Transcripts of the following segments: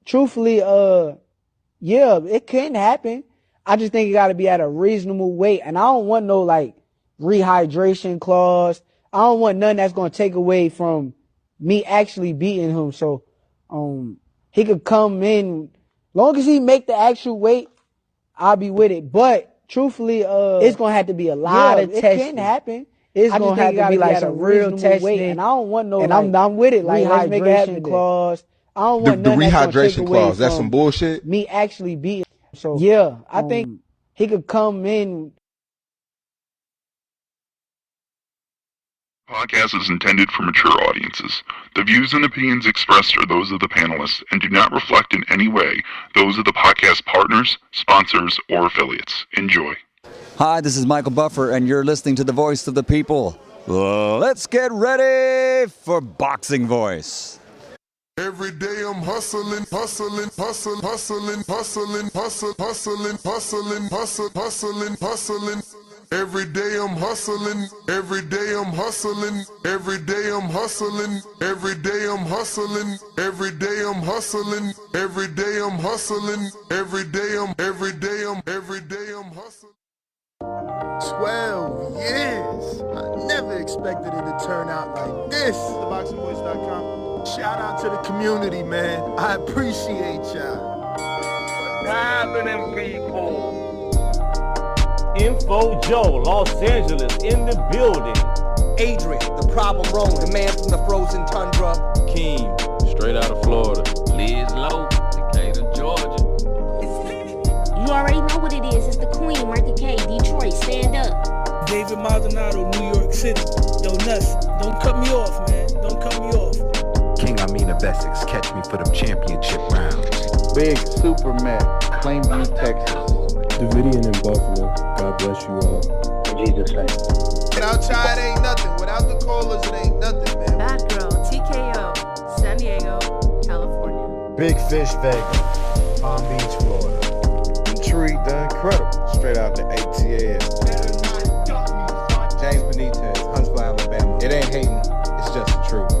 truthfully, yeah, it can happen. I just think it got to be at a reasonable weight, and I don't want no like rehydration clause. I don't want nothing that's gonna take away from me actually beating him. So, he could come in, long as he make the actual weight, I'll be with it. But truthfully, it's gonna have to be a lot of testing. It can happen. It's gonna have to be like some real testing, and I don't want no. And I'm with it. Like rehydration clause. I don't want the nothing rehydration clause. That's some bullshit. Me actually beating. So yeah, I think he could come in. Podcast is intended for mature audiences. The views and opinions expressed are those of the panelists and do not reflect in any way those of the podcast partners, sponsors, or affiliates. Enjoy. Hi, this is Michael Buffer, and you're listening to the Voice of the People. Let's get ready for Boxing Voice. Every day I'm hustling, hustling, hustling, hustling, hustling, hustling, hustling, hustling, hustling, hustling, hustling. Every day I'm hustling, every day I'm hustling, every day I'm hustling, every day I'm hustling, every day I'm hustling, every day I'm hustling, every day I'm hustling. 12 years. I never expected it to turn out like this. TheBoxingVoice.com. Shout out to the community, man. I appreciate y'all. What's happening, people? Info Joe, Los Angeles, in the building. Adrian, the problem wrong, the man from the frozen tundra. Keem, straight out of Florida. Liz Lowe, Decatur, Georgia. You already know what it is. It's the Queen, Martha K, Detroit, stand up. David Maldonado, New York City. Yo, Nuss, don't cut me off, man. Don't cut me off. King Amin of Essex, catch me for them championship rounds. Big Superman, Plainview, Texas. Davidian in Buffalo. God bless you all. In Jesus' name. Without Chai, it ain't nothing. Without the callers, it ain't nothing, man. Bad Girl, TKO, San Diego, California. Big Fish, Vegas, Palm Beach, Florida. Intrigue, the Incredible, straight out the ATL. James Benitez, Huntsville, Alabama. It ain't hating, it's just the truth.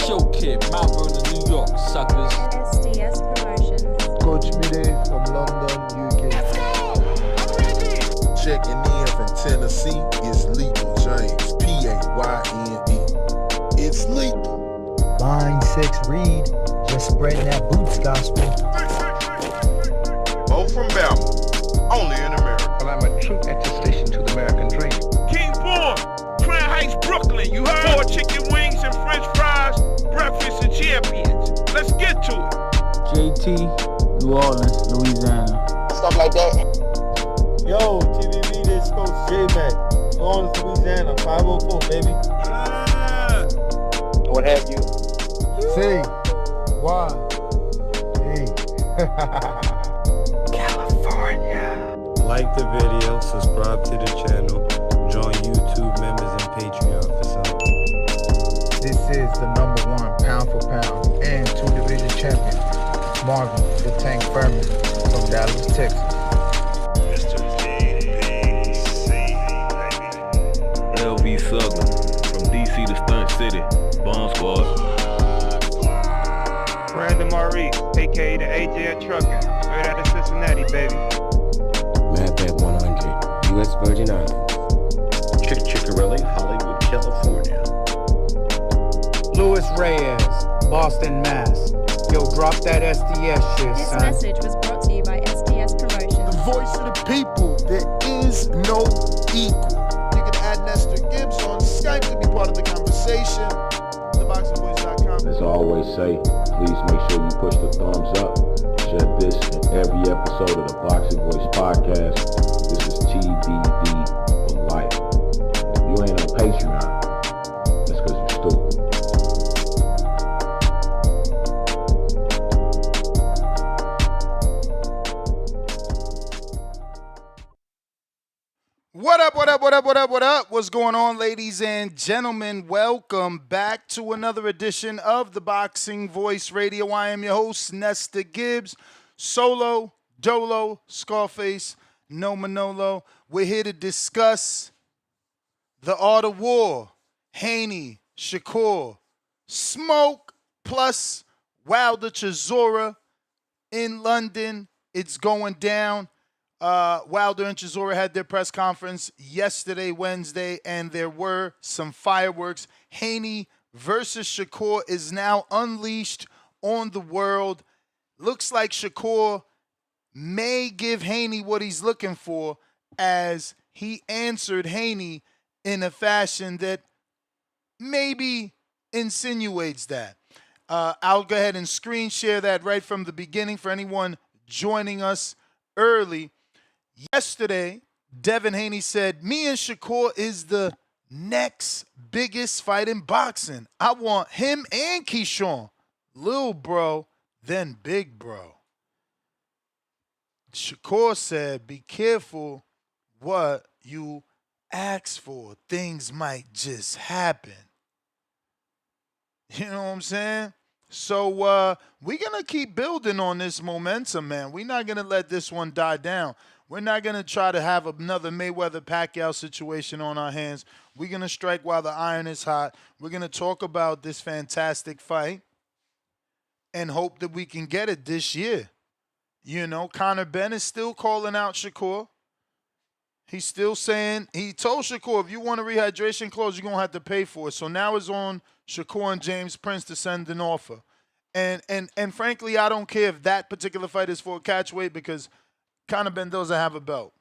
Show Kid, Mount Vernon, New York, suckers. SDS Promotions. Coach Mide from London, UK. Checking in from Tennessee is Lethal James, P-A-Y-N-E. It's lethal. Line 6 Reed, just spreading that boots gospel. Bo from Bama, only in America. Well, I'm a true attestation to the American dream. King Born, Crown Heights, Brooklyn. You heard? 4 chicken wings and french fries, breakfast and champions. Let's get to it. JT, New Orleans, Louisiana. Stuff like that. Yo, TVV, this Coach J-Mac. New Orleans, Louisiana, 504, baby. What have you? C. Y. E. California. Like the video, subscribe to the channel, join YouTube members and Patreon for some. This is the #1 pound for pound and 2-division champion, Marvin the Tank Furman from Dallas, Texas. LV Southern, from DC to Stunt City, Bomb Squad. Brandon Maurice, aka the AJ Trucking, straight out of Cincinnati, baby. Madback 100, U.S. Virgin Islands. Chickarelli, Hollywood, California. Luis Reyes, Boston, Mass. Yo, drop that SDS shit, This son. message was brought to you by SDS Promotions. The voice of the people, there is no equal. You can add Nestor Gibbs on Skype to be part of the conversation. TheBoxingVoice.com. As I always say, please make sure you push the thumbs up. Share this in every episode of the Boxing Voice podcast. This is TBV for life. If you ain't on Patreon, that's because you're stupid. What up, what up, what up, what up, what up? What's going on, ladies and gentlemen? Welcome back to another edition of the Boxing Voice Radio. I am your host, Nestor Gibbs. Solo, Dolo, Scarface, No Manolo. We're here to discuss the art of war. Haney, Shakur, Smoke, plus Wilder, Chisora, in London. It's going down. Wilder and Chisora had their press conference yesterday, Wednesday, and there were some fireworks. Haney versus Shakur is now unleashed on the world. Looks like Shakur may give Haney what he's looking for, as he answered Haney in a fashion that maybe insinuates that. I'll go ahead and screen share that right from the beginning for anyone joining us early. Yesterday, Devin Haney said, me and Shakur is the next biggest fight in boxing. I want him and Keyshawn. Lil bro, then big bro. Shakur said, be careful what you ask for. Things might just happen. You know what I'm saying? So we're going to keep building on this momentum, man. We're not going to let this one die down. We're not going to try to have another Mayweather-Pacquiao situation on our hands. We're going to strike while the iron is hot. We're going to talk about this fantastic fight and hope that we can get it this year. You know, Conor Benn is still calling out Shakur. He's still saying, he told Shakur, if you want a rehydration clause, you're going to have to pay for it. So now it's on Shakur and James Prince to send an offer. And frankly, I don't care if that particular fight is for a catch weight, because Conor Benn doesn't have a belt.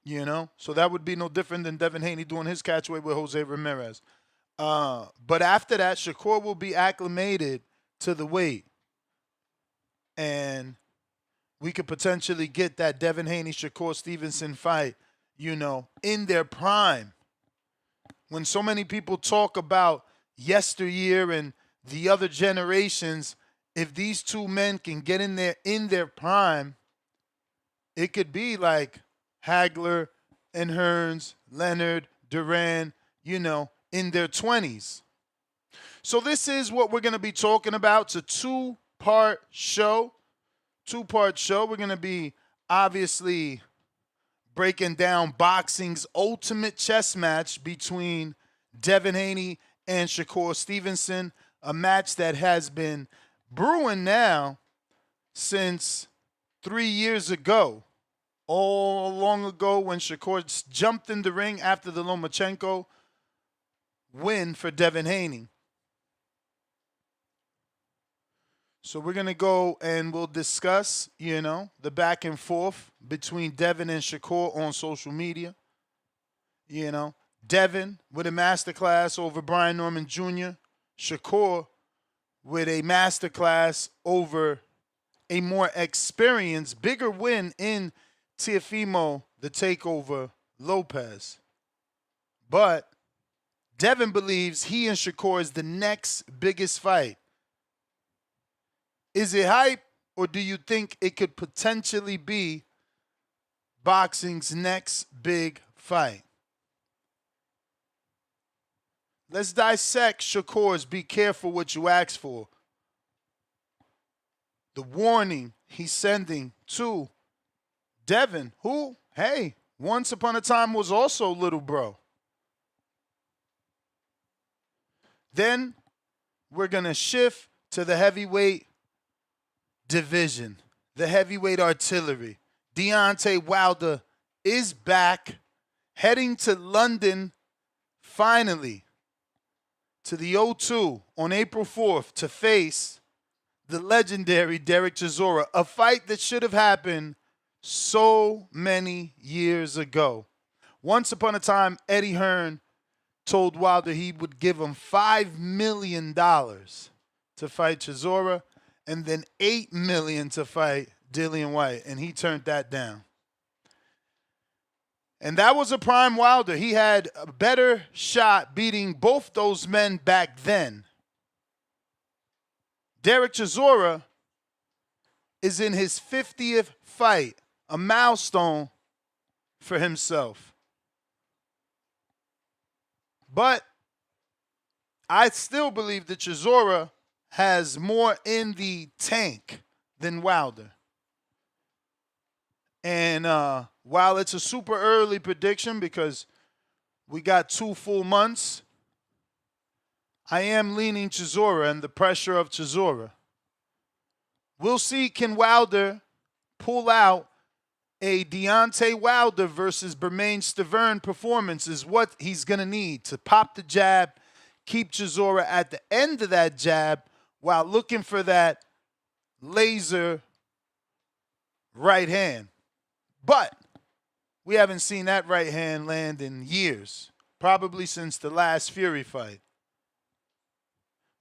You know? So that would be no different than Devin Haney doing his catch weight with Jose Ramirez. But after that, Shakur will be acclimated to the weight. And we could potentially get that Devin Haney, Shakur Stevenson fight, you know, in their prime. When so many people talk about yesteryear and the other generations, if these two men can get in their prime, it could be like Hagler and Hearns, Leonard, Duran, you know, in their 20s. So this is what we're going to be talking about. It's a two-part show. We're going to be obviously breaking down boxing's ultimate chess match between Devin Haney and Shakur Stevenson, a match that has been brewing now since 3 years ago, all long ago when Shakur jumped in the ring after the Lomachenko win for Devin Haney. So we're going to go and we'll discuss, you know, the back and forth between Devin and Shakur on social media. You know, Devin with a masterclass over Brian Norman Jr., Shakur with a masterclass over a more experienced, bigger win in Teofimo, the Takeover Lopez. But Devin believes he and Shakur is the next biggest fight. Is it hype, or do you think it could potentially be boxing's next big fight? Let's dissect Shakur's be careful what you ask for. The warning he's sending to Devin, who, hey, once upon a time was also little bro. Then we're going to shift to the heavyweight division, the heavyweight artillery. Deontay Wilder is back, heading to London finally to the O2 on April 4th to face the legendary Derek Chisora, a fight that should have happened so many years ago. Once upon a time, Eddie Hearn told Wilder he would give him $5 million to fight Chisora, and then $8 million to fight Dillian White, and he turned that down. And that was a prime Wilder. He had a better shot beating both those men back then. Derek Chisora is in his 50th fight, a milestone for himself. But I still believe that Chisora has more in the tank than Wilder. And while it's a super early prediction because we got 2 full months, I am leaning Chisora and the pressure of Chisora. We'll see, can Wilder pull out a Deontay Wilder versus Bermane Stiverne performance is what he's going to need to pop the jab, keep Chisora at the end of that jab while looking for that laser right hand. But we haven't seen that right hand land in years, probably since the last Fury fight.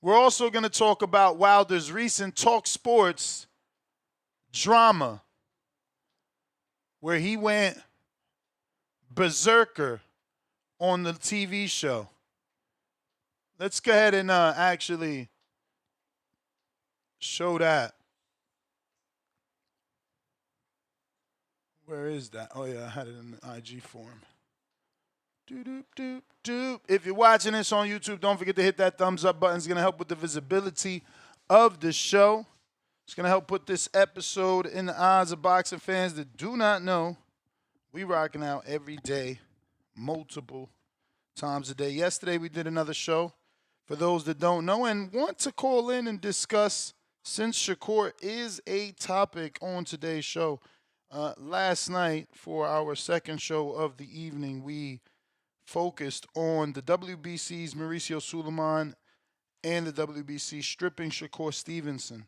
We're also going to talk about Wilder's recent Talk Sports drama, where he went berserker on the TV show. Let's go ahead and actually show that. Where is that? Oh, yeah, I had it in the IG form. Doop, doop, doop. If you're watching this on YouTube, don't forget to hit that thumbs up button. It's going to help with the visibility of the show. It's going to help put this episode in the eyes of boxing fans that do not know we rocking out every day, multiple times a day. Yesterday, we did another show for those that don't know and want to call in and discuss, since Shakur is a topic on today's show. Last night, for our second show of the evening, we focused on the WBC's Mauricio Suleiman and the WBC stripping Shakur Stevenson.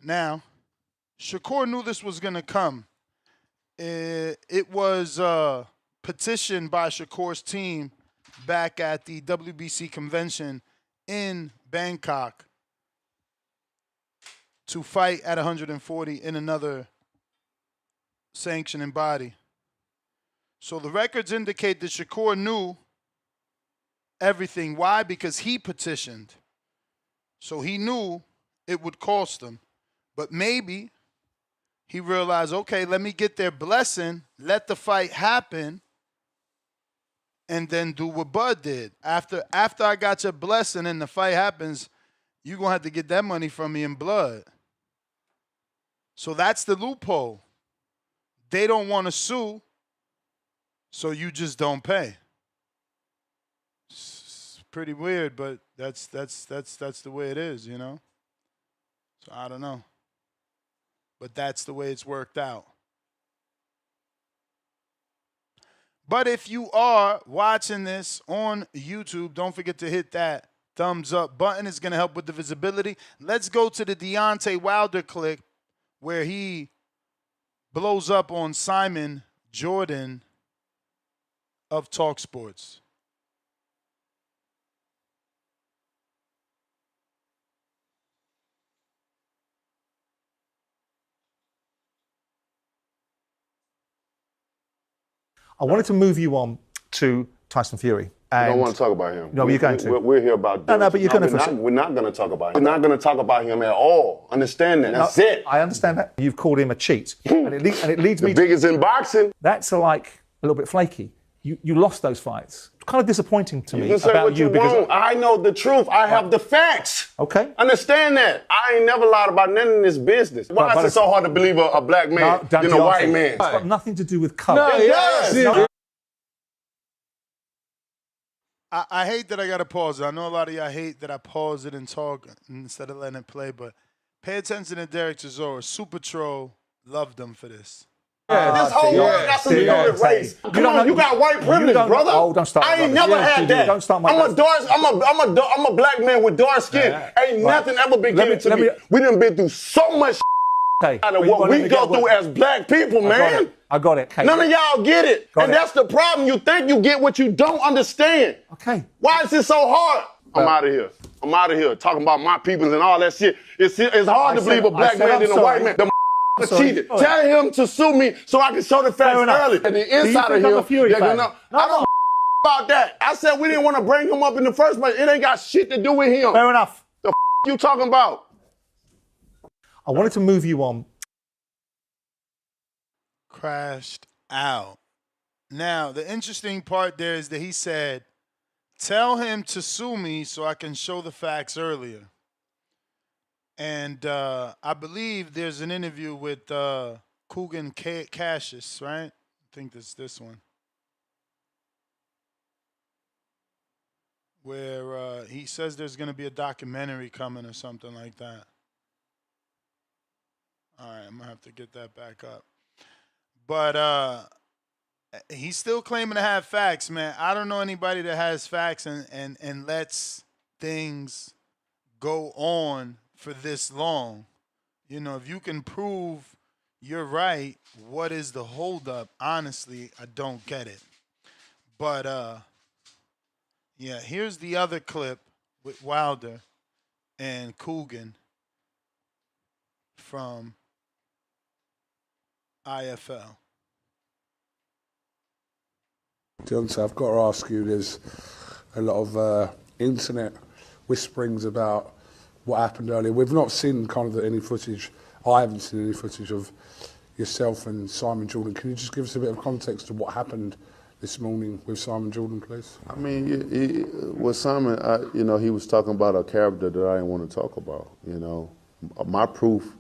Now, Shakur knew this was going to come. It was petitioned by Shakur's team back at the WBC convention in Bangkok to fight at 140 in another sanctioning body. So the records indicate that Shakur knew everything. Why? Because he petitioned. So he knew it would cost him. But maybe he realized, okay, let me get their blessing, let the fight happen, and then do what Bud did. After I got your blessing and the fight happens, you're going to have to get that money from me in blood. So that's the loophole. They don't want to sue, so you just don't pay. It's pretty weird, but that's the way it is, you know? So I don't know. But that's the way it's worked out. But if you are watching this on YouTube, don't forget to hit that thumbs up button. It's going to help with the visibility. Let's go to the Deontay Wilder clip where he blows up on Simon Jordan of Talk Sports. I wanted to move you on to Tyson Fury. I don't want to talk about him. No, you're going to. We're here about No, but you're going to. We're not going to talk about him. We're not going to talk about him at all. Understand that? That's it. I understand that. You've called him a cheat. and it leads me the biggest in boxing. That's like a little bit flaky. You lost those fights. It's kind of disappointing to me You can say about what you because want. I know the truth. I have the facts. Okay. Understand that. I ain't never lied about none in this business. Why is it so hard to believe a black man than a white man? It's got nothing to do with color. No, it does. I hate that I got to pause it. I know a lot of y'all hate that I pause it and talk instead of letting it play, but pay attention to Derek Chisora. Super Troll loved him for this. This whole world got something to do with race. Come on, you got white privilege, brother. Oh, don't start. I ain't never had that. Don't start my I'm a black man with dark skin. Ain't nothing ever been given to me. We done been through so much out of what we go through as black people, man. I got it. Okay. None of y'all get it. That's the problem. You think you get what you don't understand. Okay. Why is it so hard? I'm out of here. I'm out of here. Talking about my peoples and all that shit. It's hard to believe a black man than a white man. The cheated. Tell him to sue me so I can show the facts early. And the inside of him, I don't about that. I said we didn't want to bring him up in the first place. It ain't got shit to do with him. Fair enough. The you talking about? I wanted to move you on. Crashed out. Now, the interesting part there is that he said, tell him to sue me so I can show the facts earlier. And I believe there's an interview with Coogan Cassius, right? I think that's this one. Where he says there's going to be a documentary coming or something like that. All right, I'm going to have to get that back up. But he's still claiming to have facts, man. I don't know anybody that has facts and lets things go on for this long. You know, if you can prove you're right, what is the holdup? Honestly, I don't get it. But, yeah, here's the other clip with Wilder and Coogan from IFL. Deontay, I've got to ask you, there's a lot of internet whisperings about what happened earlier. We've not seen kind of any footage. I haven't seen any footage of yourself and Simon Jordan. Can you just give us a bit of context to what happened this morning with Simon Jordan, please? I mean, with Simon, he was talking about a character that I didn't want to talk about. You know, my proof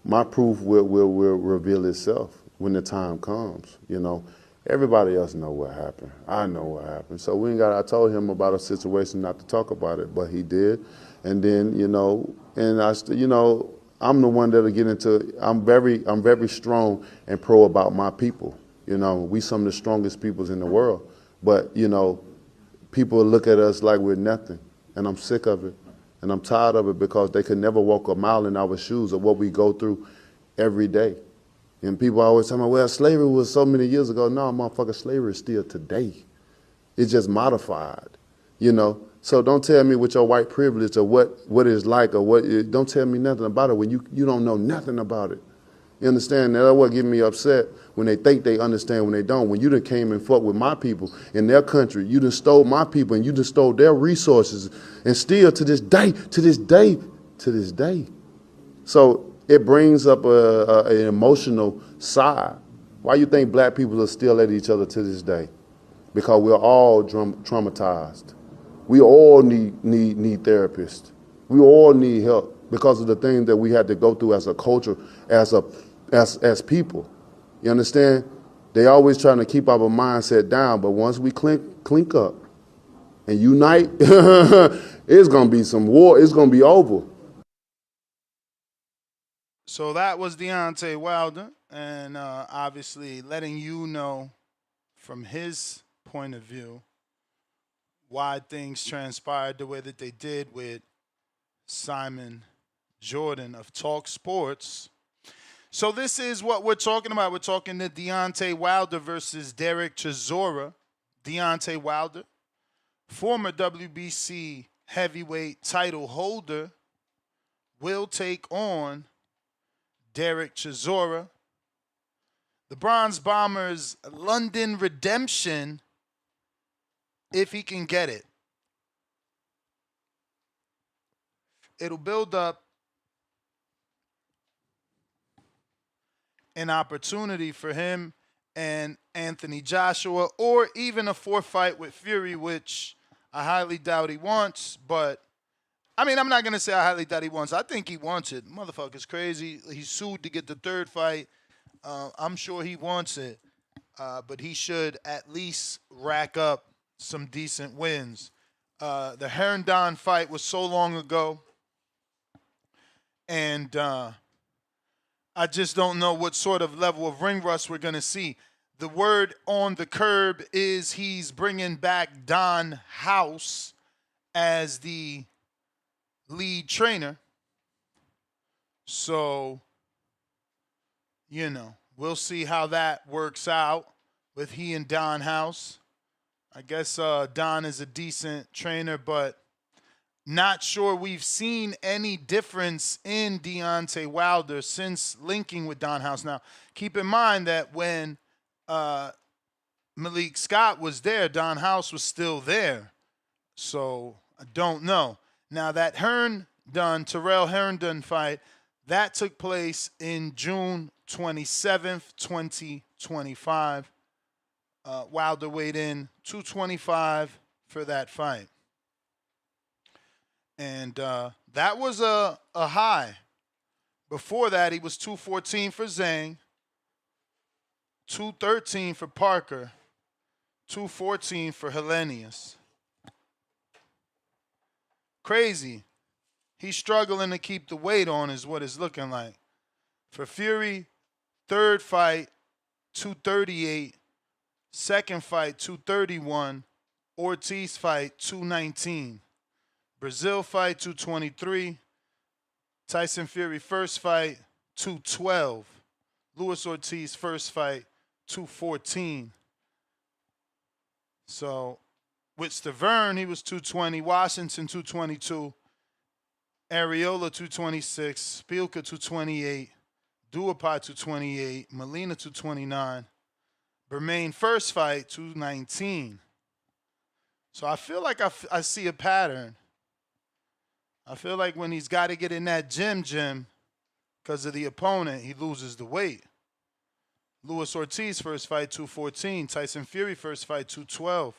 will reveal itself when the time comes. You know, everybody else know what happened. I know what happened. So I told him about a situation not to talk about it, but he did. And then, I'm the one that'll get into. I'm very strong and pro about my people. You know, we some of the strongest peoples in the world. But, people look at us like we're nothing. And I'm sick of it. And I'm tired of it because they could never walk a mile in our shoes of what we go through every day. And people always tell me, well, slavery was so many years ago. No, motherfucker, slavery is still today. It's just modified, So don't tell me with your white privilege or what it's like or don't tell me nothing about it when you don't know nothing about it. You understand? That's what gets me upset when they think they understand when they don't. When you done came and fucked with my people in their country, you done stole my people and you done stole their resources and still to this day. So it brings up an emotional side. Why you think black people are still at each other to this day? Because we're all traumatized. We all need therapists. We all need help because of the things that we had to go through as a culture, as people. You understand? They always trying to keep our mindset down, but once we clink up and unite, it's gonna be some war. It's gonna be over. So that was Deontay Wilder, and obviously letting you know from his point of view why things transpired the way that they did with Simon Jordan of Talk Sports. So this is what we're talking about. We're talking to Deontay Wilder versus Derek Chisora. Deontay Wilder, former WBC heavyweight title holder, will take on Derek Chisora. The Bronze Bomber's London redemption, if he can get it. It'll build up an opportunity for him and Anthony Joshua, or even a fight with Fury, which I highly doubt he wants. But, I mean, I'm not going to say I highly doubt he wants. I think he wants it. Motherfucker's crazy. He sued to get the third fight. I'm sure he wants it. But he should at least rack up some decent wins. The Herndon fight was so long ago. And I just don't know what sort of level of ring rust we're going to see. The word on the curb is he's bringing back Don House as the lead trainer. So, we'll see how that works out with he and Don House. I guess Don is a decent trainer, but not sure we've seen any difference in Deontay Wilder since linking with Don House. Now, keep in mind that when Malik Scott was there, Don House was still there. So, I don't know. Now, that Terrell Herndon fight, that took place in June 27th, 2025. Wilder weighed in 225 for that fight. And that was a high. Before that, he was 214 for Zhang, 213 for Parker, 214 for Hellenius. Crazy. He's struggling to keep the weight on is what it's looking like. For Fury, third fight, 238. Second fight, 231. Ortiz fight, 219. Brazil fight, 223. Tyson Fury first fight, 212. Luis Ortiz first fight, 214. So with Stavern, he was 220. Washington, 222. Areola, 226. Spielka, 228. Duhaupas, 228. Molina, 229. Bermain first fight, 219. So I feel like I see a pattern. I feel like when he's got to get in that gym because of the opponent, he loses the weight. Luis Ortiz first fight, 214. Tyson Fury first fight, 212.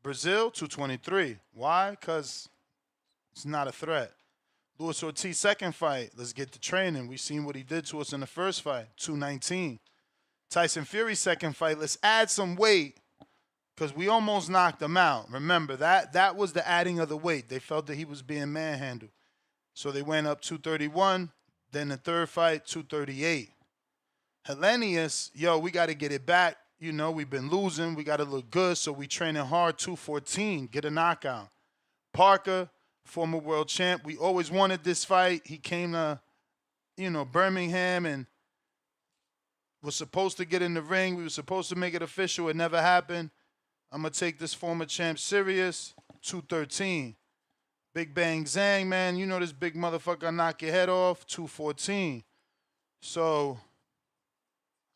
Brazil, 223. Why? Because it's not a threat. Luis Ortiz second fight, let's get to training. We've seen what he did to us in the first fight, 219. Tyson Fury second fight, let's add some weight because we almost knocked him out. Remember, that was the adding of the weight. They felt that he was being manhandled. So they went up 231. Then the third fight, 238. Hellenius, we got to get it back. We've been losing. We got to look good. So we training hard, 214, get a knockout. Parker, former world champ. We always wanted this fight. He came to, Birmingham and was supposed to get in the ring. We were supposed to make it official. It never happened. I'm going to take this former champ serious, 213. Big Bang Zhang, man. This big motherfucker knock your head off, 214. So,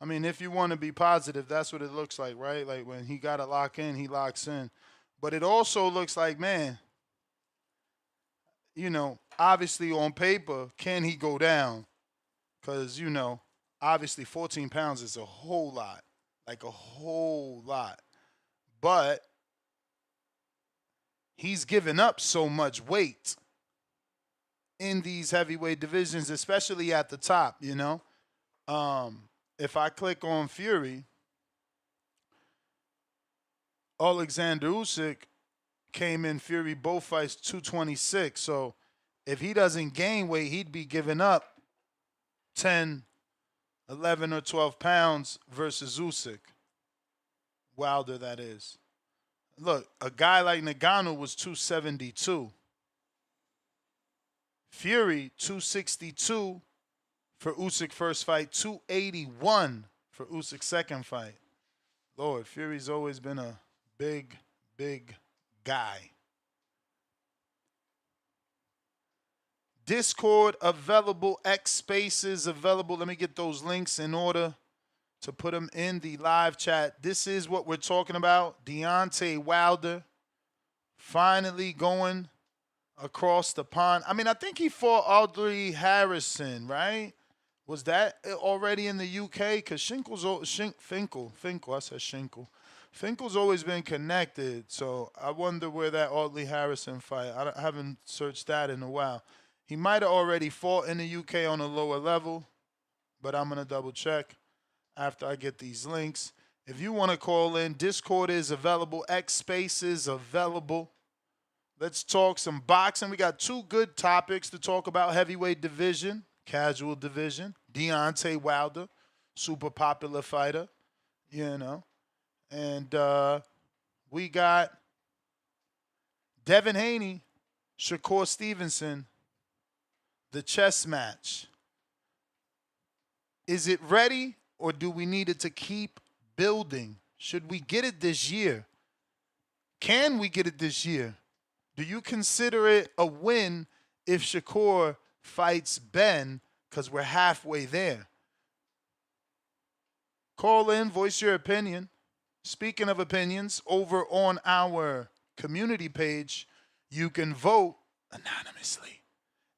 if you want to be positive, that's what it looks like, right? Like when he got to lock in, he locks in. But it also looks like, man, obviously on paper, can he go down? Because, obviously 14 pounds is a whole lot, like a whole lot. But he's given up so much weight in these heavyweight divisions, especially at the top, If I click on Fury, Alexander Usyk came in Fury both fights 226. So if he doesn't gain weight, he'd be giving up 10, 11, or 12 pounds versus Usyk. Wilder, that is. Look, a guy like Ngannou was 272. Fury, 262 for Usyk first fight, 281 for Usyk second fight. Lord, Fury's always been a big, big guy. Discord available, X Spaces available. Let me get those links in order to put them in the live chat. This is what we're talking about. Deontay Wilder finally going across the pond. I think he fought Audrey Harrison, right? Was that already in the UK? Because Finkel's always been connected. So I wonder where that Audrey Harrison fight. I haven't searched that in a while. He might have already fought in the UK on a lower level, but I'm going to double check after I get these links. If you want to call in, Discord is available. X Space is available. Let's talk some boxing. We got two good topics to talk about. Heavyweight division, casual division. Deontay Wilder, super popular fighter, And we got Devin Haney, Shakur Stevenson, the chess match. Is it ready or do we need it to keep building? Should we get it this year? Can we get it this year? Do you consider it a win if Shakur fights Ben? Because we're halfway there. Call in, voice your opinion. Speaking of opinions, over on our community page, you can vote anonymously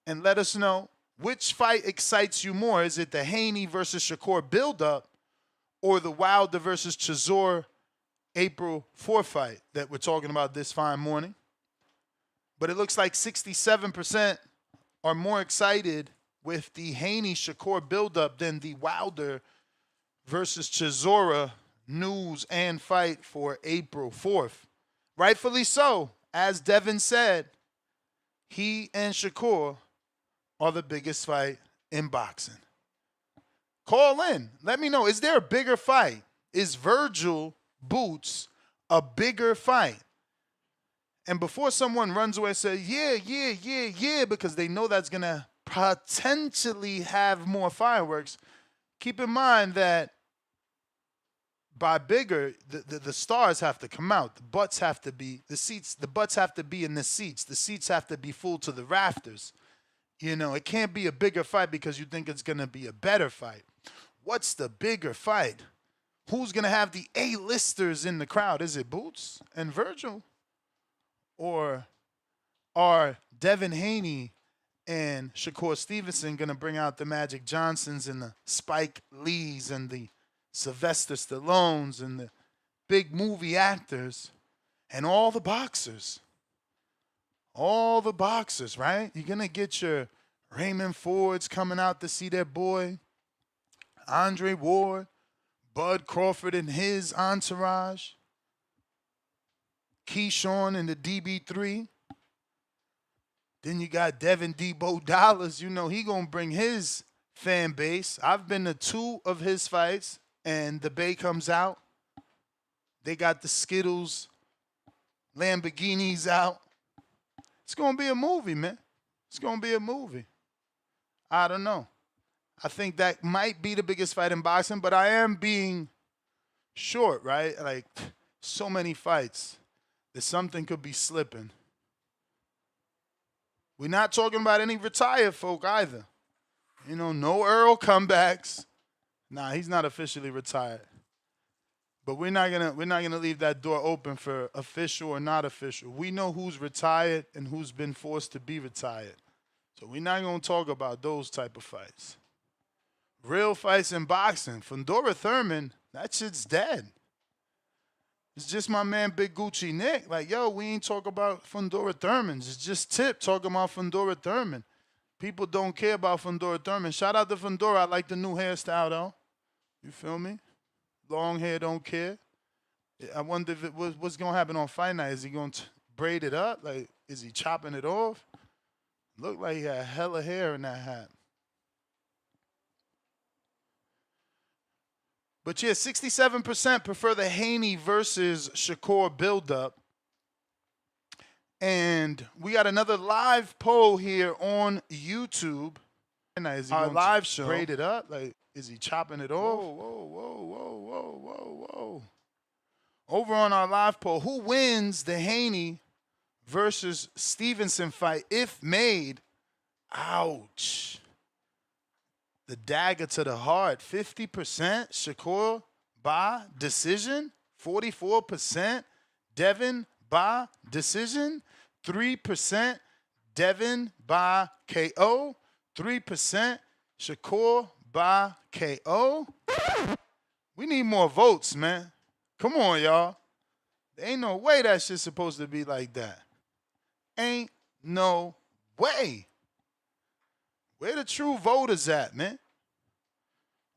and let us know which fight excites you more. Is it the Haney versus Shakur buildup or the Wilder versus Chisora April 4th fight that we're talking about this fine morning? But it looks like 67% are more excited with the Haney-Shakur buildup than the Wilder versus Chisora news and fight for April 4th. Rightfully so. As Devin said, he and Shakur are the biggest fight in boxing. Call in. Let me know. Is there a bigger fight? Is Virgil Boots a bigger fight? And before someone runs away and says, yeah, because they know that's going to potentially have more fireworks, keep in mind that by bigger, the stars have to come out. The butts have to be, the butts have to be in the seats. The seats have to be full to the rafters. You know, it can't be a bigger fight because you think it's going to be a better fight. What's the bigger fight? Who's going to have the A-listers in the crowd? Is it Boots and Virgil? Or are Devin Haney and Shakur Stevenson going to bring out the Magic Johnsons and the Spike Lees and the Sylvester Stallones and the big movie actors and all the boxers? All the boxers, right? You're going to get your Raymond Fords coming out to see their boy, Andre Ward, Bud Crawford and his entourage, Keyshawn and the DB3. Then you got Devin Debo Dollars. You know he going to bring his fan base. I've been to 2 of his fights, and the Bay comes out. They got the Skittles, Lamborghinis out. It's going to be a movie, man. It's going to be a movie. I don't know. I think that might be the biggest fight in boxing, but I am being short, right? Like, so many fights that something could be slipping. We're not talking about any retired folk either. You know, no Earl comebacks. Nah, he's not officially retired. But we're not gonna leave that door open for official or not official. We know who's retired and who's been forced to be retired. So we're not gonna talk about those type of fights. Real fights in boxing. Fundora Thurman, that shit's dead. It's just my man Big Gucci Nick. Like, yo, we ain't talk about Fundora Thurman. It's just Tip talking about Fundora Thurman. People don't care about Fundora Thurman. Shout out to Fundora. I like the new hairstyle, though. You feel me? Long hair, don't care. I wonder if what's going to happen on fight night. Is he going to braid it up? Like, is he chopping it off? Looked like he had hella hair in that hat. But yeah, 67% prefer the Haney versus Shakur buildup. And we got another live poll here on YouTube. Is he our live show braid it up? Like, is he chopping it off? Whoa. Over on our live poll, who wins the Haney versus Stevenson fight if made? Ouch. The dagger to the heart, 50% Shakur by decision, 44% Devin by decision, 3% Devin by KO, 3% Shakur by KO. We need more votes, man. Come on, y'all. There ain't no way that shit's supposed to be like that. Ain't no way. Where the true voters at, man?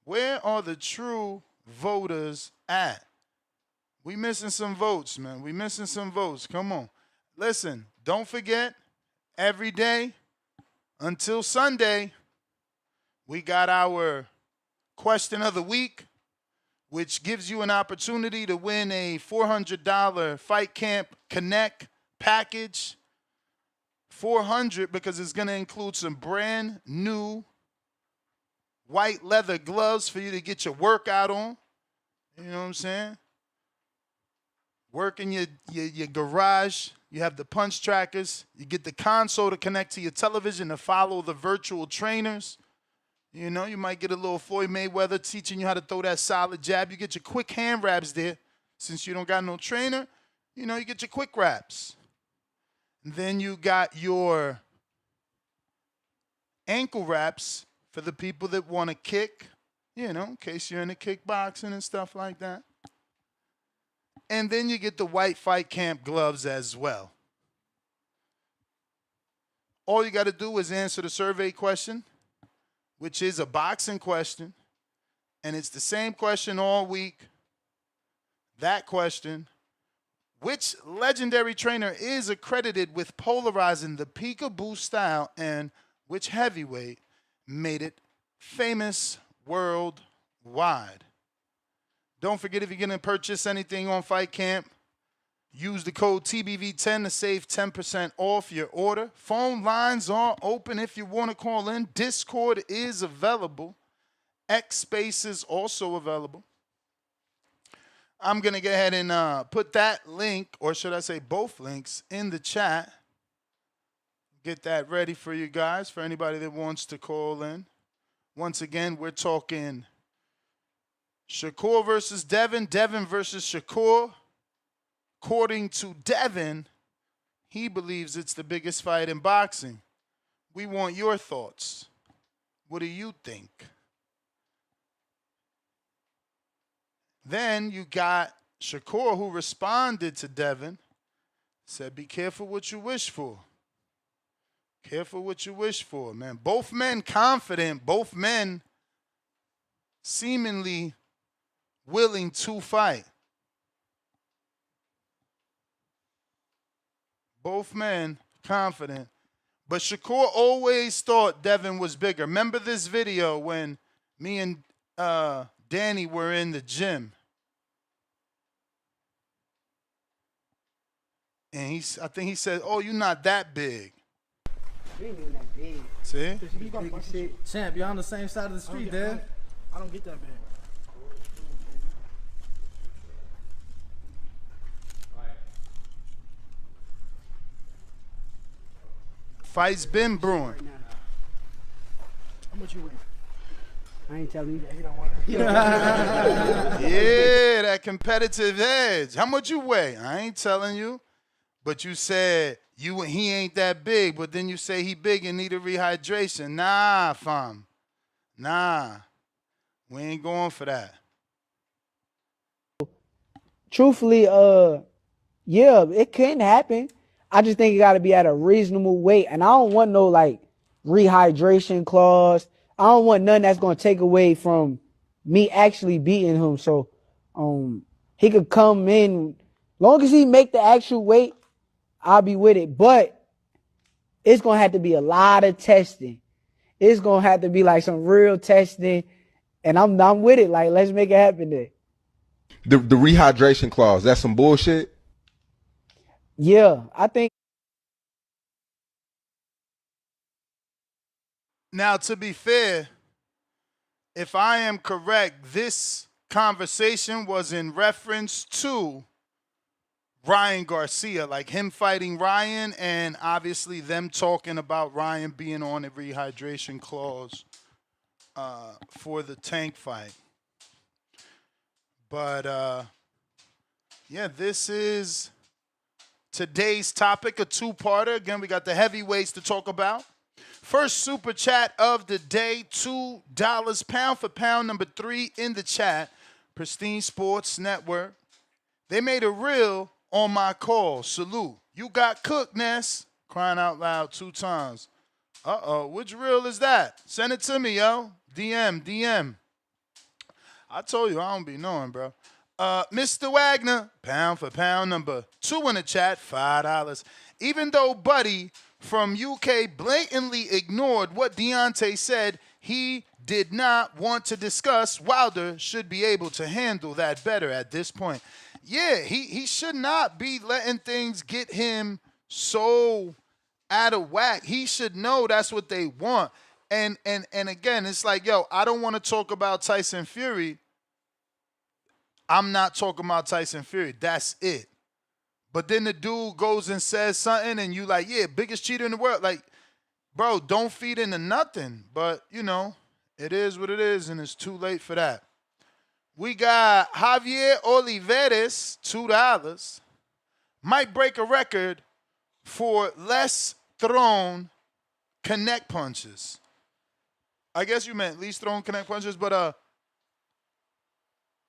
Where are the true voters at? We missing some votes, man. We missing some votes. Come on. Listen, don't forget, every day until Sunday, we got our question of the week, which gives you an opportunity to win a $400 Fight Camp Connect package. $400 because it's going to include some brand new white leather gloves for you to get your workout on. You know what I'm saying? Work in your garage. You have the punch trackers. You get the console to connect to your television to follow the virtual trainers. You know, you might get a little Floyd Mayweather teaching you how to throw that solid jab. You get your quick hand wraps there. Since you don't got no trainer, you know, you get your quick wraps. And then you got your ankle wraps for the people that want to kick, you know, in case you're into kickboxing and stuff like that. And then you get the white Fight Camp gloves as well. All you got to do is answer the survey question, which is a boxing question. And it's the same question all week. That question: which legendary trainer is accredited with polarizing the peekaboo style, and which heavyweight made it famous worldwide. Don't forget, if you're going to purchase anything on Fight Camp, use the code TBV10 to save 10% off your order. Phone lines are open if you want to call in. Discord is available. X Space is also available. I'm going to go ahead and put that link, or should I say both links, in the chat. Get that ready for you guys, for anybody that wants to call in. Once again, we're talking Shakur versus Devin, Devin versus Shakur. According to Devin, he believes it's the biggest fight in boxing. We want your thoughts. What do you think? Then you got Shakur, who responded to Devin, said, be careful what you wish for. Careful what you wish for, man. Both men confident, both men seemingly willing to fight. Both men confident. But Shakur always thought Devin was bigger. Remember this video when me and Danny were in the gym? And I think he said, oh, you're not that big. We ain't even that big. See? Champ, you're on the same side of the street, Dad. I don't get that big. Fight's been brewing. How much you weigh? I ain't telling you. He don't want to. Yeah, that competitive edge. How much you weigh? I ain't telling you. But you said he ain't that big, but then you say he big and need a rehydration. Nah, fam. Nah. We ain't going for that. Truthfully, yeah, it can happen. I just think it got to be at a reasonable weight. And I don't want no, like, rehydration clause. I don't want nothing that's going to take away from me actually beating him. So he could come in. Long as he make the actual weight, I'll be with it. But it's going to have to be a lot of testing. It's going to have to be, like, some real testing. And I'm with it. Like, let's make it happen there. The rehydration clause, that's some bullshit? Yeah, I think. Now, to be fair, if I am correct, this conversation was in reference to Ryan Garcia, like him fighting Ryan, and obviously them talking about Ryan being on a rehydration clause for the Tank fight. But, yeah, this is today's topic, a two-parter. Again, we got the heavyweights to talk about. First super chat of the day, $2 pound for pound, number 3 in the chat. Pristine Sports Network. They made a reel on my call. Salute. You got cooked, Ness. Crying out loud 2 times. Uh-oh, which reel is that? Send it to me, yo. DM. I told you, I don't be knowing, bro. Mr. Wagner, pound for pound, number 2 in the chat, $5. Even though Buddy from UK blatantly ignored what Deontay said, he did not want to discuss. Wilder should be able to handle that better at this point. Yeah, he should not be letting things get him so out of whack. He should know that's what they want. And again, it's like, yo, I don't want to talk about Tyson Fury. I'm not talking about Tyson Fury. That's it. But then the dude goes and says something, and you like, yeah, biggest cheater in the world. Like, bro, don't feed into nothing. But, you know, it is what it is, and it's too late for that. We got Javier Oliveras, $2. Might break a record for less thrown connect punches. I guess you meant least thrown connect punches, but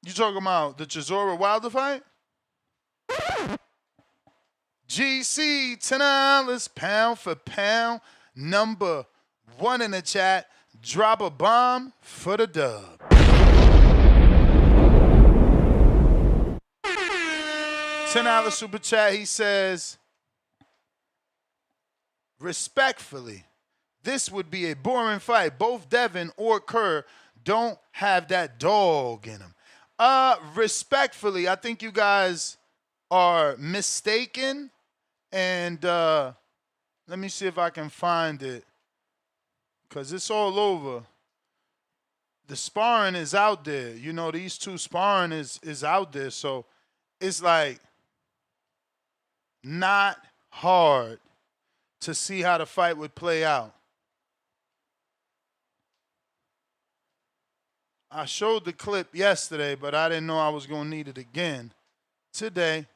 you talking about the Chisora Wilder fight? GC, $10, pound for pound, number 1 in the chat. Drop a bomb for the dub. $10 super chat. He says, respectfully, this would be a boring fight. Both Devin or Kerr don't have that dog in them. Respectfully, I think you guys are mistaken. And let me see if I can find it, because it's all over. The sparring is out there. You know, these two sparring is out there. So it's like not hard to see how the fight would play out. I showed the clip yesterday, but I didn't know I was going to need it again today.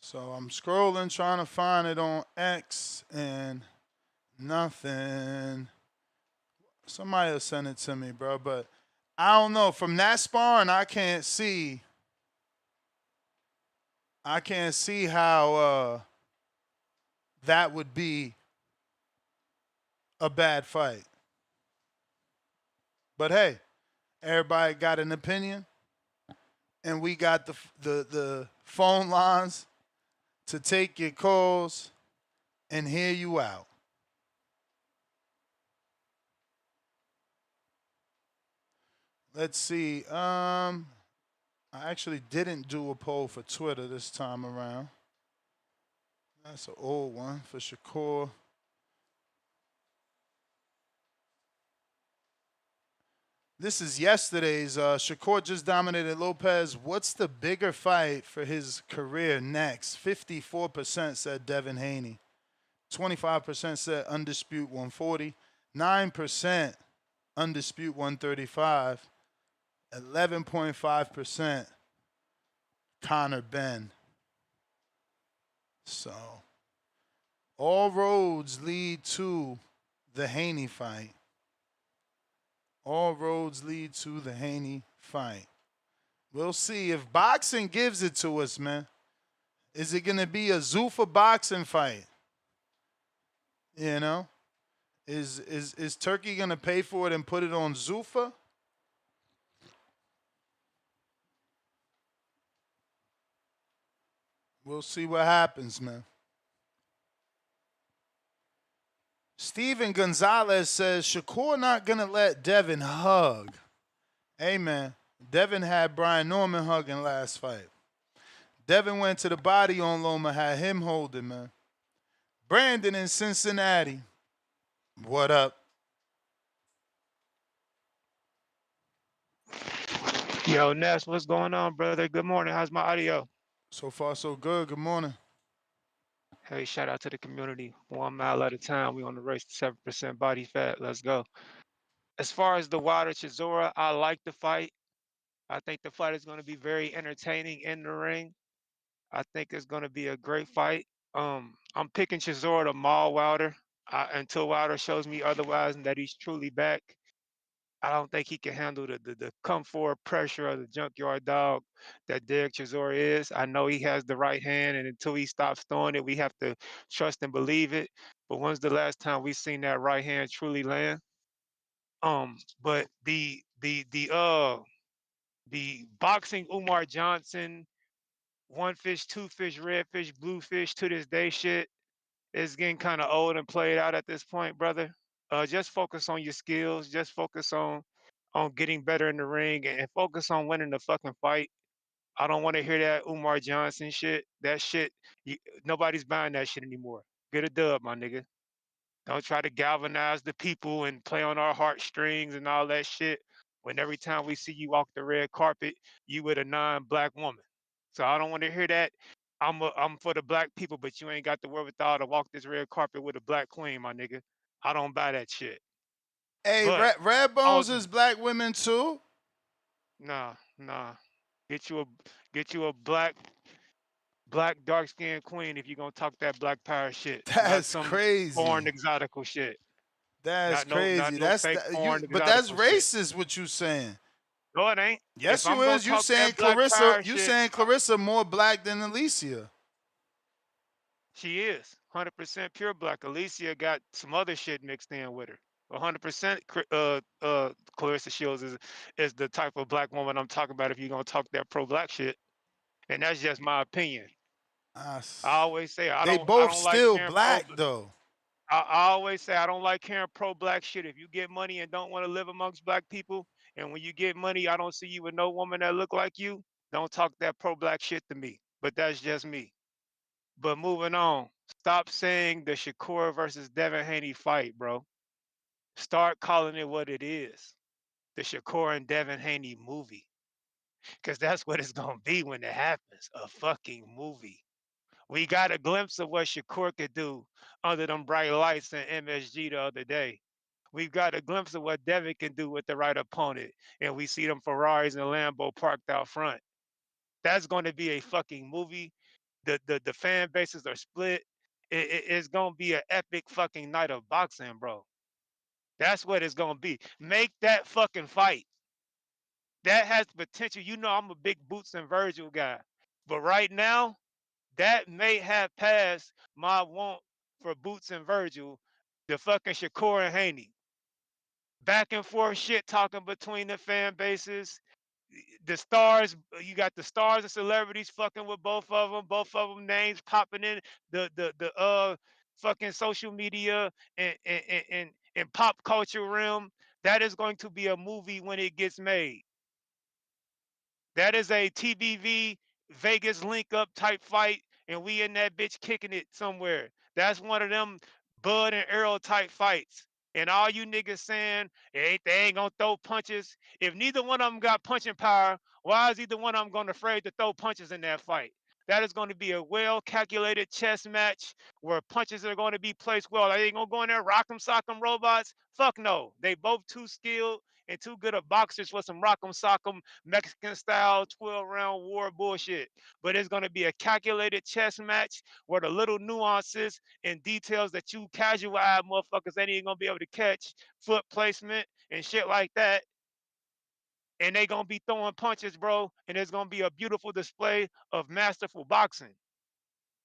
So I'm scrolling, trying to find it on X, and nothing. Somebody will send it to me, bro. But I don't know. From that sparring, I can't see how that would be a bad fight. But hey, everybody got an opinion, and we got the phone lines to take your calls and hear you out. Let's see. I actually didn't do a poll for Twitter this time around. That's an old one for Shakur. This is yesterday's. Shakur just dominated Lopez. What's the bigger fight for his career next? 54% said Devin Haney. 25% said Undisputed 140. 9% Undisputed 135. 11.5% Conor Benn. So, all roads lead to the Haney fight. All roads lead to the Haney fight. We'll see if boxing gives it to us, man. Is it going to be a Zuffa boxing fight? You know? Is Turkey going to pay for it and put it on Zuffa? We'll see what happens, man. Steven Gonzalez says, Shakur not going to let Devin hug. Hey, man. Devin had Brian Norman hugging last fight. Devin went to the body on Loma, had him holding, man. Brandon in Cincinnati. What up? Yo, Ness, what's going on, brother? Good morning. How's my audio? So far, so good. Good morning. Hey, shout out to the community. 1 mile at a time. We on the race to 7% body fat. Let's go. As far as the Wilder Chisora, I like the fight. I think the fight is going to be very entertaining in the ring. I think it's going to be a great fight. I'm picking Chisora to maul Wilder until Wilder shows me otherwise and that he's truly back. I don't think he can handle the come forward pressure of the junkyard dog that Derek Chisora is. I know he has the right hand, and until he stops throwing it, we have to trust and believe it. But when's the last time we've seen that right hand truly land? But the boxing Umar Johnson, one fish, two fish, red fish, blue fish to this day shit is getting kind of old and played out at this point, brother. Just focus on your skills. Just focus on getting better in the ring and focus on winning the fucking fight. I don't want to hear that Umar Johnson shit. That shit, nobody's buying that shit anymore. Get a dub, my nigga. Don't try to galvanize the people and play on our heartstrings and all that shit. When every time we see you walk the red carpet, you with a non-black woman. So I don't want to hear that. I'm for the black people, but you ain't got the wherewithal to walk this red carpet with a black queen, my nigga. I don't buy that shit. Hey, But Red Bones is black women too? Nah. Get you a black dark skinned queen if you're gonna talk that black power shit. That's not some crazy. Foreign exotical shit. That's crazy. That's fake foreign but that's exotical shit. racist what you saying. No, it ain't. Yes, If you I'm gonna is. You talk saying that black Clarissa? power You shit, saying Clarissa more black than Alicia? She is 100% pure black. Alicia got some other shit mixed in with her. 100% Clarissa Shields is the type of black woman I'm talking about if you're gonna talk that pro-black shit. And that's just my opinion. I always say I They don't both like still sharing black though. I always say I don't like hearing pro-black shit. If you get money and don't want to live amongst black people, and when you get money, I don't see you with no woman that look like you. Don't talk that pro-black shit to me. But that's just me. But moving on, stop saying the Shakur versus Devin Haney fight, bro. Start calling it what it is. The Shakur and Devin Haney movie. Because that's what it's going to be when it happens. A fucking movie. We got a glimpse of what Shakur could do under them bright lights in MSG the other day. We've got a glimpse of what Devin can do with the right opponent. And we see them Ferraris and Lambo parked out front. That's going to be a fucking movie. The fan bases are split. It's going to be an epic fucking night of boxing, bro. That's what it's going to be. Make that fucking fight. That has potential. You know, I'm a big Boots and Virgil guy. But right now, that may have passed my want for Boots and Virgil, the fucking Shakur and Haney. Back and forth shit talking between the fan bases. The stars, you got the stars and celebrities fucking with both of them names popping in the fucking social media and pop culture realm. That is going to be a movie when it gets made. That is a TBV Vegas link up type fight, and we in that bitch kicking it somewhere. That's one of them Bud and Earl type fights. And all you niggas saying they ain't gonna throw punches. If neither one of them got punching power, why is either one of them gonna afraid to throw punches in that fight? That is going to be a well-calculated chess match where punches are going to be placed well. They ain't gonna go in there rock 'em, sock 'em robots. Fuck no. They both too skilled and too good of boxers for some rock 'em, sock 'em Mexican style 12-round war bullshit. But it's going to be a calculated chess match where the little nuances and details that you casual eye motherfuckers ain't even going to be able to catch, foot placement and shit like that. And they going to be throwing punches, bro. And it's going to be a beautiful display of masterful boxing.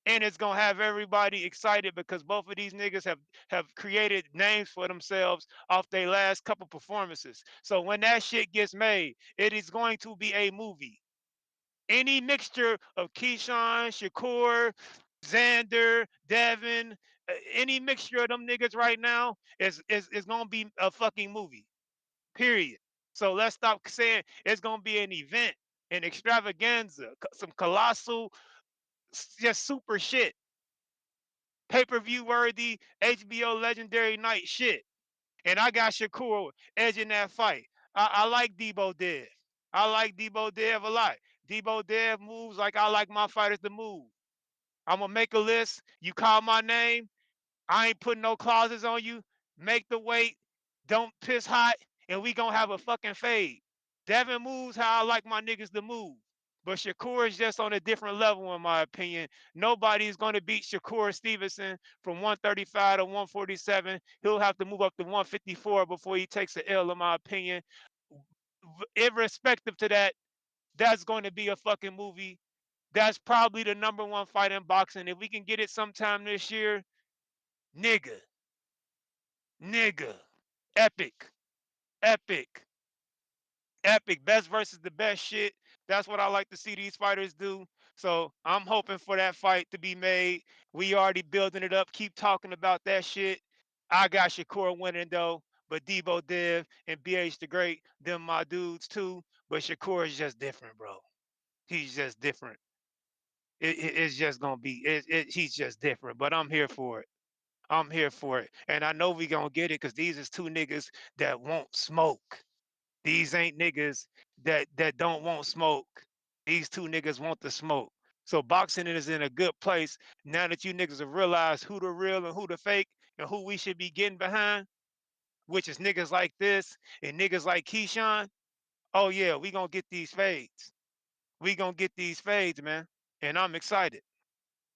And it's going to have everybody excited because both of these niggas have created names for themselves off their last couple performances. So when that shit gets made, it is going to be a movie. Any mixture of Keyshawn, Shakur, Xander, Devin, any mixture of them niggas right now is going to be a fucking movie. Period. So let's stop saying it's going to be an event, an extravaganza, some colossal, just super shit. Pay-per-view worthy, HBO legendary night shit. And I got Shakur edging that fight. I like Debo Dev. I like Debo Dev a lot. Debo Dev moves like I like my fighters to move. I'm going to make a list. You call my name. I ain't putting no clauses on you. Make the weight. Don't piss hot. And we going to have a fucking fade. Devin moves how I like my niggas to move. But Shakur is just on a different level, in my opinion. Nobody is going to beat Shakur Stevenson from 135 to 147. He'll have to move up to 154 before he takes an L, in my opinion. Irrespective to that, that's going to be a fucking movie. That's probably the #1 fight in boxing. If we can get it sometime this year, nigga, epic, epic. Epic, best versus the best shit. That's what I like to see these fighters do. So I'm hoping for that fight to be made. We already building it up. Keep talking about that shit. I got Shakur winning though, but Debo Dev and BH the Great, them my dudes too. But Shakur is just different, bro. He's just different. It's just gonna be. He's just different. But I'm here for it. I'm here for it, and I know we gonna get it because these is two niggas that won't smoke. These ain't niggas that don't want smoke. These two niggas want the smoke. So boxing is in a good place now that you niggas have realized who the real and who the fake and who we should be getting behind, which is niggas like this and niggas like Keyshawn. Oh yeah, we gonna get these fades. We gonna get these fades, man. And I'm excited.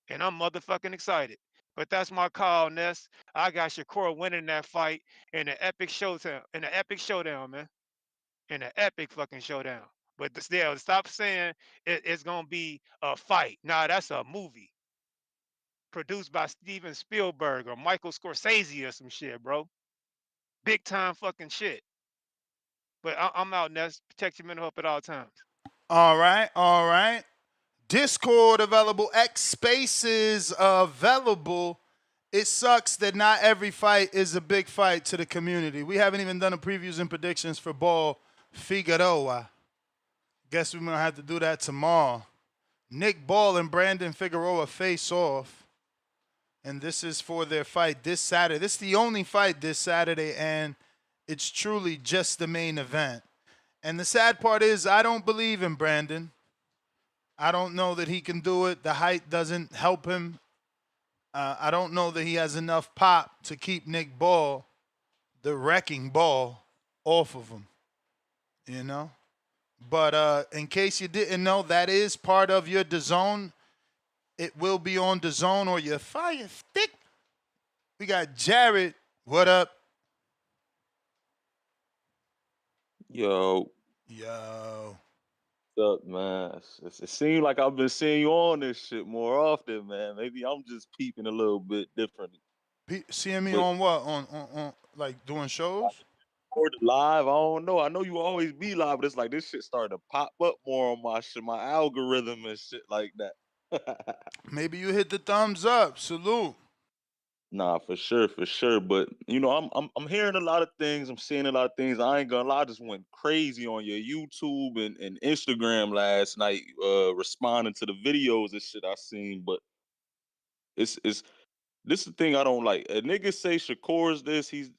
And I'm motherfucking excited. But that's my call, Ness. I got Shakur winning that fight in an epic showdown. In an epic showdown, man. In an epic fucking showdown. But still, stop saying it's gonna be a fight. Nah, that's a movie produced by Steven Spielberg or Michael Scorsese or some shit, bro. Big time fucking shit. But I'm out, Ness. Protect your mental health at all times. All right, all right. Discord available, X Spaces available, it sucks that not every fight is a big fight to the community. We haven't even done the previews and predictions for Ball Figueroa. Guess we're going to have to do that tomorrow. Nick Ball and Brandon Figueroa face off. And this is for their fight this Saturday. This is the only fight this Saturday, and it's truly just the main event. And the sad part is I don't believe in Brandon. I don't know that he can do it. The height doesn't help him. I don't know that he has enough pop to keep Nick Ball, the wrecking ball, off of him. You know? But in case you didn't know, that is part of your DAZN. It will be on DAZN or your Fire Stick. We got Jared. What up? Yo. Yo. What's up, man? It seems like I've been seeing you on this shit more often, man. Maybe I'm just peeping a little bit differently. Seeing me on what? On like doing shows? Or live, I don't know. I know you always be live, but it's like this shit starting to pop up more on my shit, my algorithm and shit like that. Maybe you hit the thumbs up. Salute. Nah, for sure. But you know, I'm hearing a lot of things. I'm seeing a lot of things. I ain't gonna lie, I just went crazy on your YouTube and Instagram last night, responding to the videos and shit I seen. But it's this is the thing I don't like. A nigga say Shakur's this. He's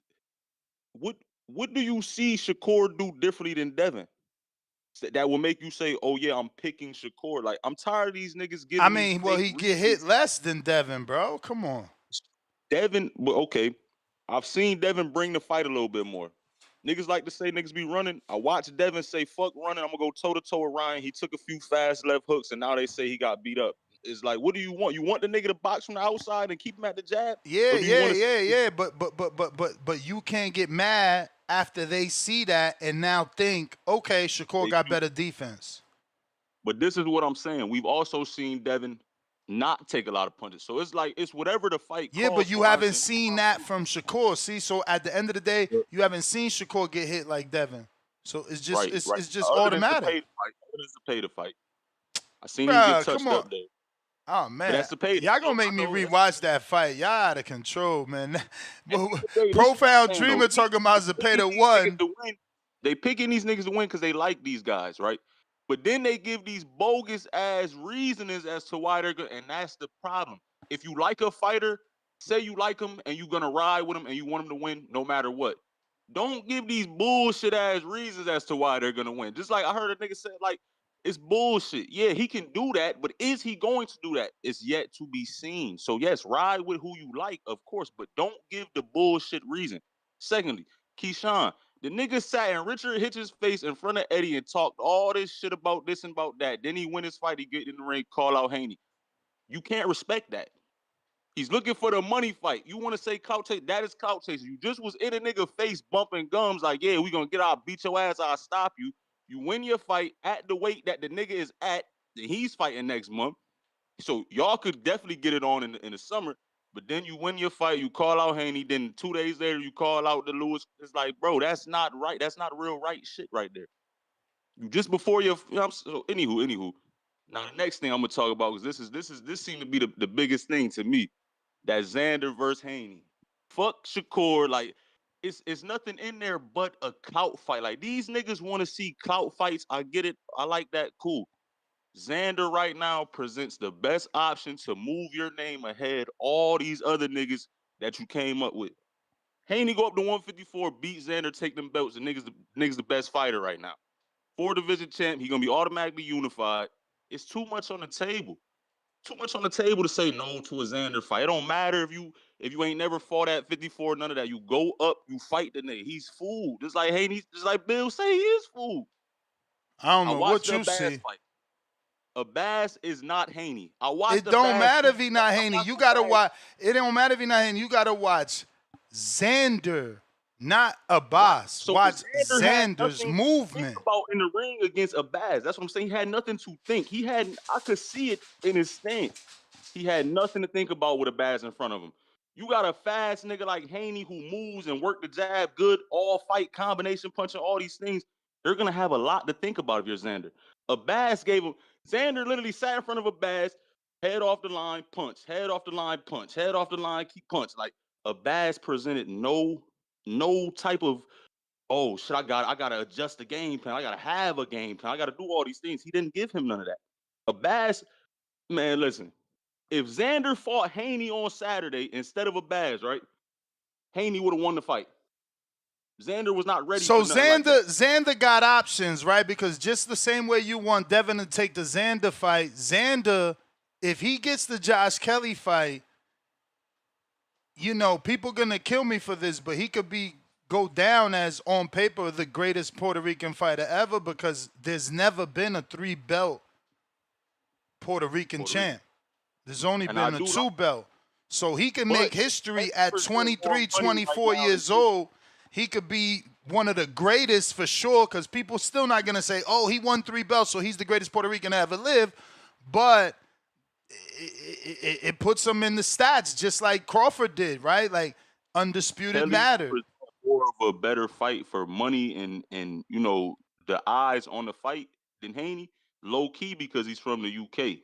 what do you see Shakur do differently than Devin? That will make you say, "Oh yeah, I'm picking Shakur." Like I'm tired of these niggas giving. I mean, well, he get hit less than Devin, bro. Come on. Devin, well, okay. I've seen Devin bring the fight a little bit more. Niggas like to say niggas be running. I watched Devin say, fuck running. I'm going to go toe-to-toe with Ryan. He took a few fast left hooks, and now they say he got beat up. It's like, what do you want? You want the nigga to box from the outside and keep him at the jab? Yeah. But you can't get mad after they see that and now think, okay, Shakur got better defense. But this is what I'm saying. We've also seen Devin not take a lot of punches. So it's like, it's whatever the fight calls. Yeah, but you haven't seen that from Shakur. See, so at the end of the day, you haven't seen Shakur get hit like Devin. So it's just it's just automatic. It's the pay to fight. I seen him get touched up there. Oh man, that's the pay. Y'all gonna make me rewatch that fight. Y'all out of control, man. Profound Dreamer talking about Zepeda won. They picking these niggas to win because they like these guys, right? But then they give these bogus ass reasonings as to why they're good, and that's the problem. If you like a fighter, say you like him and you're gonna ride with him and you want him to win no matter what. Don't give these bullshit ass reasons as to why they're gonna win. Just like I heard a nigga say, like, it's bullshit. Yeah, he can do that, but is he going to do that? It's yet to be seen. So yes, ride with who you like, of course, but don't give the bullshit reason. Secondly, Keyshawn, the nigga sat in Richard Hitch's face in front of Eddie and talked all this shit about this and about that. Then he win his fight, he get in the ring, call out Haney. You can't respect that. He's looking for the money fight. You want to say clout chase? That is clout chase. You just was in a nigga face bumping gums like, yeah, we gonna get out, beat your ass, I'll stop you. You win your fight at the weight that the nigga is at, then he's fighting next month. So y'all could definitely get it on in the summer. But then you win your fight, you call out Haney, then 2 days later you call out the Lewis. It's like, bro, that's not right. That's not real right shit right there. You just before your, you know, so anywho. Now the next thing I'm gonna talk about is this seemed to be the biggest thing to me. That Xander versus Haney. Fuck Shakur, like it's nothing in there but a clout fight. Like these niggas want to see clout fights. I get it. I like that. Cool. Xander right now presents the best option to move your name ahead all these other niggas that you came up with. Haney go up to 154, beat Xander, take them belts. The niggas the best fighter right now. 4 division champ. He gonna be automatically unified. It's too much on the table. Too much on the table to say no to a Xander fight. It don't matter if you ain't never fought at 54, none of that. You go up, you fight the nigga. He's fool. Just like Haney, just like Bill say, he is fool. I don't know what you see. Fight. Abbas is not Haney. I watched. It don't matter if he not Haney. You gotta watch. It don't matter if he not Haney. You gotta watch Xander, not Abbas. So watch Xander's movement. About in the ring against Abbas. That's what I'm saying. He had nothing to think. I could see it in his stance. He had nothing to think about with Abbas in front of him. You got a fast nigga like Haney who moves and work the jab good, all fight, combination punching, all these things. They're gonna have a lot to think about if you're Xander. Abbas gave him. Xander literally sat in front of Abbas, head off the line, punch, head off the line, punch, head off the line, keep punch. Like Abbas presented no type of, oh shit, I gotta adjust the game plan. I gotta have a game plan. I gotta do all these things. He didn't give him none of that. Abbas, man, listen. If Xander fought Haney on Saturday instead of Abbas, right? Haney would have won the fight. Xander was not ready So for nothing like that. Xander got options, right? Because just the same way you want Devin to take the Xander fight, Xander, if he gets the Josh Kelly fight, you know, people gonna kill me for this, but he could go down as on paper the greatest Puerto Rican fighter ever because there's never been a 3-belt Puerto Rican champ. There's only been a 2-belt. So he can make history at 23, 24 years old. He could be one of the greatest for sure because people still not going to say, oh, he won 3 belts, so he's the greatest Puerto Rican to ever live. But it puts him in the stats just like Crawford did, right? Like undisputed matter. More of a better fight for money and you know, the eyes on the fight than Haney, low key because he's from the UK.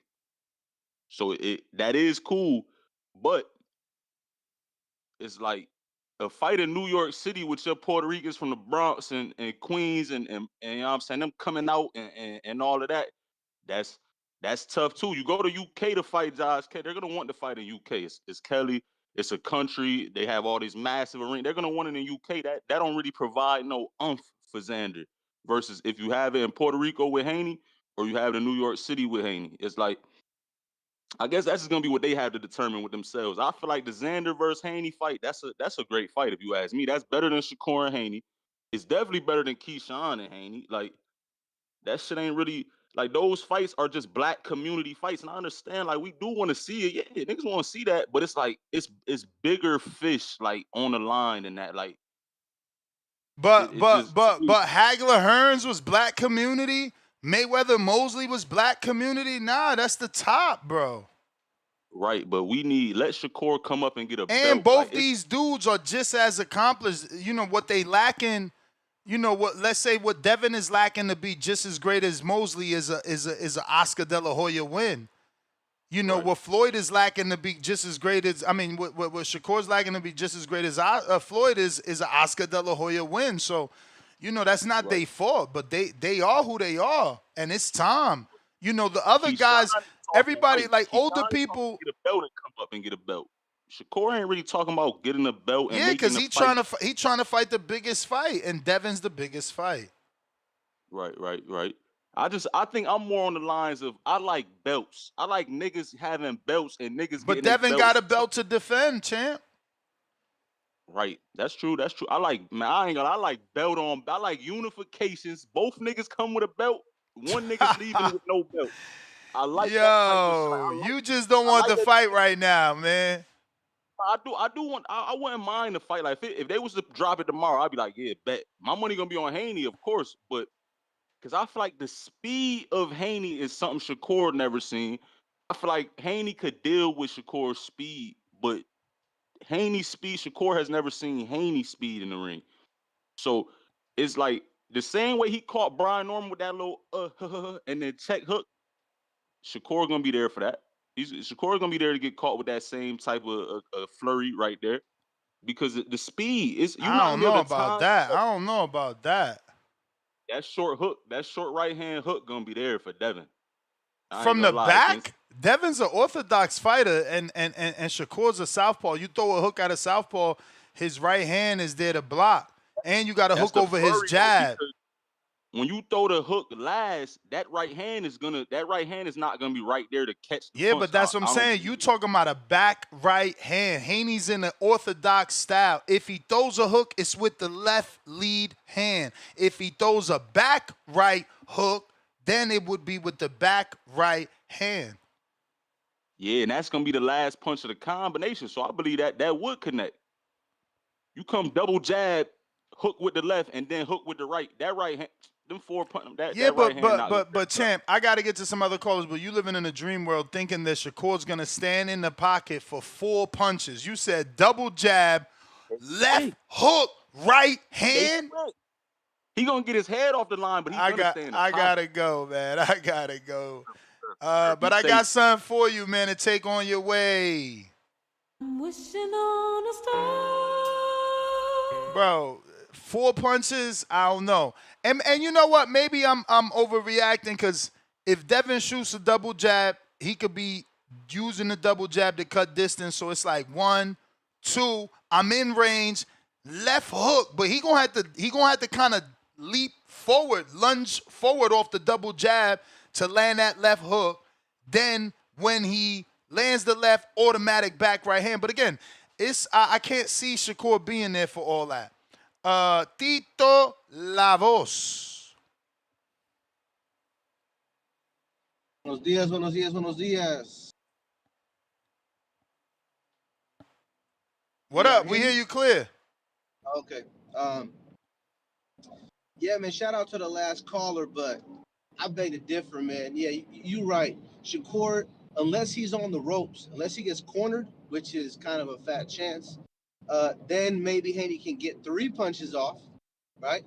So that is cool, but it's like a fight in New York City with your Puerto Ricans from the Bronx and Queens and you know what I'm saying, them coming out and all of that, that's tough too. You go to UK to fight Josh Kelly, they're gonna want to fight in UK. It's Kelly, it's a country, they have all these massive arenas. They're gonna want it in UK. That don't really provide no oomph for Xander. Versus if you have it in Puerto Rico with Haney or you have it in New York City with Haney. It's like, I guess that's just gonna be what they have to determine with themselves. I feel like the Xander versus Haney fight, that's a great fight if you ask me. That's better than Shakur and Haney. It's definitely better than Keyshawn and Haney. Like that shit ain't really like those fights are just black community fights. And I understand, like we do want to see it. Yeah, niggas want to see that, but it's like it's bigger fish like on the line than that. Like But Hagler Hearns was black community. Mayweather Mosley was black community. Nah, that's the top, bro. Right, but we let Shakur come up and get a belt. And both these dudes are just as accomplished. You know what they lacking. You know what? Let's say what Devin is lacking to be just as great as Mosley is a Oscar De La Hoya win. You know what Floyd is lacking to be just as great as what Shakur's lacking to be just as great as Floyd is an Oscar De La Hoya win. So, you know that's not their fault, but they are who they are, and it's time. You know the other guys, everybody like older people get a belt and come up and get a belt. Shakur ain't really talking about getting a belt. And because he trying to fight the biggest fight, and Devin's the biggest fight. Right. I think I'm more on the lines of I like belts. I like niggas having belts and niggas. But Devin got a belt to defend, champ. Right, that's true. I like belt on. I like unifications. Both niggas come with a belt. One nigga's leaving with no belt. I like. Yo, you just don't want the fight right now, man. I do want. I wouldn't mind the fight. Like if they was to drop it tomorrow, I'd be like, yeah, bet my money gonna be on Haney, of course. But because I feel like the speed of Haney is something Shakur never seen. I feel like Haney could deal with Shakur's speed, but Haney's speed, Shakur has never seen Haney's speed in the ring. So it's like the same way he caught Brian Norman with that little and then check hook. Shakur gonna be there for that. Shakur gonna be there to get caught with that same type of flurry right there, because the speed is. I don't know about that. I don't know about that. That short hook, that short right hand hook, gonna be there for Devin. From the back, Devin's an orthodox fighter, and Shakur's a southpaw. You throw a hook out of southpaw, his right hand is there to block, and you got a hook over his jab. When you throw the hook last, that right hand is not gonna be right there to catch the punch. But that's what I'm saying. You talking about a back right hand. Haney's in the orthodox style. If he throws a hook, it's with the left lead hand. If he throws a back right hook, then it would be with the back right hand. Yeah, and that's gonna be the last punch of the combination. So I believe that would connect. You come double jab, hook with the left, and then hook with the right. That right hand. Them 4 punch. But champ, I got to get to some other callers. But you living in a dream world, thinking that Shakur's gonna stand in the pocket for 4 punches. You said double jab, left hook, right hand. He gonna get his head off the line, but he's gonna stand. I gotta go, man. I gotta go. But I got something for you, man, to take on your way. I'm wishing on a star. Bro, 4 punches, I don't know. And you know what? Maybe I'm overreacting because if Devin shoots a double jab, he could be using the double jab to cut distance. So it's like 1, 2, I'm in range, left hook, but he gonna have to kind of leap forward, lunge forward off the double jab to land that left hook. Then when he lands the left, automatic back right hand. But again, I can't see Shakur being there for all that. Tito La Voz. Buenos días, buenos días, buenos días. What up? We hear you clear. Okay. Yeah, man, shout out to the last caller, but I beg to differ, man. Yeah, you right. Shakur, unless he's on the ropes, unless he gets cornered, which is kind of a fat chance, then maybe Haney can get 3 punches off, right?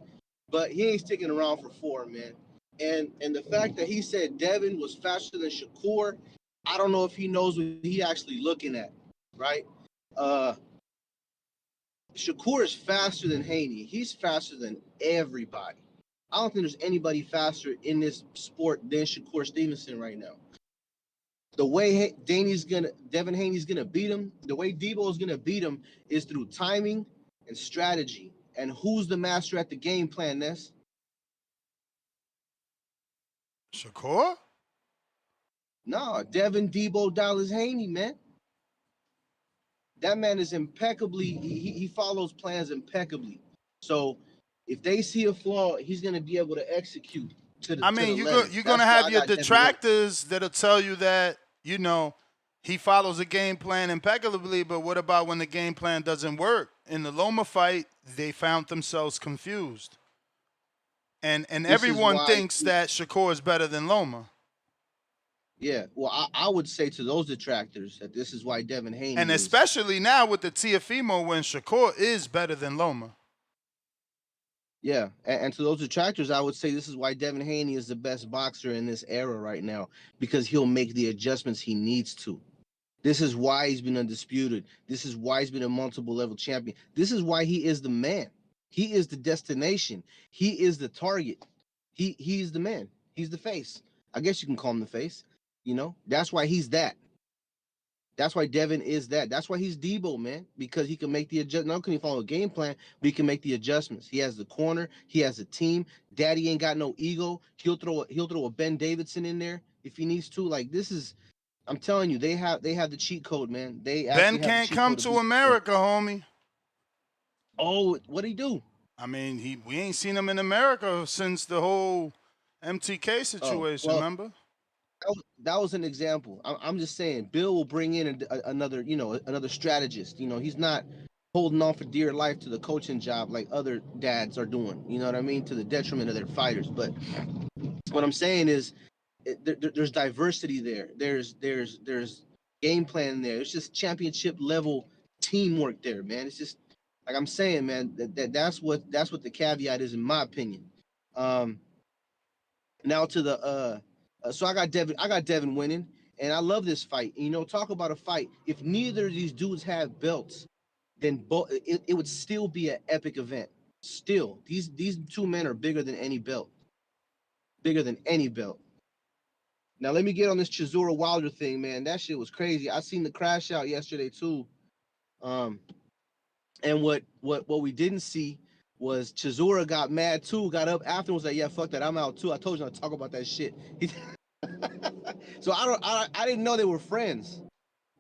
But he ain't sticking around for 4, man. And the fact that he said Devin was faster than Shakur, I don't know if he knows what he actually looking at, right? Shakur is faster than Haney. He's faster than everybody. I don't think there's anybody faster in this sport than Shakur Stevenson right now. The way Devin Haney's gonna beat him, the way Debo is gonna beat him is through timing and strategy. And who's the master at the game plan, Ness? Shakur? No, Devin, Debo, Dallas, Haney, man. That man is impeccably, he follows plans impeccably. So if they see a flaw, he's going to be able to execute to the you're going to have your detractors that'll tell you that, he follows a game plan impeccably, but what about when the game plan doesn't work? In the Loma fight, they found themselves confused. And everyone thinks that Shakur is better than Loma. Yeah, well, I would say to those detractors that this is why Devin Haney and especially now with the Tiafimo when Shakur is better than Loma. Yeah, and to those detractors, I would say this is why Devin Haney is the best boxer in this era right now, because he'll make the adjustments he needs to. This is why he's been undisputed. This is why he's been a multiple level champion. This is why he is the man. He is the destination. He is the target. He's the man. He's the face. I guess you can call him the face. That's why he's that. That's why Devin is that. That's why he's Debo, man, because he can make the adjustment. Not can he follow a game plan, but he can make the adjustments. He has the corner. He has a team. Daddy ain't got no ego. He'll throw a Ben Davidson in there if he needs to. Like, this is, I'm telling you, they have the cheat code, man. Ben can't come to America, homie. Oh, what'd he do? I mean, we ain't seen him in America since the whole MTK situation. Remember? That was an example. I'm just saying, Bill will bring in another strategist. He's not holding on for dear life to the coaching job like other dads are doing. You know what I mean? To the detriment of their fighters. But what I'm saying is, there's diversity there. There's game plan there. It's just championship level teamwork there, man. It's just like I'm saying, man. That's what the caveat is, in my opinion. Now to the so I got Devin winning, and I love this fight. Talk about a fight. If neither of these dudes have belts, then it would still be an epic event. Still, these two men are bigger than any belt. Bigger than any belt. Now let me get on this Chisora Wilder thing, man. That shit was crazy. I seen the crash out yesterday too. And what we didn't see was Chisora got mad too, got up after and was like, yeah, fuck that, I'm out too. I told you not to talk about that shit. So I didn't know they were friends.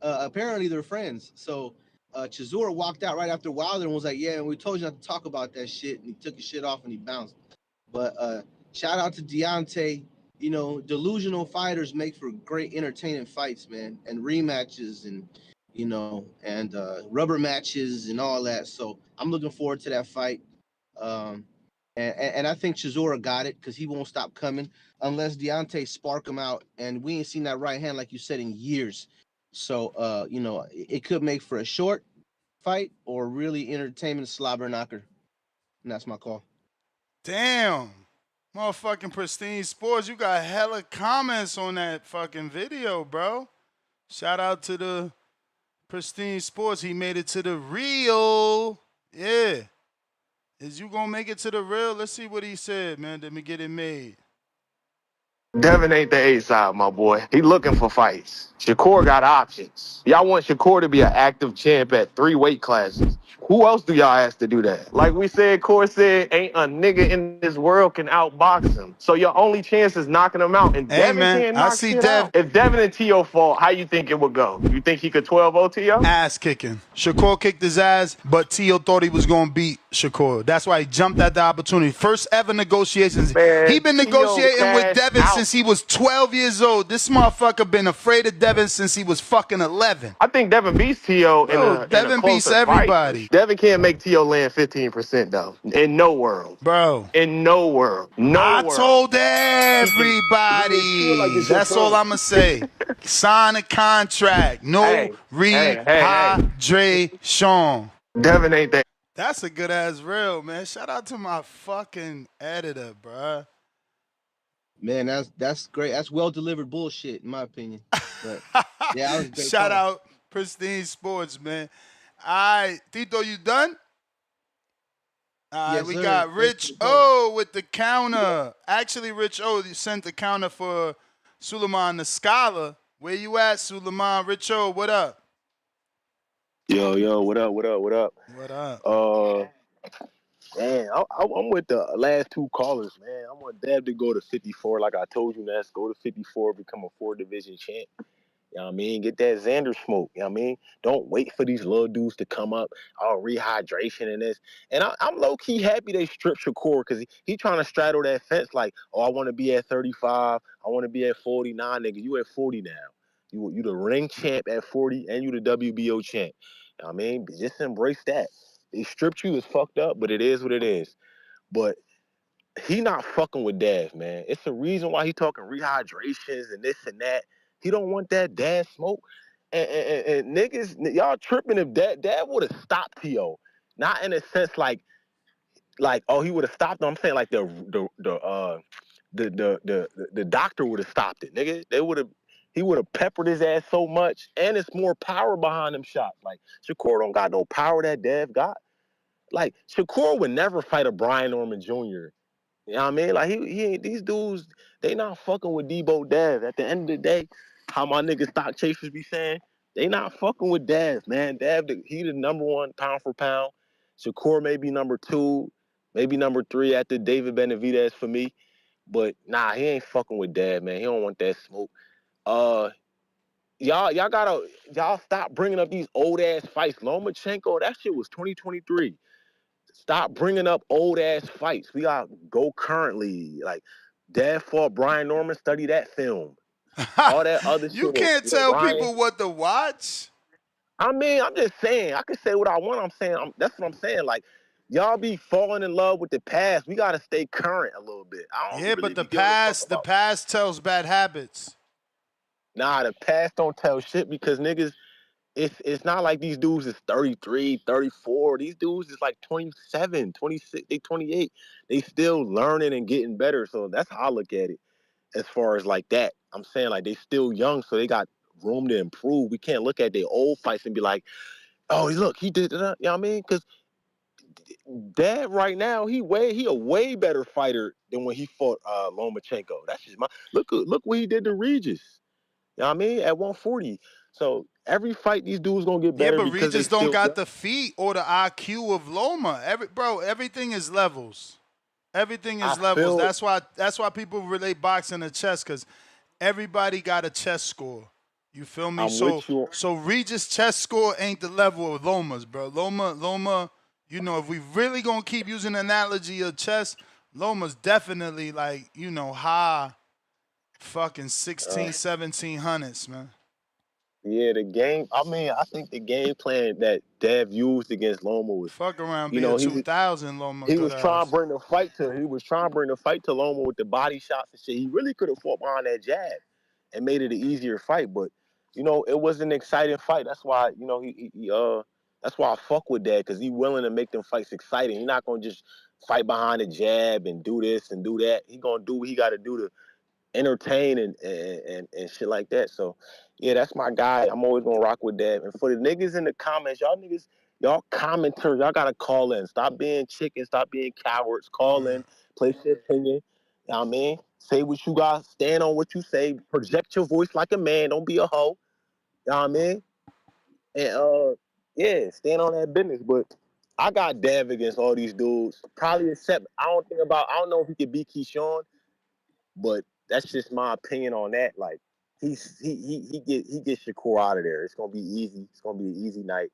Apparently they're friends. So Chisora walked out right after Wilder and was like, yeah, and we told you not to talk about that shit. And he took his shit off and he bounced. But shout out to Deontay. Delusional fighters make for great entertaining fights, man, and rematches and rubber matches and all that. So I'm looking forward to that fight. And I think Chisora got it because he won't stop coming unless Deontay spark him out. And we ain't seen that right hand, like you said, in years. So, it could make for a short fight or really entertainment slobber knocker. And that's my call. Damn. Motherfucking Pristine Sports, you got hella comments on that fucking video, bro. Shout out to the Pristine Sports. He made it to the real. Yeah. Is you gonna make it to the real? Let's see what he said, man. Let me get it made. Devin ain't the A-side, my boy. He looking for fights. Shakur got options. Y'all want Shakur to be an active champ at 3 weight classes. Who else do y'all ask to do that? Like we said, Core said, ain't a nigga in this world can outbox him. So your only chance is knocking him out. And Hey, Devin man, can't I knock see shit Dev. out. If Devin and T.O. fall, how you think it would go? You think he could 12-0 T.O.? Ass kicking. Shakur kicked his ass, but Tio thought he was gonna beat Shakur. That's why he jumped at the opportunity. First ever negotiations. Man, He been T.O. negotiating with cashed Devin out. since he was 12 years old. This motherfucker been afraid of Devin since he was fucking 11. I think Devin beats T.O. Bro, in a Devin beats closer everybody. fight. Devin can't make T.O. land 15% though. In no world. Bro. In no world. No I world. told everybody. That's all I'ma say. Sign a contract. No rehydration. Devin ain't that. That's a good ass reel, man. Shout out to my fucking editor, bruh. Man, that's great. That's well delivered bullshit, in my opinion. But yeah, that was a great Shout call. out Pristine Sports, man. All right, Tito, you done? All right, Yes, we sir. got Rich O with the counter. Actually, Rich O, you sent the counter for Suleiman the Scholar. Where you at, Suleiman? Rich O, what up? Yo, what up? What up? Man, I'm with the last two callers, man. I want Dab to go to 54, like I told you, Ness. Go to 54, become a 4-division champ. You know what I mean? Get that Xander smoke. You know what I mean? Don't wait for these little dudes to come up. Oh, rehydration and this. And I'm low-key happy they stripped Shakur because he trying to straddle that fence like, oh, I want to be at 35. I want to be at 40. Nah, nigga, you at 40 now. You the ring champ at 40 and you the WBO champ. You know what I mean? Just embrace that. They stripped you, it's fucked up, but it is what it is. But he not fucking with Dav, man. It's the reason why he talking rehydrations and this and that. He don't want that Dav smoke. And niggas, y'all tripping if Dav would have stopped T.O. Not in a sense like oh, he would have stopped him. I'm saying like the doctor would have stopped it, nigga. He would have peppered his ass so much, and it's more power behind them shots. Like Shakur don't got no power that Dav got. Like Shakur would never fight a Brian Norman Jr. You know what I mean? Like he ain't, these dudes, they not fucking with Debo Dav. At the end of the day, how my niggas stock chasers be saying, they not fucking with Dav, man. Dav, he the number one pound for pound. Shakur may be number 2, maybe number 3 after David Benavidez for me. But nah, he ain't fucking with Dav, man. He don't want that smoke. Y'all stop bringing up these old ass fights. Lomachenko, that shit was 2023. Stop bringing up old ass fights. We got go currently. Like Dad fought Brian Norman. Study that film. All that other shit. You can't tell people what to watch. I mean, I'm just saying. I can say what I want. That's what I'm saying. Like y'all be falling in love with the past. We gotta stay current a little bit. I don't Yeah, really but the be giving a fuck past about. tells bad habits. Nah, the past don't tell shit because niggas. It's not like these dudes is 33, 34. These dudes is like 27, 26, they 28. They still learning and getting better. So that's how I look at it as far as like that. I'm saying like they still young, so they got room to improve. We can't look at their old fights and be like, oh, look, he did that. You know what I mean? Because Dad right now, he a way better fighter than when he fought Lomachenko. That's just look what he did to Regis. You know what I mean? At 140. So every fight, these dudes gonna get better Yeah, but because they Regis don't still got young. the feet or the IQ of Loma. Everything is levels. Everything is levels. That's why people relate boxing to chess, because everybody got a chess score. You feel me? So Regis' chess score ain't the level of Loma's, bro. Loma, you know, if we really gonna keep using the analogy of chess, Loma's definitely like, you know, high fucking 1700s, man. Yeah, the game. I mean, I think the game plan that Dev used against Loma was fuck around. You Be know, a 2000 Loma. he was trying to bring the fight to Loma with the body shots and shit. He really could have fought behind that jab and made it an easier fight, but you know, it was an exciting fight. That's why that's why I fuck with that because he willing to make them fights exciting. He's not gonna just fight behind the jab and do this and do that. He gonna do what he got to do to entertain and shit like that. So yeah, that's my guy. I'm always gonna rock with that. And for the niggas in the comments, y'all commenters, y'all gotta call in. Stop being chickens, stop being cowards. Call in, place your opinion. You know what I mean? Say what you got, stand on what you say, project your voice like a man, don't be a hoe. You know what I mean? And yeah, stand on that business. But I got Dev against all these dudes. Probably except I don't know if he could beat Keyshawn, but that's just my opinion on that. Like he gets Shakur out of there. It's gonna be easy. It's gonna be an easy night.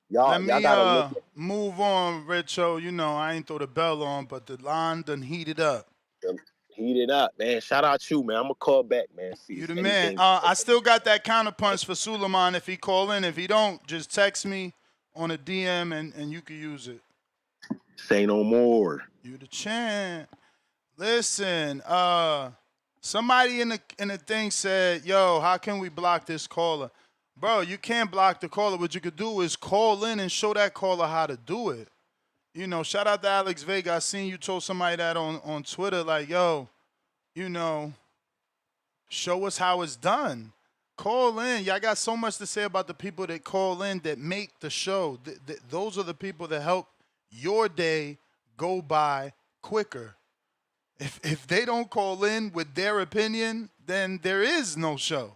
Let Y'all me gotta look at move on, Richo. You know, I ain't throw the bell on, but the line done heated up. them. Heat it up, man. Shout out you, man. I'm gonna call back, man. See You if the man. anything. I still got that counterpunch for Suleiman if he call in. If he don't, just text me on a DM and you can use it. Say no more. You the champ. Listen, somebody in the thing said, yo, how can we block this caller? Bro, you can't block the caller. What you could do is call in and show that caller how to do it. You know, shout out to Alex Vega. I seen you told somebody that on Twitter, like, yo, you know, show us how it's done. Call in. Y'all got so much to say about the people that call in that make the show. Those are the people that help your day go by quicker. If they don't call in with their opinion, then there is no show.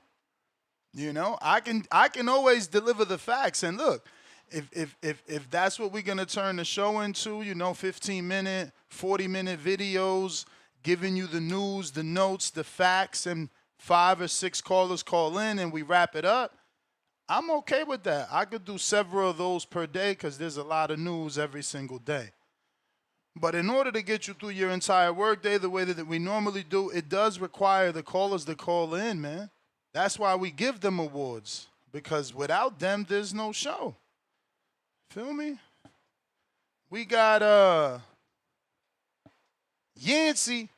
You know, I can always deliver the facts. And look, if that's what we're gonna turn the show into, you know, 15-minute, 40-minute videos, giving you the news, the notes, the facts, and 5 or 6 callers call in and we wrap it up, I'm okay with that. I could do several of those per day because there's a lot of news every single day. But in order to get you through your entire workday the way that we normally do, it does require the callers to call in, man. That's why we give them awards, because without them, there's no show. Feel me? We got Yancey.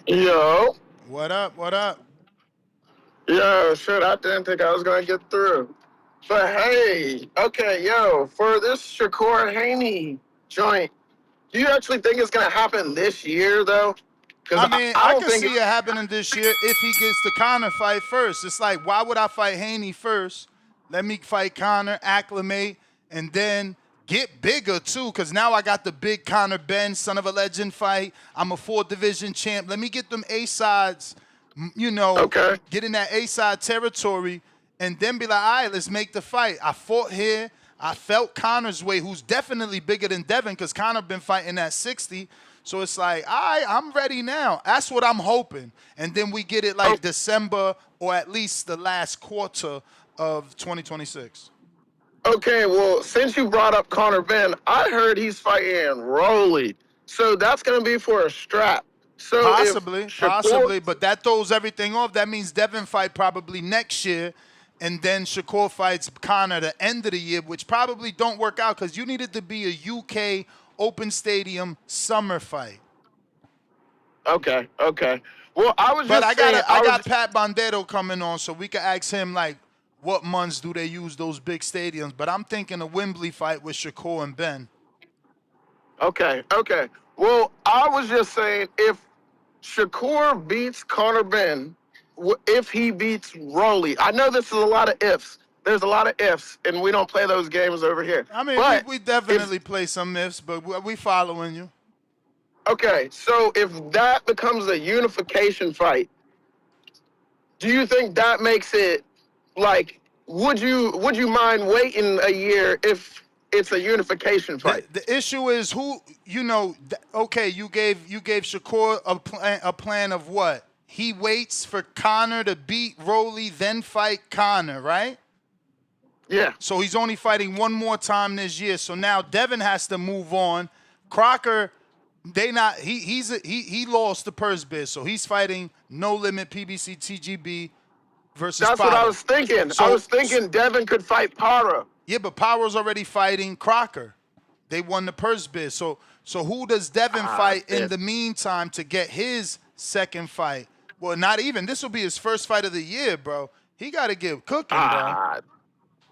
Yo. What up? What up? Yo, shit, I didn't think I was going to get through. But hey, okay, yo, for this Shakur Haney joint, do you actually think it's going to happen this year, though? Because I mean, I I don't can think see it happening this year if he gets the Conor fight first. It's like, why would I fight Haney first? Let me fight Conor, acclimate, and then get bigger, too, because now I got the big Conor Ben, son of a legend fight. I'm a 4th-division champ. Let me get them A-sides, you know, get in that A-side territory, and then be like, all right, let's make the fight. I fought here. I felt Conor's weight, who's definitely bigger than Devin, because Conor been fighting at 60. So it's like, all right, I'm ready now. That's what I'm hoping. And then we get it like December or at least the last quarter of 2026. Okay, well, since you brought up Conor Ben, I heard he's fighting Rolly. So that's going to be for a strap. So Possibly, but that throws everything off. That means Devin fight probably next year, and then Shakur fights Conor the end of the year, which probably don't work out because you need it to be a UK open stadium summer fight. Okay. Well, I got Pat Bondetto coming on, so we can ask him like, what months do they use those big stadiums? But I'm thinking a Wembley fight with Shakur and Ben. Okay. Well, I was just saying, if Shakur beats Conor Ben, if he beats Rolly, I know this is a lot of ifs. There's a lot of ifs, and we don't play those games over here. I mean, we definitely play some ifs, but we following you. Okay, so if that becomes a unification fight, do you think that makes it like? Would you mind waiting a year if it's a unification fight? The issue is who, you know. Okay, you gave Shakur a plan of what? He waits for Conor to beat Rolly, then fight Conor, right? Yeah. So he's only fighting one more time this year. So now Devin has to move on. Crocker, he lost the purse bid, so he's fighting No Limit PBC TGB versus That's Power. what I was thinking. I was thinking Devin could fight Para. Yeah, but Power's already fighting Crocker. They won the purse bid. So who does Devin fight in the meantime to get his second fight? Well, not even. This will be his first fight of the year, bro. He got to get cooking, bro.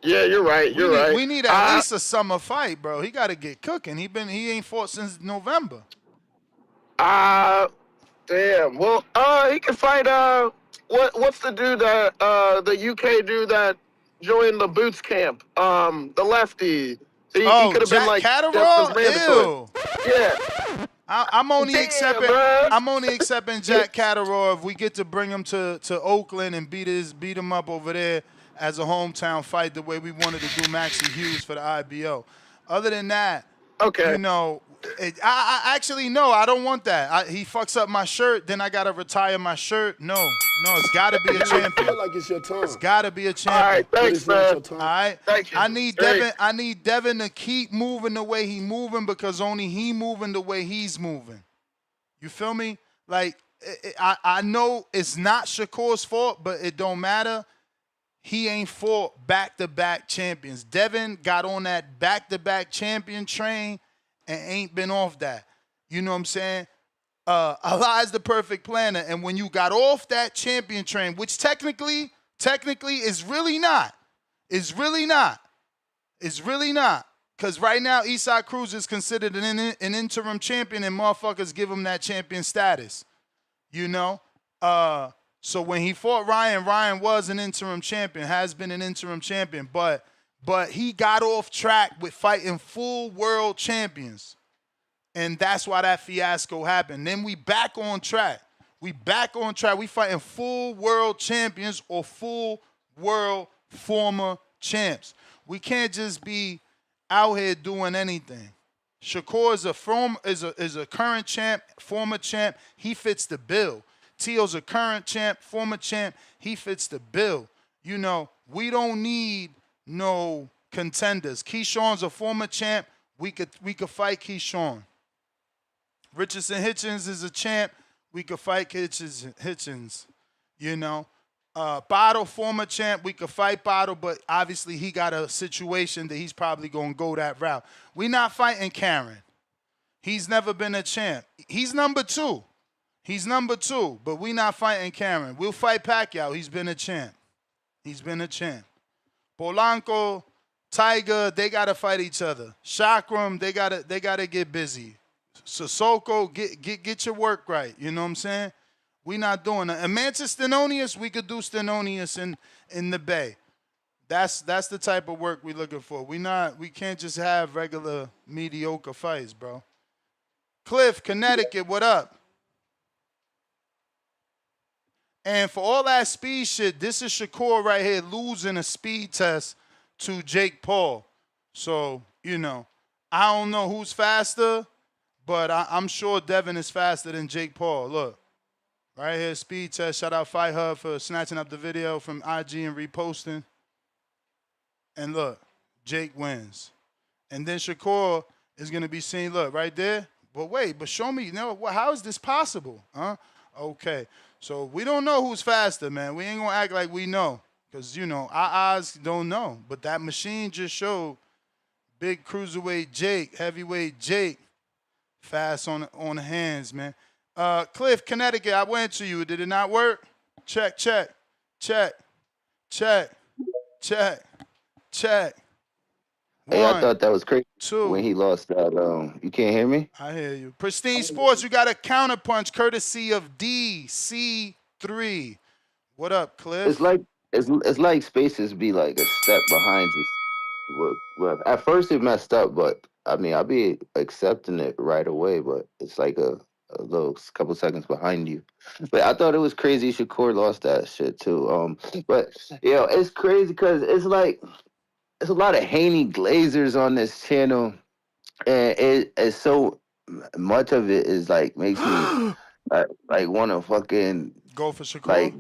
Yeah, you're right. You're right. We need at least a summer fight, bro. He got to get cooking. He ain't fought since November. Damn. Well, he can fight. What's the dude that the UK dude that joined the boots camp? The lefty. So he could have been like Catterall? Ew. Yeah. I'm only accepting. bro. I'm only accepting Jack Catterall if we get to bring him to Oakland and beat him up over there as a hometown fight, the way we wanted to do Maxie Hughes for the IBO. Other than that, okay. You know, I actually no, I don't want that. He fucks up my shirt, then I gotta retire my shirt. No, it's gotta be a champion. I feel like it's your turn. It's gotta be a champion. All right, thanks, man. All right. Thank you. I need Devin to keep moving the way he moving because only he moving the way he's moving. You feel me? Like I know it's not Shakur's fault, but it don't matter. He ain't fought back-to-back champions. Devin got on that back-to-back champion train and ain't been off that. You know what I'm saying? Allah is the perfect planner. And when you got off that champion train, which technically is really not. It's really not. Because right now, Isaac Cruz is considered an interim champion and motherfuckers give him that champion status. You know? So when he fought Ryan was an interim champion, has been an interim champion, but he got off track with fighting full world champions. And that's why that fiasco happened. Then we back on track. We fighting full world champions or full world former champs. We can't just be out here doing anything. Shakur is a current champ, former champ. He fits the bill. Teo's a current champ, former champ. He fits the bill. You know, we don't need no contenders. Keyshawn's a former champ. We could fight Keyshawn. Richardson Hitchens is a champ. We could fight Hitchens. You know, Bottle, former champ. We could fight Bottle, but obviously he got a situation that he's probably gonna go that route. We not fighting Karen. He's never been a champ. He's number two, but we not fighting Cameron. We'll fight Pacquiao. He's been a champ. Polanco, Tiger, they gotta fight each other. Chakram, they gotta get busy. Sissoko, get your work right. You know what I'm saying? We not doing that. And Mantis Stenonius, we could do Stenonius in the Bay. That's the type of work we looking for. We can't just have regular mediocre fights, bro. Cliff, Connecticut, what up? And for all that speed shit, this is Shakur right here losing a speed test to Jake Paul. So, you know, I don't know who's faster, but I'm sure Devin is faster than Jake Paul. Look, right here, speed test. Shout out Fight Hub for snatching up the video from IG and reposting. And look, Jake wins. And then Shakur is going to be seen, look, right there. But wait, but show me, how is this possible? Huh? Okay. So we don't know who's faster, man. We ain't going to act like we know because, you know, our eyes don't know. But that machine just showed big cruiserweight Jake, heavyweight Jake, fast on the hands, man. Cliff, Connecticut, I went to you. Did it not work? Check. Hey, I thought that was crazy. 2. When he lost that. You can't hear me? I hear you. Pristine Sports, you got a counterpunch courtesy of DC3. What up, Cliff? It's like Spaces be like a step behind you. Well, at first it messed up, but I mean I'll be accepting it right away, but it's like a little couple seconds behind you. But I thought it was crazy Shakur lost that shit too. But it's crazy because it's like there's a lot of Haney Glazers on this channel, and it's so much of it is like makes me like want to fucking go for Shakur. Like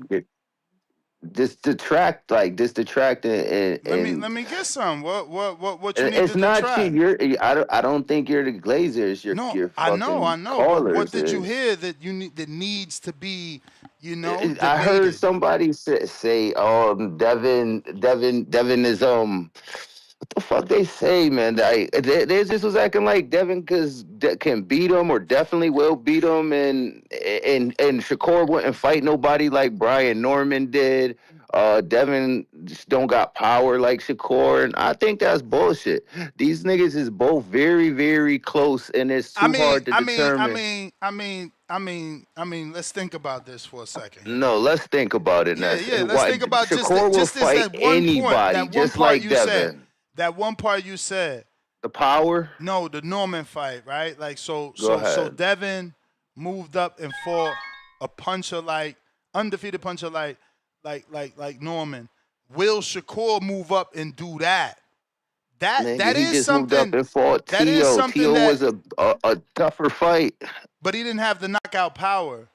detract and let me get some. What you need it's to not detract? you. I don't think you're the Glazers. You're I know. Callers. What did you hear that that needs to be, I heard somebody say Devin is the fuck they say, man? They just was acting like Devin can beat him or definitely will beat him, and Shakur wouldn't fight nobody like Brian Norman did. Devin just don't got power like Shakur, and I think that's bullshit. These niggas is both very, very close, and it's too hard to determine. Let's think about this for a second here. No, let's think about it. Yeah. Let's think about Shakur will fight that one anybody, point, just like Devin. Said. That one part you said. The power? No, the Norman fight, right? Like so Devin moved up and fought a puncher undefeated puncher like Norman. Will Shakur move up and do that? That he is just something. Moved up and fought that Tio. Is something Tio that, was a tougher fight. But he didn't have the knockout power.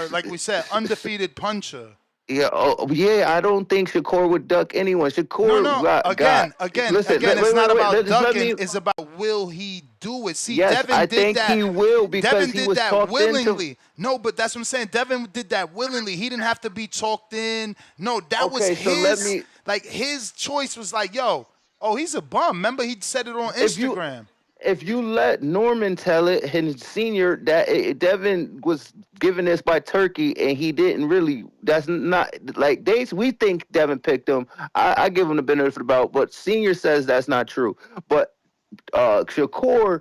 Like we said, undefeated puncher. Yeah, I don't think Shakur would duck anyone. Shakur again, it's not about ducking. It's about will he do it? See, yes, Devin I did think that. He will because Devin he did was that talked willingly. Into... No, but that's what I'm saying. Devin did that willingly. He didn't have to be talked in. No, that was his. Like his choice was like, yo, he's a bum. Remember, he said it on Instagram. If you let Norman tell it, his senior, that Devin was given this by Turkey, and he didn't really. That's not like we think Devin picked him. I give him the benefit of the doubt, but senior says that's not true. But Shakur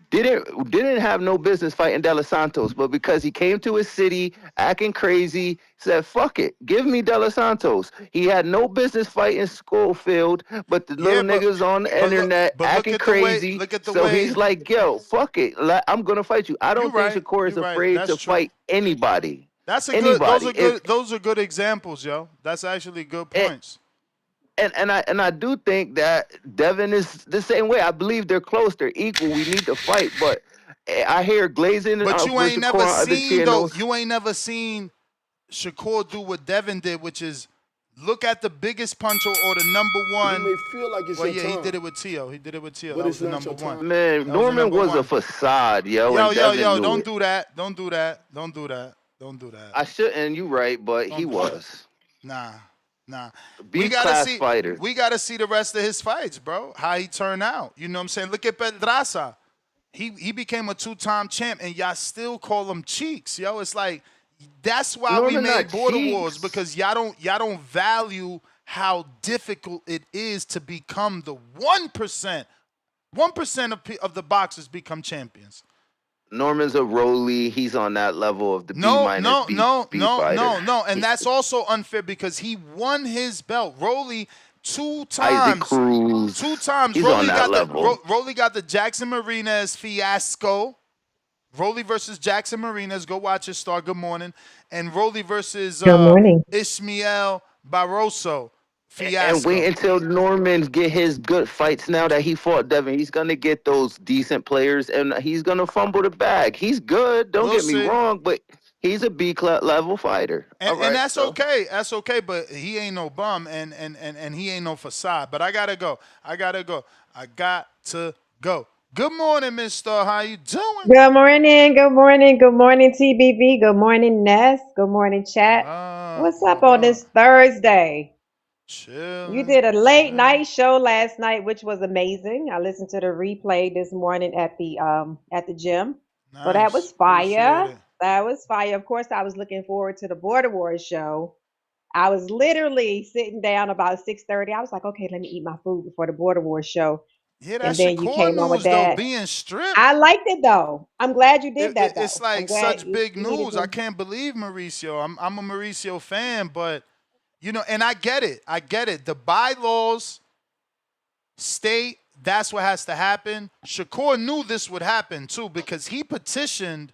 didn't have no business fighting De Los Santos, but because he came to his city acting crazy, said, fuck it, give me De Los Santos. He had no business fighting Schofield, but the little niggas on the internet acting crazy. He's like, yo, fuck it, I'm going to fight you. I don't think Shakur is afraid to fight anybody. That's good. Those are good examples, yo. That's actually good points. And I do think that Devin is the same way. I believe they're close. They're equal. We need to fight. But I hear glazing. But you ain't never seen though. You ain't never seen Shakur do what Devin did, which is look at the biggest puncher or the number one. You may feel like it's your time. He did it with Tio. That But was the not number your one. time. Man, Norman was a facade, yo. Yo, don't do that. Don't do that. I shouldn't. You right, but he was. Nah. We gotta see the rest of his fights, bro. How he turned out. You know what I'm saying? Look at Pedraza. He became a 2-time champ, and y'all still call him Cheeks, yo. It's like that's why we made Border Wars, because y'all don't value how difficult it is to become the 1%. 1% of the boxers become champions. Norman's a Rolly. He's on that level of the B- No, and that's also unfair because he won his belt. Rolly 2 times. Isaac Cruz. 2 times. He's on that level. Rolly got the Jackson Marinas fiasco. Rolly versus Jackson Marinas. Go watch it. Start. Good morning. And Rolly versus Ishmael Barroso. Fiasco. And wait until Norman get his good fights. Now that he fought Devin, he's gonna get those decent players, and he's gonna fumble the bag. He's good. Don't get me wrong, but he's a B level fighter. And that's okay. That's okay. But he ain't no bum, and he ain't no facade. But I gotta go. I got to go. Good morning, Miss Star. How you doing? Good morning. TBV. Good morning, Ness. Good morning, chat. What's up on this Thursday? Chill. You did a late night show last night, which was amazing. I listened to the replay this morning at the gym. Nice. So that was fire. That was fire. Of course, I was looking forward to the Border Wars show. I was literally sitting down about 6:30. I was like, okay, let me eat my food before the Border Wars show. Yeah, that's and then you came on with that. Being stripped. I liked it though. I'm glad you did that. It's like such big news. I can't believe Mauricio. I'm a Mauricio fan, but. You know, and I get it. The bylaws state that's what has to happen. Shakur knew this would happen, too, because he petitioned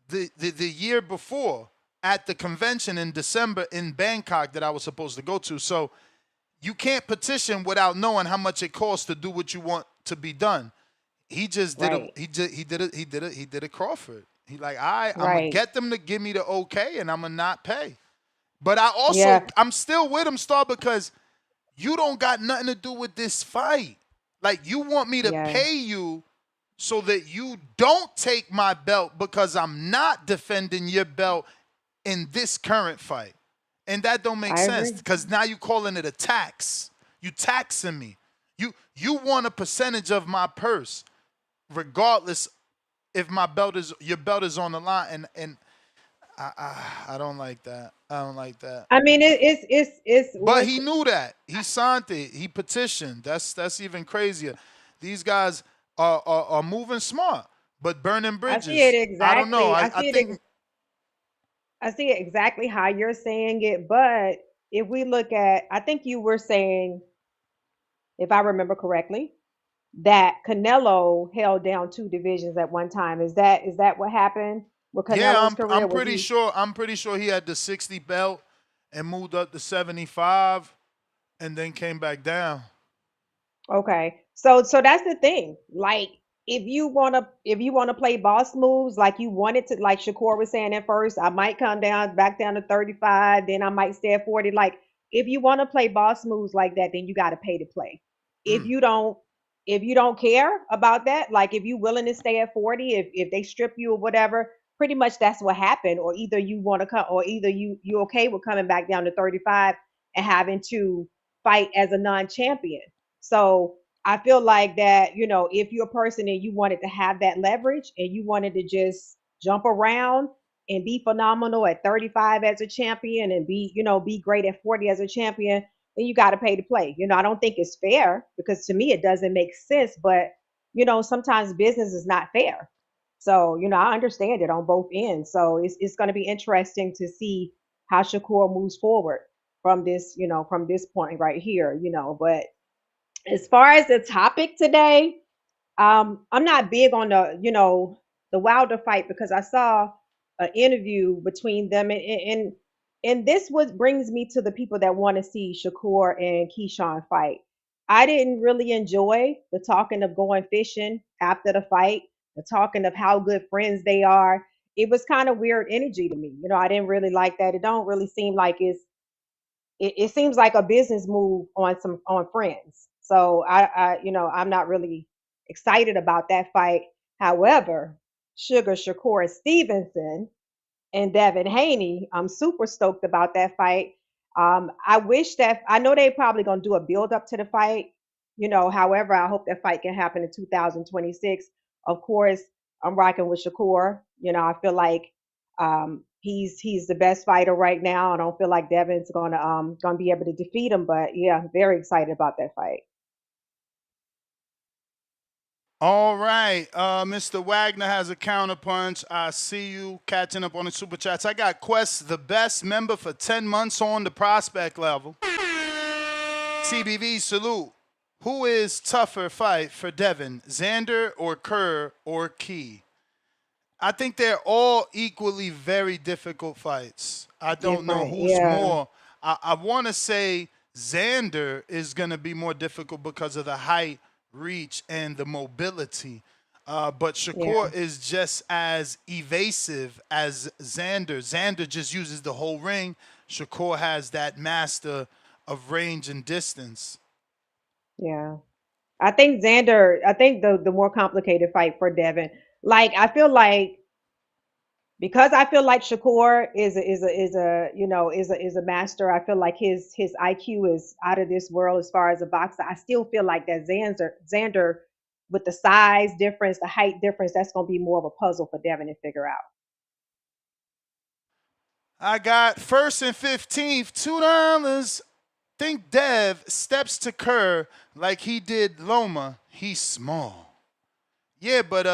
the year before at the convention in December in Bangkok that I was supposed to go to. So you can't petition without knowing how much it costs to do what you want to be done. He just did he did a Crawford. He like, I'm going to get them to give me the okay, and I'm going to not pay. But I'm still with him, Star, because you don't got nothing to do with this fight. Like, you want me to pay you so that you don't take my belt because I'm not defending your belt in this current fight. And that don't make sense because now you're calling it a tax. You taxing me. You want a percentage of my purse, regardless if your belt is on the line, and I don't like that. I don't like that. I mean, it's But he knew that. He signed it. He petitioned. That's even crazier. These guys are moving smart, but burning I bridges. see it exactly. I don't know. I think I see it exactly how you're saying it, but if we look at, I think you were saying, if I remember correctly, that Canelo held down 2 divisions at one time. Is that what happened with Canelo's career? I'm pretty sure. I'm pretty sure he had the 60 belt and moved up to 75, and then came back down. Okay. So that's the thing. Like if you wanna play boss moves like you wanted to, like Shakur was saying at first, I might come back down to 35, then I might stay at 40. Like if you want to play boss moves like that, then you gotta pay to play. If you don't care about that, like if you willing to stay at 40, if they strip you or whatever, pretty much that's what happened. Or either you want to come, or either you okay with coming back down to 35 and having to fight as a non-champion. So I feel like that, if you're a person and you wanted to have that leverage and you wanted to just jump around and be phenomenal at 35 as a champion and be great at 40 as a champion, then you got to pay to play. I don't think it's fair, because to me it doesn't make sense, but sometimes business is not fair. So, I understand it on both ends. So it's going to be interesting to see how Shakur moves forward from this, from this point right here, but as far as the topic today, I'm not big on the Wilder fight, because I saw an interview between them, and this what brings me to the people that want to see Shakur and Keyshawn fight. I didn't really enjoy the talking of going fishing after the fight, the talking of how good friends they are. It was kind of weird energy to me. I didn't really like that. It don't really seem like it seems like a business move on friends. So I'm not really excited about that fight. However, Sugar Shakur Stevenson and Devin Haney, I'm super stoked about that fight. I know they probably gonna do a build up to the fight. However, I hope that fight can happen in 2026. Of course, I'm rocking with Shakur. I feel like he's the best fighter right now. I don't feel like Devin's gonna be able to defeat him, but yeah, very excited about that fight. All right, Mr. Wagner has a counterpunch. I see you catching up on the super chats. I got Quest, the best member for 10 months on the prospect level. CBV, salute. Who is tougher fight for Devin, Xander or Kerr or Key? I think they're all equally very difficult fights. I don't know who's more. I want to say Xander is going to be more difficult because of the height, reach, and the mobility. But Shakur is just as evasive as Xander. Xander just uses the whole ring. Shakur has that master of range and distance. Yeah. I think the more complicated fight for Devin. Like I feel like, because I feel like Shakur is a master. I feel like his IQ is out of this world as far as a boxer. I still feel like that Xander with the size difference, the height difference, that's going to be more of a puzzle for Devin to figure out. I got 1st and 15th, $2. Think Dev steps to Kerr like he did Loma. He's small. Yeah, but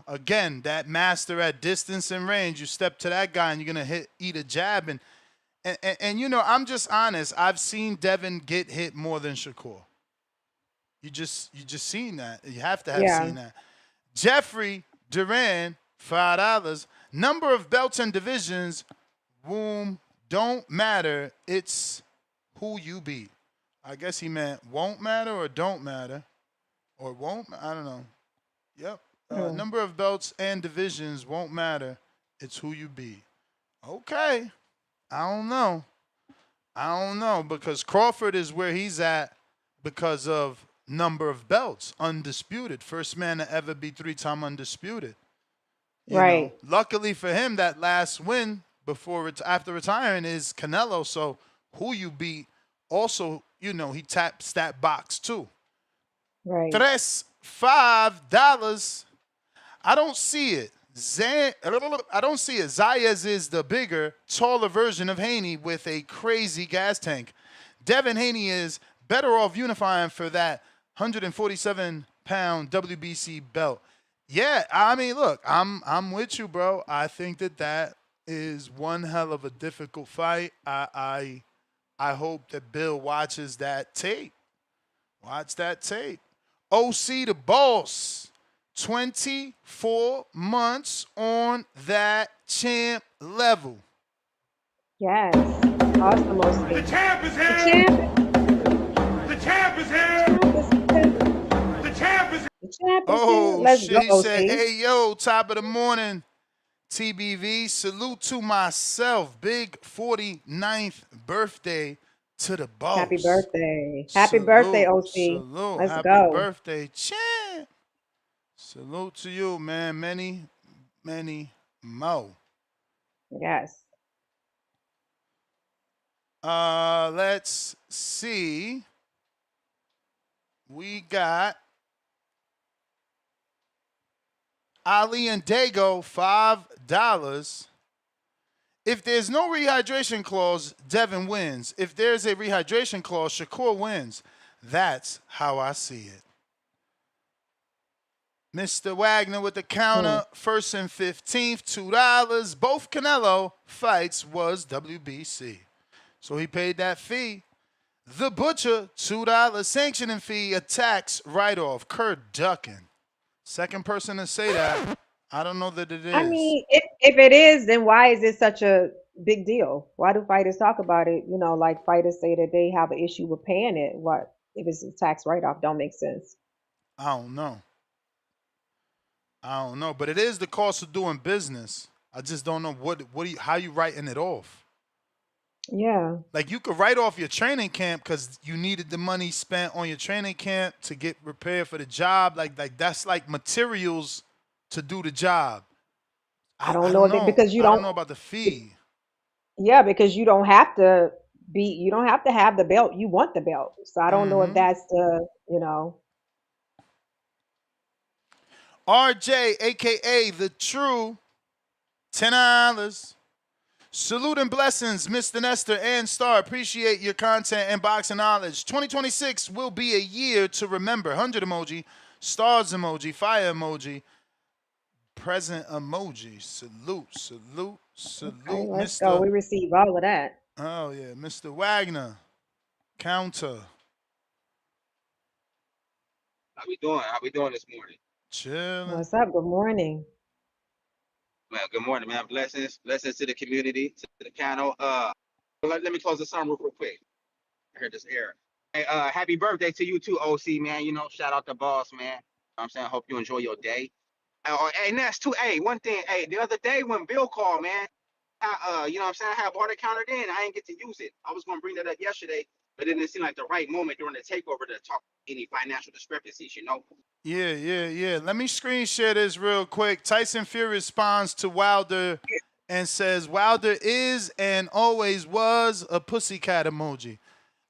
again, that master at distance and range, you step to that guy and you're gonna eat a jab, and I'm just honest. I've seen Devin get hit more than Shakur. You just seen that. You have to have seen that. Jeffrey Duran, $5. Number of belts and divisions, boom, don't matter. It's who you beat. I guess he meant won't matter or don't matter, or won't. I don't know. Yep. Number of belts and divisions won't matter. It's who you beat. Okay. I don't know, because Crawford is where he's at because of number of belts, undisputed. First man to ever be 3-time undisputed. You know? Luckily for him, that last win after retiring is Canelo. So who you beat also, he taps that box too. Right. $5. I don't see it. I don't see it. Zayas is the bigger, taller version of Haney with a crazy gas tank. Devin Haney is better off unifying for that 147-pound WBC belt. Yeah, I mean, look, I'm with you, bro. I think that is one hell of a difficult fight. I hope that Bill watches that tape. Watch that tape. OC the boss. 24 months on that champ level. Yes. Awesome, OC. The champ is here. The champ is here. The champ is here. The champ is here. Oh, Let's shit. go, He OC. said, hey, yo, top of the morning, TBV. Salute to myself. Big 49th birthday to the boss. Happy birthday. Happy birthday, OC. Salute. Let's Happy go. birthday, champ. Salute to you, man. Many, many more. Yes. Let's see. We got Ali and Dago, $5. If there's no rehydration clause, Devin wins. If there's a rehydration clause, Shakur wins. That's how I see it. Mr. Wagner with the counter, 1st and 15th, $2. Both Canelo fights was WBC. So he paid that fee. The Butcher, $2 sanctioning fee, attacks write-off. Kurt Duckin. Second person to say that. I don't know that it is. I mean, if it is, then why is it such a big deal? Why do fighters talk about it? Like fighters say that they have an issue with paying it. What if it's a tax write-off? Don't make sense. I don't know. But it is the cost of doing business. I just don't know how you writing it off. Yeah. Like you could write off your training camp because you needed the money spent on your training camp to get prepared for the job. Like that's like materials to do the job. I don't know because you don't know about the fee. Yeah, because you don't have to have the belt. You want the belt. So I don't know if that's RJ, aka the True, $10. Salute and blessings, Mr. Nestor and Star. Appreciate your content and boxing knowledge. 2026 will be a year to remember. 100 emoji, stars emoji, fire emoji, present emoji. Salute. Okay, let's go. We receive all of that. Oh, yeah. Mr. Wagner, counter. How we doing this morning? Chilling. What's up? Good morning. Well, good morning, man. Blessings to the community, to the panel. Let me close this on real quick. I heard this air. Hey, happy birthday to you too, OC, man. Shout out the boss, man. You know what I'm saying? I hope you enjoy your day. Hey, Ness, too. Hey, one thing. Hey, the other day when Bill called, man, you know what I'm saying? I had order counter in. I didn't get to use it. I was going to bring that up yesterday, but it didn't seem like the right moment during the takeover to talk any financial discrepancies, Yeah. Let me screen share this real quick. Tyson Fury responds to Wilder and says, Wilder is and always was a pussycat emoji.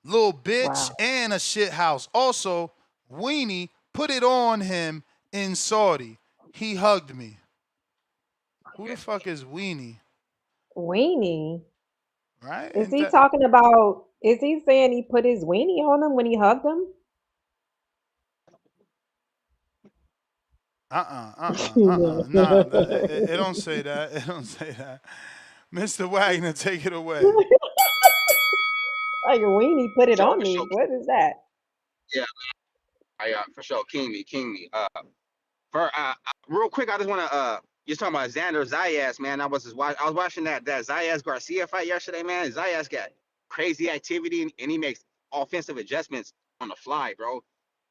Little bitch and a shit house. Also, Weenie put it on him in Saudi. He hugged me. Who the fuck is Weenie? Weenie? Right? Is he talking about, is he saying he put his weenie on him when he hugged him? No, it don't say that. It don't say that. Mr. Wagner, take it away. Like a weenie put it on me. What is that? Yeah, for sure. King me. Real quick, I just want to you're talking about Xander Zayas, man. I was watching that Zayas Garcia fight yesterday, man. Zayas got crazy activity and he makes offensive adjustments on the fly, bro.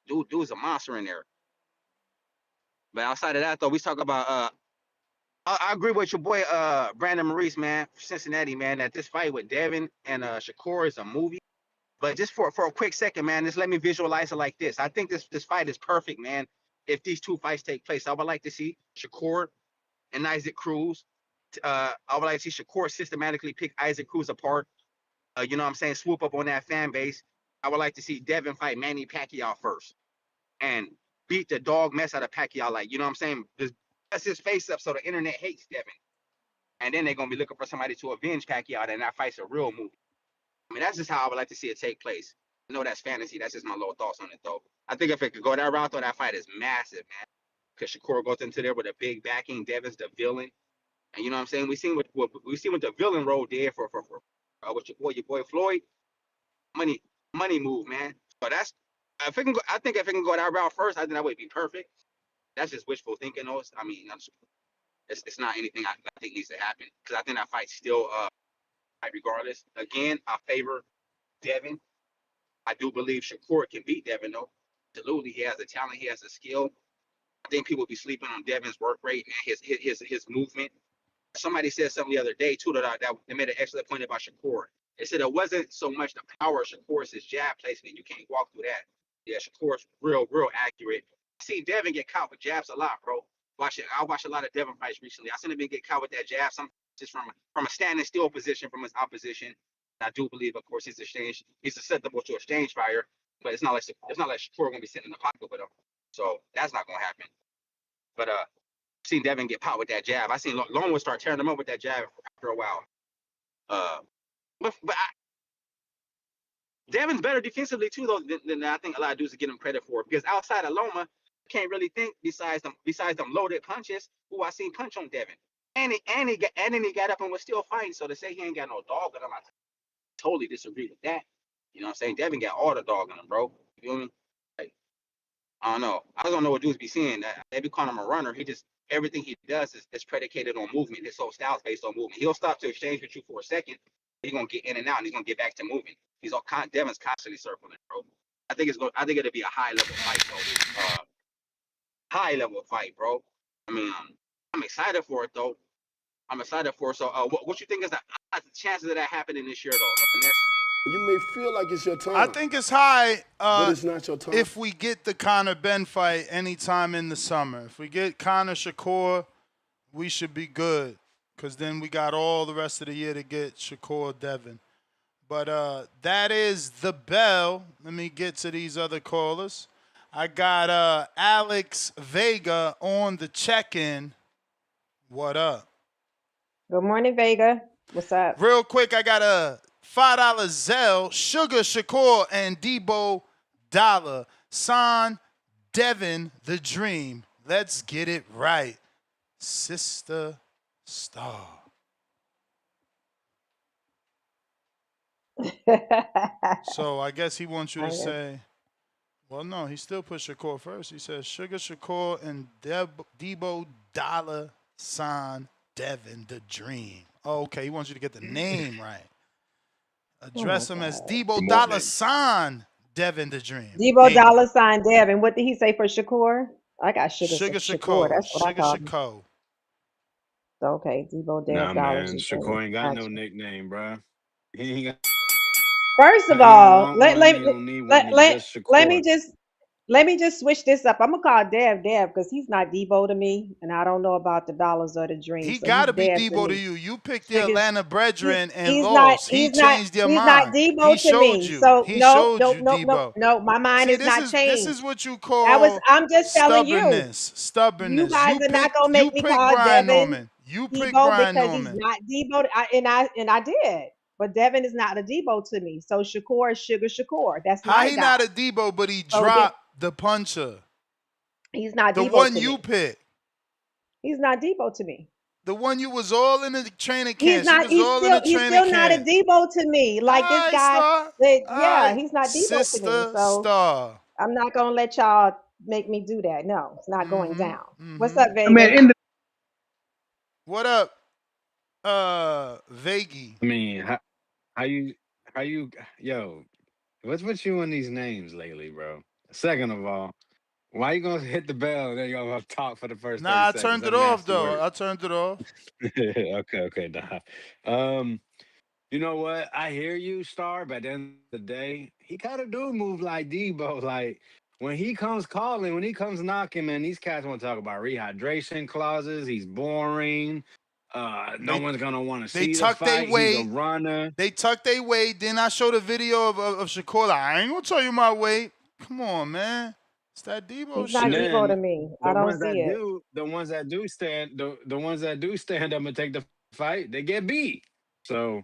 Dude's a monster in there. But outside of that, though, we talk about I agree with your boy Brandon Maurice, man, Cincinnati, man, that this fight with Devin and Shakur is a movie. But just for a quick second, man, just let me visualize it like this. I think this fight is perfect, man. If these two fights take place, I would like to see Shakur and Isaac Cruz. I would like to see Shakur systematically pick Isaac Cruz apart. You know what I'm saying? Swoop up on that fan base I would like to see Devin fight Manny Pacquiao first and beat the dog mess out of Pacquiao. Like, you know what I'm saying? Just mess his face up so the internet hates Devin. And then they're going to be looking for somebody to avenge Pacquiao, and that fight's a real movie. I mean, that's just how I would like to see it take place. I know that's fantasy. That's just my little thoughts on it, though. I think if it could go that route, though, that fight is massive, man. Because Shakur goes into there with a big backing. Devin's the villain. And you know what I'm saying? We seen what the villain role did for with your boy Floyd. Money move, man. So that's if it can go, I think if it can go that route first, I think that would be perfect. That's just wishful thinking, though. I mean, it's not anything I think needs to happen because I think that fight's still regardless. Again, I favor Devin. I do believe Shakur can beat Devin, though. Absolutely, he has the talent, he has the skill. I think people be sleeping on Devin's work rate and his movement. Somebody said something the other day too that they made an excellent point about Shakur. They said it wasn't so much the power of Shakur's his jab placement. You can't walk through that. Yeah, Shakur's real accurate. I see Devin get caught with jabs a lot, bro. I watch a lot of Devin fights recently. I seen him get caught with that jab, some just from a standing still position from his opposition. I do believe, of course, he's susceptible to exchange fire, but it's not like Shakur gonna be sitting in the pocket with him. So that's not gonna happen. But seen Devin get popped with that jab. I seen Longwood start tearing him up with that jab after a while. Devin's better defensively too, though, than I think a lot of dudes get him credit for. Because outside of Loma, can't really think besides them loaded punches. Who I seen punch on Devin, and he got up and was still fighting. So to say he ain't got no dog in him, I totally disagree with that. You know what I'm saying? Devin got all the dog in him, bro. You feel me? Like, I don't know. I don't know what dudes be seeing. They be calling him a runner. He just everything he does is predicated on movement. His whole style is based on movement. He'll stop to exchange with you for a second. He's gonna get in and out, and he's gonna get back to moving. Devin's constantly circling, bro. I think it'll be a high level fight, though. High level fight, bro. I mean, I'm excited for it, though. I'm excited for it. So, what you think is the chances of that happening this year, though? You may feel like it's your time. I think it's high but it's not your time. if we get the Conor Ben fight anytime in the summer. If we get Conor Shakur, we should be good because then we got all the rest of the year to get Shakur Devin. But that is the bell. Let me get to these other callers. I got Alex Vega on the check-in. What up? Good morning, Vega. What's up? Real quick, I got a $5 Zelle, Sugar Shakur, and Debo Dollar. Son, Devin, the dream. Let's get it right. Sister Star. So I guess he wants you to say, well, no, he still put Shakur first. He says Sugar Shakur and Debo Dollar, Son, Devin, the dream. Oh, okay, he wants you to get the name right. Address him as Debo Dollar Sign Devin the Dream. Debo Dollar Sign Devin. What did he say for Shakur? I got Sugar Shakur. That's what I call him. Shakur. Okay, Debo Dollar. Nah, man, Shakur ain't got no nickname, bro. He ain't got. First of all, let me just switch this up. I'm gonna call Dev because he's not Debo to me, and I don't know about the dollars or the dreams. He so gotta be Dev Debo to you. You picked the Atlanta Brethren and he's lost. He changed your he's mind. Not Debo he showed to me. you. So he no, showed you Debo. No, my mind is not changed. This is what you call I'm just telling you. Stubbornness. You guys are not gonna make me call Brian Devin Norman. You picked Debo Brian because Norman. he's not Debo, and I did. But Devin is not a Debo to me. So Shakur is Sugar Shakur. That's my How he guy. not a Debo, but he dropped the puncher. He's not the Debo one to you me. picked. He's not Debo to me. The one you was all in the training camp. He's not. He's still not a Debo to me. Like this guy. He's not Debo to me. So I'm not gonna let y'all make me do that. No, it's not going down. What's up, Vega? What up, Veggie? I mean, how you, yo, what's with you and these names lately, bro? Second of all, why you gonna hit the bell and then you gonna talk for the first 30 seconds? I turned it off, though. I turned it off. Okay, nah. You know what? I hear you, Star, but at the end of the day, he gotta do move like Debo. Like, when he comes calling, when he comes knocking, man, these cats want to talk about rehydration clauses. He's boring. No one's gonna want to They see the tuck their fight. He's a weight. runner. They tuck their weight. Then I showed a video of Shakur. Like, I ain't gonna tell you my weight. Come on, man. It's that Debo He's not And shit. Debo to then me. I the don't ones see that it. do, the ones that do stand up and take the fight, they get beat. So,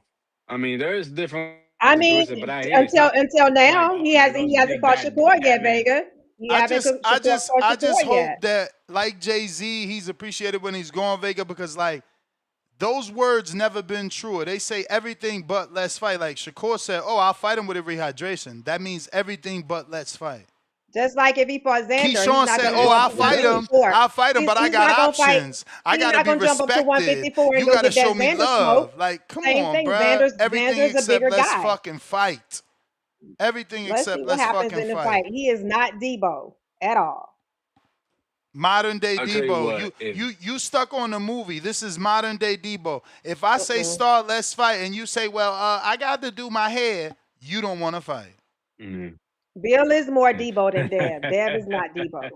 I mean, there's different I ways to mean, twist it, but I hear you. It's not until like, now, oh, there goes he the hasn't big fought bad Shakur yet, Batman. Vega. He haven't fought I Shakur just hope yet. that, like Jay-Z, he's appreciated when he's gone Vega, because like those words never been truer. They say everything but let's fight. Like Shakur said, "Oh, I'll fight him with a rehydration." That means everything but let's fight. Just like if he fought Xander, he's Keyshawn not said, going to "Oh, go up I'll to fight him. 154. I'll fight him, but I He's got not going to fight. options. I He's gotta not be going to jump up to respected. 154 and You go gotta get that show me Xander smoke. love." Like, come Same on, thing. bruh. Everything Xander's a except bigger let's guy. fucking fight. Everything Let's see except what let's happens fucking in the fight. fight. He is not Debo at all. Modern day I'll tell you Debo. what, if You stuck on the movie. This is modern day Debo. If I say Mm-mm. start, let's fight, and you say, well, I got to do my hair, you don't want to fight. Bill is more Debo than Dev. Dev is not Debo.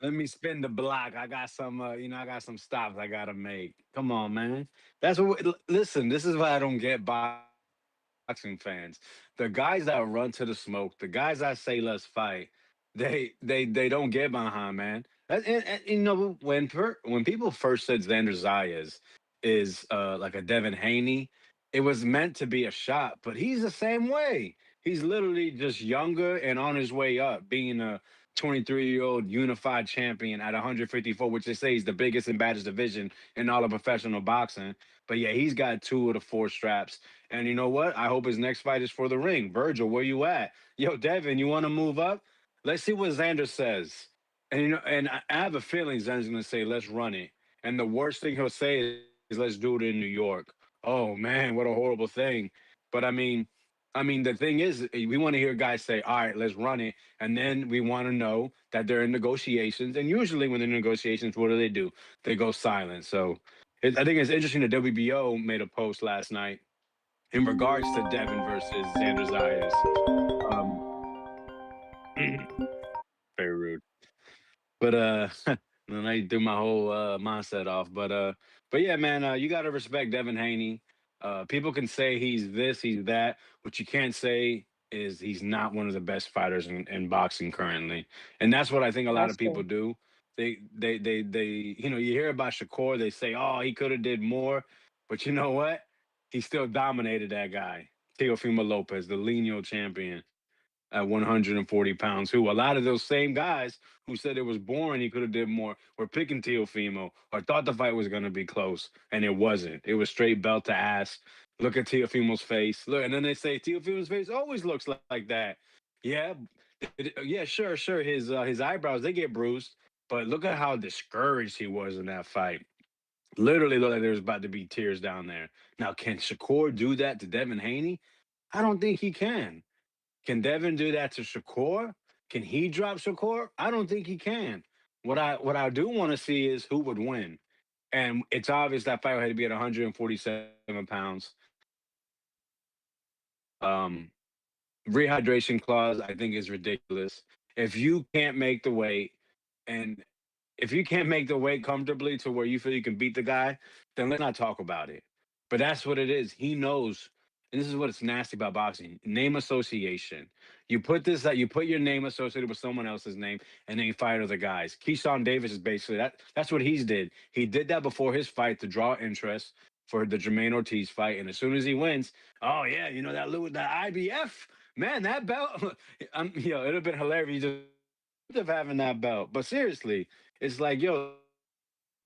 let me spin the block. I got some, I got some stops I gotta make. Come on, man. That's what. Listen, this is why I don't get boxing fans. The guys that run to the smoke, the guys that say let's fight, they don't get behind, man. And when people first said Xander Zayas is like a Devin Haney, it was meant to be a shot, but he's the same way. He's literally just younger and on his way up, being a 23-year-old unified champion at 154, which they say is the biggest and baddest division in all of professional boxing. But yeah, he's got 2 of the 4 straps. And you know what? I hope his next fight is for the ring. Virgil, where you at? Yo, Devin, you want to move up? Let's see what Xander says. And and I have a feeling Xander's gonna say, "Let's run it." And the worst thing he'll say is, "Let's do it in New York." Oh man, what a horrible thing. But I mean, the thing is, we want to hear guys say, "All right, let's run it," and then we want to know that they're in negotiations. And usually, when they're in negotiations, what do? They go silent. So, I think it's interesting that WBO made a post last night in regards to Devin versus Xander Zayas. Um, very rude. But then I threw my whole mindset off. But yeah, man, you gotta respect Devin Haney. People can say he's this, he's that. What you can't say is he's not one of the best fighters in boxing currently. And that's what I think a lot of That's people true. do. They you hear about Shakur, they say, oh, he could have did more. But you know what? He still dominated that guy, Teofimo Lopez, the lineal champion at 140 pounds, who a lot of those same guys who said it was boring, he could have did more, were picking Teofimo or thought the fight was going to be close, and it wasn't. It was straight belt to ass. Look at Teofimo's face. Look, and then they say Teofimo's face always looks like that. Yeah, yeah, sure. His eyebrows, they get bruised, but look at how discouraged he was in that fight. Literally looked like there was about to be tears down there. Now, can Shakur do that to Devin Haney? I don't think he can. Can Devin do that to Shakur? Can he drop Shakur? I don't think he can. What I do want to see is who would win. And it's obvious that fight had to be at 147 pounds. Um, Rehydration clause, I think, is ridiculous. If you can't make the weight, and if you can't make the weight comfortably to where you feel you can beat the guy, then let's not talk about it. But that's what it is. He knows, and this is what's nasty about boxing: name association. You put your name associated with someone else's name, and then you fight other guys. Keyshawn Davis is basically that. That's what he's did. He did that before his fight to draw interest for the Jermaine Ortiz fight, and as soon as he wins, oh yeah, that IBF man, that belt. It'd have been hilarious of having that belt. But seriously, it's like, yo,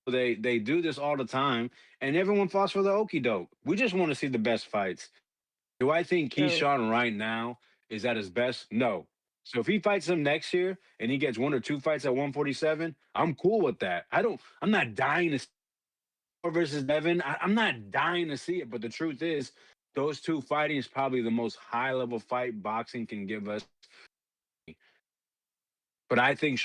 they do this all the time, and everyone falls for the okey doke. We just want to see the best fights. Do I think True. Keyshawn right now is at his best? No. So if he fights him next year and he gets 1 or 2 fights at 147, I'm cool with that. I'm not dying to see versus Devin. I'm not dying to see it, but the truth is, those two fighting is probably the most high level fight boxing can give us. But I think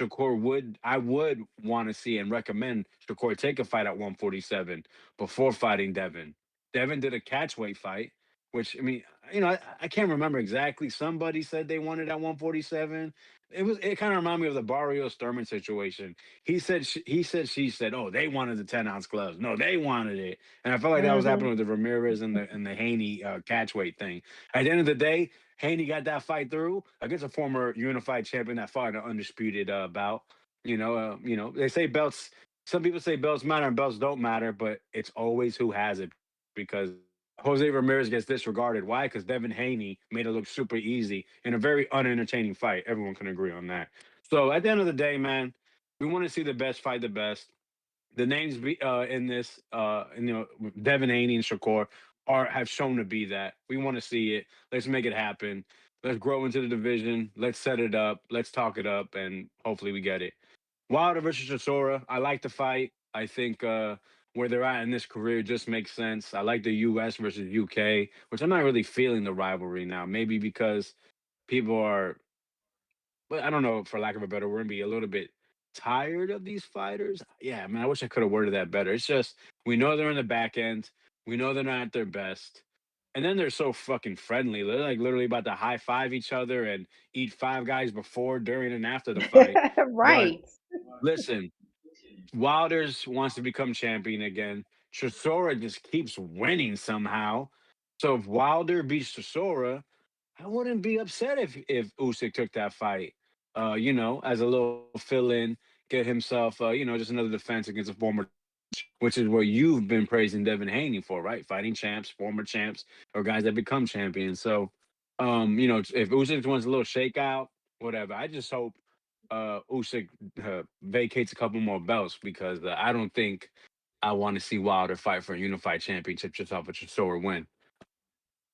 I would want to see and recommend Shakur take a fight at 147 before fighting Devin. Devin did a catchweight fight, which, I mean, I can't remember exactly. Somebody said they wanted at 147. It kind of reminded me of the Barrio Sturman situation. He said, she said, oh, they wanted the 10-ounce gloves. No, they wanted it. And I felt like that was happening with the Ramirez and the Haney catchweight thing. At the end of the day, Haney got that fight through against a former unified champion that fought in an undisputed bout. They say belts. Some people say belts matter and belts don't matter, but it's always who has it, because Jose Ramirez gets disregarded. Why? Because Devin Haney made it look super easy in a very unentertaining fight. Everyone can agree on that. So at the end of the day, man, we want to see the best fight the best. The names in this, Devin Haney and Shakur have shown to be that. We want to see it. Let's make it happen. Let's grow into the division. Let's set it up. Let's talk it up, and hopefully we get it. Wilder versus Chisora. I like the fight. I think where they're at in this career just makes sense. I like the U.S. versus U.K., which I'm not really feeling the rivalry now. Maybe because people are, but I don't know, for lack of a better word, be a little bit tired of these fighters. Yeah, man, I wish I could have worded that better. It's just we know they're in the back end. We know they're not at their best. And then they're so fucking friendly. They're like literally about to high five each other and eat Five Guys before, during, and after the fight. But Right. listen, Wilders wants to become champion again. Chisora just keeps winning somehow. So if Wilder beats Chisora, I wouldn't be upset if Usyk took that fight. As a little fill-in, get himself, just another defense against a former, which is what you've been praising Devin Haney for, right? Fighting champs, former champs, or guys that become champions. So, if Usyk wants a little shakeout, whatever. I just hope Usyk vacates a couple more belts, because I don't think I want to see Wilder fight for a unified championship just off a Chisora win.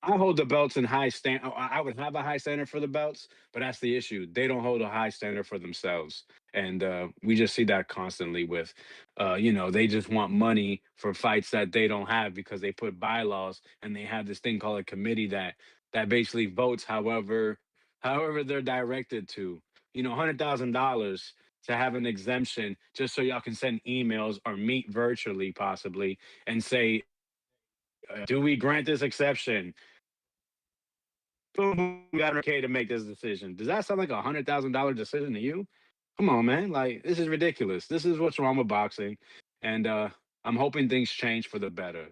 I hold the belts in high stand. I would have a high standard for the belts, but that's the issue. They don't hold a high standard for themselves, and we just see that constantly with, they just want money for fights that they don't have, because they put bylaws and they have this thing called a committee that basically votes however they're directed to. $100,000 to have an exemption just so y'all can send emails or meet virtually, possibly, and say, do we grant this exception? Boom, we got okay to make this decision. Does that sound like $100,000 decision to you? Come on, man. Like, this is ridiculous. This is what's wrong with boxing. And I'm hoping things change for the better.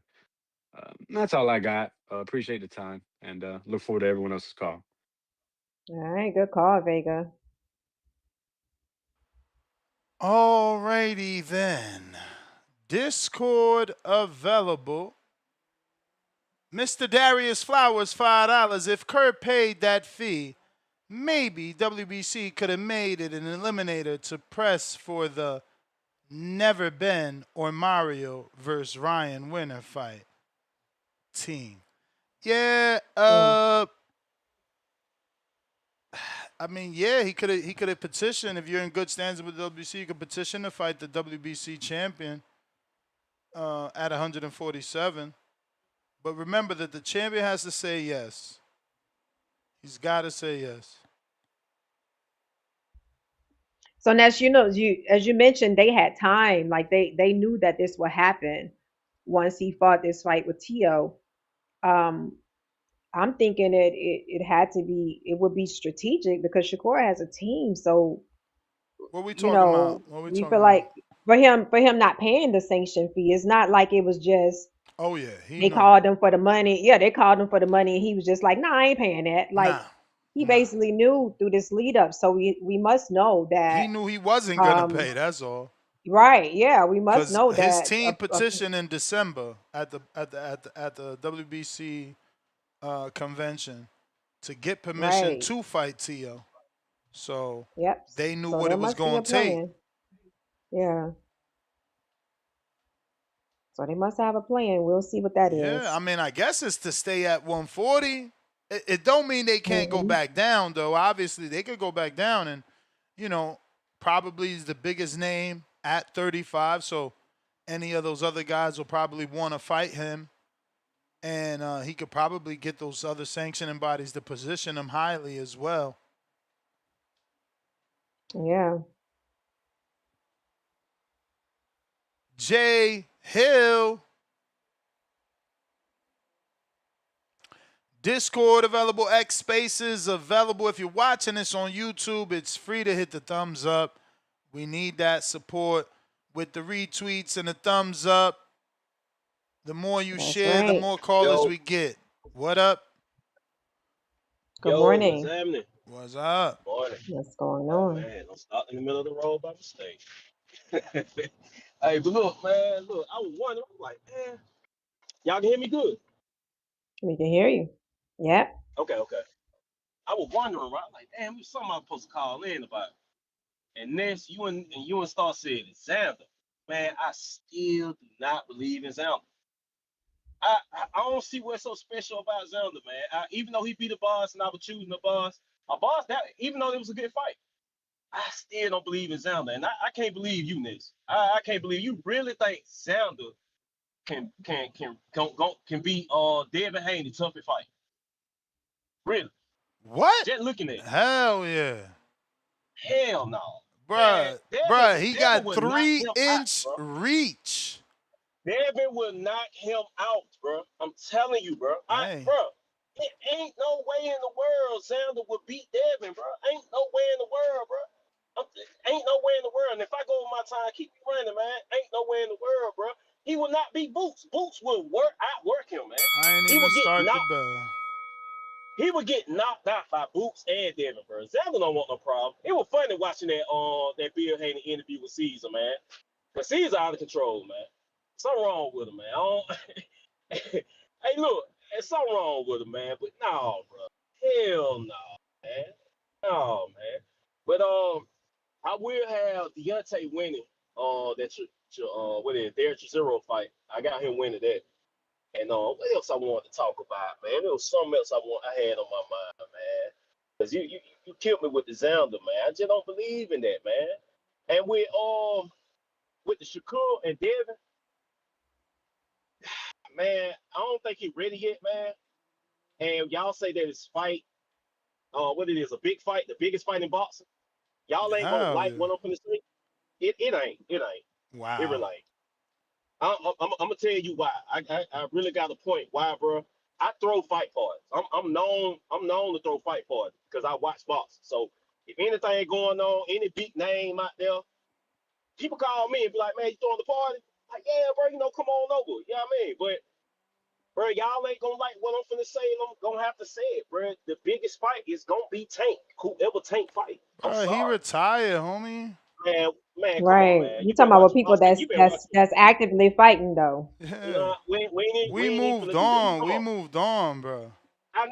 That's all I got. Appreciate the time, and look forward to everyone else's call. All right, good call, Vega. Alrighty then. Discord available. Mr. Darius Flowers, $5. If Kurt paid that fee, maybe WBC could have made it an eliminator to press for the Never Ben or Mario versus Ryan winner fight team. Yeah, I mean, yeah, he could have petitioned. If you're in good standing with the WBC, you could petition to fight the WBC champion at 147. But remember that the champion has to say yes. He's got to say yes. So Ness, as you mentioned, they had time. Like they knew that this would happen once he fought this fight with Tio. Um, I'm thinking it would be strategic because Shakur has a team. So what we talking about? We feel like for him not paying the sanction fee, it's not like it was just. Oh yeah, they called him for the money. Yeah, they called him for the money, and he was just like, "Nah, I ain't paying that." Like he basically knew through this lead up, so we must know that he knew he wasn't gonna pay. That's all. Right? Yeah, we must know that his team petitioned in December at the WBC convention to get permission to fight Tio. So they knew what it was going to take. Yeah. So they must have a plan. We'll see what that is. Yeah, I mean, I guess it's to stay at 140. It don't mean they can't go back down, though. Obviously, they could go back down, and probably is the biggest name at 35. So any of those other guys will probably want to fight him, and he could probably get those other sanctioning bodies to position him highly as well. Yeah. Jay Hill. Discord available, X Spaces available. If you're watching this on YouTube, it's free to hit the thumbs up. We need that support with the retweets and the thumbs up. The more you share, the more callers we get. What up? Good morning. What's happening? What's up? Morning. What's going Oh, on? man, I'm stuck in the middle of the road by mistake. Hey, but look, man, look, I was wondering, I'm like, man, y'all can hear me good? We can hear you. Yep. Okay. I was wondering, right? Like, damn, there's something I'm supposed to call in about. And next, you and Star said it, Xander. Man, I still do not believe in Xander. I don't see what's so special about Xander, man. Even though he beat the boss and I was choosing the boss, that even though it was a good fight, I still don't believe in Xander, and I can't believe you, Nix. I can't believe you really think Xander can beat Devin Haney tough at fight. Really? What? Just looking at it. Hell yeah. Hell no. Bruh, he got would knock him 3-inch out, bro. reach. Devin will knock him out, bro. I'm telling you, bro. Hey. Bro, it ain't no way in the world Xander would beat Devin, bro. Ain't no way in the world, bro. Ain't no way in the world. And if I go over my time, keep me running, man. Ain't no way in the world, bro. He will not beat Boots. Boots will outwork him, man. I ain't even start the bell. He would get knocked out by Boots and Devin, bro. Xander don't want no problem. It was funny watching that Bill Haney interview with Caesar, man. But Caesar out of control, man. Something wrong with him, man. Hey, look, there's something wrong with him, man. But no, bro. Hell no, man. No, man. But I will have Deontay winning their Chisora fight. I got him winning that. And what else I wanted to talk about, man? There was something else I had on my mind, man. Because you killed me with the Xander, man. I just don't believe in that, man. And with the Shakur and Devin, man, I don't think he's ready yet, man. And y'all say that his fight, what it is, a big fight, the biggest fight in boxing. Y'all ain't gonna like one up in the street. It ain't. Wow. It really ain't. I'm gonna tell you why. I really got a point. Why, bro? I throw fight parties. I'm known to throw fight parties because I watch boxing. So if anything going on, any big name out there, people call me and be like, "Man, you throwing the party?" Like, yeah, bro, come on over. You know what I mean? But bro, y'all ain't gonna like what I'm finna say, and I'm gonna have to say it, bro. The biggest fight is gonna be Tank. Whoever Tank fight. I'm sorry. He retired, homie. Man, come Right. on, man. You talking about with people that's actively fighting though. Yeah. We moved on. We moved on, bro. I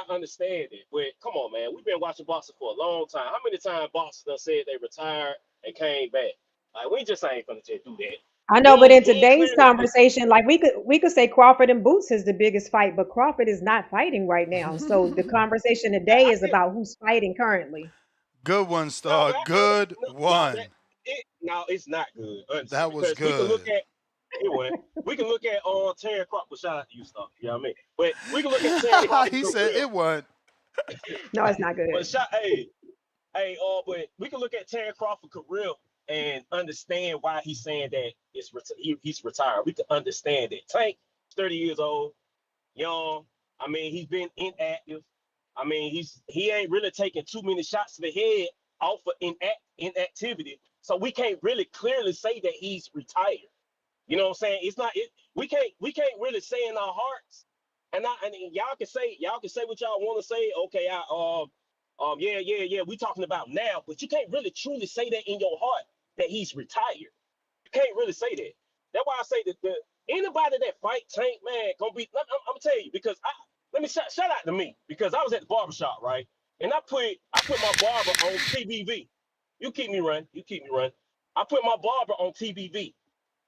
understand it, but come on, man. We've been watching boxing for a long time. How many times boxers done said they retired and came back? Like, we just ain't gonna just do that. I know, but in today's conversation, like we could say Crawford and Boots is the biggest fight, but Crawford is not fighting right now. So the conversation today is about who's fighting currently. Good one, Star. Good one. No, it's not good. Honestly, that was good. We can look at Terry Crawford. Shout out to you, Star. You know what I mean? But we can look at Terry Crawford. He said it wasn't. No, it's not good. But but we can look at Terry Crawford's career and understand why he's saying that he's retired. We can understand it. Tank, 30 years old, young. I mean, he's been inactive. I mean, he ain't really taking too many shots to the head off of inactivity. So we can't really clearly say that he's retired. You know what I'm saying? It's not it. We can't really say in our hearts. And y'all can say what y'all want to say. Okay, yeah. We talking about now, but you can't really truly say that in your heart that he's retired. You can't really say that. That's why I say that anybody that fight Tank, man, gonna be. I'm gonna tell you because let me shout out to me because I was at the barbershop, right? And I put my barber on TBV. You keep me running. I put my barber on TBV.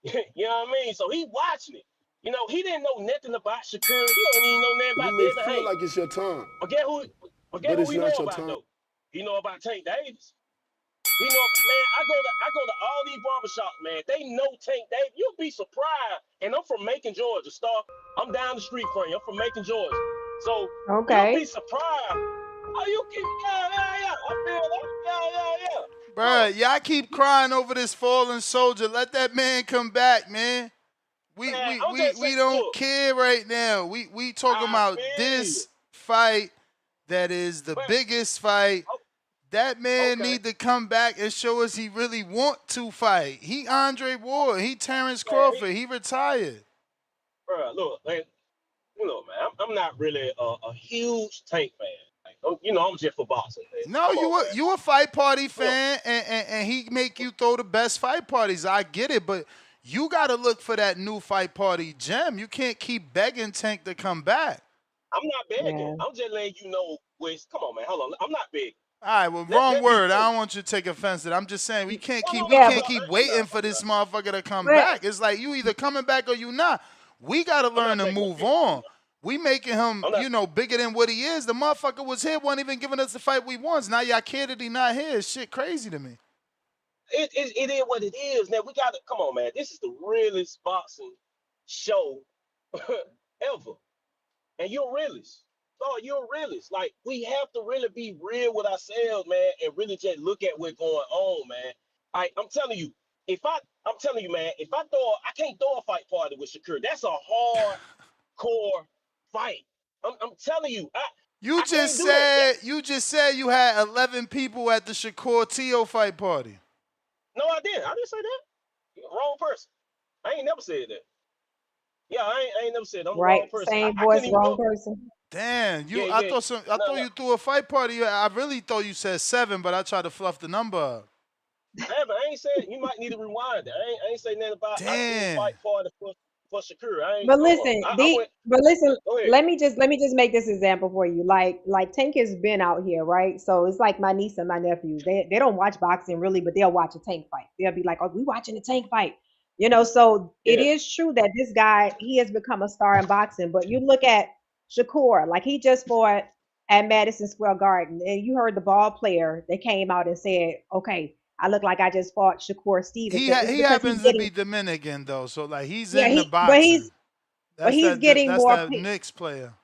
You know what I mean? So he watching it. You know, he didn't know nothing about Shakur. He don't even know nothing about Devin Haney. Like it's your time. But get who he know about though? He know about Tank Davis. He know, man, I go to all these barbershops, man. They know Tank Davis. You'll be surprised. And I'm from Macon, Georgia, Star. I'm down the street from you. I'm from Macon, Georgia. So you'll be surprised. Oh, you keep yeah. I feel that. Yeah. Bruh, y'all keep crying over this fallen soldier. Let that man come back, man. We don't care right now. We talking about this fight that is the biggest fight. That man need to come back and show us he really want to fight. He Andre Ward. He Terrence Crawford. He retired. Bro, look, man, I'm not really a huge Tank fan. Like, I'm just for boxing. Man. No, Come on, man. you a fight party fan, and he make you throw the best fight parties. I get it, but you got to look for that new fight party gem. You can't keep begging Tank to come back. I'm not begging. I'm just letting you know, Wes. Come on, man. Hold on. I'm not begging. All right, well, wrong word. I don't want you to take offense to that. I'm just saying we can't keep waiting for this motherfucker to come back. It's like you either coming back or you not. We got to learn to move on. We making him, bigger than what he is. The motherfucker was here, wasn't even giving us the fight we want. Now y'all care that he not here. It's shit crazy to me. It is what it is. Now we got to come on, man. This is the realest boxing show ever, and you're a realist. Oh, you're a realist. Like, we have to really be real with ourselves, man, and really just look at what's going on, man. I'm telling you, man, I can't throw a fight party with Shakur. That's a hardcore fight. I'm telling you. You just said you had 11 people at the Shakur Tio fight party. No, I didn't. I didn't say that. Wrong person. I ain't never said that. Yeah, I ain't never said that. I'm the wrong person. Same voice, wrong person. Damn, I thought you threw a fight party. I really thought you said 7, but I tried to fluff the number up. Hey, but I ain't saying you might need to rewind it. I ain't saying nothing about I fight party for Shakur. But listen, let me just make this example for you. Like Tank has been out here, right? So it's like my niece and my nephews. They don't watch boxing really, but they'll watch a Tank fight. They'll be like, "Oh, we watching a Tank fight." So it is true that this guy, he has become a star in boxing. But you look at Shakur, like he just fought at Madison Square Garden, and you heard the ball player. They came out and said, "Okay, I look like I just fought Shakur Stevenson." He happens to be Dominican though, so like he's in the boxing. But he's getting more. That's that Knicks player.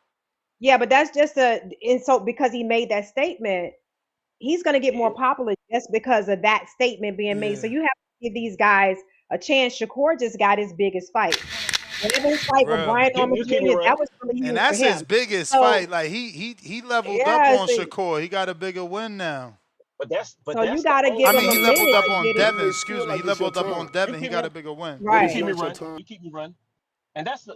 Yeah, but that's just and so because he made that statement, he's going to get more popular just because of that statement being made. So you have to give these guys a chance. Shakur just got his biggest fight. Whenever his fight with Brian Norman Jr., that was really huge and that's for him. his biggest fight. Like he leveled up on Shakur. He got a bigger win now. But that's you gotta give him he a leveled minute up on Devin. Excuse me, like he it's your leveled up on turn. Devin. He got a bigger win. Right. You keep me running. And that's the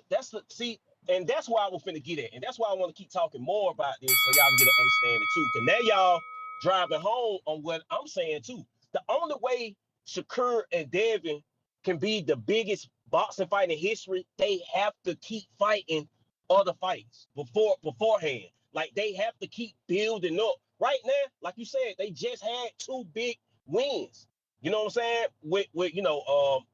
see, and that's why I was finna get at, and that's why I want to keep talking more about this so y'all can get an understanding too. Cause now y'all driving home on what I'm saying too. The only way Shakur and Devin can be the biggest boxing fight in history, they have to keep fighting other fights beforehand. Like they have to keep building up. Right now, like you said, they just had 2 big wins. You know what I'm saying? With with the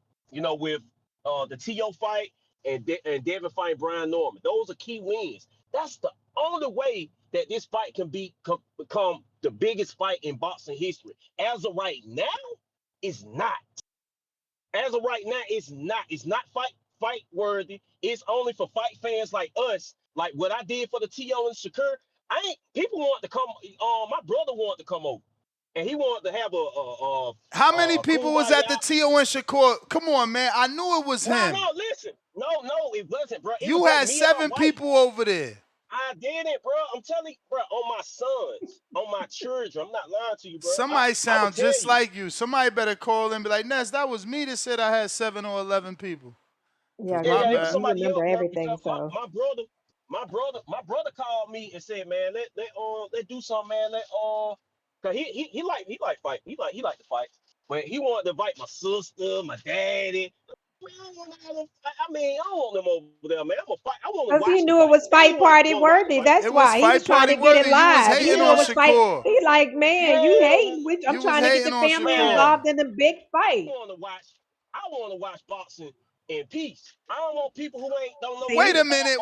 TO fight and Devin fighting Brian Norman. Those are key wins. That's the only way that this fight can become the biggest fight in boxing history. As of right now, it's not. As of right now, it's not. It's not fight worthy. It's only for fight fans like us. Like what I did for the TO and Shakur. People want to come. My brother wanted to come over, and he wanted to have a. How many people was at the TO and Shakur? Come on, man. I knew it was him. No, listen. No, it wasn't, bro. You had 7 people over there. I did it, bro. I'm telling you, bro, on my sons, on my children. I'm not lying to you, bro. Somebody sounds just like you. Somebody better call and be like, Ness, that was me that said I had 7 or 11 people. Yeah, yeah, somebody remember everything. So my brother called me and said, man, let do something, man. Cause he like fight. He like to fight. But he wanted to invite my sister, my daddy. I don't want them over there, man. I'm a fight. I want to watch. Because he knew it was fight party worthy. That's why he was trying to get it live. He knew it was fight. He like, man, you hating. I'm trying to get the family involved in the big fight. I want to watch boxing in peace. I don't want people who don't know. Wait a minute,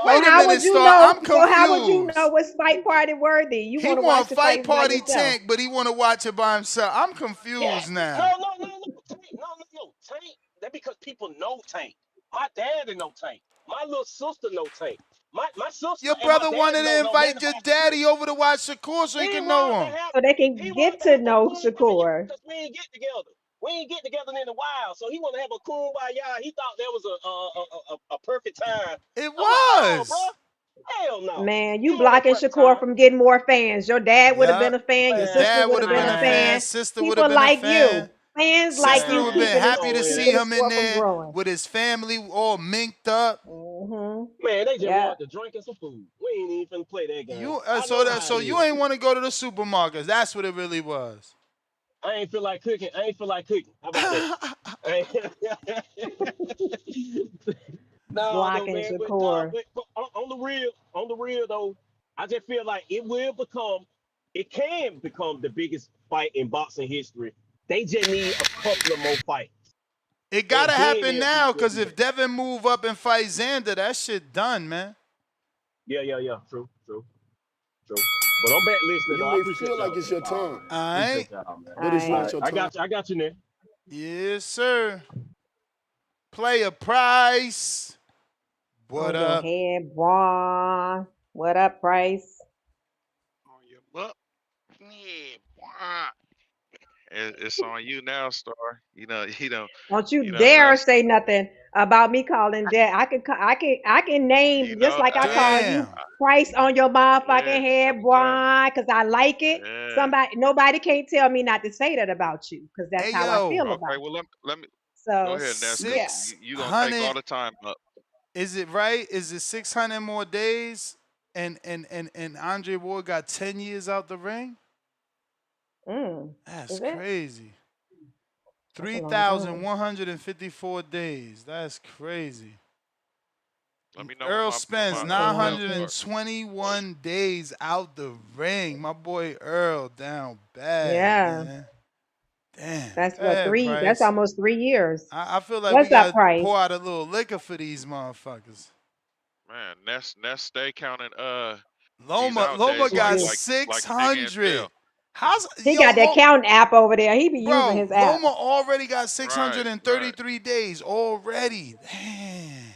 Star. I'm confused. So how would you know it's fight party worthy? You he want to watch the fight party Tank, but he want to watch it by himself. I'm confused now. No. Tank. That's because people know Tank. My daddy know Tank. My little sister know Tank. My sister. Your brother wanted to invite your daddy over to watch Shakur so he can know him. So they can get to know Shakur. Because we ain't get together. We ain't get together in a while. So he want to have a kumbaya. He thought there was a perfect time. It was. Like, oh, bro. Hell no. Man, You you on that blocking prep Shakur time. from getting more fans. Your dad would have been Yep. a fan. Your His Man, sister dad would would have have been been a a man. fan. fan. Sister would have People been a like fan. you. Fans like Sister you would have keeping been this, happy to Man, see keeping the him in sport from there growing. with his family all minked up. man, they just Yeah. want to drink and some food. We ain't even finna play that game. You I know how so it you is. ain't want to go to the supermarkets. That's what it really was. I ain't feel like cooking. I ain't feel like cooking. How about that? I ain't- no, though, Blocking man. But no, Shakur. but on the real though, I just feel like it can become the biggest fight in boxing history. They just need a couple of more fights, It and gotta then happen they'll now, be cause if great. Devin move up and fight Xander, that shit done, man. Yeah. True. But I'm back listening You though. I may appreciate feel like y'all it's for the your call, time, man. Alright. Appreciate y'all, man. All but it's All not right. right, your I time. got you. I got you, man. Yes, sir. Play a price. What On your up? head, boy. What up, Price? On your butt. Yeah, boy. It's on you now, Star. Don't you You know, dare Ness. say nothing about me calling Dad. I can You name just know, like I call you Damn. Price on your motherfucking yeah, head, every time. boy, because I like it. Yeah. Nobody can't tell me not to say that about you, because that's Hey how I yo, feel Okay, about well you. let me go So ahead, Ness, because yeah, you gonna take all 600. the time up. Is it right? Is it 600 more days? And Andre Ward got 10 years out the ring? That's is it? crazy. That's a long time. 3,154 days. That's crazy. Let me know Earl when spends my bell starts. 921 days out the ring. My boy Earl down bad, Yeah, man. Damn. that's Go what ahead, 3. That's Price. almost 3 years. I feel like we What's up, got to Price? pour out a little liquor for these motherfuckers. Man, Ness stay counting these Loma out Loma days He like got do. like like the nigga in 600. jail. How's He got that yo counting app over there. He be using bro? his app. Loma already got Right, right. 633 days already. Damn.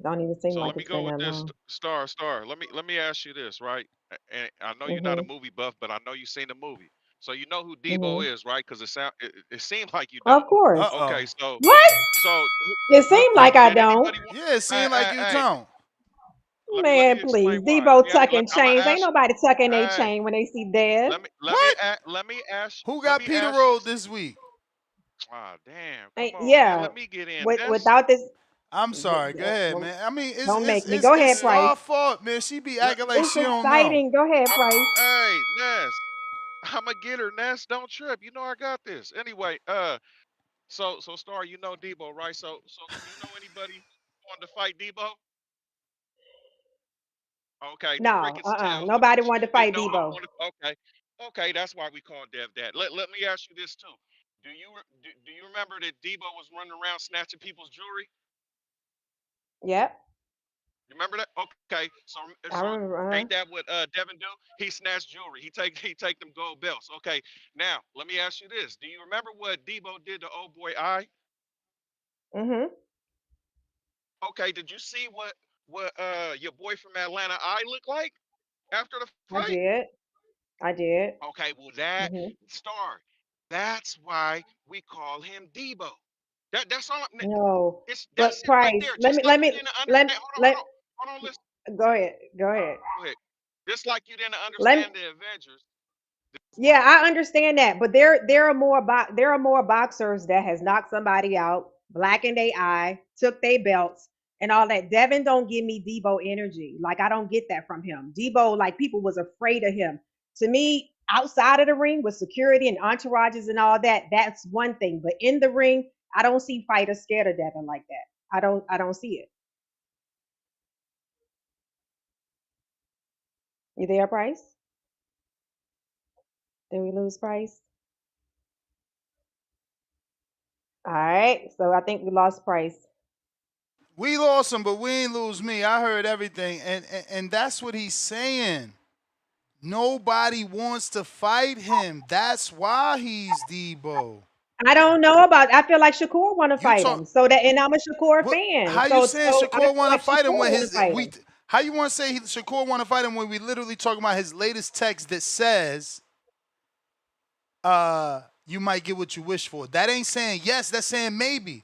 Don't even seem So like let me it's go been with that this, long. Star. Let me ask you this, right? And I know you're not a Mhm. movie buff, but I know you've seen the movie, so you know who Debo Mhm. is, right? Because it seems like you don't. Of course. Uh-oh. Okay, What? so It seemed like I did don't. anybody want? Yeah, it Hey, seemed like hey, you hey, don't. let Man, me explain please. why. Debo tucking I'm gonna chains. Ain't ask. nobody tucking their Hey, chain when they see Dev. What? Who let got me Peter ask you. Road this week? Ah, damn, come Ain't on, man. yeah. Let me get in this. Without this, I'm sorry. Go ahead, man. I mean, don't make me. Go it's ahead, Price. Star fault, man. She be Let, acting like It's she don't know. exciting. Go ahead, Price. hey, Ness. I'ma get her, Ness. Don't trip. You know I got this. Anyway, so Star, you know Debo, right? So do you know anybody who wanted to fight Debo? Okay, the No, crickets tell. nobody wanted to fight No one Debo. wanted. Okay, that's why we call Dev that. Let me ask you this too. Do you remember that Debo was running around snatching people's jewelry? Yep. You remember that? Okay, I so remember. ain't that what Devin do? He snatched jewelry. He take them gold belts. Okay, now let me ask you this. Do you remember what Debo did to old boy I? Mhm. Okay, did you see what your boy from Atlanta I looked like after the I fight? did. I did. Okay, well that Mhm. Star, that's why we call him Debo. That's all. No, That's but it right Price. there. Let Just me. like Let you me. didn't Let. understand. Let. Hold on. Listen. Go ahead. Go ahead. Go ahead. Just like you didn't Let. understand the Avengers. Yeah, I understand that, but there are more boxers that has knocked somebody out, blackened their eye, took their belts, and all that. Devin don't give me Debo energy. Like I don't get that from him. Debo, like people was afraid of him. To me, outside of the ring with security and entourages and all that, that's one thing. But in the ring, I don't see fighters scared of Devin like that. I don't see it. You there, Price? Did we lose Price? All right, so I think we lost Price. We lost him, but we ain't lose me. I heard everything, and that's what he's saying. Nobody wants to fight him. That's why he's Debo. I don't know about. I feel like Shakur want to You fight talk him. So that, and I'm a Shakur what? fan. How you saying So I feel Shakur want to like fight him Shakur when want to his fight we? him. How you want to say Shakur want to fight him when we literally talking about his latest text that says, you might get what you wish for. That ain't saying yes. That's saying maybe.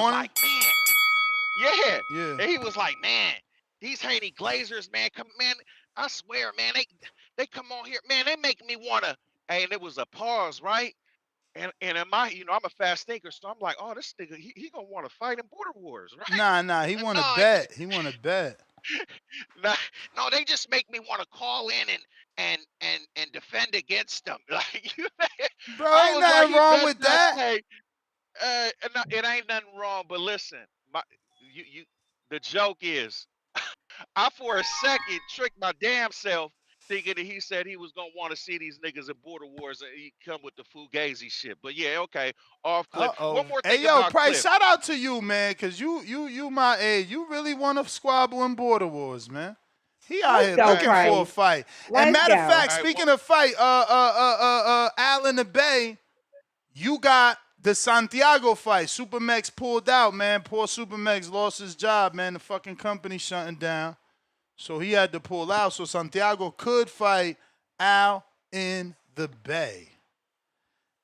morning? like, man, yeah. Yeah. And he was like, man, these Haney Glazers, man, man, I swear, man, they come on here, man, they make me wanna. Hey, and it was a pause, right? And in my, I'm a fast thinker, so I'm like, oh, this nigga, he gonna want to fight in Border Wars, right? Nah, he want to No, bet. He want to bet. No, no, they just make me want to call in and defend against them. Like Bro, I ain't was like, nothing he wrong better with not that. say. It ain't nothing wrong. But listen, you. The joke is, I for a second tricked my damn self thinking that he said he was gonna want to see these niggas at Border Wars and he come with the Fugazi shit. But yeah, okay, off Cliff. Uh-oh. One more thing Hey, yo, about Price, Cliff. shout out to you, man, because you my age. You really want to squabble in Border Wars, man. He out Let's here go, looking Hey, for a Price. fight. And Let's matter of go. fact, hey, speaking of fight, Al in the Bay, you got the Santiago fight. Supermax pulled out, man. Poor Supermax lost his job, man. The fucking company shutting down. So he had to pull out. So Santiago could fight Al in the Bay.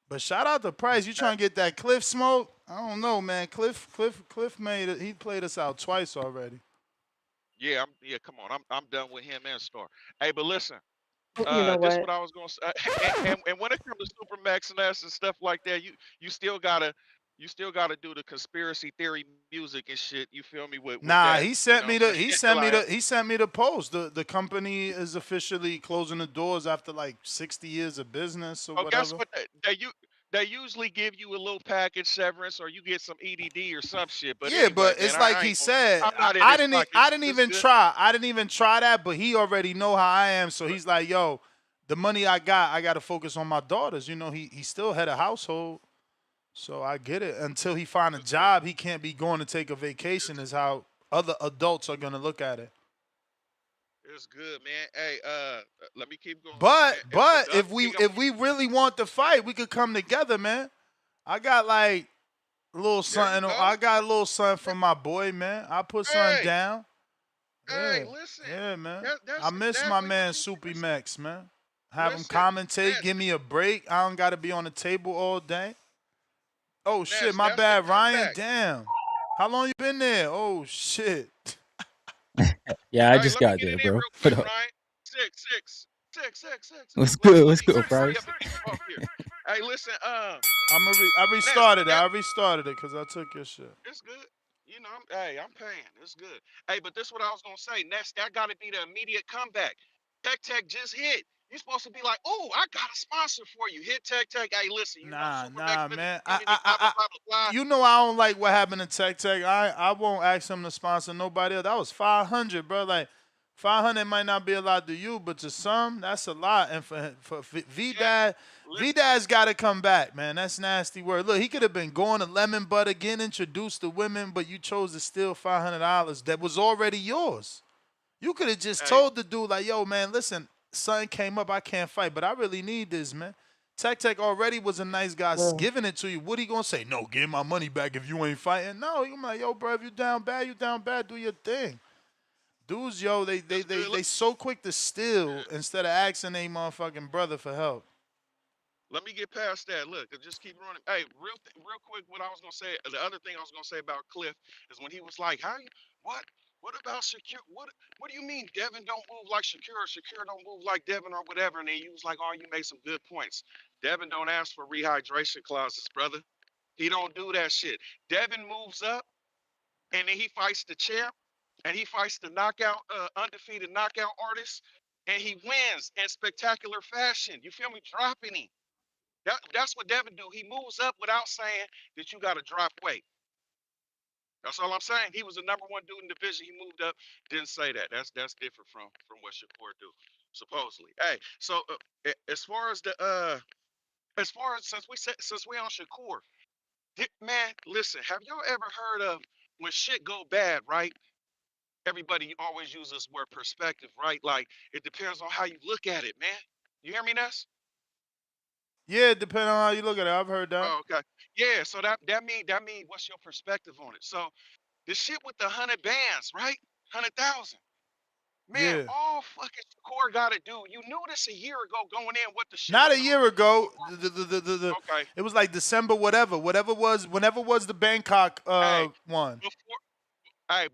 But shout out to Price. You trying to get that Cliff smoke? I don't know, man. Cliff made it. He played us out twice already. yeah, come on, I'm done with him and Star. Hey, but listen, You know this what? what I was gonna say. And when it comes to Supermax and us and stuff like that, you still gotta do the conspiracy theory music and shit. You feel me with Nah, that? he You sent know what me I'm the saying? he Until sent me I the he sent me the post. The company is officially closing the doors after like 60 years of business or oh, guess whatever. what? They usually give you a little package severance or you get some EDD or some shit. But Yeah, anyway, but man, it's like I he ain't gonna. said. I'm not in I his didn't. pocket. I didn't It's even good. try. I didn't even try that. But he already know how I am. So But he's like, yo, the money I got to focus on my daughters. You know, he still had a household. So I get it. Until he find a it's good. job, he can't be going to take a vacation. Is how other adults are gonna look at it. It's good, man. Hey, let me keep going. And But the other thing I if want we really want to fight, we could come together, man. I got like a little there you something. go. I got a little something from my boy, man. I put something Hey, down. hey, Yeah, listen. yeah, man. That's I miss my exactly what man you Soupy listen. Max, man. Have him Listen, commentate, Ness, give me a break. I don't got to be on the table all day. Oh shit, Ness, my that's the bad, Ryan. comeback. Damn. How long you been there? Oh shit. Yeah, I Hey, just let me got get there, it in bro. real What quick, up? Ryan. Six. What's Let me good? let What's me good, hurry Price? up and get you off here. Hey, listen, I Ness, restarted it. I restarted it because I took your shit. it's good. You know, I'm paying. It's good. Hey, but this what I was gonna say. Next, that got to be the immediate comeback. Tech just hit. You're supposed to be like, oh, I got a sponsor for you. Hit Tech. Hey, listen, you know, Supermax Nah, man. giving me blah blah blah blah blah. You know I don't like what happened to Tech. I won't ask him to sponsor nobody else. That was 500, bro. Like 500 might not be a lot to you, but to some, that's a lot. And for Yeah, listen. V-Dad's got to come back, man. That's nasty word. Look, he could have been going to Lemon Butter, getting introduced to women, but you chose to steal $500 that was already yours. You could have just Hey, told the dude, like, yo, man, listen, something came up, I can't fight, but I really need this, man. Tech already was a nice guy Mm. giving it to you. What he gonna say? No, give my money back if you ain't fighting. No, he gonna be like, yo, bro, if you down bad, you down bad. Do your thing. Dudes, yo, it's good. they so quick to steal instead of asking a motherfucking brother for help. Let me get past that. Look, just keep running. Hey, real quick, what I was gonna say. The other thing I was gonna say about Cliff is when he was like, "How you? What? What about Shakur? What do you mean Devin don't move like Shakur? Or Shakur don't move like Devin or whatever?" And then he was like, "Oh, you made some good points. Devin don't ask for rehydration clauses, brother. He don't do that shit. Devin moves up and then he fights the champ and he fights the knockout, undefeated knockout artist, and he wins in spectacular fashion. You feel me? Dropping him." That's what Devin do. He moves up without saying that you got to drop weight. That's all I'm saying. He was the number one dude in the division. He moved up, didn't say that. That's different from what Shakur do, supposedly. Hey, so as far as since we on Shakur, man, listen. Have y'all ever heard of when shit go bad, right? Everybody always uses this word perspective, right? Like it depends on how you look at it, man. You hear me, Ness? Yeah, depending on how you look at it. I've heard that. Oh, okay. Yeah, so that mean what's your perspective on it? So the shit with the 100 bands, right? 100,000. Man, Yeah. all fucking core gotta do. You knew this a year ago going in what the shit Not was a gonna year do. ago. Okay. It was like December, whatever was, whenever was the Bangkok Hey, one. before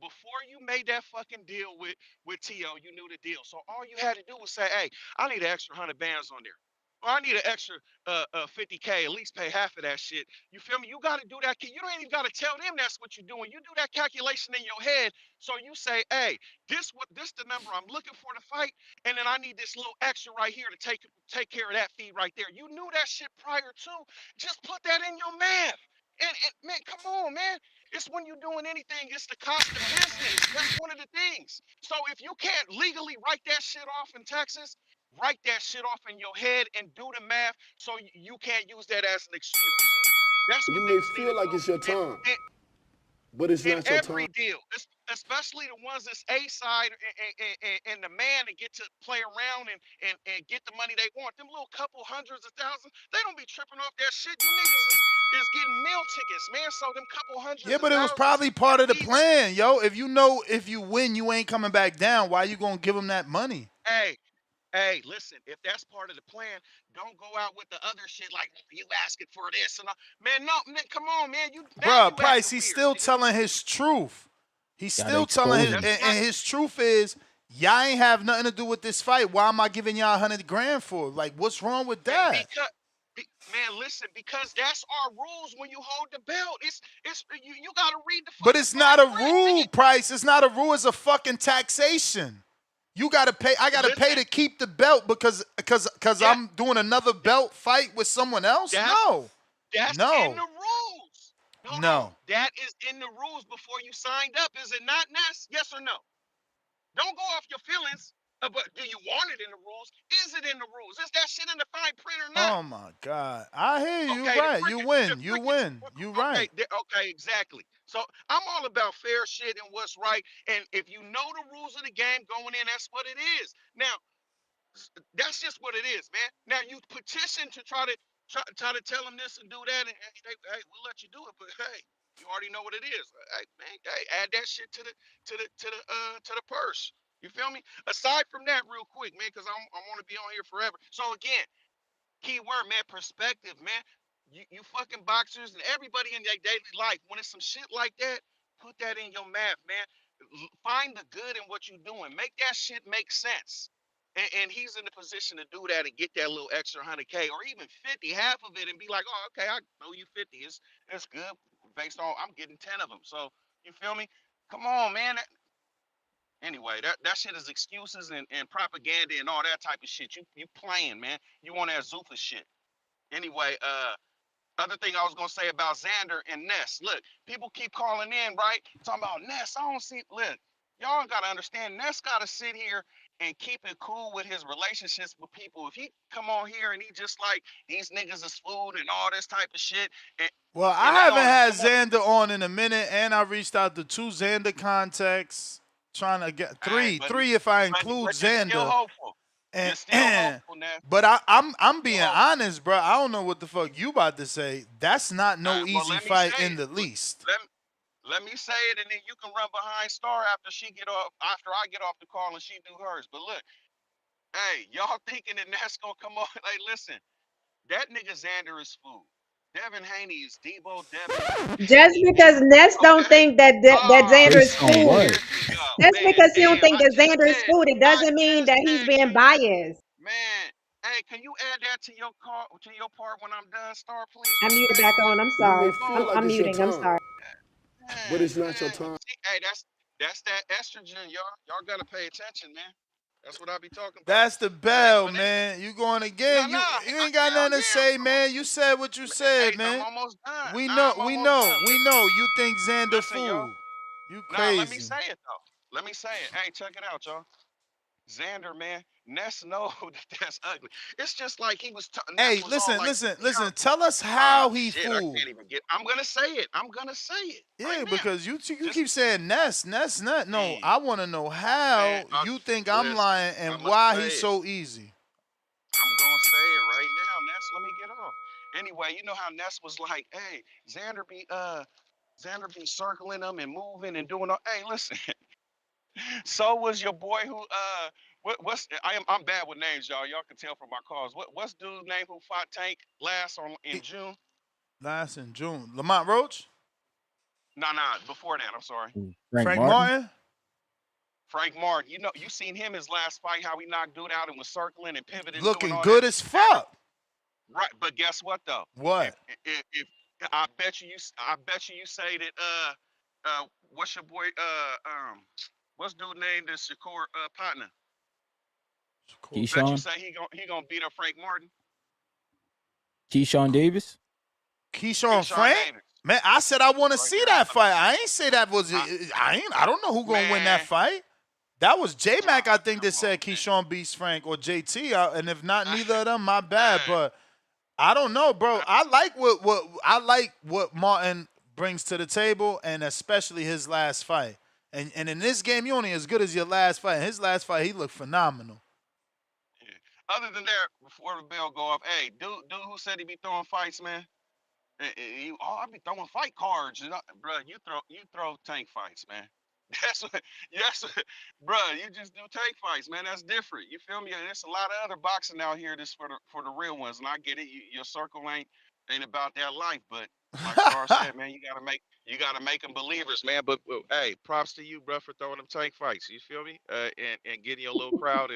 before you made that fucking deal with T.O., you knew the deal. So all you had to do was say, hey, I need an extra 100 bands on there. I need an extra 50K, at least pay half of that shit. You feel me? You got to do that. You don't even got to tell them that's what you're doing. You do that calculation in your head. So you say, hey, this the number I'm looking for to fight, and then I need this little extra right here to take care of that fee right there. You knew that shit prior to. Just put that in your math. And man, come on, man. It's when you're doing anything, it's the cost of business. That's one of the things. So if you can't legally write that shit off in Texas, write that shit off in your head and do the math so you can't use that as an excuse. That's You what may niggas need feel to like do. it's your time, And, but it's in not your every time. deal, especially the ones that's A side and the man to get to play around and get the money they want. Them little couple hundreds of thousands, they don't be tripping off that shit. You niggas is getting meal tickets, man. So them couple Yeah, hundreds of but it was thousands probably part is of the easy. plan, yo. If you know if you win, you ain't coming back down. Why you gonna give him that money? Hey, listen, if that's part of the plan, don't go out with the other shit like you asking for this and all. Man, no, man, come on, man. Now Bruh, you Price, acting he's weird, still nigga. telling his truth. He's Gotta still telling expose his, him. That's not and his truth is, y'all ain't have nothing to do with this fight. Why am I giving y'all 100 grand for? Like, what's wrong with that? man, listen, because that's our rules when you hold the belt. It's you gotta read the But fucking it's not fine a print, rule, nigga. Price. It's not a rule. It's a fucking taxation. You gotta pay. I gotta pay Listen, to keep the belt because that I'm doing another belt fight with someone else. that's No, that's in no, the rules. Hold on. no. That is in the rules before you signed up, is it not, Ness? Yes or no? Don't go off your feelings. But do you want it in the rules? Is it in the rules? Is that shit in the fine print or not? Oh my God. I hear you. Okay, Right. You the win. You freaking, win. You right. okay, exactly. So I'm all about fair shit and what's right. And if you know the rules of the game going in, that's what it is. Now, that's just what it is, man. Now you petition to try to tell them this and do that, and hey, we'll let you do it, but hey, you already know what it is. Hey, man, hey, add that shit to the purse. You feel me? Aside from that, real quick, man, because I want to be on here forever. So again, key word, man, perspective, man. You fucking boxers and everybody in their daily life, when it's some shit like that, put that in your math, man. Find the good in what you're doing. Make that shit make sense. And he's in the position to do that and get that little extra 100K or even 50, half of it, and be like, oh, okay, I know you 50. It's good based on I'm getting 10 of them. So you feel me? Come on, man. Anyway, that shit is excuses and propaganda and all that type of shit. You playing, man. You want that Zuffa shit. Anyway, other thing I was gonna say about Xander and Ness. Look, people keep calling in, right? Talking about Ness. I don't see. Look, y'all gotta understand. Ness gotta sit here and keep it cool with his relationships with people. If he come on here and he just like these niggas is food and all this type of shit, Well, and I they haven't on had come on, Xander on in a minute, and I reached out to 2 Xander contacts, trying to get hey, three if I include but you're still Xander. hopeful. You're And, still hopeful, Ness. but I'm Still being hopeful. honest, bro. I don't know what the fuck you about to say. That's not no Well, easy let me fight say in it. the least. Let me say it, and then you can run behind Star after she get off. After I get off the call and she do hers. But look, hey, y'all thinking that that's gonna come on? Like, listen, that nigga Xander is food. Devin Haney is Debo Devin Just Haney. because Ness don't Okay. think that Oh Xander is Based on shit, food, what? here we go, just man. because he don't Damn, think that Xander is food, it I doesn't mean just that he's said, being biased. man. Hey, can you add that to your car to your part when I'm done, Star? Please, I'm muted back respectfully. on. I'm You may sorry. feel Oh, like I'm it's your muting. I'm time, sorry. but man, it's not your time. See, hey, that's that estrogen, y'all. Y'all gotta pay attention, man. That's what I be talking about. That's the Hey, bell, but man. You going no, again? no, You ain't got hell nothing to yeah. say, man. You said what you Hey, said, I'm man. almost done. We Nah, know, I'm we almost know, done. we know. You think Xander Listen, y'all. fool? You Nah, let me crazy? say it though. Let me say it. Hey, check it out, y'all. Xander, man, Ness know that that's ugly. It's just like Ness Hey, was all listen, like, listen, yeah, listen. Tell us how he shit, I fooled. can't even get. I'm gonna say it. I'm gonna say it right Yeah, now. because you Just keep saying Ness, Ness, Ness. No, man, I want to know man. how you think I'm Listen, lying I'm and gonna why say he's it. so easy. I'm gonna say it right now, Ness. Let me get off. Anyway, you know how Ness was like, hey, Xander be circling them and moving and doing all. Hey, listen. So was your boy who what's I'm bad with names, y'all. Y'all can tell from my calls. What's dude's name who fought Tank last in June? Last in June, Lamont Roach, Nah, before that. I'm sorry. Frank Frank Martin? Martin. Frank Martin. You know, you seen him his last fight, how he knocked dude out and was circling and pivoting, doing Looking all that. good as fuck. Right, but guess what though? What? If I bet you say that what's your boy what's dude named the Shakur partner? Bet you Keyshawn, say he gonna beat up Frank Martin. Keyshawn Davis. Keyshawn Keyshawn Frank? Davis. Man, I said I want to Right see there. that fight. I ain't say that was. I don't know who gonna win that Man. fight. That was J Mac, I think, that Come said on, man. Keyshawn beats Frank or JT. And if not, neither of them, my bad. But I don't know, bro. I like what Martin brings to the table, and especially his last fight. And in this game, you only as good as your last fight. In his last fight, he looked phenomenal. Other than that, before the bell go off, hey, dude who said he be throwing fights, man? I be throwing fight cards, bro. You throw tank fights, man. Bro. You just do tank fights, man. That's different. You feel me? There's a lot of other boxing out here. This for the real ones, and I get it. Your circle ain't about that life, but like Star said, man, you gotta make them believers, man. But hey, props to you, bro, for throwing them tank fights. You feel me? And getting your little crowd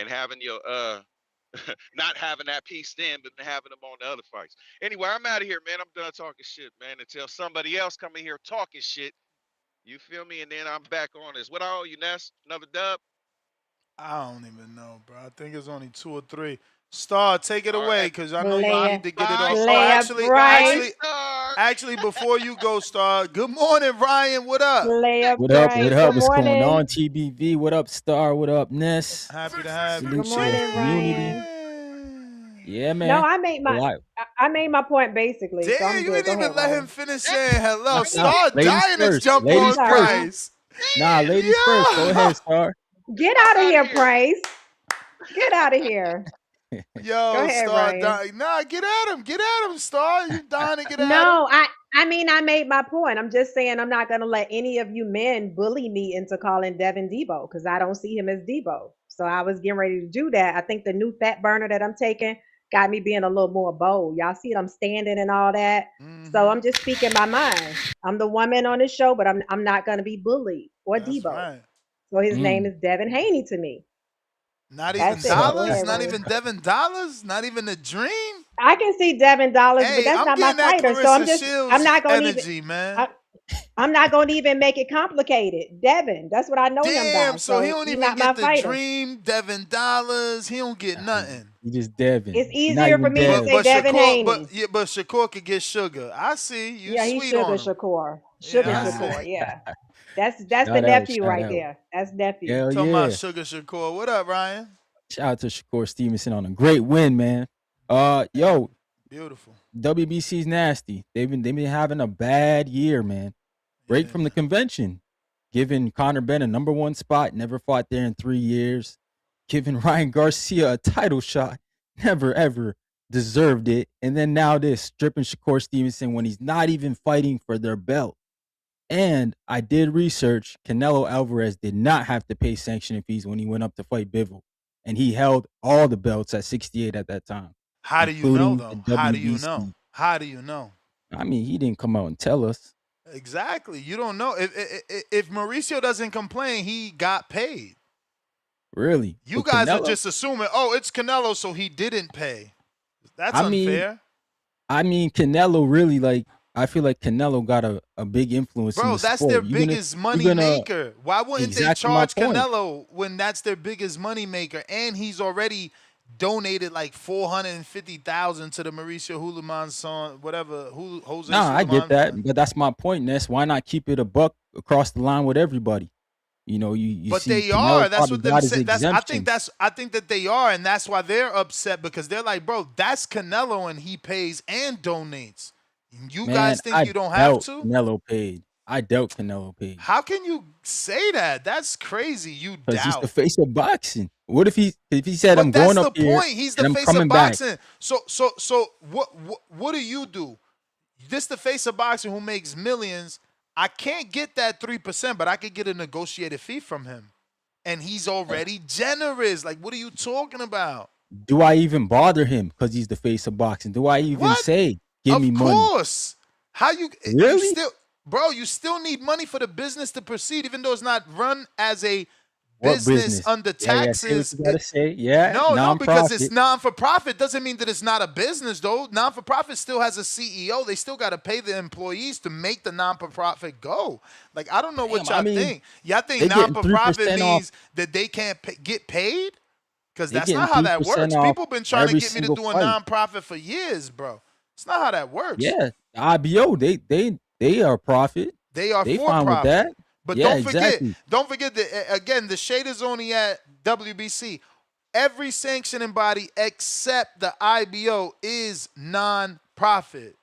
and having your not having that piece then, but having them on the other fights. Anyway, I'm out of here, man. I'm done talking shit, man. Until somebody else come in here talking shit. You feel me? And then I'm back on this. What I owe you, Ness? Another dub? I don't even know, bro. I think it's only 2 or 3. Star, take it All away, right. because I know you need to get it off. Player Price. Actually, before you go, Star, good morning, Ryan. What up? Player What up? What Price. up? Good What's going morning. on, TBV? What up, Star? What up, Ness? Happy to have you. Salute Good to the morning, community. Ryan. Yeah, No, man. I made my point basically. So Damn, I'm you good. didn't Go even ahead, let Ryan. him finish saying hello. Nah, Star ladies dying to first. jump Ladies on first. Price. Ladies first. Go ahead, Star. Get out of here, Price. Get out of here. Go Yo, ahead, Star Ryan. dying. Nah, get at him. Get at him, Star. You dying to get at him? No, I mean I made my point. I'm just saying I'm not gonna let any of you men bully me into calling Devin Debo because I don't see him as Debo. So I was getting ready to do that. I think the new fat burner that I'm taking got me being a little more bold. Y'all see it, I'm standing and all that. So I'm just speaking my mind. I'm the woman on this show, but I'm not gonna be bullied or That's Debo. right. So his name is Devin Haney to me. Not even That's it. Go dollars? ahead, Not Ryan. even Devin Dollars? Not even a dream? I can see Devin Dollars, but Hey, that's I'm not my getting that fighter. So Clarissa I'm Shields not gonna energy, even man. I'm not gonna even make it complicated. Devin, that's what I know him Damn, by. so he So don't he's even not my get the fighter. dream, Devin Dollars. He don't get nothing. You just Devin. It's You're not easier for even me to Devin. say Devin Haney. But Shakur could get sugar. I see you Yeah, he's sweet Sugar on him. Shakur. Sugar Yeah, I Shakur. see. Yeah, that's the Shout out. nephew Shout right out. there. That's nephew. Hell Talking about yeah. Sugar Shakur. What up, Ryan? Shout out to Shakur Stevenson on a great win, man. Yo, Beautiful. WBC's nasty. They've been having a bad year, man. Right from the convention. Giving Conor Benn a #1 spot, never fought there in 3 years. Giving Ryan Garcia a title shot, never ever deserved it. And then now this, stripping Shakur Stevenson when he's not even fighting for their belt. And I did research. Canelo Alvarez did not have to pay sanctioning fees when he went up to fight Bivol. And he held all the belts at 68 at that time. How do you know, including though? the How do you know? WBC. How do you know? I mean, he didn't come out and tell us. Exactly. You don't know. If Mauricio doesn't complain, he got paid. Really? You With guys are Canelo? just assuming, oh, it's Canelo, so he didn't pay. That's I mean, unfair. Canelo really, like, I feel like Canelo got a big influence in Bro, the that's sport. their You're gonna- biggest you're money gonna- maker. Why wouldn't they Exactly my charge point. Canelo when that's their biggest money maker? And he's already donated like $450,000 to the Mauricio Hulaman son, whatever. Jose. Nah, I get Hulaman that, fund. but that's my point, Ness. Why not keep it a buck across the line with everybody? You know, you But see they Canelo are. That's probably what them got his say. exemption. I think that they are, and that's why they're upset because they're like, bro, that's Canelo, and he pays and donates. You Man, guys think I you don't have doubt to? Canelo paid. I doubt Canelo paid. How can you say that? That's crazy. You Because he's the doubt. face of boxing. What if he said, But I'm that's going the up here point. He's and the I'm face coming of back? boxing. So what do you do? This the face of boxing who makes millions. I can't get that 3%, but I could get a negotiated fee from him. And he's already generous. Like, what are you talking about? Do I even bother him because he's the face of boxing? Do I even say, give me Of money? course. How you Really? you still need money for the business to proceed, even though it's not run as a What business business? under Yeah, say what taxes. you gotta say. Yeah, No, because it's non-profit. non-for-profit doesn't mean that it's not a business, though. Non-for-profit still has a CEO. They still got to pay the employees to make the non-for-profit go. Like, I don't know what Damn, I y'all mean, think. Y'all think they getting non-for-profit 3% off. means that they can't get paid? Because They that's getting not how 3% that works. off People been trying to every get me to single do a fight. non-profit for years, bro. It's not how that works. Yeah, the IBO, they are profit. They are They for fine with that. profit. But Yeah, exactly. don't forget that again, the shade is only at WBC. Every sanctioning body except the IBO is non-profit.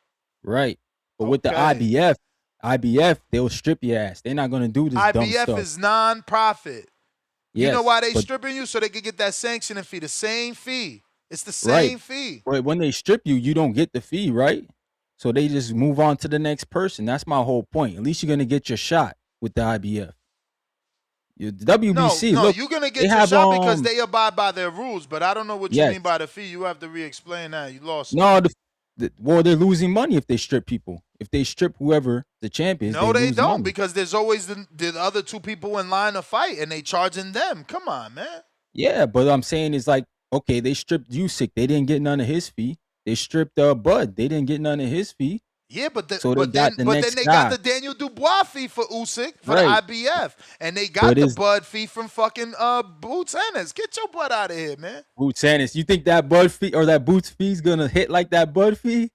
Right. But with the Okay. IBF, they'll strip your ass. They're not gonna do this dumb IBF stuff. is non-profit. You know Yes, why they but stripping you? So they could get that sanctioning fee, the same fee. It's the right. same fee. But when they strip you, you don't get the fee, right? So they just move on to the next person. That's my whole point. At least you're gonna get your shot with the IBF. The WBC, No, look, you're gonna they get your have shot because they abide by their rules. But I don't know what you yes. mean by the fee. You have to re-explain that. You lost me. No, well, they're losing money if they strip people. If they strip whoever the champ is, No, they they lose don't money. because there's always the other two people in line to fight, and they charging them. Come on, man. Yeah, but I'm saying is like, okay, they stripped Usyk, they didn't get none of his fee. They stripped Bud, they didn't get none of his fee. Yeah, So they got the next they got guy. the Daniel Dubois fee for Usyk for Right. the IBF, and they got But the is Bud fee from fucking Boots Ennis. Get your butt out of here, man. Boots Ennis, you think that Bud fee or that Boots fee's gonna hit like that Bud fee?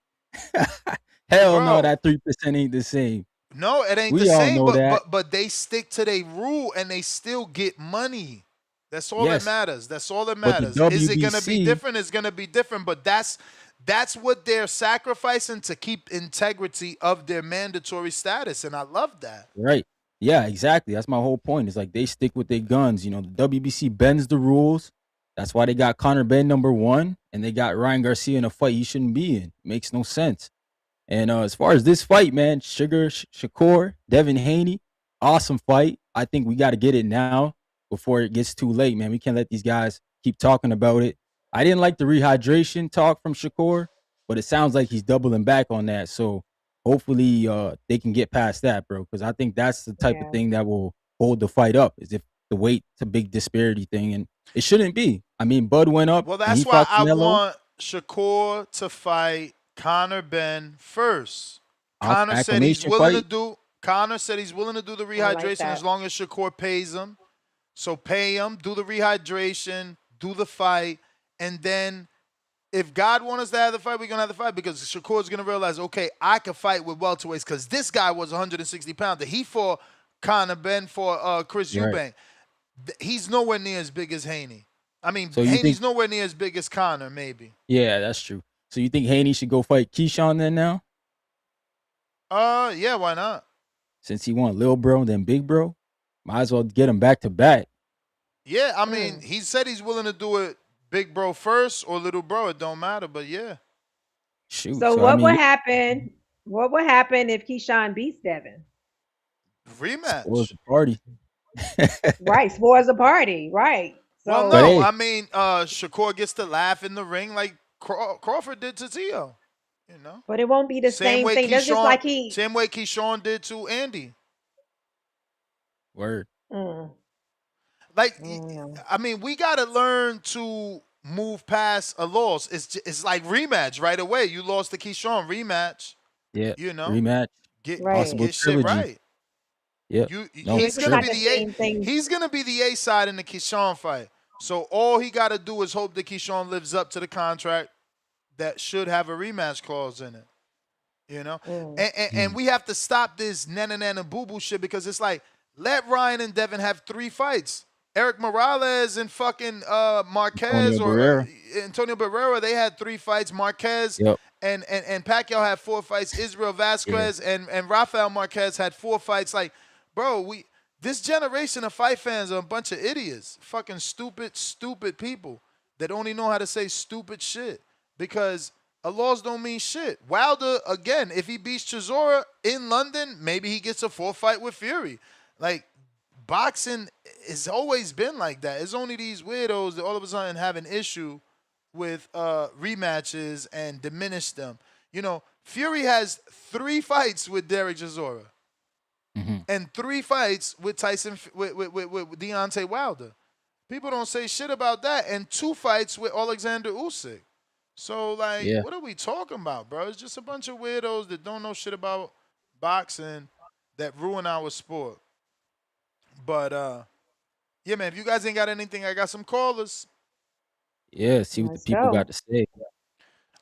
Hell no, Bro. that 3% ain't the same. No, it ain't We the all same, know that. but they stick to their rule and they still get money. That's all that Yes. matters. That's all that But the matters. Is it gonna be WBC different? It's gonna be different, but that's what they're sacrificing to keep integrity of their mandatory status, and I love that. Right. Yeah, exactly. That's my whole point. It's like they stick with their guns. You know, the WBC bends the rules. That's why they got Conor Ben #1, and they got Ryan Garcia in a fight he shouldn't be in. Makes no sense. And as far as this fight, man, Shakur, Devin Haney, awesome fight. I think we got to get it now before it gets too late, man. We can't let these guys keep talking about it. I didn't like the rehydration talk from Shakur, but it sounds like he's doubling back on that. So hopefully they can get past that, bro, because I think that's the type of thing that will hold the fight up, is if the weight's a big disparity thing, and it shouldn't be. I mean, Bud went up. Well, and he that's why fought I Canelo. want Shakur to fight Conor Ben first. Conor said he's Acclamation willing to fight. do. Conor said he's willing to do the I like rehydration that. as long as Shakur pays him. So pay him, do the rehydration, do the fight, and then if God wants us to have the fight, we're gonna have the fight because Shakur's gonna realize, okay, I can fight with welterweights because this guy was 160 pounds. He fought Conor Ben for Chris Right. Eubank. He's nowhere near as big as Haney. I mean, So you Haney's think- nowhere near as big as Conor, maybe. Yeah, that's true. So you think Haney should go fight Keyshawn then now? Yeah, why not? Since he won Lil Bro, then Big Bro? Might as well get him back to back. Yeah, I mean, he said he's willing to do it big bro first or little bro. It don't matter, but yeah. Shoot. So I what mean, would happen? What would happen if Keyshawn beats Devin? Rematch. spoils the party. Right, spoils the party. Right. So Well, But no, hey. I mean, Shakur gets to laugh in the ring like Crawford did to Tio. You know, but it won't be the same thing. That's just like he. same way Keyshawn did to Andy. Word. Like, I mean, we got to learn to move past a loss. It's like rematch right away. You lost to Keyshawn, rematch. Yeah. You know, Rematch. get Possible get shit trilogy. right. Yeah. No, He's for gonna sure. be he's gonna be the A side in the Keyshawn fight. So all he got to do is hope that Keyshawn lives up to the contract that should have a rematch clause in it. You know, and we have to stop this nana boo boo shit because it's like, let Ryan and Devin have 3 fights. Eric Morales and fucking Marquez Antonio Barrera, they had 3 fights. Marquez and Pacquiao had 4 fights. Israel Vasquez and Rafael Marquez had 4 fights. Like, bro, this generation of fight fans are a bunch of idiots. Fucking stupid people that only know how to say stupid shit because a loss don't mean shit. Wilder, again, if he beats Chisora in London, maybe he gets a 4th fight with Fury. Like, boxing has always been like that. It's only these weirdos that all of a sudden have an issue with rematches and diminish them. You know, Fury has 3 fights with Derek Chisora. and 3 fights with Tyson with Deontay Wilder. People don't say shit about that, and 2 fights with Alexander Usyk. So like, Yeah. what are we talking about, bro? It's just a bunch of weirdos that don't know shit about boxing that ruin our sport. But yeah, man. If you guys ain't got anything, I got some callers. Yeah. See what the Let's people go. got to say.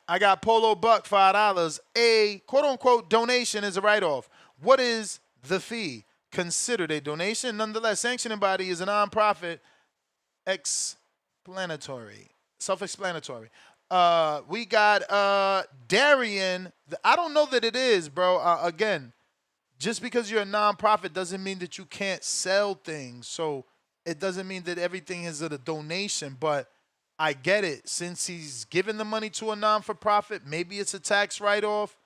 I got Polo Buck $5. A quote unquote donation is a write off. What is the fee? Considered a donation. Nonetheless, sanctioning body is a nonprofit. Explanatory. Self-explanatory. We got Darian. I don't know that it is, bro. Again, just because you're a nonprofit doesn't mean that you can't sell things. So it doesn't mean that everything is a donation, but I get it. Since he's giving the money to a non-for-profit, maybe it's a tax write-off.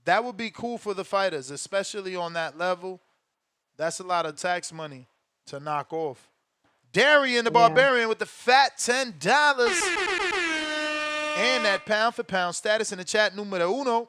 That would be cool for the fighters, especially on that level. That's a lot of tax money to knock off. Darian the Barbarian with the fat $10. And that pound for pound status in the chat, numero uno.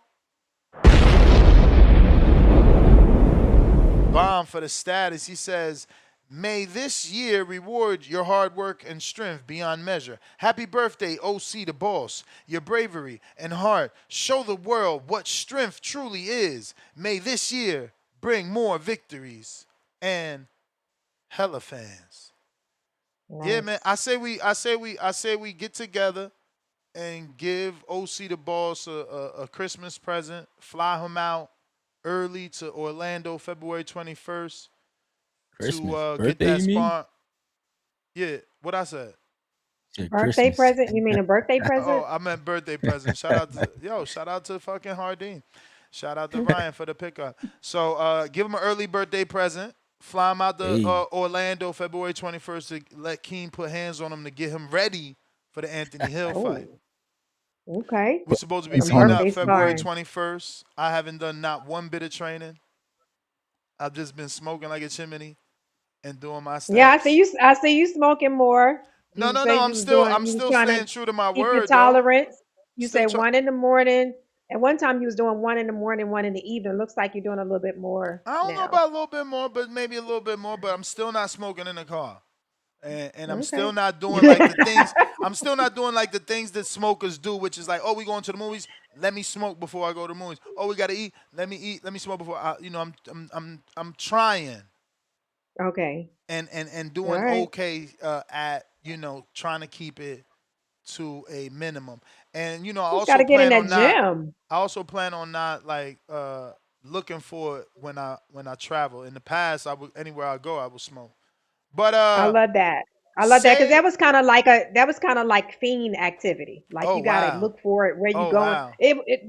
Bomb for the status. He says, may this year reward your hard work and strength beyond measure. Happy birthday, OC the boss. Your bravery and heart show the world what strength truly is. May this year bring more victories and hella fans. Nice. Yeah, man. I say we get together and give OC the boss a Christmas present. Fly him out early to Orlando, February 21st. Christmas. To get Birthday, that you mean? spot. Yeah, what I said. Said Birthday Christmas. present? You mean a birthday present? Oh, I meant birthday present. Shout out to fucking Hardin. Shout out to Ryan for the pickup. So give him an early birthday present. Fly him out to Hey. Orlando, February 21st to let Keen put hands on him to get him ready for the Anthony Hill fight. Okay. We're supposed to be Some meeting birthday up February sparring. 21st. I haven't done not one bit of training. I've just been smoking like a chimney and doing my steps. Yeah, I see you smoking more. No. You say I'm you still was trying to staying true to my keep your word, though. tolerance. You Still say try. 1 in the morning. At one time you was doing 1 in the morning, 1 in the evening. Looks like you're doing a little bit more I don't know now. about a little bit more, but maybe a little bit more. But I'm still not smoking in the car, and I'm still Okay. not doing like the things. I'm still not doing like the things that smokers do, which is like, oh, we going to the movies. Let me smoke before I go to the movies. Oh, we gotta eat. Let me eat. Let me smoke before I. I'm trying Okay. and All doing right. okay at trying to keep it to a minimum. And I Just got also to get in plan that on not. gym. I also plan on not like looking for it when I travel. In the past, I would anywhere I go, I would smoke. But I love that. I love that because say, that was kind of like fiend activity. Like oh you got to wow, look for it where you oh going. wow,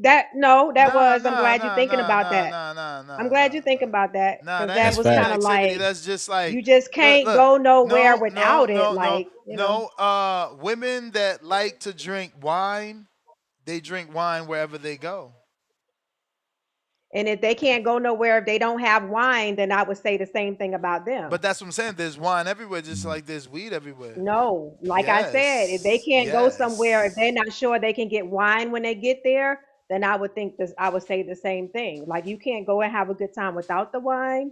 That nah, was. I'm nah, glad you're nah, thinking nah, about nah, that. nah, nah, nah, I'm glad nah, you think about that nah. because That that ain't That's was fiend kind of facts. activity. like That's just like you just look, can't look. go nowhere No, no, without it. no, no, Like no. Women that like to drink wine, they drink wine wherever they go. and if they can't go nowhere if they don't have wine, then I would say the same thing about them. But that's what I'm saying. There's wine everywhere, just like there's weed everywhere. No, like I said, if they Yes, can't go somewhere, if yes. they're not sure they can get wine when they get there, then I would think this. I would say the same thing. Like you can't go and have a good time without the wine.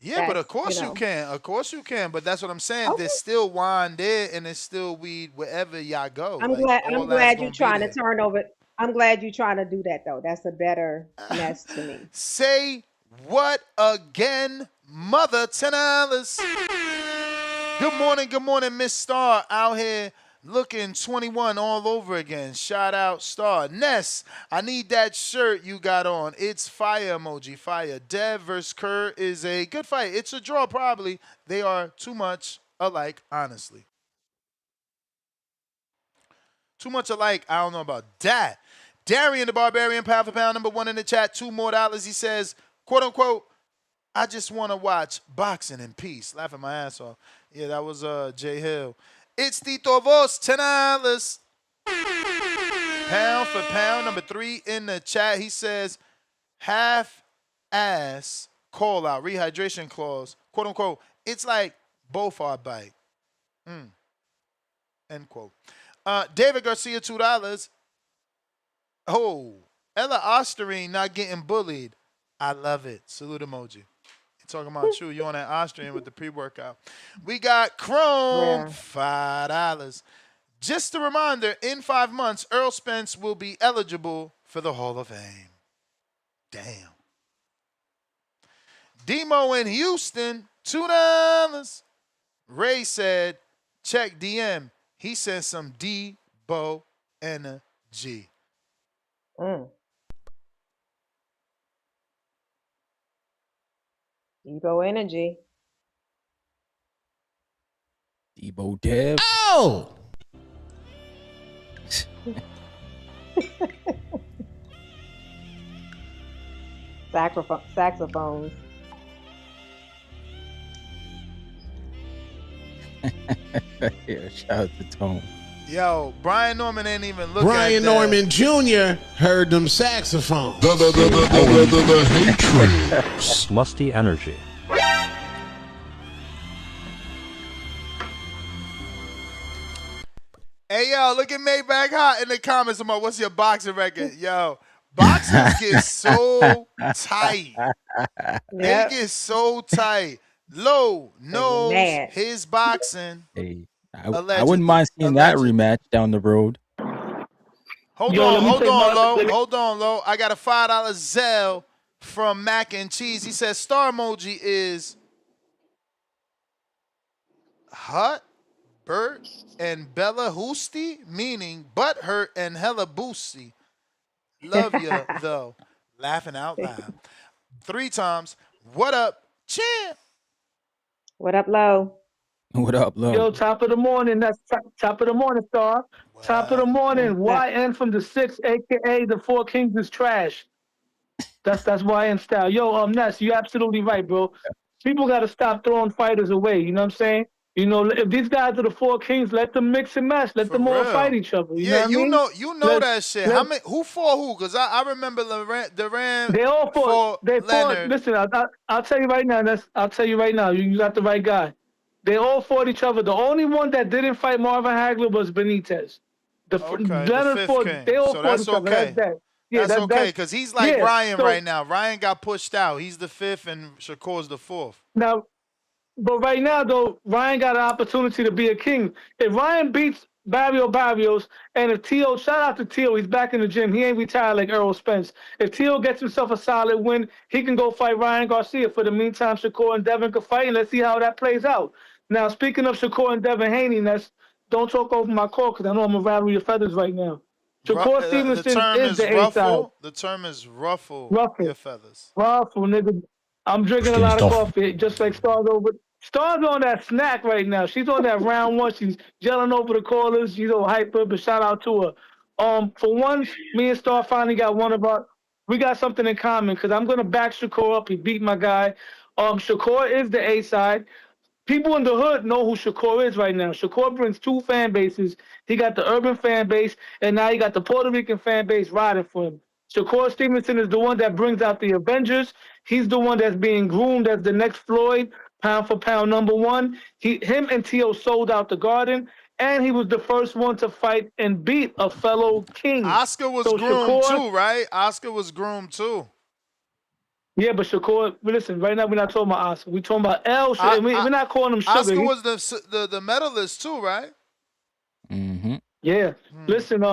Yeah, but That's of course you can. Of course you can. But that's what I'm saying. There's okay. still wine there, and there's still weed wherever y'all go. I'm Like glad. all I'm that's glad you're gonna be trying to there. turn over. I'm glad you're trying to do that though. That's a better mess to me. Say what again, mother $10. Good morning, Miss Star out here looking 21 all over again. Shout out Star. Ness, I need that shirt you got on. It's fire emoji, fire. Dev versus Kerr is a good fight. It's a draw probably. They are too much alike, honestly. Too much alike. I don't know about that. Darian the Barbarian, pound for pound, #1 in the chat. $2 more. He says, quote unquote, I just want to watch boxing in peace. Laughing my ass off. Yeah, that was Jay Hill. It's Tito Vos, $10. Pound for pound, #3 in the chat. He says, half ass call out, rehydration clause, quote unquote. It's like both are bite. End quote. David Garcia, $2. Oh, Ella Osterine not getting bullied. I love it. Salute emoji. talking about you. You on that Austrian with the pre-workout. We got Chrome, Where? $5. Just a reminder, in 5 months, Earl Spence will be eligible for the Hall of Fame. Damn. Demo in Houston, $2. Ray said, check DM. He sent some Debo energy. Debo energy. Debo Dev. Oh! Saxophones. Yeah, shout out to Tone. Yo, Brian Norman ain't even looking at Brian that. Norman Jr. heard them saxophones. The hatred. Musty energy. Hey, yo, look at Maybach Hot in the comments about what's your boxing record. Yo, boxers get so tight. They get so tight. Low knows mad. his boxing. Hey, I wouldn't mind seeing that rematch down the road. Hold Yo, let me take my- Hold on, Lo. I got a $5 Zelle from Mac and Cheese. He says star emoji is Hut, Bert, and Bella Hoosty, meaning butt hurt and hella boosty. Love you, though. Laughing out loud. 3 times. What up, champ? What up, Low? What up, Lo? Yo, top of the morning. That's top of the morning, Star. Top of the morning. YN from the 6, a.k.a. the 4 Kings is trash. That's YN style. Yo, Ness, you're absolutely right, bro. People got to stop throwing fighters away. You know what I'm saying? You know, if these guys are the 4 Kings, let them mix and match. Let them all fight each other. You know what I mean? You know that shit. How many? Who fought who? Because I remember Duran. They all fought. They fought. Leonard. Listen, I'll tell you right now. I'll tell you right now. You got the right guy. They all fought each other. The only one that didn't fight Marvin Hagler was Benitez. Leonard the fought. king. They all So fought that's each other. okay. That's that. Yeah, that's okay because he's like yeah, Ryan so, right now. Ryan got pushed out. He's the 5th and Shakur's the 4th. Now, but right now though, Ryan got an opportunity to be a king. If Ryan beats Barrios, and if Tio, shout out to Tio, he's back in the gym. He ain't retired like Earl Spence. If Tio gets himself a solid win, he can go fight Ryan Garcia. For the meantime, Shakur and Devin can fight, and let's see how that plays out. Now, speaking of Shakur and Devin Haney, don't talk over my call because I know I'm going to rattle your feathers right now. Shakur Stevenson the term is the ruffle. A-side. The term is ruffle your feathers. Ruffle, nigga. I'm drinking a lot of coffee, just like Star's over. Star's on that snack right now. She's on that round one. She's yelling over the callers. She's all hyper, but shout out to her. For once, me and Star finally got we got something in common because I'm going to back Shakur up. He beat my guy. Shakur is the A-side. People in the hood know who Shakur is right now. Shakur brings 2 fan bases. He got the urban fan base, and now he got the Puerto Rican fan base riding for him. Shakur Stevenson is the one that brings out the Avengers. He's the one that's being groomed as the next Floyd, pound for pound #1. Him and Tio sold out the Garden, and he was the first one to fight and beat a fellow king. Oscar was groomed too, right? Oscar was groomed too. Yeah, but Shakur, listen, right now we're not talking about Oscar. We're talking about we're not calling him Sugar. Oscar was the medalist too, right? Mm-hmm. Yeah. Listen,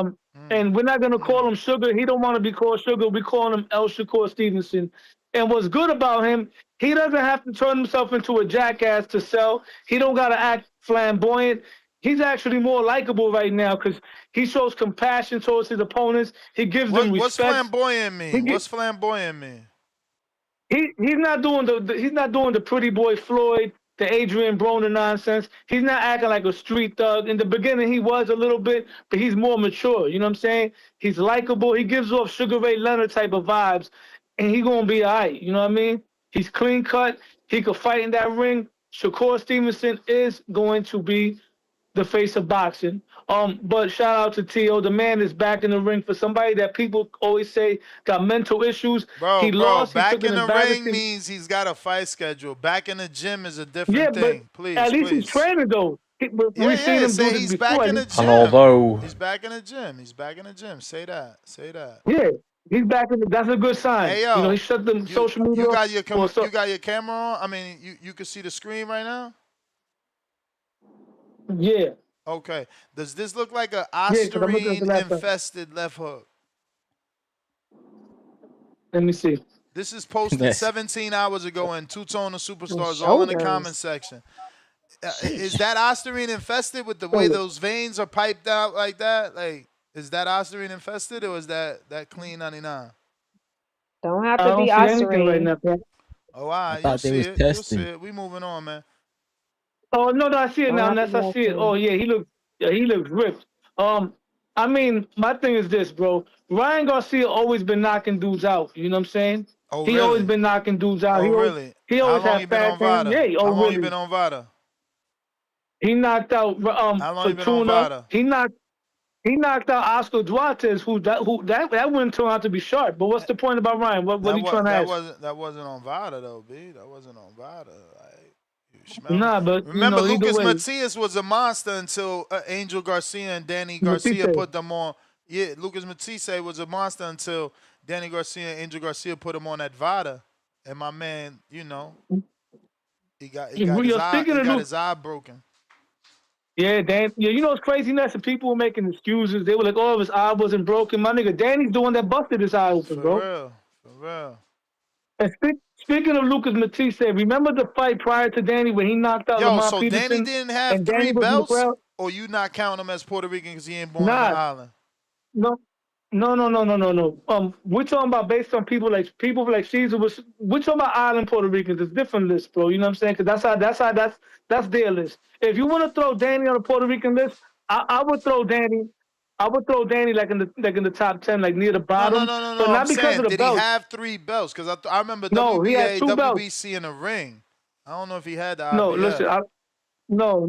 and we're not gonna call him Sugar. He don't want to be called Sugar. We call him El Shakur Stevenson. And what's good about him, he doesn't have to turn himself into a jackass to sell. He don't gotta act flamboyant. He's actually more likable right now because he shows compassion towards his opponents. He gives them respect. What's flamboyant mean? What's flamboyant mean? He's not doing the pretty boy Floyd, the Adrian Broner nonsense. He's not acting like a street thug. In the beginning, he was a little bit, but he's more mature. You know what I'm saying? He's likable. He gives off Sugar Ray Leonard type of vibes, and he's gonna be all right. You know what I mean? He's clean cut. He could fight in that ring. Shakur Stevenson is going to be the face of boxing. But shout out to Tio. The man is back in the ring for somebody that people always say got mental issues. He lost. Back in the ring means he's got a fight schedule. Back in the gym is a different thing. Please, at least he's training though. We've seen him do this he's before. back in the gym. And although he's back in the gym. He's back in the gym. Say that. Say that. Yeah. He's back in. That's a good sign. Hey yo, He shut the social media you off. got you got your camera on? I mean, you can see the screen right now? Yeah. Okay. Does this look like a Yeah, because I'm looking at the ostarine laptop. infested left hook? Let me see. This is posted 17 hours ago in Two-Tone the Superstars, all in the comment Shoulders. section. Is that ostarine infested with the way those veins are piped out like that? Like, is that ostarine infested or is that clean 99? Don't have I to don't be see anything right ostarine. now, Pat. Oh, all right. I You'll thought they see was it. You'll see testing. it. We moving on, man. Oh no, I see it Don't now, have to Ness. be I see it. Oh ostarine. yeah, he looks ripped. I mean, my thing is this, bro. Ryan Garcia always been knocking dudes out. You know what I'm saying? Oh, He always really? been knocking dudes out. Oh, really? He How always long had you been fast on hands. Vada? Yeah. How Oh long you really? been on Vada? He knocked out How long you been on Fortuna. Vada? He knocked out Oscar Duartes, that wouldn't turn out to be sharp. But what's the point about Ryan? What are you trying to ask? That wasn't on Vada though, B. That wasn't on Vada. Like, you smell me? Nah, but Remember, either Lucas way, Matias was a monster until Angel Garcia and Danny Garcia Matisse. put them on. Yeah, Lucas Matisse was a monster until Danny Garcia and Angel Garcia put him on that Vada. And my man, he got Speaking of Luke, his eye broken. yeah, Dan. Yeah, it's craziness. And people were making excuses. They were like, "Oh, his eye wasn't broken." My nigga, Danny's the one that busted his eye open, bro. For real. And speaking of Lucas Matisse, remember the fight prior to Danny when he knocked out Lamar So Danny Peterson? didn't have And Danny 3 was in the belts? crowd. Or you not counting him as Puerto Rican because he ain't born on the Nah, island? no. We're talking about based on people like Caesar was. We're talking about island Puerto Ricans. It's different list, bro. You know what I'm saying? Because that's their list. If you want to throw Danny on a Puerto Rican list, I would throw Danny. I would throw Danny like in the top 10, like near the bottom. No. But I'm not because saying, of the did he belt. have 3 belts? Because I remember No, he had WBA, 2 belts. WBC in the ring. I don't know if he had the No, IBF. listen. No.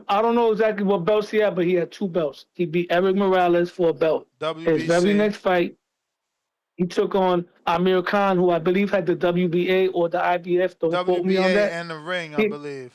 I don't know exactly what belts he had, but he had 2 belts. He beat Eric Morales for a belt. WBC. His very next fight, he took on Amir Khan, who I believe had the WBA or the IBF. Don't quote me on WBA that. and the ring, I believe.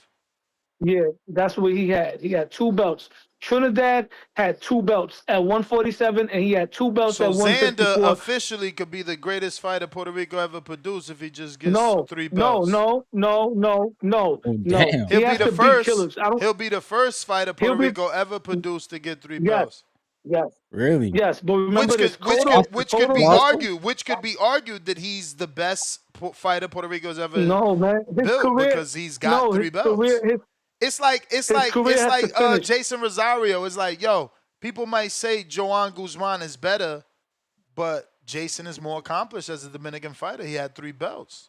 Yeah, that's what he had. He had 2 belts. Trinidad had 2 belts at 147, and he had 2 belts at 154. Xander officially could be the greatest fighter Puerto Rico ever produced if he just gets 3 belts. No. Oh, damn. He'll be the first. Killers. He'll be the first fighter Puerto Rico ever produced to get 3 belts. Yes. Really? Yes, but remember which could be argued that he's the best fighter Puerto Rico's ever built because he's got 3 belts. It's like Jason Rosario. It's like, yo, people might say Joan Guzman is better, but Jason is more accomplished as a Dominican fighter. He had 3 belts.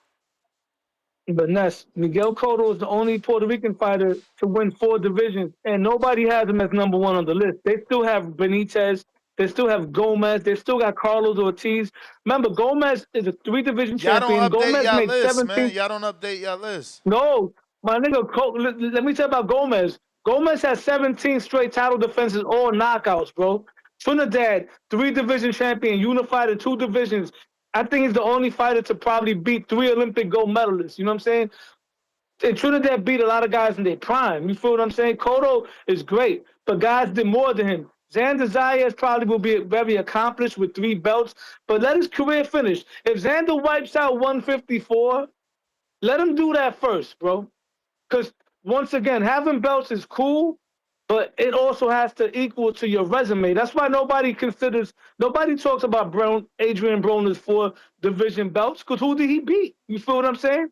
But Ness, Miguel Cotto is the only Puerto Rican fighter to win 4 divisions, and nobody has him as number 1 on the list. They still have Benitez. They still have Gomez. They still got Carlos Ortiz. Remember, Gomez is a 3-division champion. Y'all don't update Gomez y'all made list, 17. man. Y'all don't update y'all list. No, my nigga, let me tell you about Gomez. Gomez has 17 straight title defenses, all knockouts, bro. Trinidad, 3-division champion, unified in 2 divisions. I think he's the only fighter to probably beat 3 Olympic gold medalists. You know what I'm saying? And Trinidad beat a lot of guys in their prime. You feel what I'm saying? Cotto is great, but guys did more than him. Xander Zayas probably will be very accomplished with 3 belts, but let his career finish. If Xander wipes out 154, let him do that first, bro. Because, once again, having belts is cool, but it also has to equal to your resume. That's why nobody talks about Adrian Broner's 4 division belts, because who did he beat? You feel what I'm saying?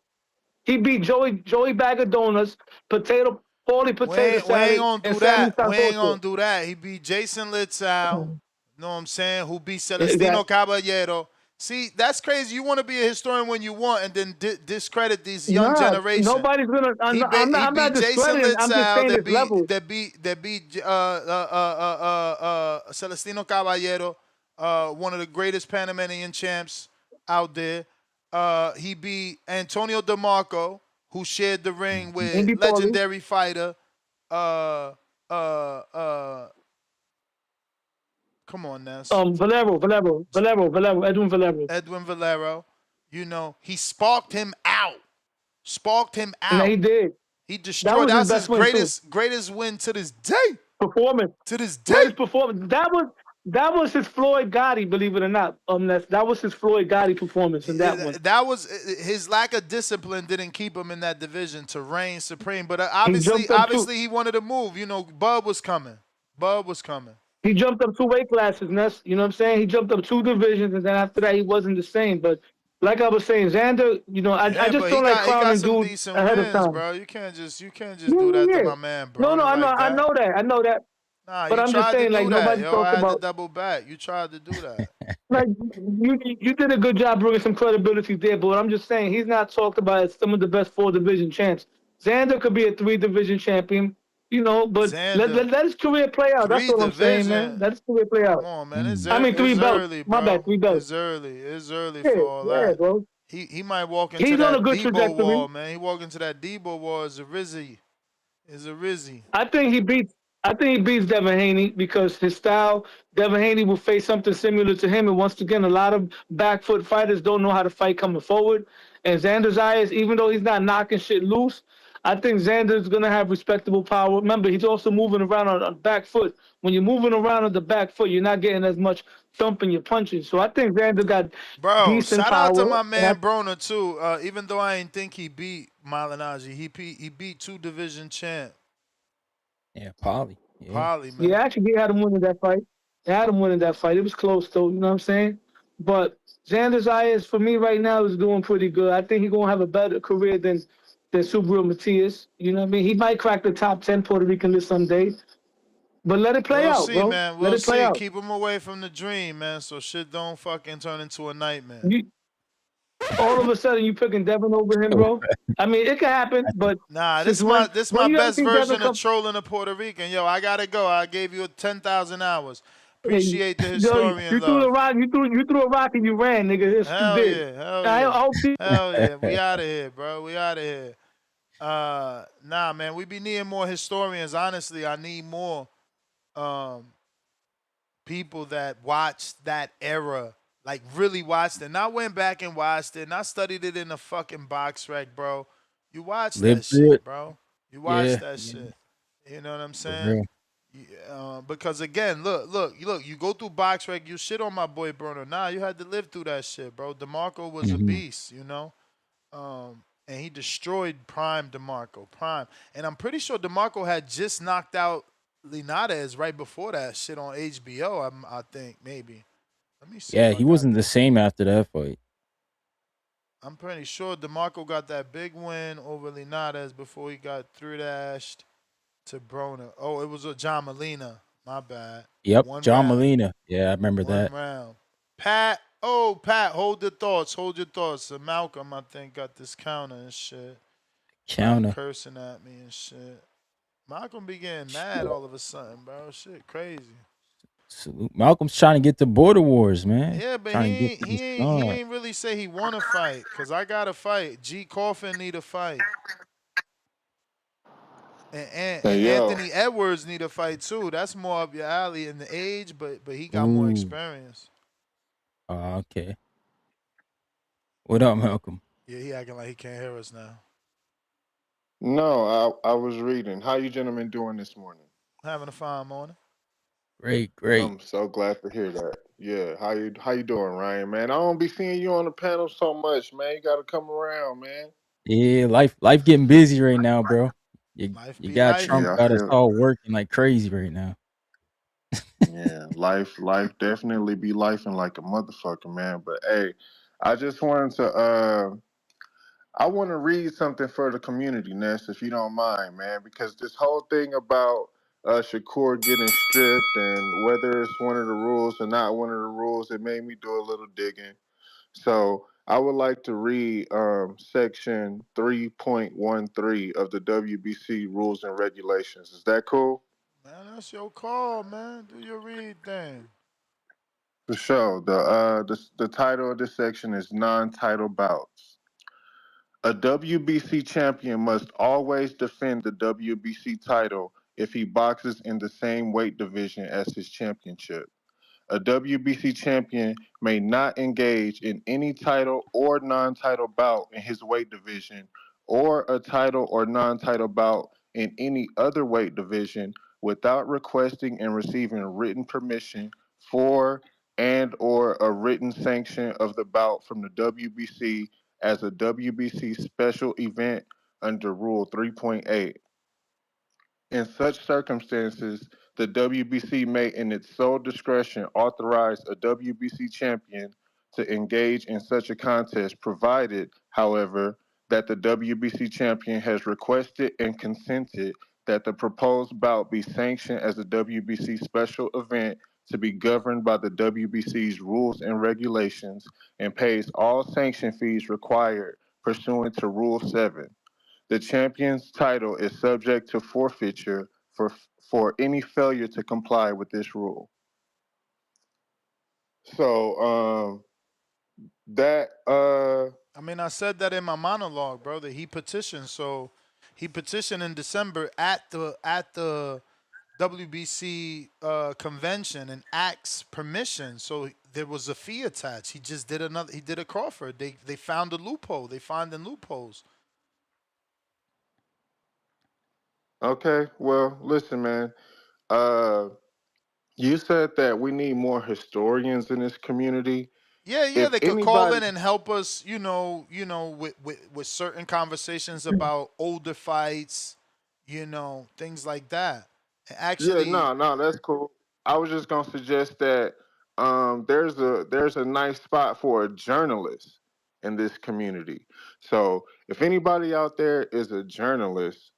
He beat Joey Bag of Donuts, Paulie Potato Salad, we ain't gonna do and Sammy that. We ain't Santoso. gonna do that. He beat Jason Litzau. You know what I'm saying? Who beat Celestino Caballero. See, that's crazy. You want to be a historian when you want and then discredit these young generation. Nobody's going to – I'm not discrediting. I'm just saying this level. That beat Celestino Caballero, one of the greatest Panamanian champs out there. He beat Antonio DeMarco, who shared the ring with legendary fighter. Come on, Ness. Valero, Edwin Valero. You know, he sparked him out. Yeah, he did. He destroyed. That's his greatest win to this day. Performance. To this day. Greatest performance. That That was his Floyd Gotti, believe it or not. That was his Floyd Gotti performance in that one. That was his lack of discipline didn't keep him in that division to reign supreme. But He jumped up obviously he wanted to move. You know, Bub was coming. Bub was coming. He jumped up 2 weight classes, Ness. You know what I'm saying? He jumped up 2 divisions, and then after that, he wasn't the same. But like I was saying, Xander, you know, I just but don't like he got crowning some dudes decent ahead of wins, time. bro. You can't just do that to my man, bro. No, I know, like that. I know that. Nah, But you I'm just tried to saying, like do that, nobody yo. talks I had to about. double back. You tried to do that. Like you did a good job bringing some credibility there, but what I'm just saying, he's not talked about as some of the best 4 division champs. Xander could be a 3 division champion, you know, but let his career play out. That's all I'm saying, man. Let his career play out. Come on, man. It's 3 belts. early, My bro. bad, 3 belts. It's early Yeah, for all yeah, that. bro. He might walk into He's on a that good Debo trajectory. wall, man. He walk into that Debo wall as a Rizzy. I think he beats Devin Haney because his style. Devin Haney will face something similar to him, and once again, a lot of back foot fighters don't know how to fight coming forward. And Xander Zayas, even though he's not knocking shit loose, I think Xander's gonna have respectable power. Remember, he's also moving around on back foot. When you're moving around on the back foot, you're not getting as much thump in your punches. So I think Xander got Bro, decent shout power. out to my man Broner too. Even though I didn't think he beat Malignaggi, he beat 2 division champ. Yeah, Polly. Yeah. Polly, man. Yeah, actually, they had him winning that fight. It was close, though. You know what I'm saying? But Xander Zayas, for me right now, is doing pretty good. I think he's going to have a better career than Subriel Matias. You know what I mean? He might crack the top 10 Puerto Rican list someday. But let it play We'll out, see, bro. man. Let We'll it play see. out. Keep him away from the dream, man, so shit don't fucking turn into a nightmare. All of a sudden, you picking Devin over him, bro? I mean, it can happen, but Nah, this my best version of trolling a Puerto Rican. Yo, I gotta go. I gave you 10,000 hours. Appreciate the historian you love. threw a rock. You threw a rock and you ran, nigga. It's Hell you did. yeah, hell yeah, hell yeah. We Yeah. out of here, bro. We out of here. Nah, man, we be needing more historians. Honestly, I need more people that watched that era, like really watched it. And I went back and watched it, and I studied it in the fucking box rec, bro. You watch that shit, bro. You watch that shit. You know what I'm saying? Because again, look. You go through box rec, you shit on my boy Bruno. Nah, you had to live through that shit, bro. DeMarco was a beast, you know. And he destroyed Prime DeMarco, Prime. And I'm pretty sure DeMarco had just knocked out Linares right before that shit on HBO, I think, maybe. Let me see. Yeah, he wasn't the same after that fight. I'm pretty sure DeMarco got that big win over Linares before he got through-dashed to Broner. Oh, it was a John Molina. My bad. Yep, John round. Molina. Yeah, I remember that. Round. Pat, hold your thoughts. So Malcolm, I think, got this counter and shit. Counter. Cursing at me and shit. Malcolm be getting mad all of a sudden, bro. Shit crazy. Salute. Malcolm's trying to get to Border Wars, man. Yeah, but he ain't really say he want to fight, because I got to fight. G. Coffin need a fight. And Anthony Edwards need a fight, too. That's more up your alley in the age, but he got more experience. Oh, okay. What up, Malcolm? Yeah, he acting like he can't hear us now. No, I was reading. How you gentlemen doing this morning? Having a fine morning. Great. I'm so glad to hear that. Yeah, how you doing, Ryan? Man, I don't be seeing you on the panel so much, man. You gotta come around, man. Yeah, life getting busy right now, bro. You got Trump got us all working like crazy right now. Yeah, life definitely be lifing like a motherfucker, man. But hey, I just wanted to I want to read something for the community, Ness, if you don't mind, man, because this whole thing about Shakur getting stripped and whether it's one of the rules or not one of the rules, it made me do a little digging. So I would like to read section 3.13 of the WBC rules and regulations. Is that cool? Man, that's your call, man. Do your read thing. For sure. The title of this section is non-title bouts. A WBC champion must always defend the WBC title if he boxes in the same weight division as his championship. A WBC champion may not engage in any title or non-title bout in his weight division or a title or non-title bout in any other weight division without requesting and receiving written permission for and or a written sanction of the bout from the WBC as a WBC special event under Rule 3.8. In such circumstances, the WBC may, in its sole discretion, authorize a WBC champion to engage in such a contest, provided, however, that the WBC champion has requested and consented that the proposed bout be sanctioned as a WBC special event to be governed by the WBC's rules and regulations and pays all sanction fees required pursuant to Rule 7. The champion's title is subject to forfeiture for any failure to comply with this rule. So that I mean, I said that in my monologue, bro. That he petitioned. So he petitioned in December at the WBC convention and asked permission. So there was a fee attached. He just did another. He did a Crawford. They found a loophole. They find in loopholes. okay. Well, listen, man. Uh, you said that we need more historians in this community. Yeah, If they could call anybody, in and help us, with certain conversations about older fights, things like that. And yeah, actually, no, that's cool. I was just gonna suggest that there's a nice spot for a journalist in this community. So if anybody out there is a journalist,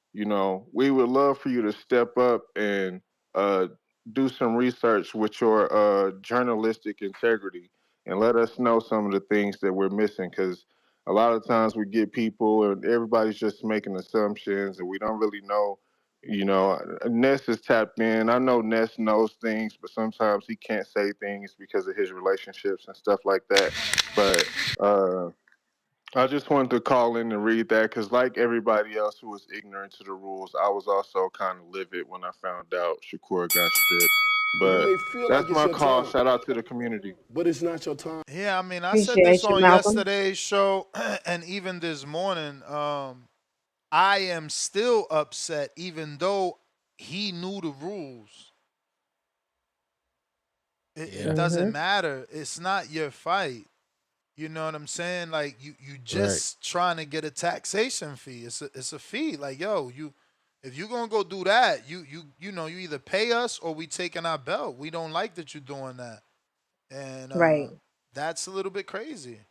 we would love for you to step up and uh, do some research with your journalistic integrity and let us know some of the things that we're missing because a lot of times we get people and everybody's just making assumptions and we don't really know. Ness is tapped in. I know Ness knows things, but sometimes he can't say things because of his relationships and stuff like that. But uh, I just wanted to call in and read that because, like everybody else who was ignorant to the rules, I was also kind of livid when I found out Shakur got stripped. You But may feel like that's it's my your call. time, Shout out to the community. but it's not your time. yeah, I mean, I said this Appreciate you, on Malcolm. yesterday's show and even this morning. I am still upset, even though he knew the rules. It Yeah. doesn't Mhm. matter. It's not your fight. You know what I'm saying? Like you Right. just trying to get a taxation fee. It's a fee. Like yo, if you gonna go do that, you either pay us or we taking our belt. We don't like that you're doing that, and Right. that's a little bit crazy.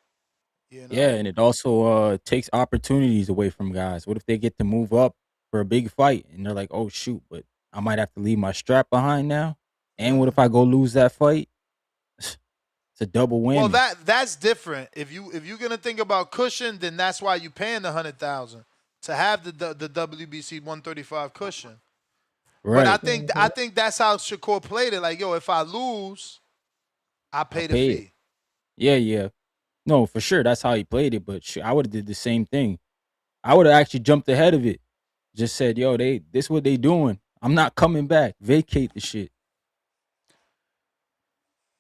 You Yeah, know? and it also takes opportunities away from guys. What if they get to move up for a big fight and they're like, "Oh shoot, but I might have to leave my strap behind now." And what Yeah. if I go lose that fight? It's a double Well, whammy. that's different. If you're gonna think about cushion, then that's why you paying the 100,000 to have the WBC 135 cushion. But I Right. think Mhm. I think that's how Shakur played it. Like yo, if I lose, I I pay the pay it. fee. Yeah, yeah. No, for sure. That's how he played it. But I would have did the same thing. I would have actually jumped ahead of it. Just said, "Yo, this what they doing. I'm not coming back. Vacate the shit."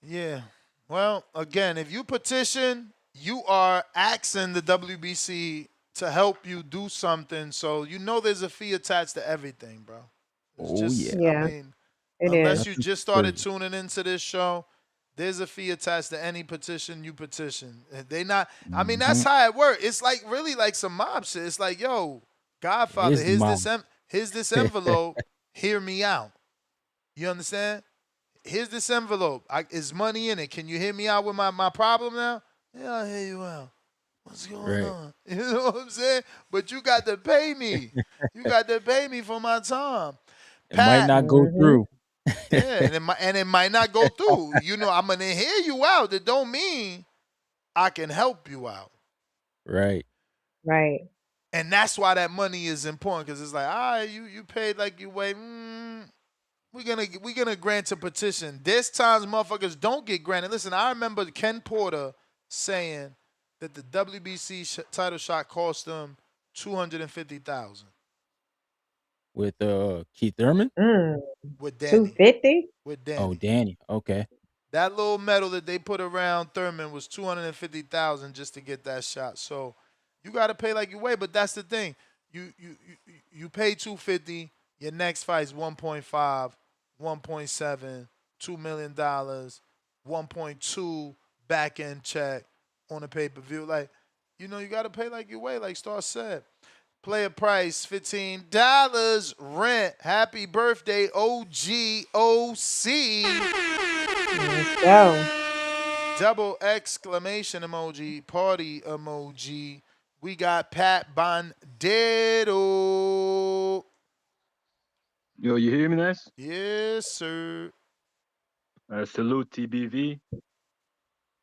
Yeah. Well, again, if you petition, you are asking the WBC to help you do something. So you know there's a fee attached to everything, bro. It's Oh just, yeah. I Yeah, mean, it unless is. you Nothing just for started free. tuning into this show, there's a fee attached to any petition you petition. They not. I mean, that's Mhm. how it works. It's like really like some mob shit. It's like, yo, It Godfather, is the mom. here's this envelope. Hear me out. You understand? Here's this envelope. Is money in it. Can you hear me out with my problem now? Yeah, I'll hear you out. What's going Right. on? You know what I'm saying? But you got to pay me. You got to pay me for my time. It might Pat, not go Mhm. through. yeah, and it might not go through. I'm gonna hear you out. That don't mean I can help you out. Right. Right. And that's why that money is important because it's like, all right, you paid like you weigh. We're gonna grant a petition. There's times motherfuckers don't get granted. Listen, I remember Ken Porter saying that the WBC title shot cost him 250,000 With Keith Thurman. Mm. with Two Danny. fifty. With Oh, Danny, Danny. Okay. that little medal that they put around Thurman was 250,000 just to get that shot. So you got to pay like you weigh. But that's the thing. You pay 250. Your next fight's 1.5, 1.7, $2 million. 1.2 back end check on the pay per view. Like, you know, you got to pay like you weigh, like Star said. Player price $15. Rent. Happy birthday, OGOC. Let's go. Double exclamation emoji. Party emoji. We got Pat Bandero. Yo, you hear me, Ness? Yes, sir. Salute TBV.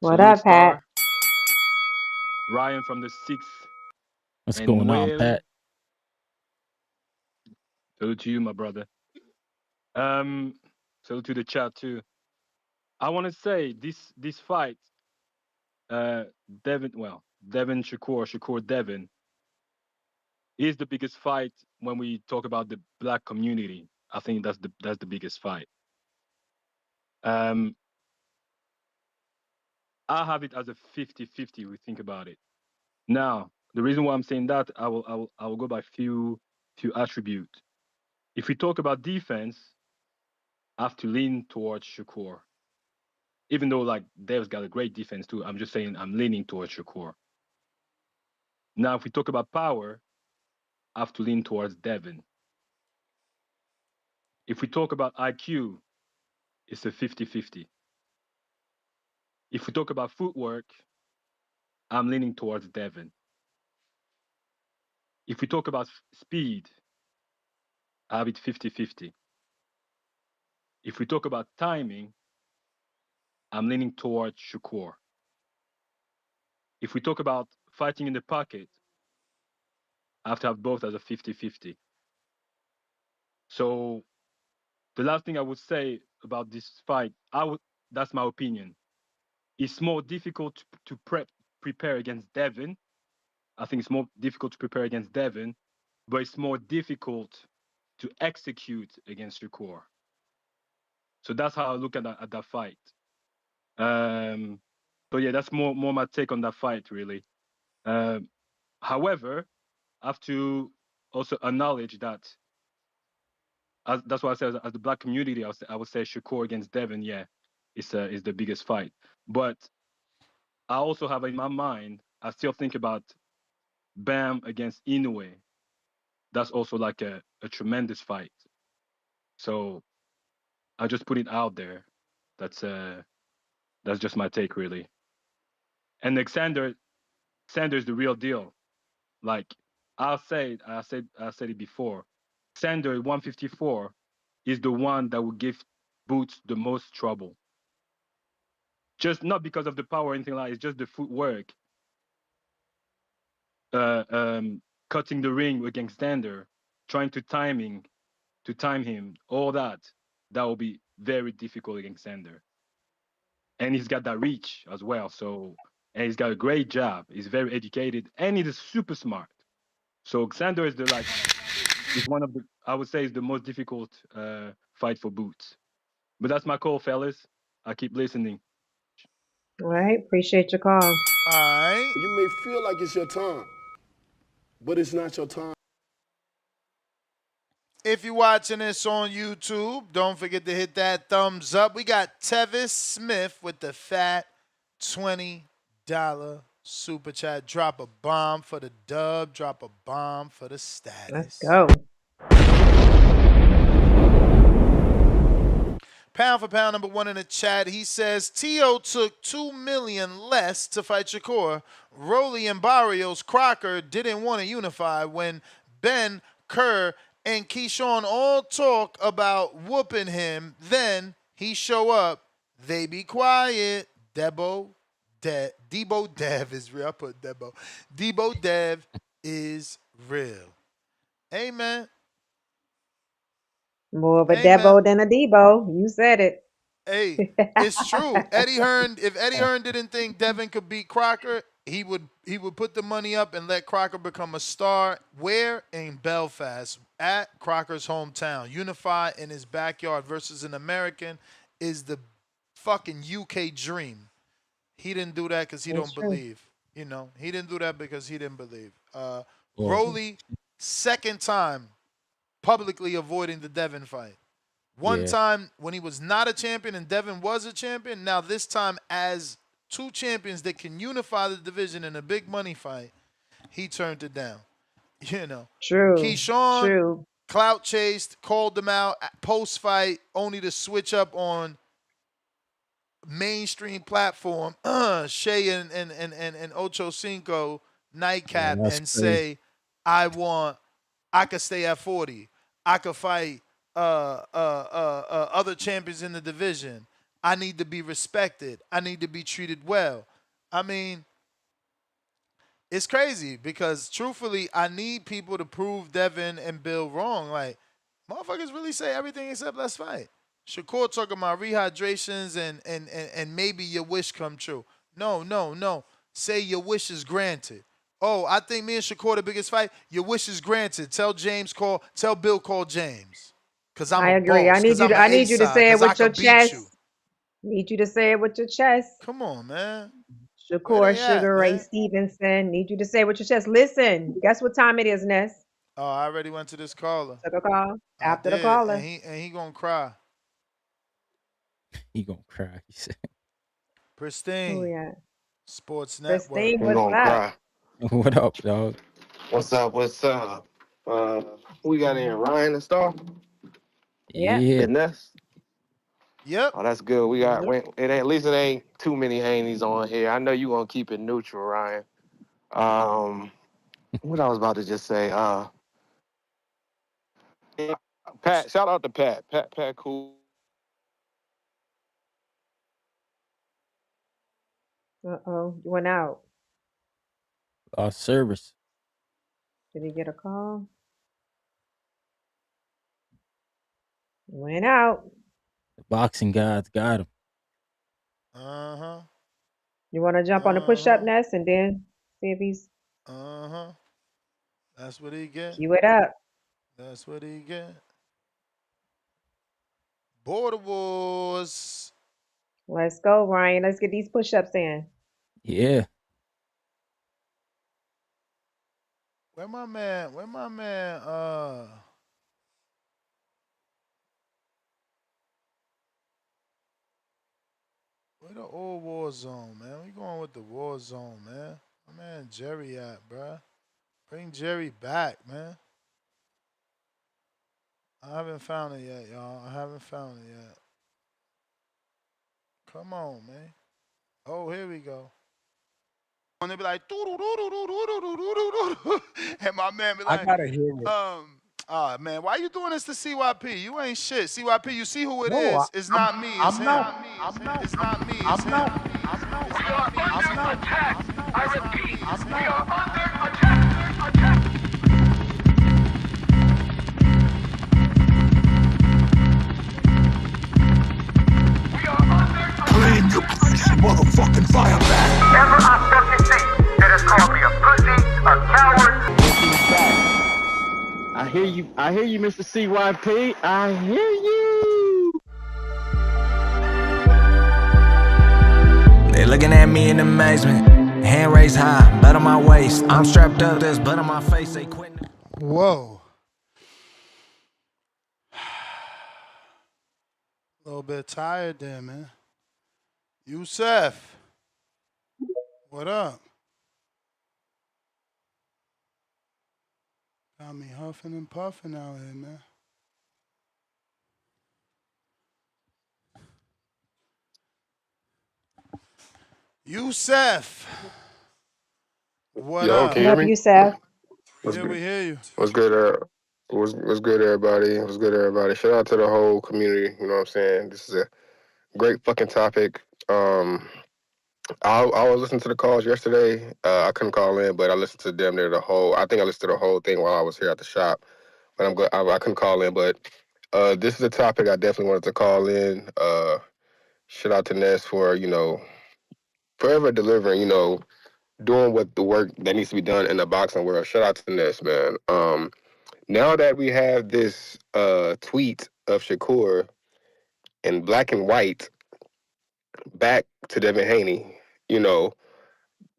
What Salute up, Pat? Star. Ryan from the 6th. What's And going on, Whale. Pat? Salute to you, my brother. Salute to the chat too. I want to say this fight, Devin Shakur Devin, is the biggest fight when we talk about the black community. I think that's the biggest fight. I have it as a 50-50. We think about it. Now, the reason why I'm saying that, I will go by few attributes. If we talk about defense, I have to lean towards Shakur. Even though like Dev's got a great defense too, I'm just saying I'm leaning towards Shakur. Now, if we talk about power, I have to lean towards Devin. If we talk about IQ, it's a 50-50. If we talk about footwork, I'm leaning towards Devin. If we talk about speed, I have it 50-50. If we talk about timing, I'm leaning towards Shakur. If we talk about fighting in the pocket, I have to have both as a 50-50. So the last thing I would say about this fight, that's my opinion. It's more difficult to prepare against Devin. I think it's more difficult to prepare against Devin, but it's more difficult to execute against Shakur. So that's how I look at that fight. So yeah, that's more my take on that fight, really. However, I have to also acknowledge that, that's why I said as the black community, I would say Shakur against Devin, yeah, is the biggest fight. But I also have in my mind, I still think about Bam against Inoue. That's also like a tremendous fight. So I just put it out there. That's just my take, really. And Alexander is the real deal. Like I said it before. Sander 154 is the one that will give Boots the most trouble. Just not because of the power or anything like that, it's just the footwork. Cutting the ring against Sander, trying to time him, all that will be very difficult against Sander. And he's got that reach as well. So, and he's got a great job. He's very educated and he's super smart. So Sander is is one of the, I would say, is the most difficult fight for Boots. But that's my call, fellas. I keep listening. All right. Appreciate your call. All right. You may feel like it's your time, but it's not your time. If you're watching this on YouTube, don't forget to hit that thumbs up. We got Tevis Smith with the fat $20 super chat. Drop a bomb for the dub. Drop a bomb for the status. Let's go. Pound for pound, number one in the chat. He says Tio took $2 million less to fight Shakur. Rolly and Barrios Crocker didn't want to unify when Ben, Kerr, and Keyshawn all talk about whooping him. Then he show up. They be quiet. Debo Dev is real. I put Debo. Debo Dev is real. Amen. More of a Amen. Debo than a Debo. You said it. Hey, it's true. If Eddie Hearn didn't think Devin could beat Crocker, he would put the money up and let Crocker become a star. Where? In Belfast, at Crocker's hometown. Unify in his backyard versus an American is the fucking UK dream. He didn't do that because he That's don't true. believe. You know, he didn't do that because he didn't believe. Well, Rolly, second time publicly avoiding the Devin fight. One Yeah. time when he was not a champion and Devin was a champion. Now this time as two champions that can unify the division in a big money fight, he turned it down. You know, True. Keyshawn True. clout chased, called them out post fight, only to switch up on mainstream platform, Shea and Ocho Cinco Yeah, nightcap that's and crazy. say, I could stay at 40. I could fight other champions in the division. I need to be respected. I need to be treated well. I mean, it's crazy because truthfully, I need people to prove Devin and Bill wrong. Like, motherfuckers really say everything except let's fight. Shakur talking about rehydrations and maybe your wish come true. No, no, no. Say your wish is granted. Oh, I think me and Shakur the biggest fight. Your wish is granted. Tell Bill call James. Cause I'm I a agree. boss. Cause I'm an I need you to A-side. say it Cause I with your could beat chest. you. Need you to say it with your chest. Come on, man. Where Shakur, they at, Sugar Ray man? Stevenson. Need you to say it with your chest. Listen, guess what time it is, Ness? Oh, I already went to this caller. Took a call. I After the did, caller. and he gonna cry. He gonna cry. He said. Who Pristine we at? Sports Network. Christine, I'm what's gonna up? cry. What up, dog? What's up? What's up? Who we got in? Ryan and Star Yep. Yeah. and Ness. Yep. Oh, that's good. We got Yep. it. At least it ain't too many Haneys on here. I know you gonna keep it neutral, Ryan. What I was about to just say. Pat. Shout out to Pat. Pat, cool. Uh-oh. You went out. Service. Did he get a call? Went out. The boxing gods got him. Uh-huh. You want to jump on the push-up, Ness, and then see if he's Uh-huh. That's what he get. cue it up. That's what he get. Border Wars. Let's go, Ryan. Let's get these push-ups in. Yeah. Where my man? Where the old war zone, man? We going with the war zone, man. My man Jerry at, bruh. Bring Jerry back, man. I haven't found it yet, y'all. I haven't found it yet. Come on, man. Oh, here we go. And they be like, and my man be I like, gotta hear it. man, why you doing this to CYP? You ain't shit. CYP, you see who it No, is? It's not me. It's I'm him. not. It's not me. It's I'm him. not. It's not me. It's him. Attack! I repeat, I'm we not. are under attack! We are under attack! Claim your motherfucking fire back. Ever I step this seat, it has called me a pussy, a coward. I hear you, Mr. CYP. I hear you. They looking at me in amazement. Hand raised high, blood on my waist. I'm strapped up, there's blood on my face. They quitting. Whoa. A little bit tired there, man. Youssef. What up? Got me huffing and puffing out here, man. Youssef. What Yo, up? can you What hear up, me? Youssef? What's Yeah, good? we hear you. What's good? What's good, everybody? What's good, everybody? Shout out to the whole community. You know what I'm saying? This is a great fucking topic. I was listening to the calls yesterday. I couldn't call in, but I listened to damn near the whole. I think I listened to the whole thing while I was here at the shop. But I'm good. I couldn't call in, but this is a topic I definitely wanted to call in. Shout out to Ness for forever delivering. Doing what the work that needs to be done in the boxing world. Shout out to Ness, man. Now that we have this tweet of Shakur in black and white back to Devin Haney,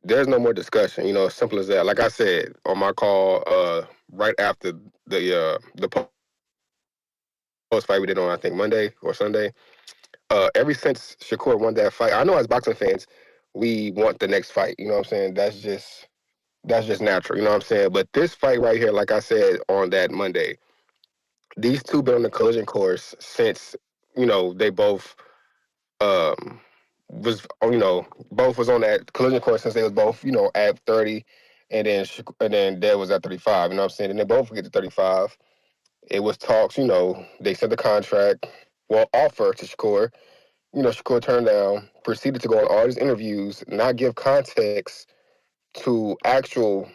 there's no more discussion. As simple as that. Like I said on my call right after the fight we did on I think Monday or Sunday. Ever since Shakur won that fight, I know as boxing fans, we want the next fight. You know what I'm saying? That's just natural. You know what I'm saying? But this fight right here, like I said on that Monday, these two been on the collision course since they both was both was on that collision course since they was both at 30, and then Dev was at 35. You know what I'm saying? And they both get to 35. It was talks. They sent the contract, offer to Shakur. Shakur turned down, proceeded to go on all these interviews, not give context to actual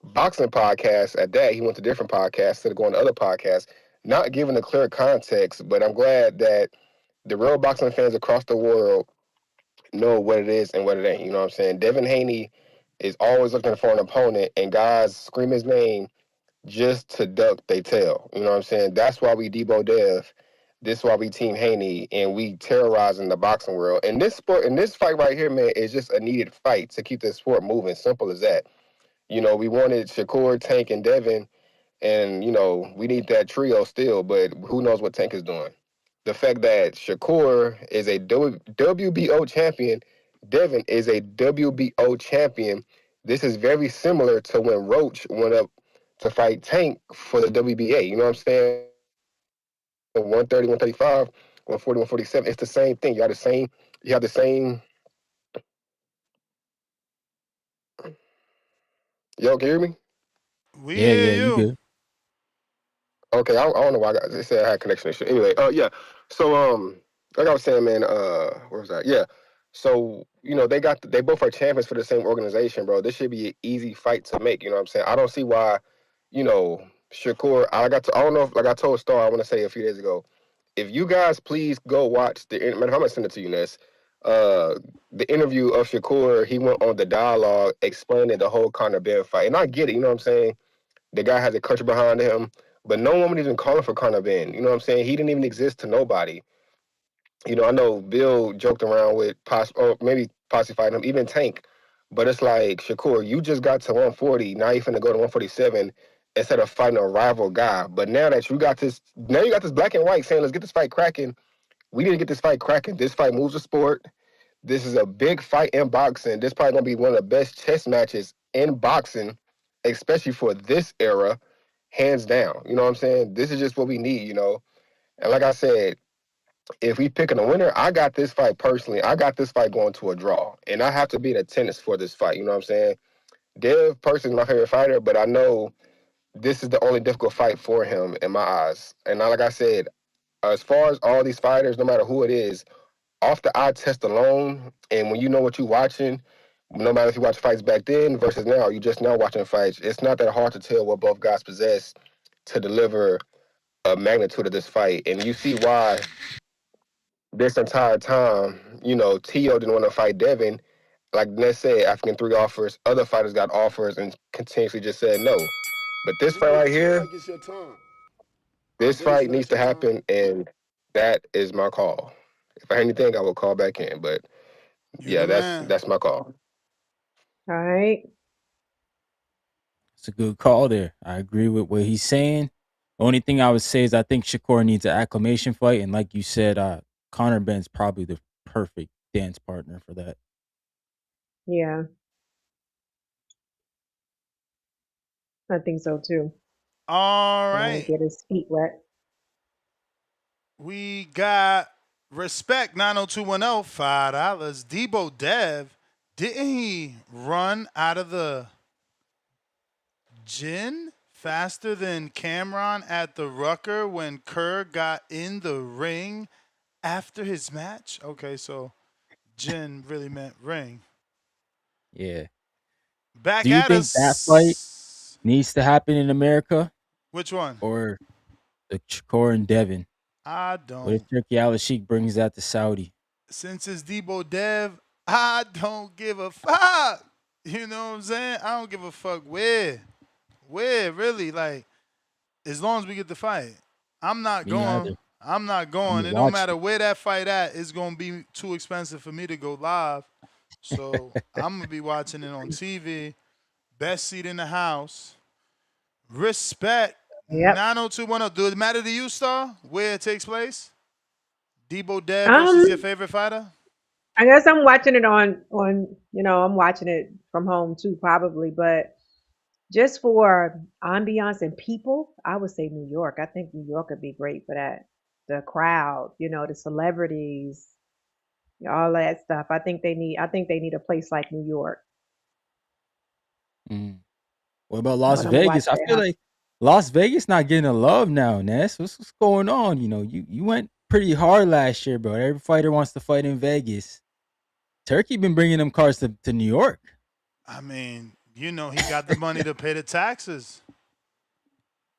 boxing podcasts. At that, he went to different podcasts instead of going to other podcasts, not giving a clear context. But I'm glad that the real boxing fans across the world know what it is and what it ain't. You know what I'm saying? Devin Haney is always looking for an opponent, and guys scream his name just to duck they tail. You know what I'm saying? That's why we Debo Dev. This is why we Team Haney, and we terrorizing the boxing world. And this sport, and this fight right here, man, is just a needed fight to keep the sport moving. Simple as that. We wanted Shakur, Tank, and Devin, and we need that trio still. But who knows what Tank is doing? The fact that Shakur is a WBO champion, Devin is a WBO champion. This is very similar to when Roach went up to fight Tank for the WBA. You know what I'm saying? 130, 135, 140, 147. It's the same thing. You have the same. Yo, can you hear me? We Yeah, hear yeah, you you. good. Okay, I don't know why they said I had connection issue. Anyway, yeah. So, like I was saying, man, where was that? Yeah. So, they both are champions for the same organization, bro. This should be an easy fight to make. You know what I'm saying? I don't see why, Shakur. I don't know if, like I told Star, I want to say a few days ago, if you guys please go watch I'm gonna send it to you, Ness. The interview of Shakur, he went on the dialogue explaining the whole Conor Ben fight, and I get it. You know what I'm saying? The guy has a country behind him, but no one was even calling for Conor Ben. You know what I'm saying? He didn't even exist to nobody. I know Bill joked around with or maybe possibly fighting him, even Tank. But it's like, Shakur, you just got to 140. Now you're finna go to 147 instead of fighting a rival guy. But now that you got this black and white saying, let's get this fight cracking. We need to get this fight cracking. This fight moves the sport. This is a big fight in boxing. This probably gonna be one of the best chess matches in boxing, especially for this era, hands down. You know what I'm saying? This is just what we need. And like I said, if we picking a winner, I got this fight personally. I got this fight going to a draw, and I have to be in attendance for this fight. You know what I'm saying? Dev personally is my favorite fighter, but I know this is the only difficult fight for him in my eyes. And like I said, as far as all these fighters, no matter who it is, off the eye test alone, and when you know what you're watching, no matter if you watch fights back then versus now, you just now watching fights, it's not that hard to tell what both guys possess to deliver a magnitude of this fight. And you see why this entire time, Tio didn't want to fight Devin. Like Ness said, African 3 offers, other fighters got offers and continuously just said no. But this fight right here, Like it's your time. this Dennis, fight that's needs to your time. happen, and that is my call. If I hear anything, I will call back in. But You yeah, the that's man. that's my call. All right. It's a good call there. I agree with what he's saying. The only thing I would say is I think Shakur needs an acclamation fight, and like you said, Conor Ben's probably the perfect dance partner for that. Yeah, I think so too. All Gonna right. get his feet wet. We got respect 90210, $5. Debo Dev. Didn't he run out of the gym faster than Cameron at the Rucker when Kerr got in the ring after his match? Okay, so gin really meant ring. Yeah. Back Do you at think that fight us. needs to happen in America Which one? or the Shakur and Devin? I What if don't. Turkey Al Sheik brings that to Saudi? Since it's Debo Dev, I don't give a fuck. You know what I'm saying? I don't give a fuck where. Where, really? Like, as long as we get the fight. I'm not Me going. neither. I'm not I'm going. gonna It don't watch matter it. where that fight at, it's gonna be too expensive for me to go live. So I'm gonna be watching it on TV. Best seat in the house. Respect Yep. 90210. Do it matter to you, Star, where it takes place? Debo Dev Um, versus your favorite fighter? I guess I'm watching it I'm watching it from home too, probably, but just for ambiance and people, I would say New York. I think New York would be great for that. The crowd, the celebrities, all that stuff. I think they need a place like New York. Mm. What about I Las want them to watch Vegas? I feel that. like Las Vegas not getting the love now, Ness. What's going on? You went pretty hard last year, bro. Every fighter wants to fight in Vegas. Turkey been bringing them cars to New York. I mean, he got the money to pay the taxes.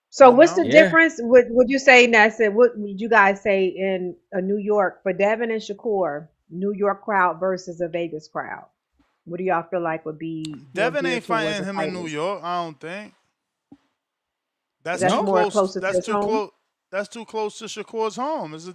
So what's the Yeah. difference? Would you say, Nessa? What would you guys say in a New York for Devin and Shakur? New York crowd versus a Vegas crowd. What do y'all feel like would be Devin ain't geared towards fighting the him in New fighters? York, I don't think. That's That's too more close. closer to That's his too home. close. That's too close to Shakur's home. It's a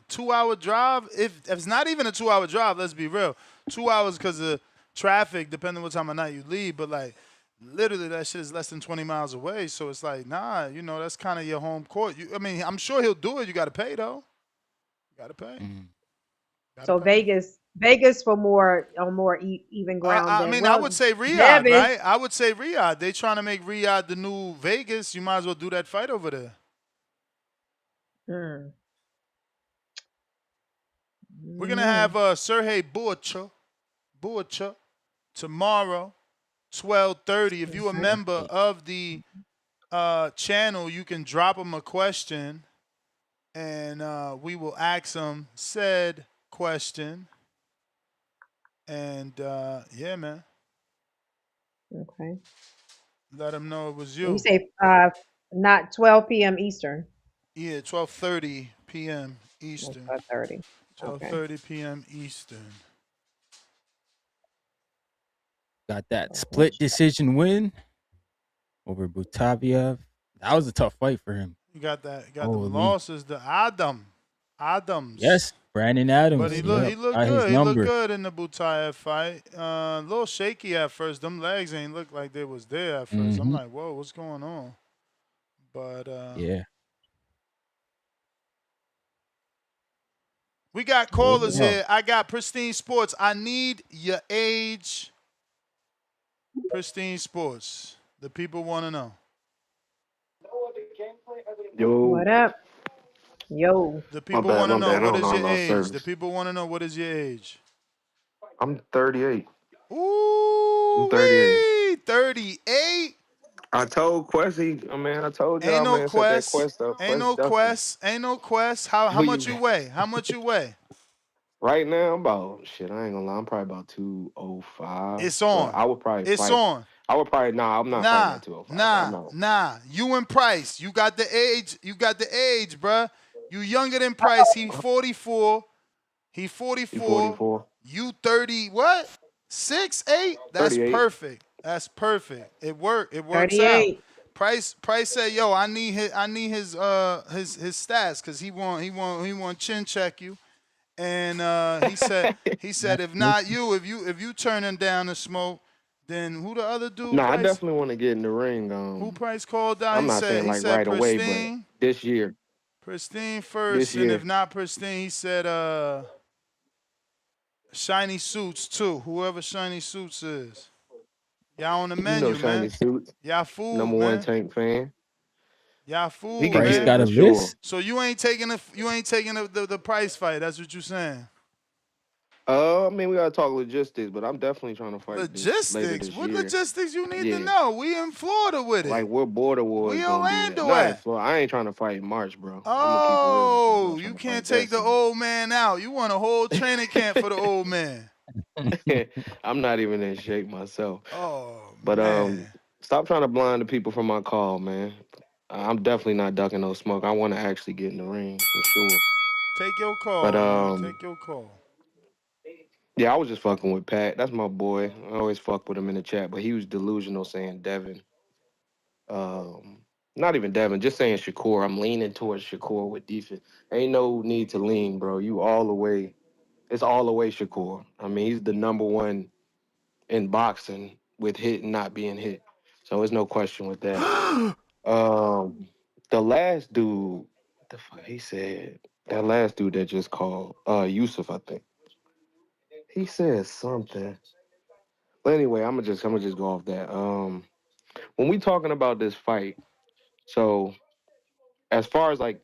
2-hour drive. If it's not even a 2-hour drive, let's be real. 2 hours because of traffic, depending what time of night you leave. But like, literally, that shit is less than 20 miles away. So it's like, nah, that's kind of your home court. I'm sure he'll do it. You got to pay though. You got to pay. So Vegas for more even ground I than mean, I would say Riyadh, Devin. right? I would say Riyadh. They trying to make Riyadh the new Vegas. You might as well do that fight over there. Hmm. We're gonna have Sergey Bucha tomorrow, 12:30. If you're a member of the channel, you can drop him a question, and we will ask him said question. And yeah, man. Okay. Let him know it was You you. say not 12 p.m. Eastern. Yeah, 12:30 p.m. Eastern. 12:30. Okay. 12:30 p.m. Eastern. Got that split decision win over Butaviev. That was a tough fight for him. You got that. You got Holy. them losses. The Adams. Yes, Brandon Adams. But he looked got his good. He looked number. good in the Butayev fight. A little shaky at first. Them legs ain't look like they was there at 1st I'm like, whoa, what's going on? But yeah. We got callers here. I got Pristine Sports. I need your age. Pristine Sports. The people want to know. Yo. What up? Yo. The people want to know what is your age. Service. The people want to know what is your age. I'm 38. Ooh, I'm 38. 38? I told Quessy, I told y'all, Ain't no man, set that quest. quest up. Ain't no quest. Ain't no quest. How much you weigh? How much you weigh? Right now, I'm about, shit, I ain't gonna lie, I'm probably about 205. It's on. I would probably It's fight. on. I would probably, I'm not fighting at 205. Nah. You and Price. You got the age. You got the age, bruh. You younger than Price. He 44. He 44. 44. You 30. What? 6, 8? That's 38. perfect. That's perfect. It works 38. out. Price said, "Yo, I need his stats because he want chin check you." And he said if not you, if you turning down the smoke, then who the other dude? Nah, Price? I definitely want to get in the ring. Who Price called out? I'm not saying like right away, but this year. Pristine first, and if not Pristine, he said Shiny Suits too. Whoever Shiny Suits is. Y'all on the menu, Shiny man. Suits. Y'all food, Number man. one Tank fan. Y'all food, He can Price get got it a for sure. list. So you ain't taking the Price fight. That's what you saying. I mean, we gotta talk logistics, but I'm definitely trying to fight later Logistics? this What year. logistics you need to know? We in Florida with it. Like what border wars We gonna Orlando be at? Not in at. Florida. I ain't trying to fight in March, bro. Oh, you can't take the old man out. You want a whole training camp for the old man. I'm not even in shape myself. Oh, but man. stop trying to blind the people from my call, man. I'm definitely not ducking no smoke. I want to actually get in the ring for sure. Take your call, But man. Take your call. Yeah, I was just fucking with Pat. That's my boy. I always fuck with him in the chat, but he was delusional saying Devin. Not even Devin, just saying Shakur. I'm leaning towards Shakur with defense. Ain't no need to lean, bro. You all the way. It's all the way Shakur. I mean, he's the number one in boxing with hit and not being hit. So there's no question with that. The last dude, what the fuck he said? That last dude that just called, Yusuf, I think. He said something. But anyway, I'm gonna just go off that. When we talking about this fight, so as far as like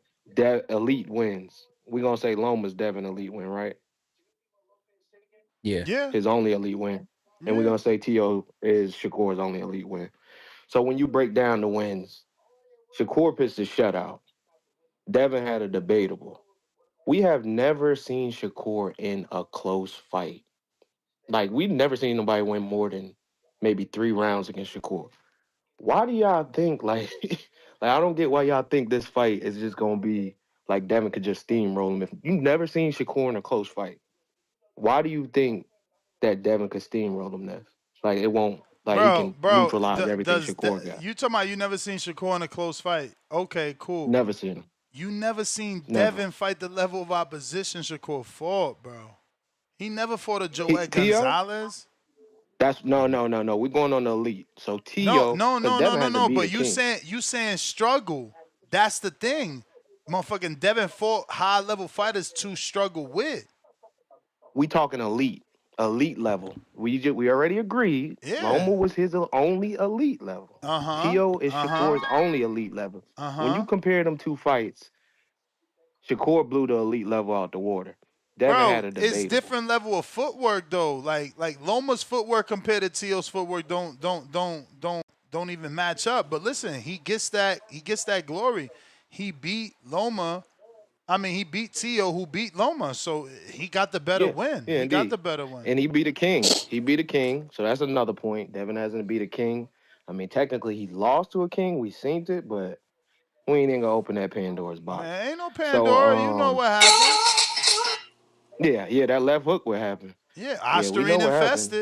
elite wins, we gonna say Loma's Devin elite win, right? Yeah. Yeah. His only elite win. And we're Yeah. gonna say T.O. is Shakur's only elite win. So when you break down the wins, Shakur pitched a shutout. Devin had a debatable. We have never seen Shakur in a close fight. Like, we've never seen nobody win more than maybe 3 rounds against Shakur. Why do y'all think, like, like, I don't get why y'all think this fight is just going to be, like, Devin could just steamroll him. If you've never seen Shakur in a close fight, why do you think that Devin could steamroll him this? Like, it won't, like, he can Bro, neutralize everything Shakur got. you talking about you never seen Shakur in a close fight? Okay, cool. Never seen him. You never seen Never. Devin fight the level of opposition Shakur fought, bro. He never fought a Joel T.O.? Gonzalez. That's no. We're going on the elite. So T.O., because Devin hasn't beat a But you king. saying struggle. That's the thing. Motherfucking Devin fought high level fighters to struggle with. We talking elite level. We already agreed. Yeah. Loma was his only elite level. T.O. is Shakur's only elite level. When you compare them two fights, Shakur blew the elite level out the water. Devin Bro, had a it's debatable. different level of footwork though. Like Loma's footwork compared to T.O.'s footwork don't even match up. But listen, he gets that glory. He beat Loma. I mean, he beat T.O. who beat Loma, so he got the better win. Yeah, He got indeed. the better win. And he beat a king. So that's another point. Devin hasn't beat a king. I mean, technically he lost to a king. We seen it, but we ain't gonna open that Pandora's box. Man, ain't no So Pandora. You know what happened. yeah, that left hook what happened. Yeah, we know Osterine what happened.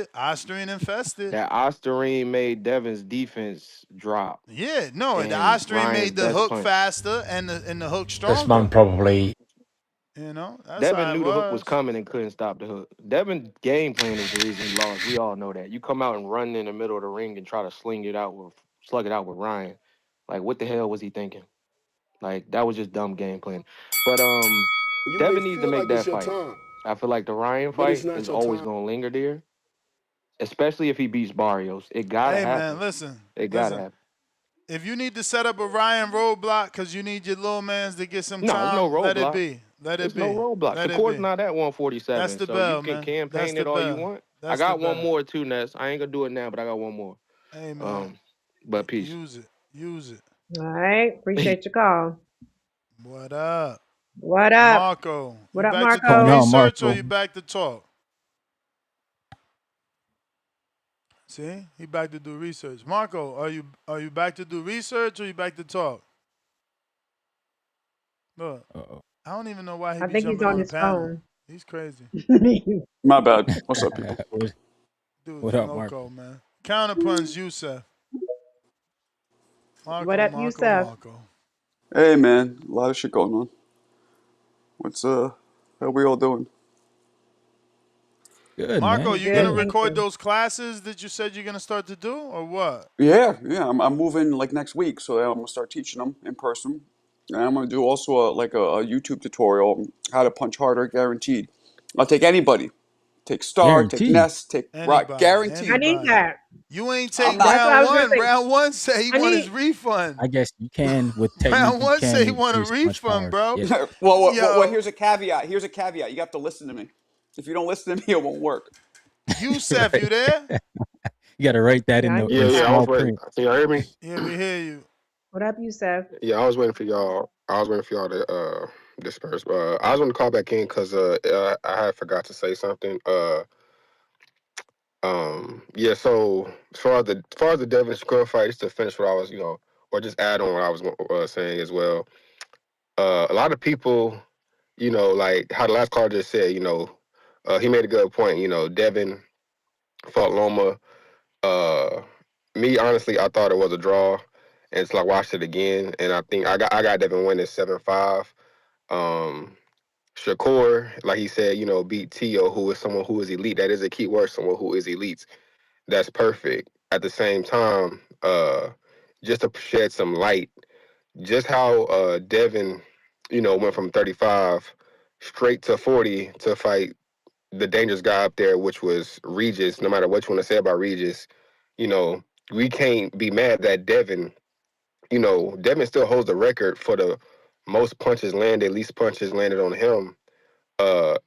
infested. That Osterine made Devin's defense drop. Yeah, no, the And Osterine Ryan's made the best hook punch. faster and the hook stronger. This man probably. You know, that's Devin how it knew the hook was was. coming and couldn't stop the hook. Devin's game plan is the reason he lost. We all know that. You come out and run in the middle of the ring and try to slug it out with Ryan. Like, what the hell was he thinking? Like, that was just dumb game plan. But Devin needs to make that fight. I feel like the Ryan fight is always gonna linger there. Especially if he beats Barrios. It gotta Hey happen. man, listen. It gotta happen. If you need to set up a Ryan roadblock because you need your little mans to get some No, there's no time, let it roadblock. be. Let it There's be. no roadblock. Let it Shakur's be. not at 147. That's the so bell, you can man. campaign That's it the all you bell. want. That's I got the one bell. more too, Ness. I ain't gonna do it now, but I got one more. Hey man. But peace. Use it. All right. Appreciate your call. What up? What up? Marco. What You up, back to do Marco? research or Marco. you back to talk? See? He back to do research. Marco, are you back to do research or you back to talk? Look. I don't even know why he I be think he's jumping on on the his panel. phone. He's crazy. My bad. What's up, people? Dude's What up, loco, Marco? man. Counterpunch Yusef. What up, Yusef? Marco. Hey, man. A lot of shit going on. What's how we all doing? Good, Marco, man. you gonna Good. record those classes that you said you're gonna start to do, or what? Yeah. I'm moving like next week, so I'm gonna start teaching them in person. And I'm gonna do also a YouTube tutorial how to punch harder, guaranteed. I'll take anybody. Take Star, take Guaranteed. Ness, take Rock, Anybody. guaranteed. I need that. You ain't I'm take not. That's what round I was gonna one. say. Round one say he I want his need. refund. I guess you can with Round technique. You one can say he want a increase punch refund, power. bro. Yeah. Well, Yo, here's a caveat. You have to listen to me. If you don't listen to me, it won't work. Yusef, you Right. there? You got to write that Yeah, I need Yeah, in I that. was small waiting. print. Can y'all hear me? Yeah, we hear you. What up, Yusef? Yeah, I was waiting for y'all. To disperse. I was going to call back in because I had forgot to say something. Yeah. So as far as the Devin Shakur fight, just to finish what I was, or just add on what I was saying as well. A lot of people, like how the last caller just said, he made a good point. Devin fought Loma. Uh, Me honestly, I thought it was a draw, and so I watched it again, and I think I got Devin winning 7-5. Shakur, like he said, beat Tio, who is someone who is elite. That is a key word, someone who is elite. That's perfect. At the same time, just to shed some light, just how Devin, went from 35 straight to 40 to fight the dangerous guy up there, which was Regis. No matter what you want to say about Regis, you know, we can't be mad that Devin, Devin still holds the record for the most punches landed, least punches landed on him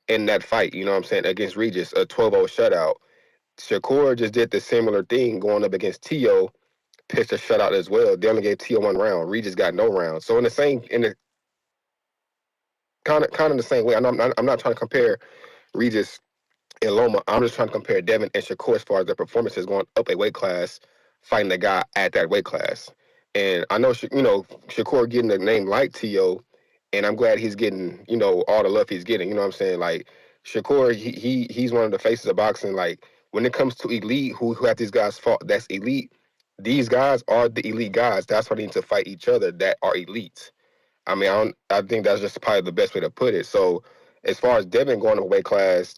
in that fight, you know what I'm saying, against Regis, a 12-0 shutout. Shakur just did the similar thing going up against Tio, pitched a shutout as well. They only gave Tio one round. Regis got no round. So in the kind of the same way. I'm not trying to compare Regis and Loma. I'm just trying to compare Devin and Shakur as far as their performances going up a weight class, fighting the guy at that weight class. And I know, Shakur getting a name like T.O., and I'm glad he's getting, all the love he's getting. You know what I'm saying? Like, Shakur, he's one of the faces of boxing. Like, when it comes to elite, who have these guys fought that's elite, these guys are the elite guys. That's why they need to fight each other that are elite. I mean, I think that's just probably the best way to put it. So, as far as Devin going to weight class,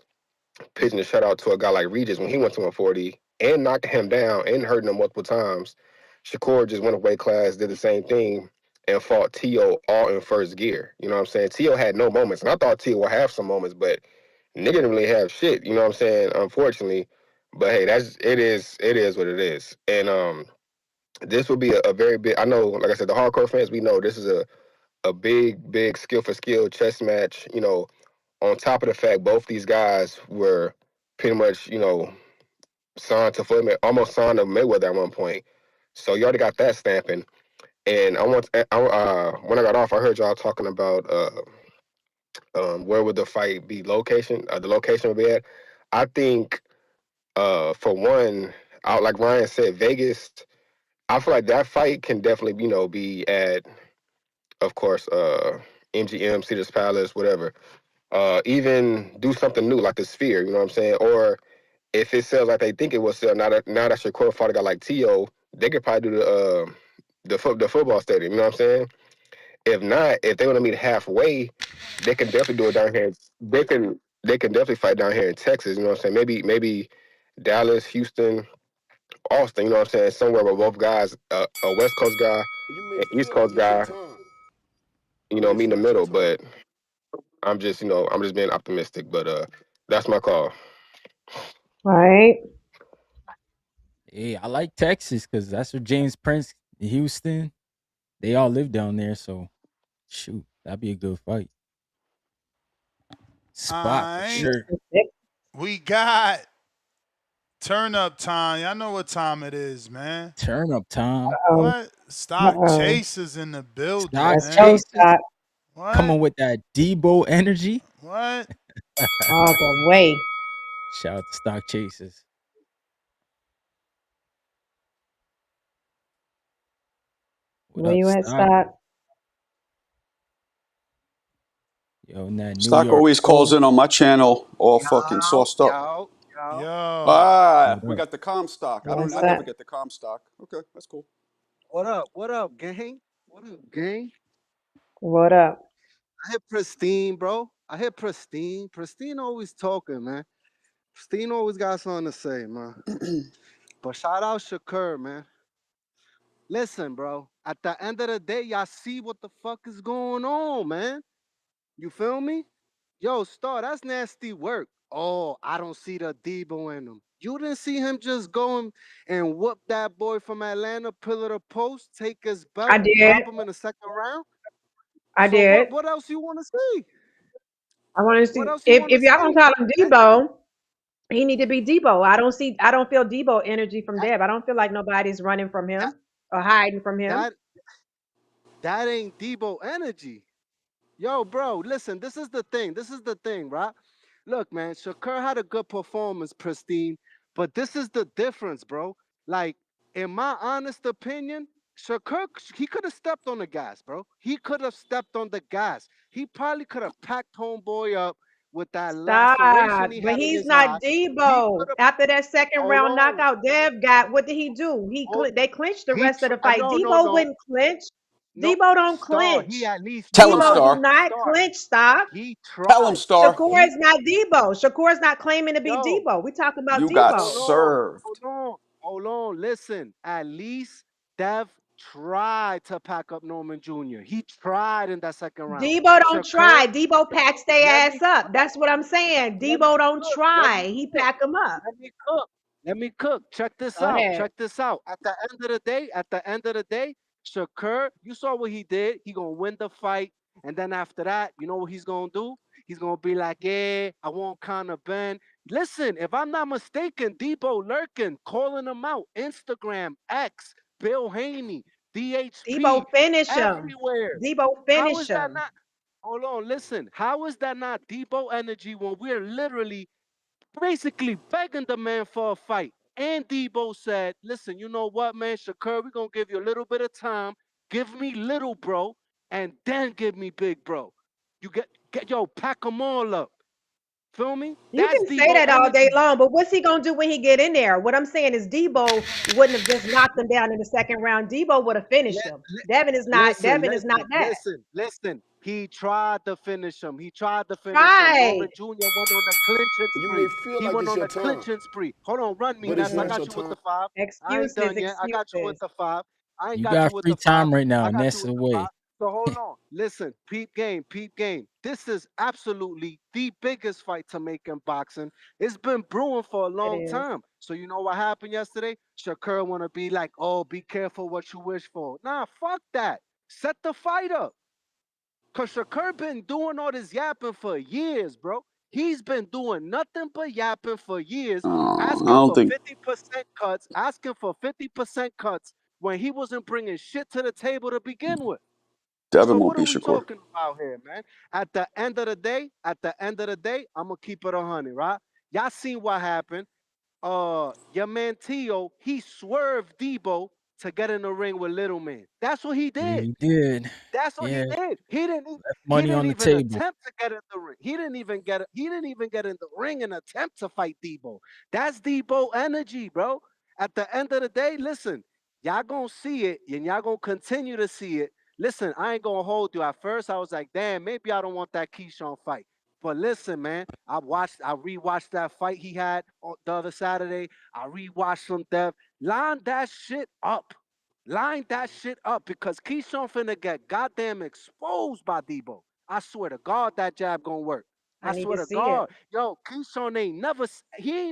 pitching a shutout to a guy like Regis when he went to 140 and knocking him down and hurting him multiple times. Shakur just went away class, did the same thing, and fought T.O. all in first gear. You know what I'm saying? T.O. had no moments. And I thought T.O. would have some moments, but nigga didn't really have shit. You know what I'm saying? Unfortunately. But hey, it is what it is. And this will be a very big, I know, like I said, the hardcore fans, we know this is a big skill for skill chess match, on top of the fact both these guys were pretty much, signed to Floyd, almost signed to Mayweather at one point. So you already got that stamping. And when I got off, I heard y'all talking about where would the fight be location, the location would be at. I think, for one, like Ryan said, Vegas, I feel like that fight can definitely, be at, of course, MGM, Caesars Palace, whatever. Even do something new like the Sphere, you know what I'm saying? Or if it sells like they think it will sell, now that Shakur fought a guy like T.O., they could probably do the football stadium, you know what I'm saying? If not, if they want to meet halfway, they can definitely do it down here. They can definitely fight down here in Texas, you know what I'm saying? Maybe Dallas, Houston, Austin, you know what I'm saying? Somewhere where both guys, a West Coast guy, an East Coast guy, meet in the middle. But I'm just being optimistic. But that's my call. All right. Hey, I like Texas because that's where James Prince, Houston, they all live down there. So, shoot, that'd be a good fight. All Spot for right. sure. We got turn up time. Y'all know what time it is, man. Turn up time. What? Stock Uh-oh. chasers in the building, Stock Let's man. go, chasers Scott. coming What? with that Debo energy. What? All the way. Shout out to Stock Chasers. What Where up, you at, Stock? Scott? Yo, in that New Stock York always calls cold. in on my channel all fucking sauced up. Yo. Ah, What we up? got the Comstock. What's I that? never get the Comstock. Okay, that's cool. What up? What up, gang? What up, gang? What up? I hit Pristine, bro. I hit Pristine. Pristine always talking, man. Pristine always got something to say, man. But shout out Shakur, man. Listen, bro. At the end of the day, y'all see what the fuck is going on, man. You feel me? Yo, Star, that's nasty work. Oh, I don't see the Debo in him. You didn't see him just go and whoop that boy from Atlanta, pillar the post, take his I belt, did. drop him in the second round? I So did. what else you want to see? I want to What see else you want to if y'all gonna see? call him Debo, he need to be Debo. I don't feel Debo energy from That Deb. I don't feel like nobody's running from that him or hiding from him. that that ain't Debo energy. Yo, bro, listen, this is the thing. This is the thing, right? Look, man, Shakur had a good performance, Pristine, but this is the difference, bro. Like, in my honest opinion, Shakur, he could have stepped on the gas, bro. He could have stepped on the gas. He probably could have packed homeboy up with that Stop. laceration he But had in he's his not eye. He Debo. could have, After that second hold round on, knockout, Dev got what did he do? hold, They clinched the he, rest of the fight. no, no, Debo no, wouldn't clinch. no, Debo don't Star, he clinch. at least Tell him, Debo tried. do Star. not Star, clinch. Stop. he Tell him, tried. Star. Shakur He, is not Debo. Shakur is not claiming to be yo, Debo. We talking about You got hold Debo. on, served. hold on, hold on. Listen, at least Dev tried to pack up Norman Jr. He tried in that second round. Debo don't Shakur, try. Debo packs their let ass me up. That's what I'm saying. let me Debo don't cook. Let try. me He cook. pack them up. Let me cook. Let me cook. Check this Go out. ahead. Check this out. At the end of the day, Shakur, you saw what he did. He gonna win the fight, and then after that, you know what he's gonna do? He's gonna be like, "Yeah, I want Conor Ben." Listen, if I'm not mistaken, Debo lurking, calling him out, Instagram, X, Bill Haney, DHP, Debo finish him. everywhere. Debo How finish is that him. not? Hold on, listen. How is that not Debo energy when we're literally basically begging the man for a fight? And Debo said, listen, you know what, man, Shakur, we're going to give you a little bit of time. Give me little bro, and then give me big bro. You yo, pack them all up. Feel me? You That's can say Debo that all day energy. long, but what's he gonna do when he get in there? What I'm saying is Debo wouldn't have just knocked him down in the second round. Debo would have finished him. Devin is not. Listen, Devin is not listen, that. listen, listen. He tried to finish him. He tried to finish him. Right. Norman Jr. went on a clinching You may spree. feel He like went it's on your a time, clinching spree. Hold on, run me, but it's Ness. I not Mm-hmm. your got you with time. the 5. I ain't Excuses. done yet. I got you with Excuses. the 5. I ain't You got got you with free the 5. time right now. I got you Nest with the 5. away. So hold on. Listen, peep game, peep game. This is absolutely the biggest fight to make in boxing. It's been brewing for a It long is. time. So you know what happened yesterday? Shakur want to be like, oh, be careful what you wish for. Nah, fuck that. Set the fight up. Cause Shakur been doing all this yapping for years, bro. He's been doing nothing but yapping for years, I asking don't for think 50% cuts, asking for 50% cuts when he wasn't bringing shit to the table to begin with. So Devin won't what be are we Shakur. talking about here, man? At the end of the day, I'm gonna keep it 100, right? Y'all seen what happened. Your man Tio, he swerved Debo to get in the ring with Little Man. That's what he Yeah, did. he did. That's what he Yeah, did. He money didn't on the even table. attempt to get in the ring. He didn't even get in the ring and attempt to fight Debo. That's Debo energy, bro. At the end of the day, listen, y'all gonna see it and y'all gonna continue to see it. Listen, I ain't gonna hold you. At first, I was like, damn, maybe I don't want that Keyshawn fight. But listen, man, I rewatched that fight he had the other Saturday. I rewatched some Dev. Line that shit up. Line that shit up because Keyshawn finna get goddamn exposed by Debo. I swear to God that jab gonna work. I I need swear to to see it. God. Yo, Keyshawn ain't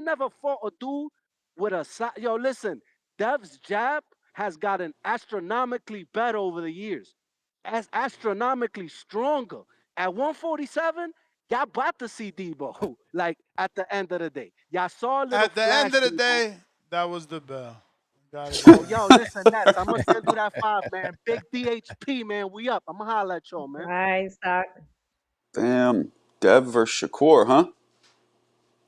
never fought a dude with a side. Yo, listen, Dev's jab has gotten astronomically better over the years. As astronomically stronger. At 147, y'all about to see Debo. Like at the end of the day. Y'all saw a little At the end flash of the Debo. day, that was the bell. Gotta Oh, go, man. yo, listen, Ness. I'm gonna send you that 5, man. Big DHP, man. We up. I'm gonna holler at y'all, man. Right, stock. Damn, Dev versus Shakur, huh?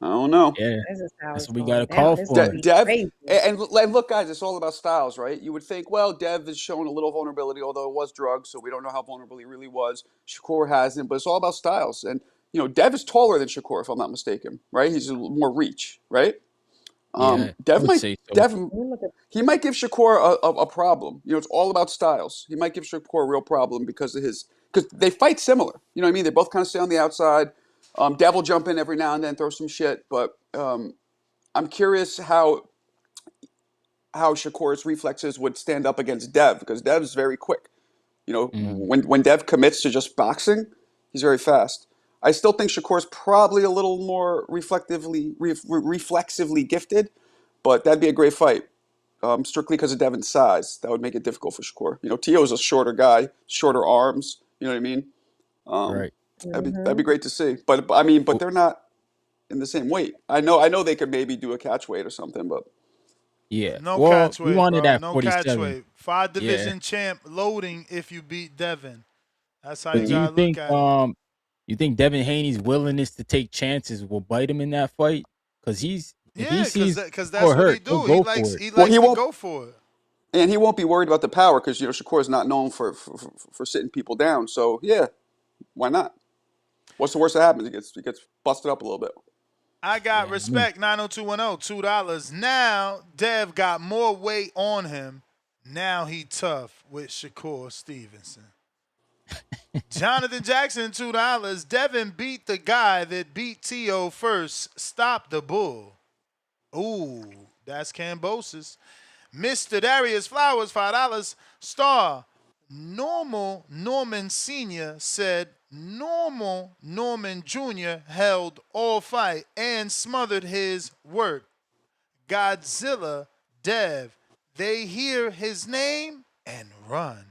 I don't know. Yeah, This is how that's it's what we got going to down. call This gonna for. be Dev, crazy. and look, guys, it's all about styles, right? You would think, well, Dev has shown a little vulnerability, although it was drugs, so we don't know how vulnerable he really was. Shakur hasn't, but it's all about styles. And Dev is taller than Shakur, if I'm not mistaken, right? He's a little more reach, right? Yeah, I Dev would might say so. Dev Let me look at he might give Shakur a problem. It's all about styles. He might give Shakur a real problem because they fight similar. You know what I mean? They both kind of stay on the outside. Dev will jump in every now and then, throw some shit, but I'm curious how Shakur's reflexes would stand up against Dev because Dev's very quick. Mm, When Dev commits to just boxing, he's very fast. I still think Shakur's probably a little more reflexively gifted, but that'd be a great fight. Strictly because of Devin's size, that would make it difficult for Shakur. Tio's a shorter guy, shorter arms. You know what I mean? Um, right. that'd be great to see. But Well, they're not in the same weight. I know they could maybe do a catch weight or something, but yeah. No Well, catch we weight, wanted bro. that No catch 47. weight. 5 Yeah. division champ loading if you beat Devin. That's how But you do you gotta look think at it. you think Devin Haney's willingness to take chances will bite him in that fight? Because if he Yeah, cause sees that, cause that's or what he hurt, he'll do. He go likes for it. he well, likes he to won't, go for it. and he won't be worried about the power because Shakur is not known for sitting people down. So yeah, why not? What's the worst that happens? He gets busted up a little bit. I got Yeah, I mean, respect. 90210, $2. Now Dev got more weight on him. Now he tough with Shakur Stevenson. Jonathan Jackson, $2. Devin beat the guy that beat T.O. first. Stop the bull. Ooh, that's Cambosis. Mr. Darius Flowers, $5. Star Normal Norman Sr. said Normal Norman Jr. held all fight and smothered his work. Godzilla, Dev, they hear his name and run.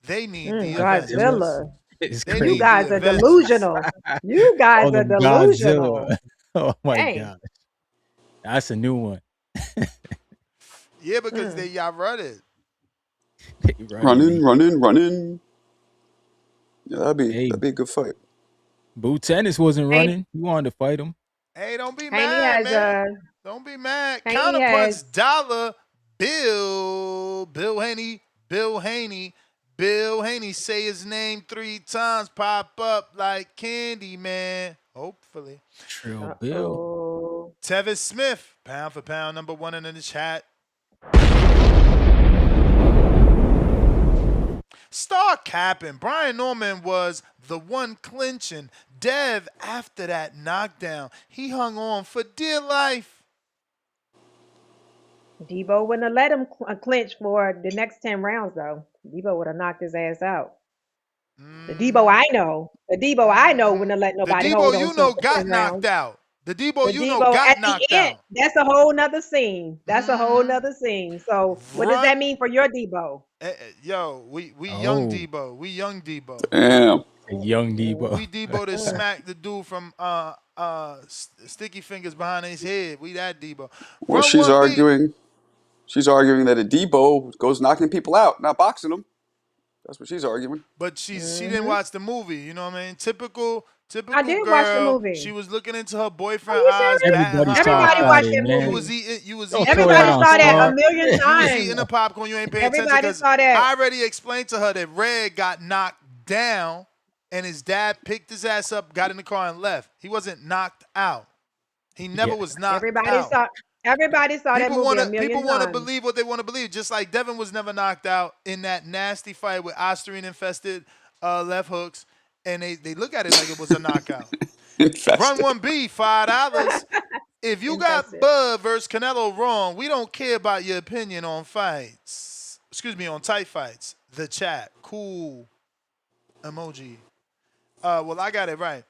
They need the Avengers. Godzilla. It's They You need crazy. the guys are Avengers. delusional. You guys Call are him Godzilla. delusional. Oh my Dang. god, that's a new one. Yeah, because y'all run it. They Running, me. running. Yeah, Hey, that'd be a good fight. Boo Tennis wasn't Hey, running. You wanted to fight him. Hey, don't be Haney mad, has man. Don't be mad. Haney has Counterpunch Dollar Bill Haney. Bill Haney say his name 3 times, pop up like candy, man. Hopefully. Trill Bill. uh-oh. Tevis Smith, pound for pound, number 1 in the chat. Star capping. Brian Norman was the one clinching. Dev, after that knockdown, he hung on for dear life. Debo wouldn't have let him clinch for the next 10 rounds, though. Debo would have knocked his ass out. The Debo I know. The Debo I know wouldn't have let The nobody hold Debo on you to him know for 10 got knocked rounds. out. The Debo The you know Debo got at the knocked end, out. that's a whole nother scene. That's a whole nother scene. So what does that Run. mean for your Debo? Yo, we young Oh, Debo. We young Debo. Damn. a young Debo. We Debo to smack the dude from Sticky Fingers behind his head. We that Debo. Well, Run 1B. she's arguing that a Debo goes knocking people out, not boxing them. That's what she's arguing. But she didn't watch the movie. You know what I mean? Typical I did watch the girl. movie. She was looking into her Are boyfriend you eyes, serious? batting Everybody her saw Everybody about watched eyes. it, that You man. was movie. Don't eating throw it Everybody on saw that a Star. popcorn. million You was eating the times. popcorn. You ain't paying attention Everybody because saw that. I already explained to her that Red got knocked down, and his dad picked his ass up, got in the car, and left. He wasn't knocked out. He never Yeah, was knocked Everybody out. saw everybody saw that movie a People million want to times. believe what they want to believe. Just like Devin was never knocked out in that nasty fight with Osterine infested left hooks, and they look at it like it was a knockout. Run Infested. 1B, $5. If you got Infested. Bud versus Canelo wrong, we don't care about your opinion on fights. Excuse me, on tight fights. The chat. Cool emoji. Well, I got it right.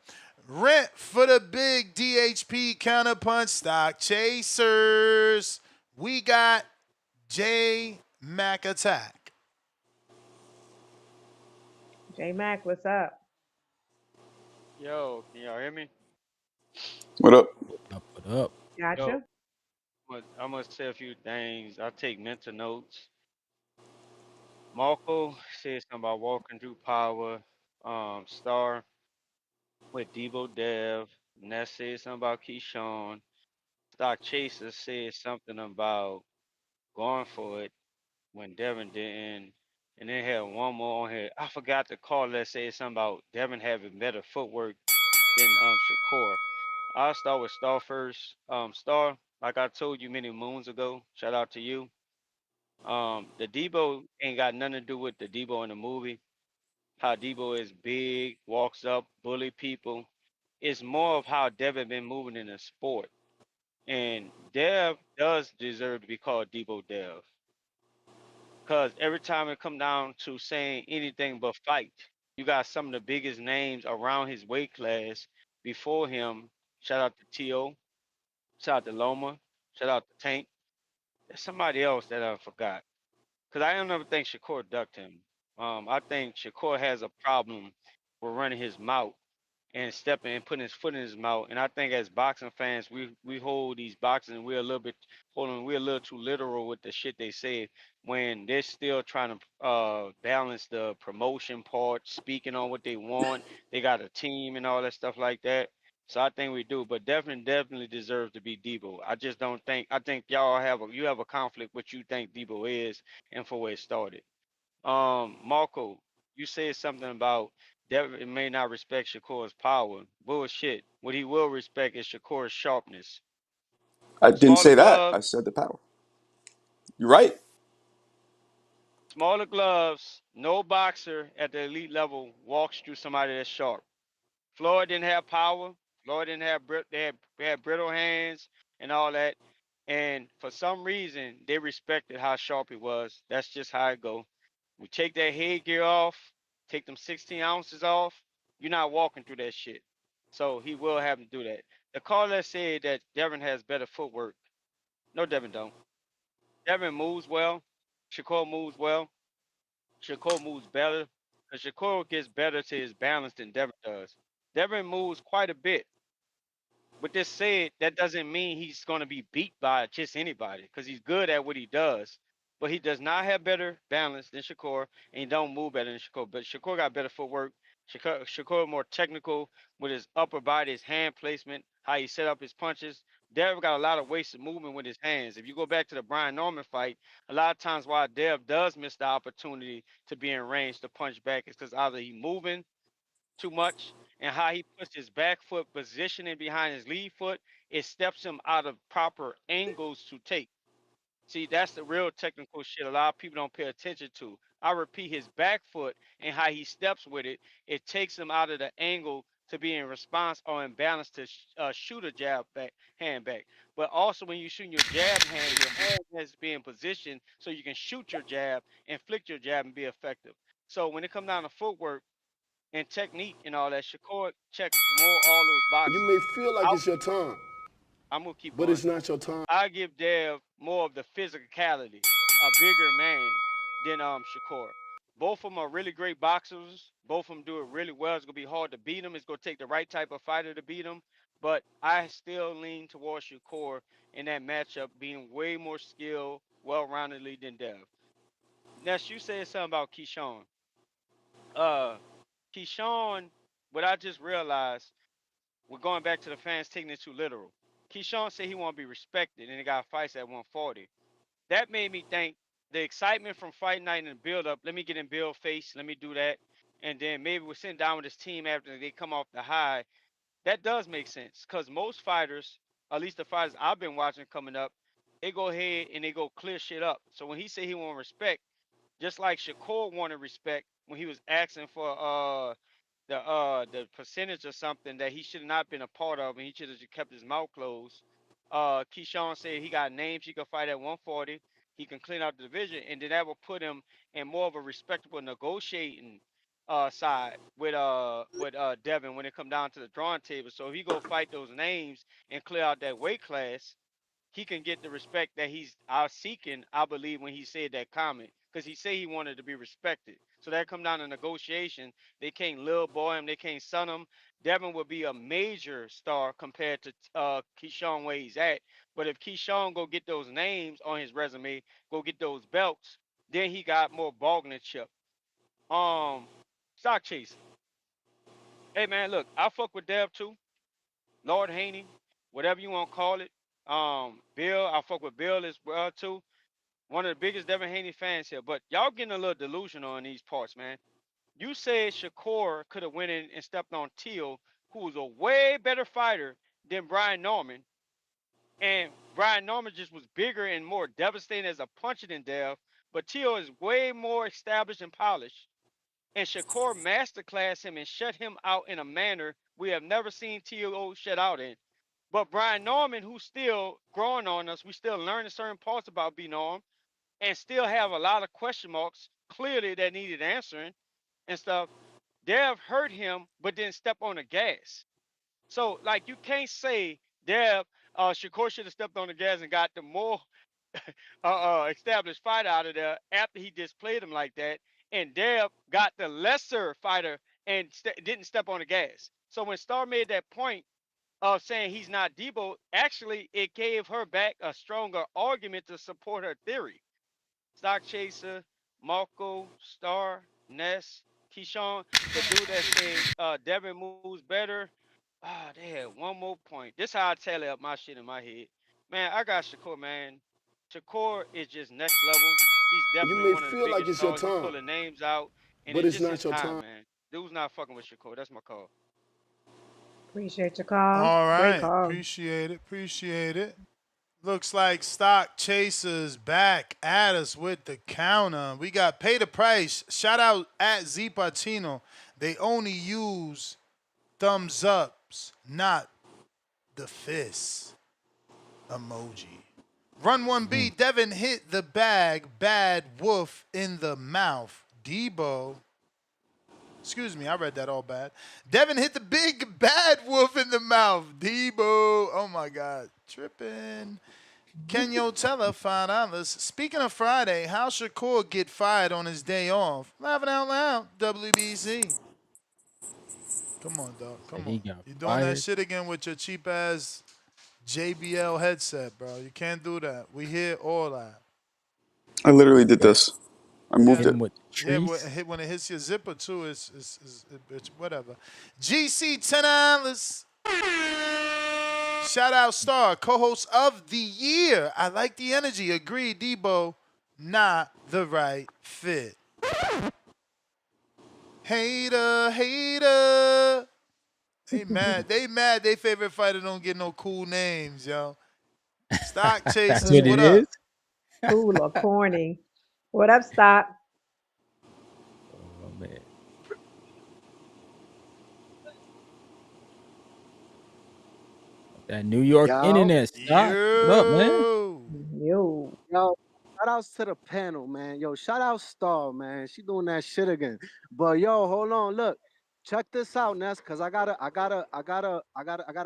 Rent for the big DHP counterpunch stock chasers. We got J Mac Attack. J Mac, what's up? Yo, can y'all hear me? What up? what up? Yo, Gotcha. I'm gonna say a few things. I take mental notes. Marco said something about walking through power. Star with Debo Dev. Ness said something about Keyshawn. Stock Chaser said something about going for it when Devin didn't. And then had one more on here. I forgot to call that said something about Devin having better footwork than Shakur. I'll start with Star first. Star, like I told you many moons ago, shout out to you. The Debo ain't got nothing to do with the Debo in the movie. How Debo is big, walks up, bully people. It's more of how Devin been moving in the sport. And Dev does deserve to be called Debo Dev. Cause every time it come down to saying anything but fight, you got some of the biggest names around his weight class before him. Shout out to T.O. Shout out to Loma. Shout out to Tank. There's somebody else that I forgot. Because I don't ever think Shakur ducked him. I think Shakur has a problem with running his mouth and stepping and putting his foot in his mouth. And I think as boxing fans, we hold these boxers and we're a little bit we're a little too literal with the shit they say when they're still trying to balance the promotion part, speaking on what they want. They got a team and all that stuff like that. So I think we do, but definitely deserves to be Debo. I just don't think I think y'all you have a conflict what you think Debo is and for where it started. Marco, you said something about Devin may not respect Shakur's power. Bullshit. What he will respect is Shakur's sharpness. I didn't Smaller say that. gloves, I said the power. You're right. smaller gloves. No boxer at the elite level walks through somebody that's sharp. Floyd didn't have power. Floyd didn't have they had brittle hands and all that. And for some reason, they respected how sharp he was. That's just how it go. We take that headgear off, take them 16 ounces off. You're not walking through that shit. So he will have him do that. The caller said that Devin has better footwork. No, Devin don't. Devin moves well. Shakur moves well. Shakur moves better. Because Shakur gets better to his balance than Devin does. Devin moves quite a bit. With this said, that doesn't mean he's going to be beat by just anybody because he's good at what he does. But he does not have better balance than Shakur, and he don't move better than Shakur. But Shakur got better footwork. Shakur more technical with his upper body, his hand placement, how he set up his punches. Dev got a lot of wasted movement with his hands. If you go back to the Brian Norman fight, a lot of times why Dev does miss the opportunity to be in range to punch back is because either he moving too much, and how he puts his back foot positioning behind his lead foot, it steps him out of proper angles to take. See, that's the real technical shit a lot of people don't pay attention to. I repeat, his back foot and how he steps with it, it takes him out of the angle to be in response or in balance to shoot a jab back, hand back. But also when you shoot your jab hand, your hand has to be in position so you can shoot your jab and flick your jab and be effective. So when it comes down to footwork, and technique and all that, Shakur checks more all those You boxes. may feel like it's your time, I'm gonna keep but going. it's not your time. I give Dev more of the physicality, a bigger man than Shakur. Both of them are really great boxers. Both of them do it really well. It's gonna be hard to beat them. It's gonna take the right type of fighter to beat them. But I still lean towards Shakur in that matchup being way more skilled, well-roundedly than Dev. Next, you said something about Keyshawn. Uh, Keyshawn, what I just realized, we're going back to the fans taking it too literal. Keyshawn said he want to be respected, and he got fights at 140. That made me think the excitement from fight night and the build up. Let me get in Bill face. Let me do that, and then maybe we're sitting down with his team after they come off the high. That does make sense because most fighters, at least the fighters I've been watching coming up, they go ahead and they go clear shit up. So when he said he want respect, just like Shakur wanted respect when he was asking for the percentage or something that he should not been a part of, and he should have just kept his mouth closed. Keyshawn said he got names. He can fight at 140. He can clean out the division, and then that will put him in more of a respectable negotiating side with Devin when it come down to the drawing table. So if he go fight those names and clear out that weight class, he can get the respect that he's seeking, I believe, when he said that comment. Because he said he wanted to be respected. So that come down to negotiation. They can't little boy him, they can't son him. Devin would be a major star compared to Keyshawn where he's at. But if Keyshawn go get those names on his resume, go get those belts, then he got more bargaining chip. Um, Stock chaser. Hey man, look, I fuck with Dev too. Lord Haney, whatever you want to call it. Bill, I fuck with Bill as well too. One of the biggest Devin Haney fans here, but y'all getting a little delusional in these parts, man. You said Shakur could have went in and stepped on Teal, who was a way better fighter than Brian Norman, and Brian Norman just was bigger and more devastating as a puncher than Dev. But Teal is way more established and polished, and Shakur masterclassed him and shut him out in a manner we have never seen Teal shut out in. But Brian Norman, who's still growing on us, we still learning certain parts about B Norm and still have a lot of question marks clearly that needed answering and stuff. Dev hurt him, but didn't step on the gas. So, like, you can't say Dev, Shakur should have stepped on the gas and got the more established fighter out of there after he displayed him like that. And Dev got the lesser fighter and didn't step on the gas. So when Star made that point, of saying he's not Debo, actually it gave her back a stronger argument to support her theory. Stock Chaser, Marco, Star, Ness, Keyshawn, the dude that said Devin moves better. Ah, they had one more point. This how I tally up my shit in my head. Man, I got Shakur, man. Shakur is just next level. He's You definitely may one of the feel like biggest it's your stars. He time, pulling names out, and but it's it's just his not your time, time. man. Dude's not fucking with Shakur. That's my call. Appreciate your call. All Great right. call. Appreciate it. Appreciate it. Looks like Stock Chasers back at us with the counter. We got Pay the Price. Shout out at Z Pacino. They only use thumbs ups, not the fist emoji. Run 1B, Devin hit the bag, bad wolf in the mouth. Debo. Excuse me, I read that all bad. Devin hit the big bad wolf in the mouth. Debo. Oh my God. Tripping. Kenyo Teller, $5. Speaking of Friday, how Shakur get fired on his day off? Laughing out loud. WBC. Come on, dog. Come He on. got You're doing that fired. shit again with your cheap ass JBL headset, bro. You can't do that. We hear all that. I literally did this. I moved Yeah, it. Him with yeah. trees. When it hits your zipper too, it's whatever. GC $10. Shout out Star, co-host of the year. I like the energy. Agreed, Debo. Not the right fit. Hater, hater. They mad. They mad. They favorite fighter don't get no cool names, yo. Stock That's chasers, what what it up? is. Cool or corny. What up, Stop? Oh man. That New York Yo, internet stock. What up, man? Yo. Yo. yo, shout outs to the panel, man. Yo, shout out Star, man. She doing that shit again. But yo, hold on, look. Check this out, Ness, cause I gotta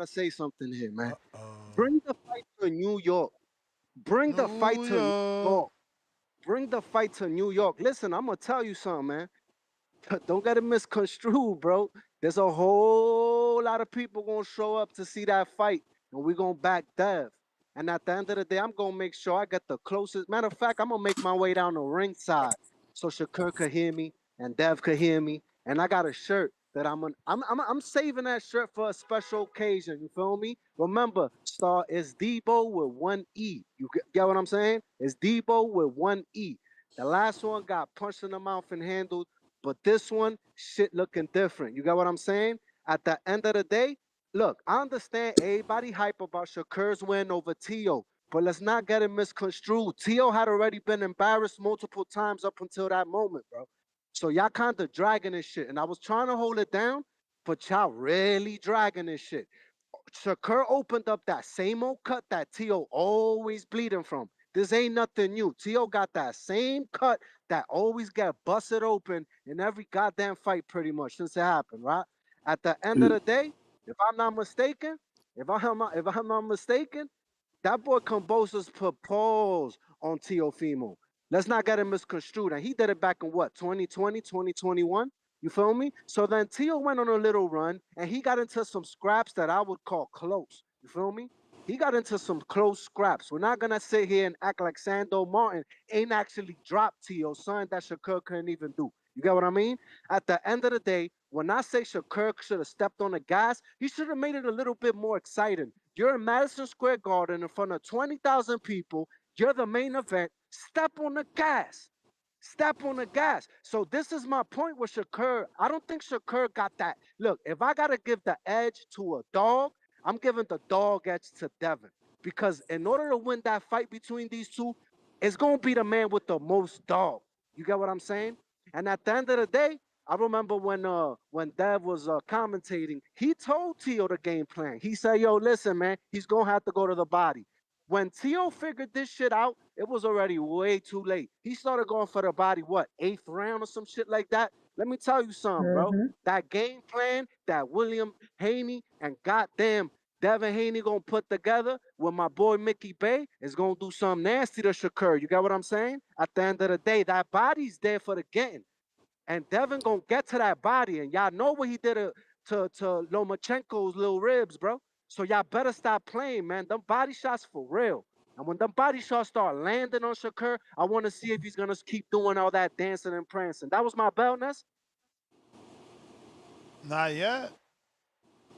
say something here, man. Bring the fight to New York. Bring the fight New to New York. York. Bring the fight to New York. Listen, I'm gonna tell you something, man. Don't get it misconstrued, bro. There's a whole lot of people gonna show up to see that fight, and we gonna back Dev. And at the end of the day, I'm gonna make sure I get the closest. Matter of fact, I'm gonna make my way down the ringside so Shakur could hear me and Dev could hear me. And I got a shirt that I'm saving that shirt for a special occasion. You feel me? Remember, Star is Debo with one E. You get what I'm saying? It's Debo with one E. The last one got punched in the mouth and handled. But this one, shit looking different. You got what I'm saying? At the end of the day, look, I understand everybody hype about Shakur's win over Tio, but let's not get it misconstrued. Tio had already been embarrassed multiple times up until that moment, bro. So y'all kind of dragging this shit. And I was trying to hold it down, but y'all really dragging this shit. Shakur opened up that same old cut that Tio always bleeding from. This ain't nothing new. Tio got that same cut that always get busted open in every goddamn fight pretty much since it happened, right? At the end of the day, if I'm not mistaken, if I'm not mistaken, that boy Cambosos put pause on Teofimo. Let's not get it misconstrued. And he did it back in what, 2020, 2021? You feel me? So then Tio went on a little run and he got into some scraps that I would call close. You feel me? He got into some close scraps. We're not gonna sit here and act like Sando Martin ain't actually dropped Tio, something that Shakur couldn't even do. You get what I mean? At the end of the day, when I say Shakur should have stepped on the gas, he should have made it a little bit more exciting. You're in Madison Square Garden in front of 20,000 people. You're the main event. Step on the gas. Step on the gas. So this is my point with Shakur. I don't think Shakur got that. Look, if I gotta give the edge to a dog, I'm giving the dog edge to Devin. Because in order to win that fight between these two, it's gonna be the man with the most dog. You get what I'm saying? And at the end of the day, I remember when Dev was commentating, he told Tio the game plan. He said, "Yo, listen, man, he's gonna have to go to the body." When Tio figured this shit out, it was already way too late. He started going for the body, what, eighth round or some shit like that? Let me tell you something, bro. Mm-hmm. That game plan that William Haney and goddamn Devin Haney gonna put together with my boy Mickey Bay is gonna do something nasty to Shakur. You got what I'm saying? At the end of the day, that body's there for the getting. And Devin gonna get to that body, and y'all know what he did to Lomachenko's little ribs, bro. So y'all better stop playing, man. Them body shots for real. And when them body shots start landing on Shakur, I want to see if he's gonna keep doing all that dancing and prancing. That was my bell, Ness. Not yet.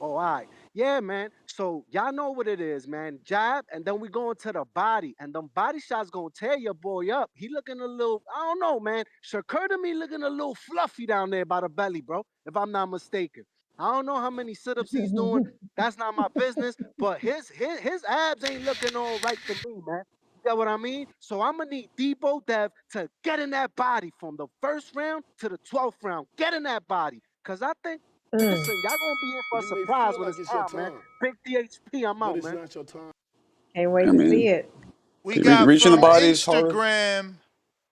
Oh, all right. Yeah, man. So y'all know what it is, man. Jab, and then we go into the body. And them body shots gonna tear your boy up. He looking a little, I don't know, man. Shakur to me looking a little fluffy down there by the belly, bro, if I'm not mistaken. I don't know how many sit-ups he's doing. That's not my business. But his abs ain't looking all right to me, man. You get what I mean? So I'm gonna need Debo Dev to get in that body from the first round to the 12th round. Get in that body. Cause I think Mm. listen, y'all gonna be in for a You may surprise feel when like it's it's your time, man. time, Big DHP, I'm but out, it's man. not your time. Can't I wait to see mean, it. We got Reaching the from body is harder. Instagram,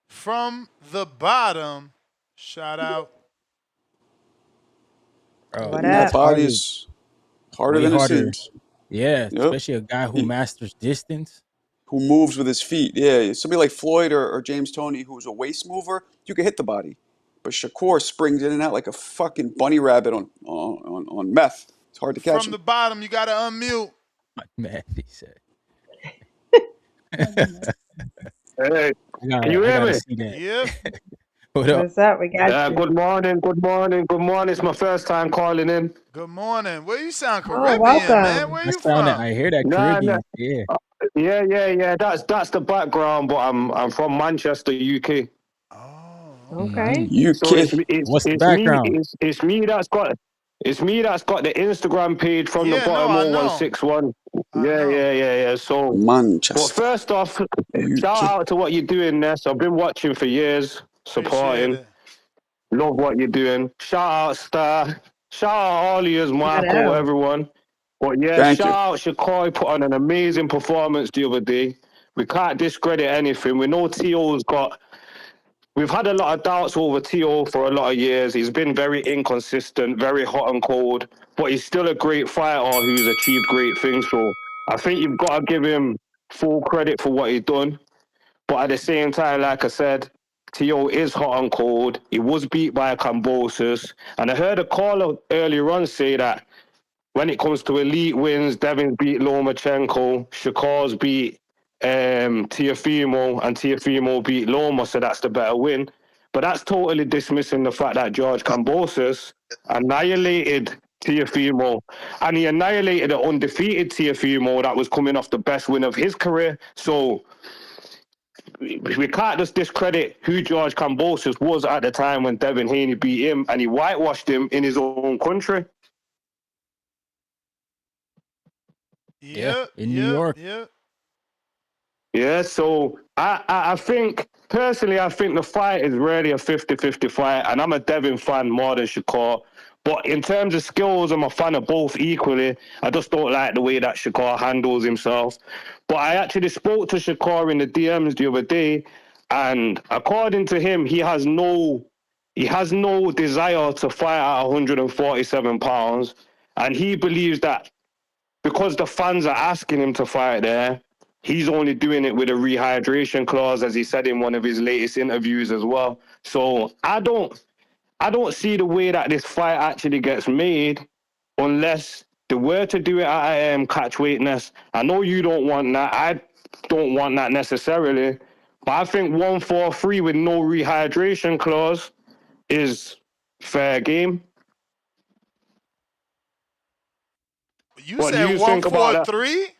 from the bottom. Shout out. Bro, What Hitting that up? body is harder way than it harder. seems. Yeah, Yep. especially a guy who masters distance. Who moves with his feet. Yeah, somebody like Floyd or James Toney, who's a waist mover, you can hit the body. But Shakur springs in and out like a fucking bunny rabbit on meth. It's hard to catch From him. the bottom, you got to unmute. Meth, he said. Hey, can you I hear gotta me? see that. Yep. What up? What's up? We got Yeah, you. good morning, good morning, good morning. It's my first time calling in. Good morning. Where you sound Oh, Caribbean, man? welcome. Where I you sound that. from? I hear that Nah, nah. Caribbean. Yeah. Yeah. That's the background, but I'm from Manchester, UK. Oh, okay. Okay. So UK. What's the background? it's me that's got the Instagram page from the Yeah, no, bottom I know. 0161. I Yeah, know. yeah, yeah, yeah. So, but Manchester. first off, shout UK. out to what you're doing, Ness. I've been watching for years, Appreciate supporting. it. Love what you're doing. Shout out Star. Shout out all of yous, What Marco, up? everyone. But yeah, Thank shout you. out Shakur put on an amazing performance the other day. We can't discredit anything. We know T.O.'s got. We've had a lot of doubts over T.O. for a lot of years. He's been very inconsistent, very hot and cold, but he's still a great fighter who's achieved great things. So I think you've got to give him full credit for what he's done. But at the same time, like I said, T.O. is hot and cold. He was beat by a Cambosis. And I heard a caller earlier on say that when it comes to elite wins, Devin's beat Lomachenko, Shakur's beat Tiafimo, and Tiafimo beat Loma, so that's the better win. But that's totally dismissing the fact that George Kambosos annihilated Tiafimo, and he annihilated an undefeated Tiafimo that was coming off the best win of his career. So we can't just discredit who George Kambosos was at the time when Devin Haney beat him, and he whitewashed him in his own country. Yep, in New York. Yep. Yeah, so I think, personally, I think the fight is really a 50-50 fight, and I'm a Devin fan more than Shakur. But in terms of skills, I'm a fan of both equally. I just don't like the way that Shakur handles himself. But I actually spoke to Shakur in the DMs the other day, and according to him, he has no desire to fight at 147 pounds, and he believes that because the fans are asking him to fight there, he's only doing it with a rehydration clause, as he said in one of his latest interviews as well. So I don't see the way that this fight actually gets made unless they were to do it at catch weightness. I know you don't want that. I don't want that necessarily. But I think 143 with no rehydration clause is fair game. You What do said you think about that? 143?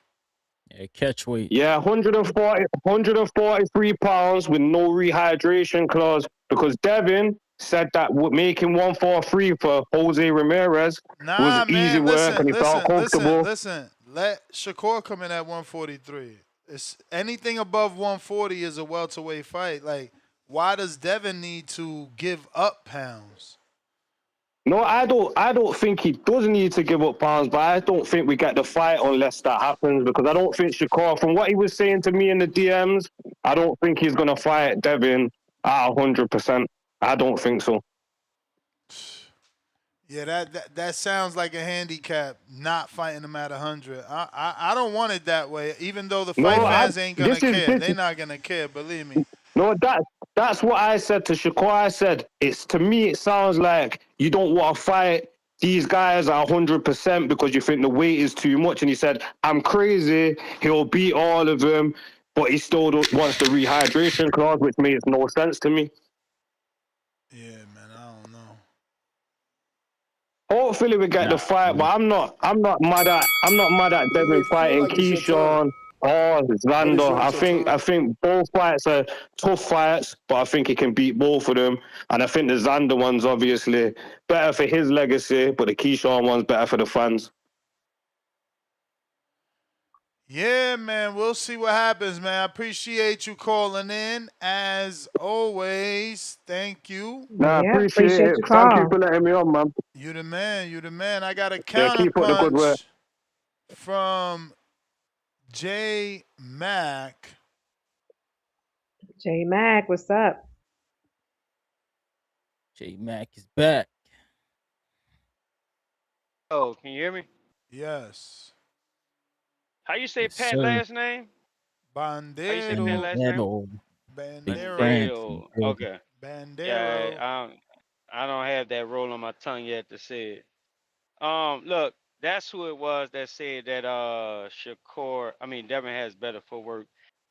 Yeah, catch weight. Yeah, 143 pounds with no rehydration clause, because Devin said that making 143 for Jose Ramirez was Nah, easy man. work and he felt comfortable. Listen. Let Shakur come in at 143. It's anything above 140 is a welterweight fight. Like, why does Devin need to give up pounds? No, I don't think he does need to give up pounds, but I don't think we get the fight unless that happens, because I don't think Shakur, from what he was saying to me in the DMs, I don't think he's gonna fight Devin at 100%. I don't think so. Yeah, that sounds like a handicap. Not fighting him at 100. I don't want it that way. Even though the fight fans ain't gonna care, they're not gonna care. Believe me. No, that's what I said to Shakur. I said, to me, it sounds like you don't want to fight these guys at 100% because you think the weight is too much. And he said, I'm crazy. He'll beat all of them, but he still wants the rehydration clause, which makes no sense to me. Yeah, man, I don't know. Hopefully we get the fight, but I'm not mad at Devin fighting Keyshawn or Xander. I think both fights are tough fights, but I think he can beat both of them. And I think the Xander one's obviously better for his legacy, but the Keyshawn one's better for the fans. Yeah, man, we'll see what happens, man. I appreciate you calling in, as always. Thank you. I appreciate it. Thank you for letting me on, man. You the man. I got a Keep up the good work. counterpunch from J Mac. J Mac, what's up? J Mac is back. Oh, can you hear me? Yes. How you say Yes, Pat sir. last name? How you say Pat last name? Bandero. Big Bandero. France in the Bandero. building. Okay. Yeah, Bandero. I don't have that roll on my tongue yet to say it. Look, that's who it was that said that Shakur, I mean Devin has better footwork.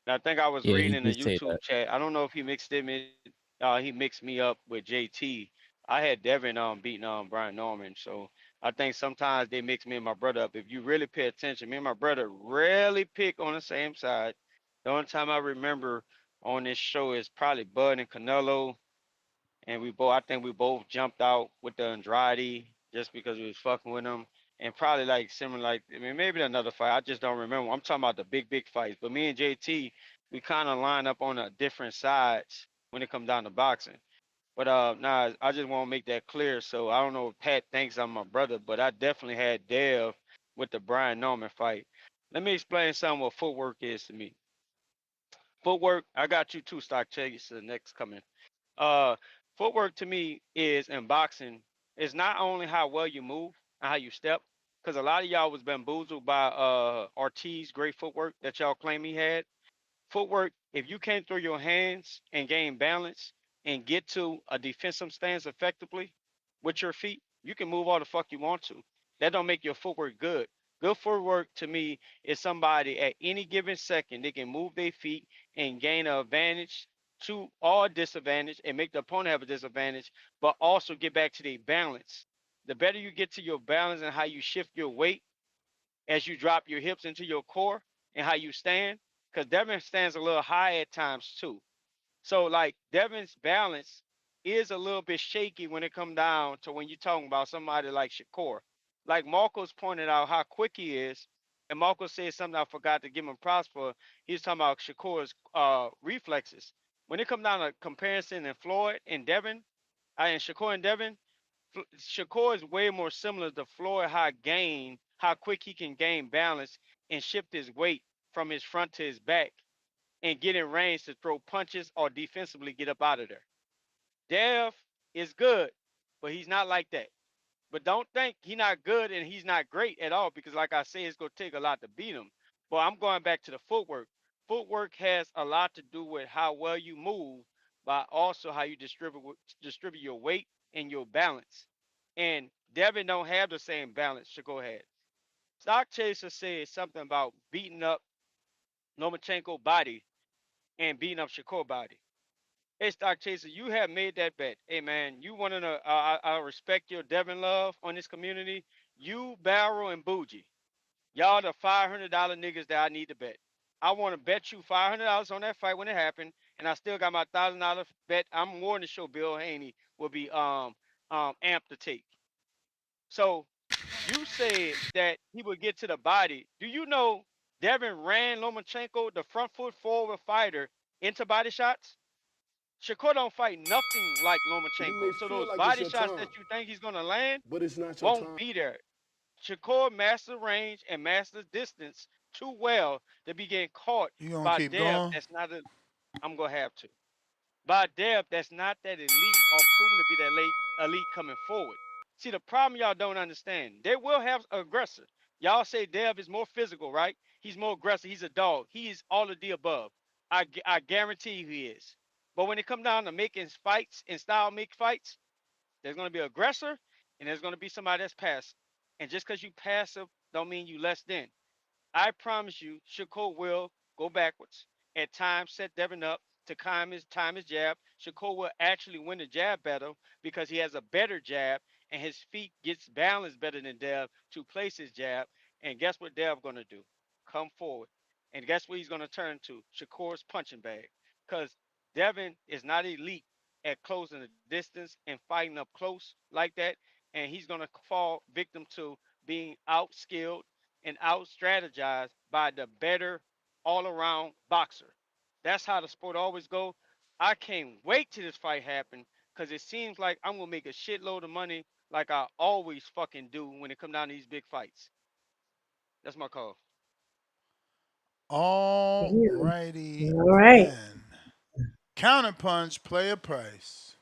And I think I was Yeah, he reading in the did say that. YouTube chat. I don't know if he mixed me up with JT. I had Devin beating Brian Norman. So I think sometimes they mix me and my brother up. If you really pay attention, me and my brother rarely pick on the same side. The only time I remember on this show is probably Bud and Canelo, and I think we both jumped out with the Andrade just because we was fucking with them, and probably like similar, like I mean maybe another fight. I just don't remember. I'm talking about the big fights. But me and JT, we kind of line up on a different sides when it comes down to boxing. But nah, I just want to make that clear. So I don't know if Pat thinks I'm my brother, but I definitely had Dev with the Brian Norman fight. Let me explain something what footwork is to me. Footwork, I got you two stock chase the next coming. Uh, Footwork to me is in boxing is not only how well you move and how you step, because a lot of y'all was bamboozled by Ortiz great footwork that y'all claim he had. Footwork, if you can't throw your hands and gain balance and get to a defensive stance effectively with your feet, you can move all the fuck you want to. That don't make your footwork good. Good footwork to me is somebody at any given second they can move their feet and gain an advantage to or disadvantage and make the opponent have a disadvantage, but also get back to their balance. The better you get to your balance and how you shift your weight as you drop your hips into your core and how you stand, because Devin stands a little high at times too. So like Devin's balance is a little bit shaky when it come down to when you're talking about somebody like Shakur. Like Marcos pointed out how quick he is, and Marcos said something I forgot to give him props for. He was talking about Shakur's reflexes. When it come down to comparison in Floyd and Devin, and Shakur and Devin, Shakur is way more similar to Floyd how quick he can gain balance and shift his weight from his front to his back and get in range to throw punches or defensively get up out of there. Dev is good, but he's not like that. But don't think he's not good and he's not great at all, because like I say, it's gonna take a lot to beat him. But I'm going back to the footwork. Footwork has a lot to do with how well you move, but also how you distribute your weight and your balance. And Devin don't have the same balance. So go ahead. Stock Chaser said something about beating up Lomachenko body and beating up Shakur body. Hey, Stock Chaser, you have made that bet. Hey, man, you want to know? I respect your Devin love on this community. You, Barrel, and Bougie, y'all the $500 niggas that I need to bet. I want to bet you $500 on that fight when it happened, and I still got my $1,000 bet. I'm more than sure Bill Haney will be amped to take. So you said that he would get to the body. Do you know Devin ran Lomachenko, the front foot forward fighter, into body shots? Shakur don't fight nothing like You may Lomachenko. So feel those like it's body your shots time, that you think he's gonna land but it's not your won't time. be there. Shakur masters range and masters distance too well to be getting caught You gonna by keep Dev. going? That's not a. I'm gonna have to. By Dev, that's not that elite or proven to be that late elite coming forward. See, the problem y'all don't understand. They will have aggressor. Y'all say Dev is more physical, right? He's more aggressive. He's a dog. He is all of the above. I guarantee you he is. But when it comes down to making fights and style make fights, there's going to be an aggressor and there's going to be somebody that's passive. And just because you passive don't mean you less than. I promise you, Shakur will go backwards. At times, set Devin up to time his jab. Shakur will actually win the jab battle because he has a better jab and his feet gets balanced better than Dev to place his jab. And guess what Dev gonna do? Come forward. And guess what he's gonna turn to? Shakur's punching bag. Because Devin is not elite at closing the distance and fighting up close like that. And he's gonna fall victim to being outskilled and out strategized by the better all around boxer. That's how the sport always go. I can't wait till this fight happen because it seems like I'm gonna make a shitload of money like I always fucking do when it come down to these big fights. That's my call. All Damn. righty All right. then. Counterpunch, player price.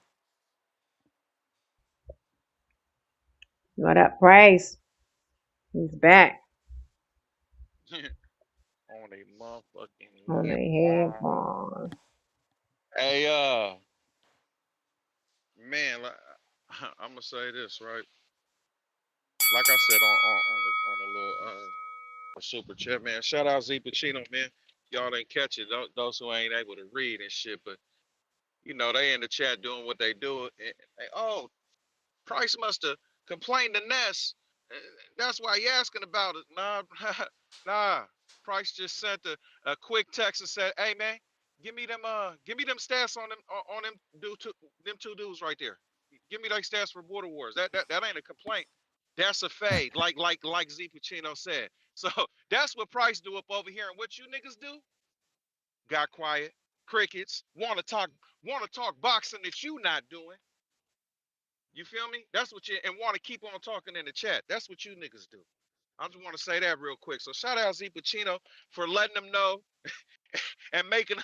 What up, Price? He's back On a motherfucking on the hip. headphones. Hey, man, I'm gonna say this right. Like I said on a little super chat, man. Shout out Z Pacino, man. Y'all didn't catch it. Those who ain't able to read and shit, but you know they in the chat doing what they do. And oh, Price must have complained to Ness. That's why he asking about it. Nah, nah. Price just sent a quick text and said, "Hey man, give me them stats on them them two dudes right there. Give me like stats for Border Wars. That ain't a complaint. That's a fade, like Z Pacino said. So that's what Price do up over here. And what you niggas do? Got quiet, crickets. Want to talk boxing that you not doing. You feel me? That's what you and want to keep on talking in the chat. That's what you niggas do. I just want to say that real quick. So shout out Z Pacino for letting them know and making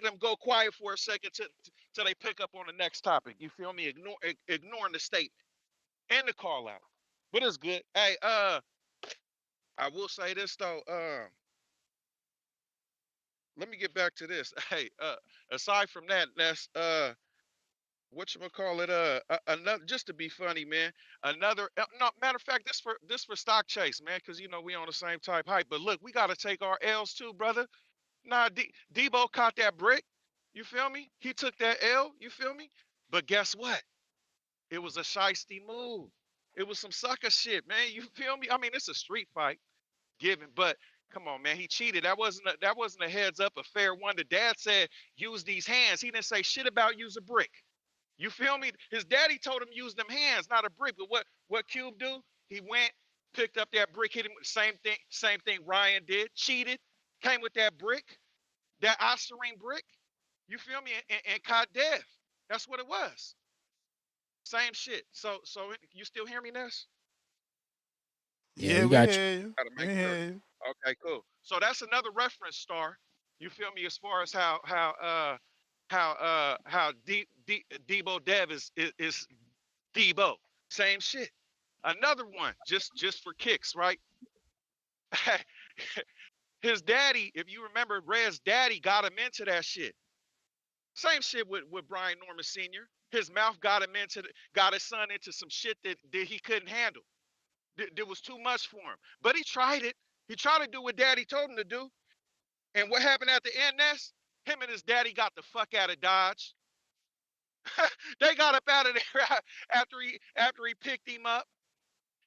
them go quiet for a second till they pick up on the next topic. You feel me? Ignoring the statement and the call out. But it's good. Hey, I will say this though. Let me get back to this. Hey, aside from that, that's whatchamacallit, another, just to be funny, man. Another, no, matter of fact, this for stock chase, man, because you know we on the same type hype. But look, we gotta take our L's too, brother. Nah, Debo caught that brick. You feel me? He took that L. You feel me? But guess what? It was a shiesty move. It was some sucker shit, man. You feel me? I mean, it's a street fight, given, but come on, man. He cheated. That wasn't a heads up, a fair one. The dad said use these hands. He didn't say shit about use a brick. You feel me? His daddy told him use them hands, not a brick. But what Cube do? He went, picked up that brick, hit him with the same thing Ryan did, cheated, came with that brick, that Osirine brick. You feel me? And caught death. That's what it was. Same shit. So you still hear me, Ness? Yeah, Yeah, we we got you. hear you. Gotta We make sure. hear you. Okay, cool. So that's another reference star. You feel me? As far as how Debo Dev is Debo. Same shit. Another one, just for kicks, right? His daddy, if you remember, Red's daddy got him into that shit. Same shit with Brian Norman Sr. His mouth got his son into some shit that he couldn't handle. There was too much for him. But he tried it. He tried to do what daddy told him to do. And what happened at the end, Ness? Him and his daddy got the fuck out of Dodge. They got up out of there after he picked him up.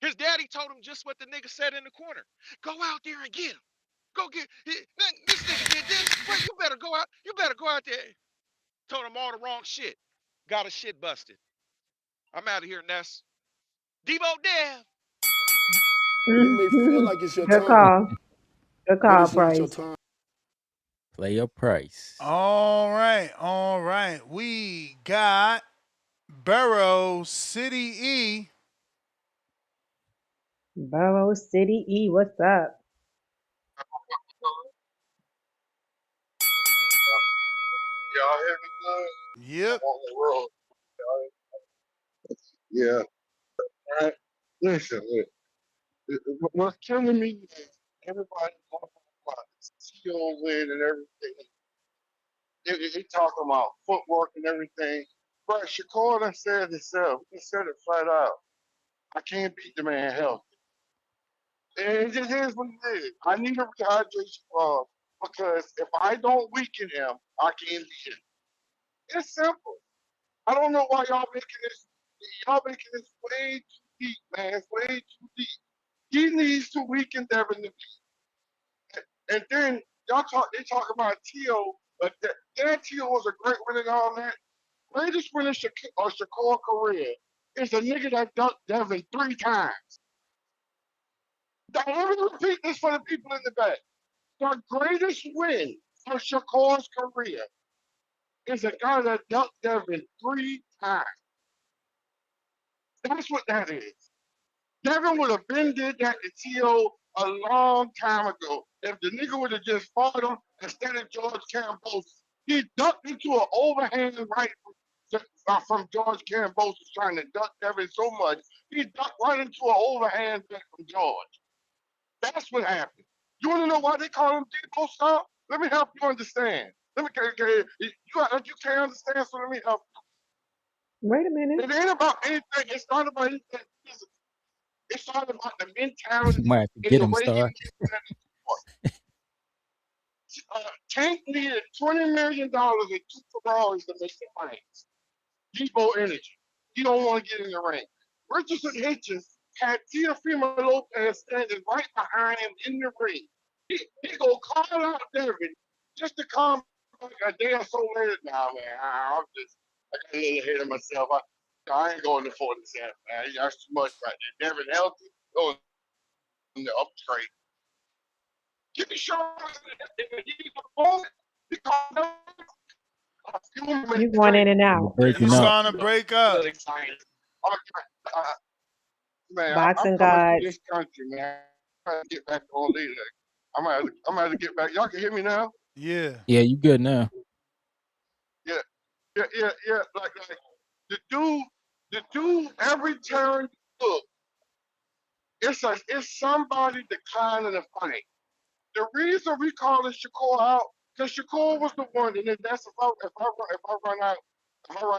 His daddy told him just what the nigga said in the corner. Go out there and get him. Go get this nigga did this. Well, you better go out. You better go out there. Told him all the wrong shit. Got his shit busted. I'm out of here, Ness. Debo Dev. You may feel like it's your Good time, call. Good but call, it's not your Price. time. Player price. All right, all right. We got Burrow City E. Burrow City E, what's up? Y'all hear me good? Yep. I'm on the road. Yeah. All right. Listen, what's killing me is everybody talking about this CEO win and everything. They talking about footwork and everything. But Shakur done said himself. He said it flat out. I can't beat the man healthy. And it just is what it is. I need a rehydration clause because if I don't weaken him, I can't beat him. It's simple. I don't know why y'all making this. Y'all making this way too deep, man. It's way too deep. He needs to weaken Devin to beat. And then y'all talk. They talk about Tio, but that Tio was a great winner and all that. Greatest winner Shakur career is a nigga that dunked Devin 3 times. Let me repeat this for the people in the back. The greatest win for Shakur's career is a guy that dunked Devin 3 times. That's what that is. Devin would have been did that to T.O. a long time ago if the nigga would have just fought him instead of George Campos. He ducked into an overhand right from George Cambosis trying to duck Devin so much. He ducked right into an overhand from George. That's what happened. You want to know why they call him Debo Star? Let me help you understand. You can't understand, so let me help you. Wait a minute. It ain't about anything. It's not about anything physical. It's all about the mentality You might have to and get the him, way he Star. Tank needed $20 million and 2 Ferraris to make the fights. Debo energy. He don't want to get in the ring. Richardson Hitchens had Teofimo Lopez standing right behind him in the ring. He go call out Devin just to come back a day or so later. Nah, man, I got a little ahead of myself. I ain't going to 47, man. That's too much right there. Devin healthy. Oh, no, I'm straight. Give me Sean. You going in and You're out. breaking You up. starting to break up. Man, I'm Boxing coming through gods. this country, man. I'm trying to get back on later. I'm gonna have to get back. Y'all can hear me now? Yeah. Yeah, you good now. Yeah. Like the dude, every turn you look, it's somebody declining the fight. The reason we call it Shakur out, because Shakur was the one, and then that's if I run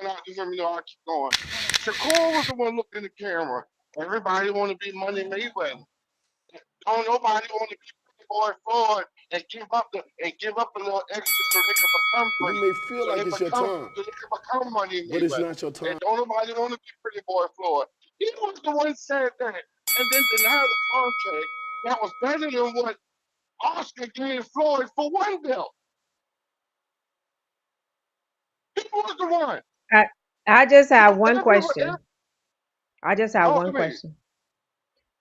out, just let me know I keep going. Shakur was the one looking in the camera. Everybody want to be Money Mayweather. Don't nobody want to be Pretty Boy Floyd and give up a little extra so they can become You great. may feel like it's your time, So they can become Money but it's Mayweather. not your time. And don't nobody want to be Pretty Boy Floyd. He was the one said that, and then denied the contract that was better than what Oscar gave Floyd for one belt. He was the one. I just have one Every, question. I just have talk one to me. question.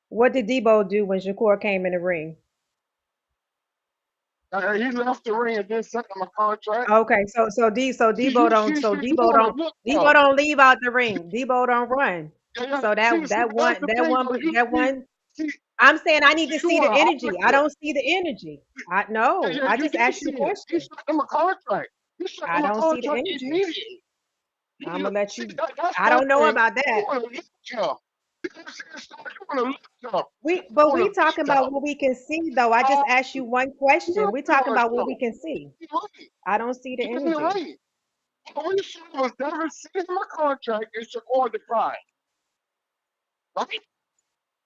What did Debo do when Shakur came in the ring? He left the ring and then sent him a contract. Okay, so Debo You want to look Debo up. don't leave out the ring. Debo don't run. Yeah. So See, that's the thing, though. that one I'm saying I need to You see the want to energy. I argue. don't see the energy. No, I You just do asked you see a it. He question. sent him a contract. He sent I him a don't see the contract energy. immediately. I'm gonna let See, you. that's I one don't know thing. about You that. want to look up. You want to look up. You But want we to talking beat about up. what we can see though. I just asked you one question. We talking about what we So, can see. he's right. I don't see the He's in the energy. ring. All we saw was Devin sent him a contract and Shakur declined. Right?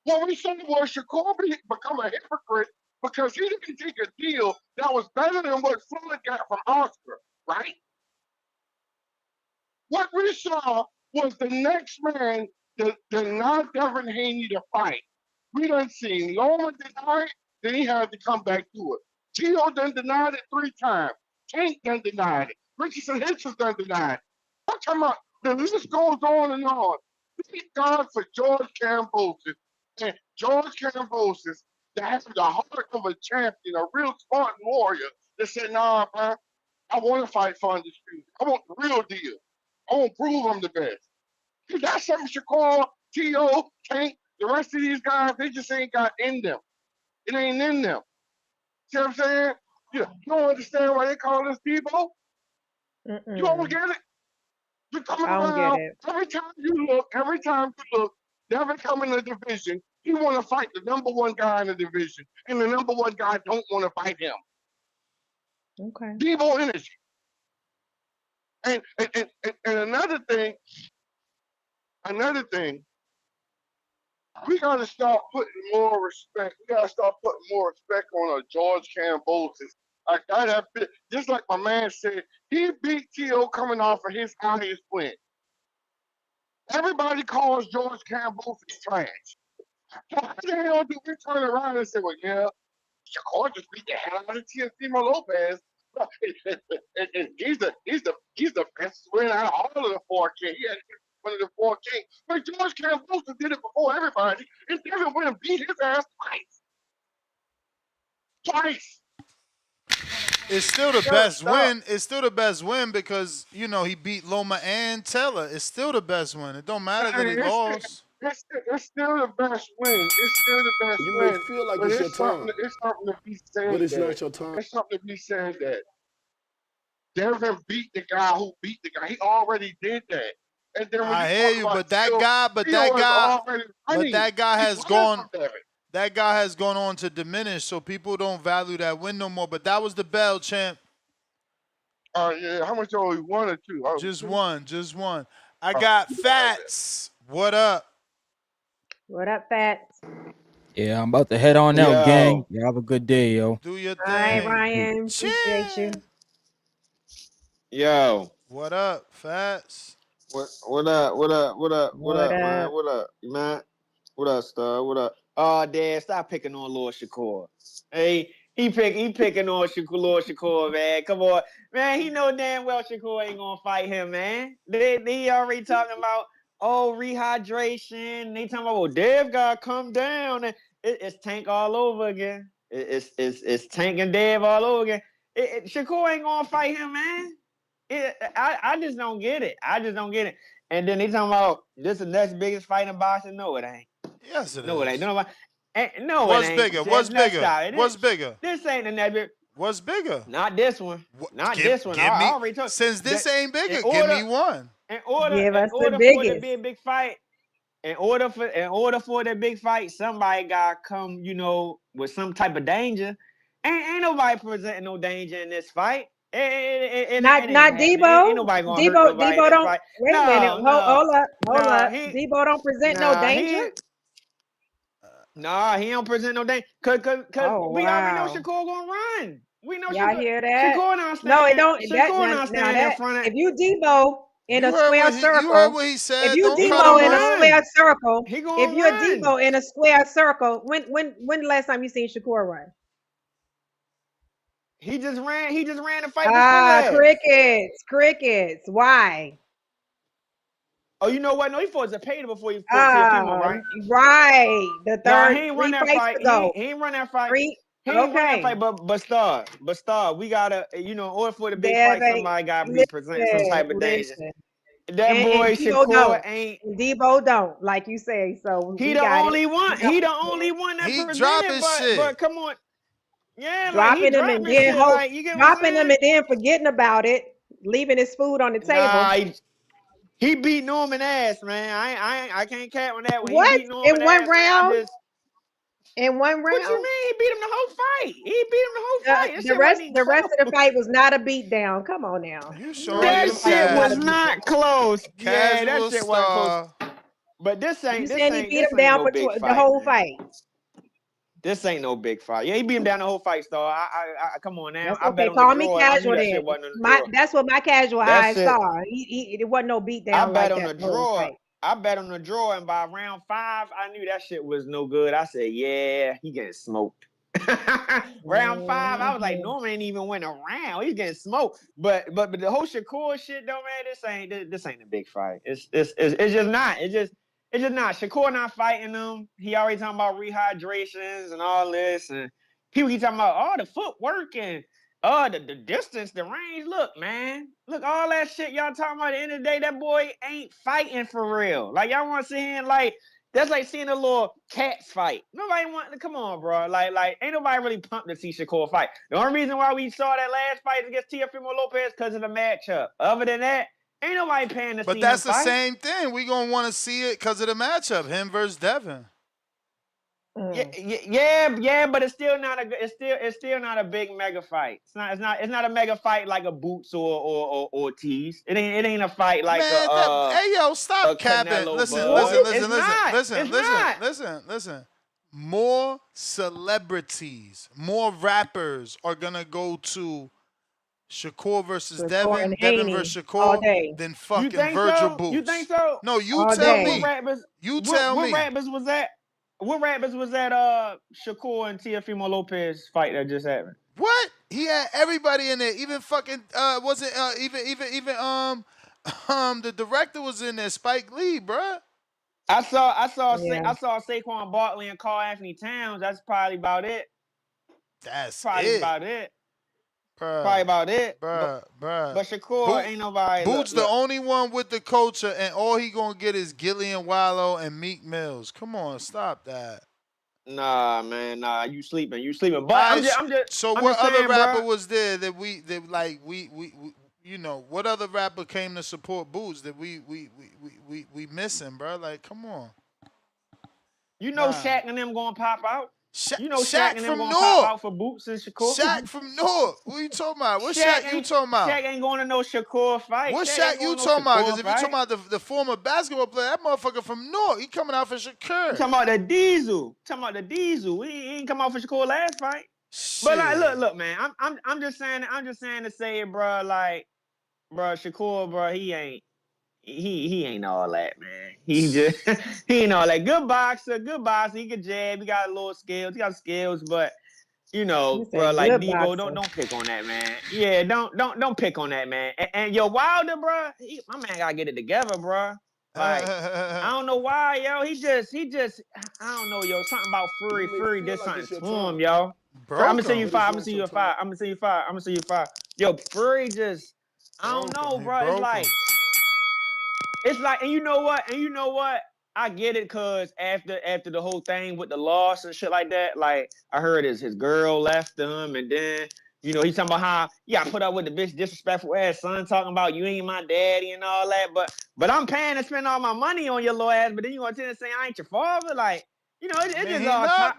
What we saw was Shakur become a hypocrite because he didn't take a deal that was better than what Floyd got from Oscar. Right? What we saw was the next man that denied Devin Haney to fight. We done seen Loma deny it, then he had to come back to it. Tio done denied it 3 times. Tank done denied it. Richardson Hitchens done denied it. I'm talking about the list goes on and on. Thank God for George Cambosis. And George Cambosis that has the heart of a champion, a real Spartan warrior that said, nah, man, I want to fight for undisputed. I want the real deal. I want to prove I'm the best. You got something Shakur, T.O., Tank, the rest of these guys, they just ain't got in them. It ain't in them. See what I'm saying? You don't understand why they call this Debo? You don't get it? You're coming I don't get around. it. Every time you look, never come in the division. He want to fight the number one guy in the division, and the number one guy don't want to fight him. Okay. Debo energy. And another thing, we gotta start putting more respect. We gotta start putting more respect on a George Cambosis. Like that bit, just like my man said, he beat T.O. coming off of his highest win. Everybody calls George Cambosis trash. So how the hell do we turn around and say, well, yeah, Shakur just beat the hell out of Teofimo Lopez. And he's the best winner out of all of the 4K. He had one of the 4K. But George Cambosis did it before everybody, and Devin went and beat his ass twice. It's still the best win. It's still the best win because, he beat Loma and Teller. It's still the best win. It don't matter that he lost. It's still the best win. It's still the best You may win. feel like But it's your it's something. time, It's something to be but said it's that. not your time. It's something to be said that Devin beat the guy who beat the guy. He already did that. And then when you I hear talk you, about but that Tio, guy, Tio is already winning. He's winning from Devin. that guy has gone on to diminish, so people don't value that win no more. But that was the bell, champ. Yeah. How much only 1 or 2? Oh, Just 2? one, just one. I got Fats. What up? What up, Fats? Yeah, I'm about to head on out, gang. Yo, You have a good day, yo. Do your All right, thing. Ryan. Appreciate you. yo. What up, Fats? What up? What up? What up? What What up, man? up? What up, man? What up, Star? What up? Oh, Dad, stop picking on Lord Shakur. Hey, he picking on Lord Shakur, man. Come on, man. He know damn well Shakur ain't gonna fight him, man. They already talking about rehydration. They talking about Dev gotta come down, and it's Tank all over again. It's Tank and Dev all over again. Shakur ain't gonna fight him, man. I just don't get it. I just don't get it. And then they talking about this is the next biggest fight in boxing. No, it ain't. Yes, it No, it is. ain't. No, it What's ain't. bigger? What's bigger? What's bigger? This ain't the next big. What's bigger? Not this one. Not this one. Give I me. already told. Since this ain't bigger, in give order, me one. in Give us the order for it to biggest. be a big fight, in order for the big fight, somebody gotta come, with some type of danger. Ain't nobody presenting no danger in this fight. It Not ain't happening. Ain't Debo. nobody gonna hurt nobody in Debo this don't. fight. Wait a minute. No, Hold up. Hold no, up. Debo don't present no danger. He don't present no danger. Cause Oh we already know wow. Shakur gonna run. We know Y'all hear that? Shakur not No, it standing. don't. That Shakur not now standing in that front of. if you Debo in You a heard square what he circle, if said. you Don't He cut Debo him in a gonna off. square run. circle, He if gonna you're run. Debo in a square circle, when the last time you seen Shakur run? He just ran the fight before last. Crickets. Why? Oh, you know what? No, he fought Zepeda before he fought Teofimo, Ah, right? right. The Nah, he third ain't run 3 that fights fight. ago. He ain't run that fight. Three. He ain't run that Okay. fight. But star, we gotta, in order for the big Dev fight, ain't. somebody gotta be presenting some type of danger. Listen. That And boy Debo Shakur don't. ain't. And Debo don't, like you say. So He we the got it. only one. He He don't. the only one that He presented. dropping shit. But come on, yeah, like he Dropping them and dropping then shit. Like you get what I'm dropping them saying? and then forgetting about it, leaving his food on the Nah, table. he beat Norman ass, man. I can't cap on that one. He What? beat Norman In one ass, man. round? In one What you round? mean? He beat him the whole fight. He beat him the whole fight. That The shit wasn't rest even the rest of the close. fight was not a beat down. Come on now. You The showing rest That of your the fight shit was not was a cash. beat not down. close. Yeah, that Casual shit wasn't close. star. But this You ain't this saying he ain't beat this him ain't down no for big the fight, whole man. fight? This ain't no big fight. Yeah, he beat him down the whole fight, Star. I come on now. That's I bet okay. on the Call me draw, and I knew casual that then. shit wasn't on the draw. That's what my casual That eyes shit. saw. It wasn't no beat I down bet like on that the the whole draw. fight. I bet on the draw, and by round 5, I knew that shit was no good. I said, yeah, he getting smoked. Round 5, I was like, Mhm. Norman ain't even win a round. He's getting smoked. But the whole Shakur shit, though, man, this ain't a big fight. It's just not. It's just not. Shakur not fighting him. He already talking about rehydrations and all this, and people keep talking about the footwork and the distance, the range. Look, man. Look, all that shit y'all talking about. At the end of the day, that boy ain't fighting for real. Like, y'all want to see him, like, that's like seeing a little cats fight. Nobody want to, come on, bro. Like, ain't nobody really pumped to see Shakur fight. The only reason why we saw that last fight against Teofimo Lopez because of the matchup. Other than that, ain't nobody paying to But see him that's the fight. same thing. We gonna want to see it because of the matchup, him versus Devin. Yeah, but it's still not not a big mega fight. It's not a mega fight like a Boots or Ortiz. It ain't a fight like Man, hey yo, stop a capping. Canelo Listen, Bud. It's listen. More celebrities, more rappers are gonna go to Shakur versus Shakur and Devin Haney versus all Shakur day. than You fucking think Virgil so? You Boots. think so? No, you All tell day. What me. rappers? You tell What me. rappers was that? What rappers was that? Shakur and Teofimo Lopez fight that just happened. What? He had everybody in there. Even fucking wasn't even the director was in there. Spike Lee, bruh. I saw Yeah. Saquon Barkley and Carl Anthony Towns. That's probably about it. That's Probably it, about it. bruh. Probably about it. Bruh. But Shakur ain't nobody. Boots the Look. only one with the culture, and all he gonna get is Gillian Wallow and Meek Mills. Come on, stop that. Nah, man, nah. You sleeping. But I'm just So I'm what just other saying, rapper bro. was there that what other rapper came to support Boots that we missing, bro? Like, come on. You know Shaq and them gonna pop out. You know Shaq Shaq and them from gonna pop Newark. out for Boots and Shakur. Shaq from Newark. What you talking about? What Shaq Shaq you talking about? Shaq ain't going to no Shakur fight. What Shaq ain't Shaq you going to no talking about? Because Shakur if you talking fight. about the former basketball player, that motherfucker from Newark, he coming out for Shakur. You talking about the Diesel? Talking about the Diesel? He ain't come out for Shakur last fight. Shit. But like, look, man. I'm just saying to say it, bro. Like, bro, Shakur, bro, he ain't all that, man. He just he ain't all that. Good boxer. He can jab. He got a little skills. He got skills, but bro, like Debo, don't pick on that, man. Yeah, don't pick on that, man. And yo, Wilder, bro, my man gotta get it together, bro. Like, I don't know why, yo. He just, I don't know, yo. Something about Fury. Fury did something to him, yo. I'm gonna see you five. I'm gonna see you five. I'm gonna see you five. I'm gonna see you five. Yo, Fury just, I don't know, bro. It's like, and you know what? I get it, cause after the whole thing with the loss and shit like that, like I heard his girl left him, and then he's talking about how I put up with the bitch disrespectful ass son talking about you ain't my daddy and all that, but I'm paying to spend all my money on your little ass, but then you gonna tell me say I ain't your father, like it's just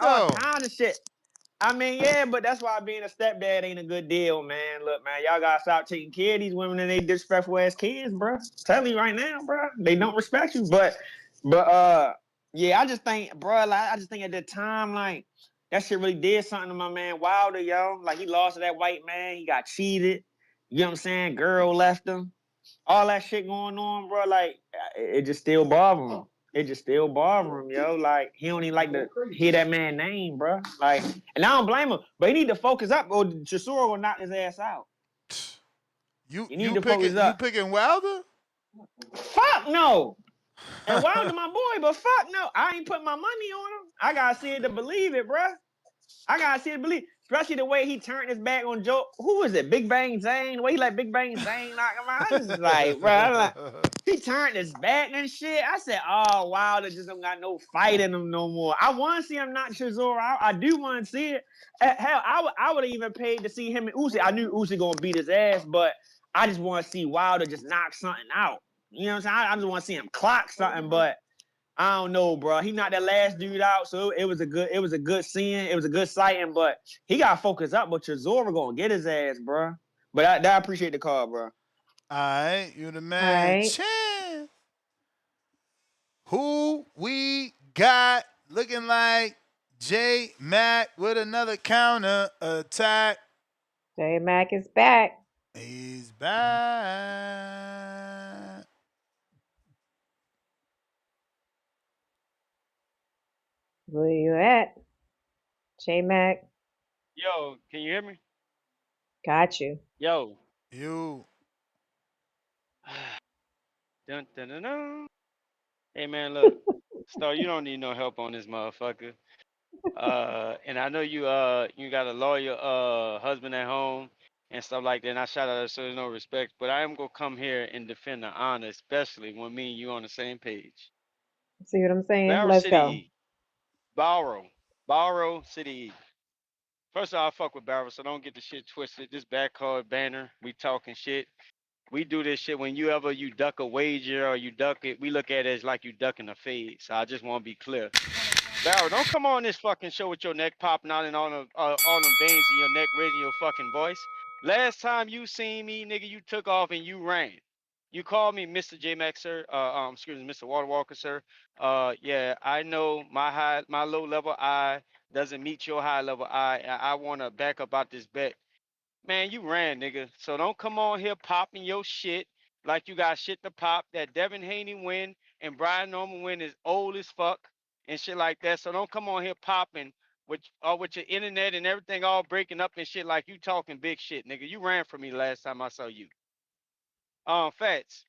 all kinds of shit. I mean, yeah, but that's why being a stepdad ain't a good deal, man. Look, man, y'all gotta stop taking care of these women and they disrespectful ass kids, bro. Tell you right now, bro. They don't respect you. But yeah, I just think, bro, like I just think at the time, like that shit really did something to my man Wilder, yo. Like he lost to that white man, he got cheated. You know what I'm saying? Girl left him. All that shit going on, bro. Like it just still bother him. It just still bother him, yo. Like he don't even like to hear that man's name, bro. Like, and I don't blame him, but he need to focus up, or Chisora will knock his ass out. You need to focus up. You picking Wilder? Fuck no. And Wilder my boy, but fuck no. I ain't putting my money on him. I gotta see it to believe it, bro. I gotta see it to believe. Especially the way he turned his back on Joe. Who is it? Big Bang Zane? The way he let Big Bang Zane knock him out. I just like, bro. He turned his back and shit. I said, oh, wow, they just don't got no fight in him no more. I want to see him knock Chisora out. I do want to see it. Hell, I would have even paid to see him and Usyk. I knew Usyk going to beat his ass, but I just want to see Wilder just knock something out. You know what I'm saying? I just want to see him clock something, but I don't know, bro. He knocked that last dude out, so it was a good scene. It was a good sighting, but he got to focus up. But Chisora gonna get his ass, bro. But I appreciate the call, bro. All right, you the man. Chan. Who we got looking like J Mac with another counter attack? J Mac is back. He's back. Where you at? J Mac. Yo, can you hear me? Got you. Yo. You. Dun, dun, dun, dun. Hey man, look, Star, you don't need no help on this motherfucker. And I know you got a lawyer husband at home and stuff like that. And I shout out so there's no respect, but I am gonna come here and defend the honor, especially when me and you on the same page. See what I'm saying? Barrow Let's City go. E. Barrow City E. First of all, I fuck with Barrow, so don't get the shit twisted. This backcard banner, we talking shit. We do this shit when you duck a wager or you duck it, we look at it as like you ducking a fade. So I just want to be clear. Barrow, don't come on this fucking show with your neck popping out and all them veins in your neck raising your fucking voice. Last time you seen me, nigga, you took off and you ran. You called me Mr. J Max, sir. Excuse me, Mr. Water Walker, sir. Yeah, I know my low level eye doesn't meet your high level eye. I want to back up out this bet. Man, you ran, nigga. So don't come on here popping your shit like you got shit to pop. That Devin Haney win and Brian Norman win is old as fuck and shit like that. So don't come on here popping with your internet and everything all breaking up and shit like you talking big shit, nigga. You ran from me last time I saw you. Fats.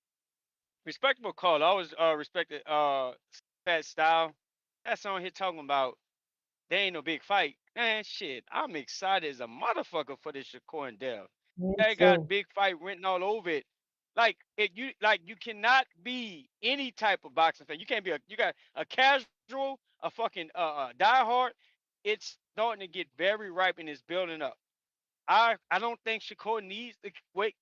Respectable call. I always respected Fat Style. That's on here talking about there ain't no big fight. Man, shit. I'm excited as a motherfucker for this Shakur and Dell. Me They got too. big fight written all over it. You cannot be any type of boxing fan. You can't be you got a casual, a fucking diehard. It's starting to get very ripe and it's building up. I don't think Shakur needs the weight,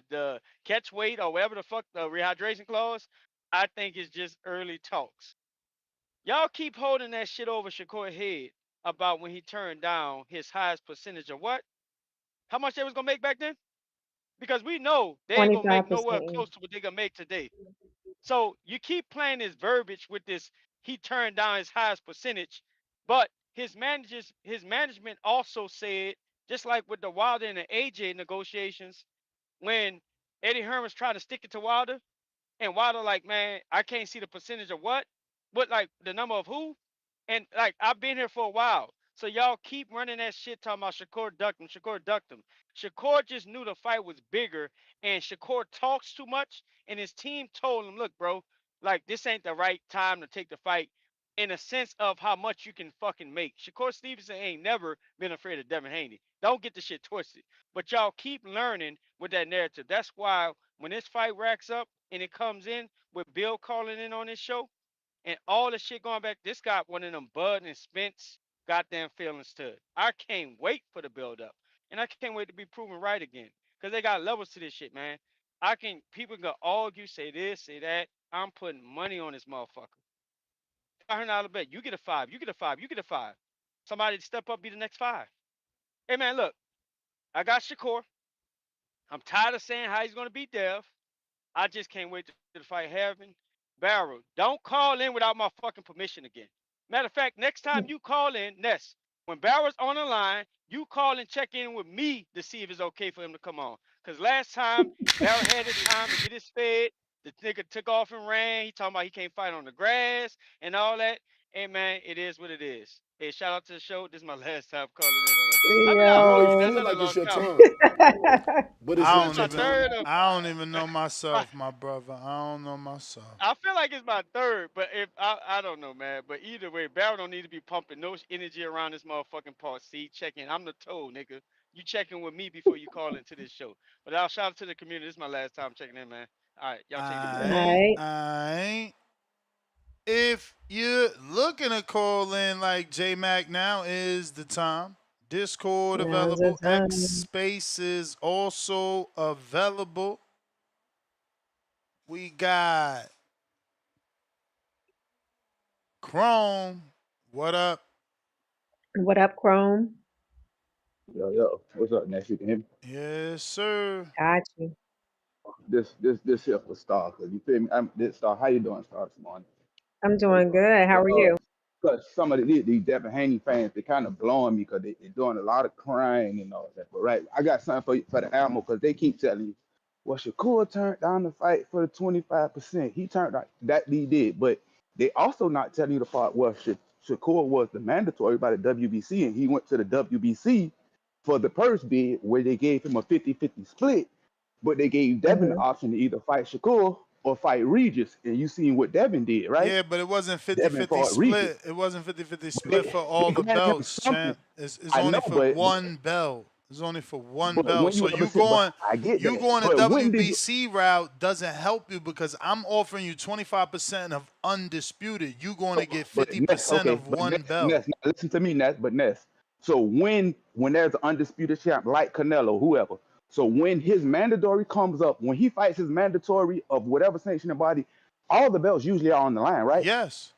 the catch weight or whatever the fuck the rehydration clause. I think it's just early talks. Y'all keep holding that shit over Shakur's head about when he turned down his highest percentage of what? How much they was gonna make back then? Because we know they ain't gonna make nowhere 25%. close to what they gonna make today. So you keep playing this verbiage with this. He turned down his highest percentage, but his management also said, just like with the Wilder and the AJ negotiations, when Eddie Hearn's trying to stick it to Wilder, and Wilder like, man, I can't see the percentage of what, but like the number of who, and like I've been here for a while. So y'all keep running that shit talking about Shakur ducked him. Shakur ducked him. Shakur just knew the fight was bigger, and Shakur talks too much, and his team told him, look, bro, like this ain't the right time to take the fight. In a sense of how much you can fucking make. Shakur Stevenson ain't never been afraid of Devin Haney. Don't get the shit twisted. But y'all keep learning with that narrative. That's why when this fight racks up and it comes in with Bill calling in on this show and all the shit going back, this got one of them Bud and Spence goddamn feelings to it. I can't wait for the build up. And I can't wait to be proven right again. Because they got levels to this shit, man. People can argue, say this, say that. I'm putting money on this motherfucker. $500 bet. You get a five. You get a five. You get a five. Somebody step up, be the next five. Hey man, look, I got Shakur. I'm tired of saying how he's gonna beat Dev. I just can't wait to the fight happen. Barrel, don't call in without my fucking permission again. Matter of fact, next time you call in, Ness, when Barrel's on the line, you call and check in with me to see if it's okay for him to come on. Because last time, Barrel had his time to get his fed. The nigga took off and ran. He talking about he can't fight on the grass and all that. Hey, man, it is what it is. Hey, shout out to the show. This is my last time calling in on that. I mean, not You holding always you. Yo. That's feel not a like long it's your count. time, but it's I This is not don't your my even time. third. I don't even know My, myself, my brother. I don't know myself. I feel like it's my third, but if I don't know, man. But either way, Barrel don't need to be pumping no energy around this motherfucking part. See, checking. I'm the toe, nigga. You checking with me before you call into this show. But I'll shout out to the community. This is my last time checking in, man. All right, y'all take it easy. I Right. I If you're looking to call in like J Mac, now is the time. Discord Now's the available. X time. Space is also available. We got Chrome. What up? What up, Chrome? Yo, what's up, Nash? You can hear me? Yes, sir. Got you. This here for Star, cause you feel me? This Star. How you doing, Star, this morning? I'm doing good. How But are you? cause some of these Devin Haney fans, they kind of blowing me, cause they're doing a lot of crying and all that. But right, I got something for the animal, cause they keep telling you, well, Shakur turned down the fight for the 25%. He turned out that he did, but they also not telling you the part where Shakur was the mandatory by the WBC, and he went to the WBC for the purse bid, where they gave him a 50-50 split, but they gave Devin the Hmm. option to either fight Shakur or fight Regis. And you seen what Devin did, right? Yeah, but it wasn't Devin 50-50 fought Regis. split. It wasn't 50-50 But split for all they the granted him belts, something. champ. It's I know, only for but one belt. It's only for one belt. when So you ever sit, but I get you that. going the But when did you? WBC route doesn't help you because I'm offering you 25% of undisputed. You going to get But Ness, 50% okay, of but one belt. Ness, listen to me, Ness, but Ness. So when there's an undisputed champ like Canelo, whoever, so when his mandatory comes up, when he fights his mandatory of whatever sanctioning body, all the belts usually are on the line, right? Yes.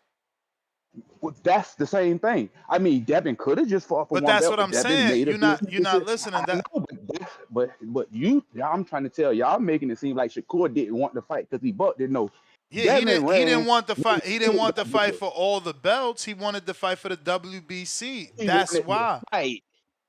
Well, that's the same thing. I mean, Devin could have just fought for But one that's belt, what but I'm Devin saying. made a business You're not decision. listening. I That know, but you, I'm trying to tell y'all making it seem like Shakur didn't want to fight because he bucked it. No, Yeah, Devin he didn't ran want the when fight. he He didn't did want the that fight deal. for all the belts. He wanted the fight for the WBC. He That's wanted the why. fight.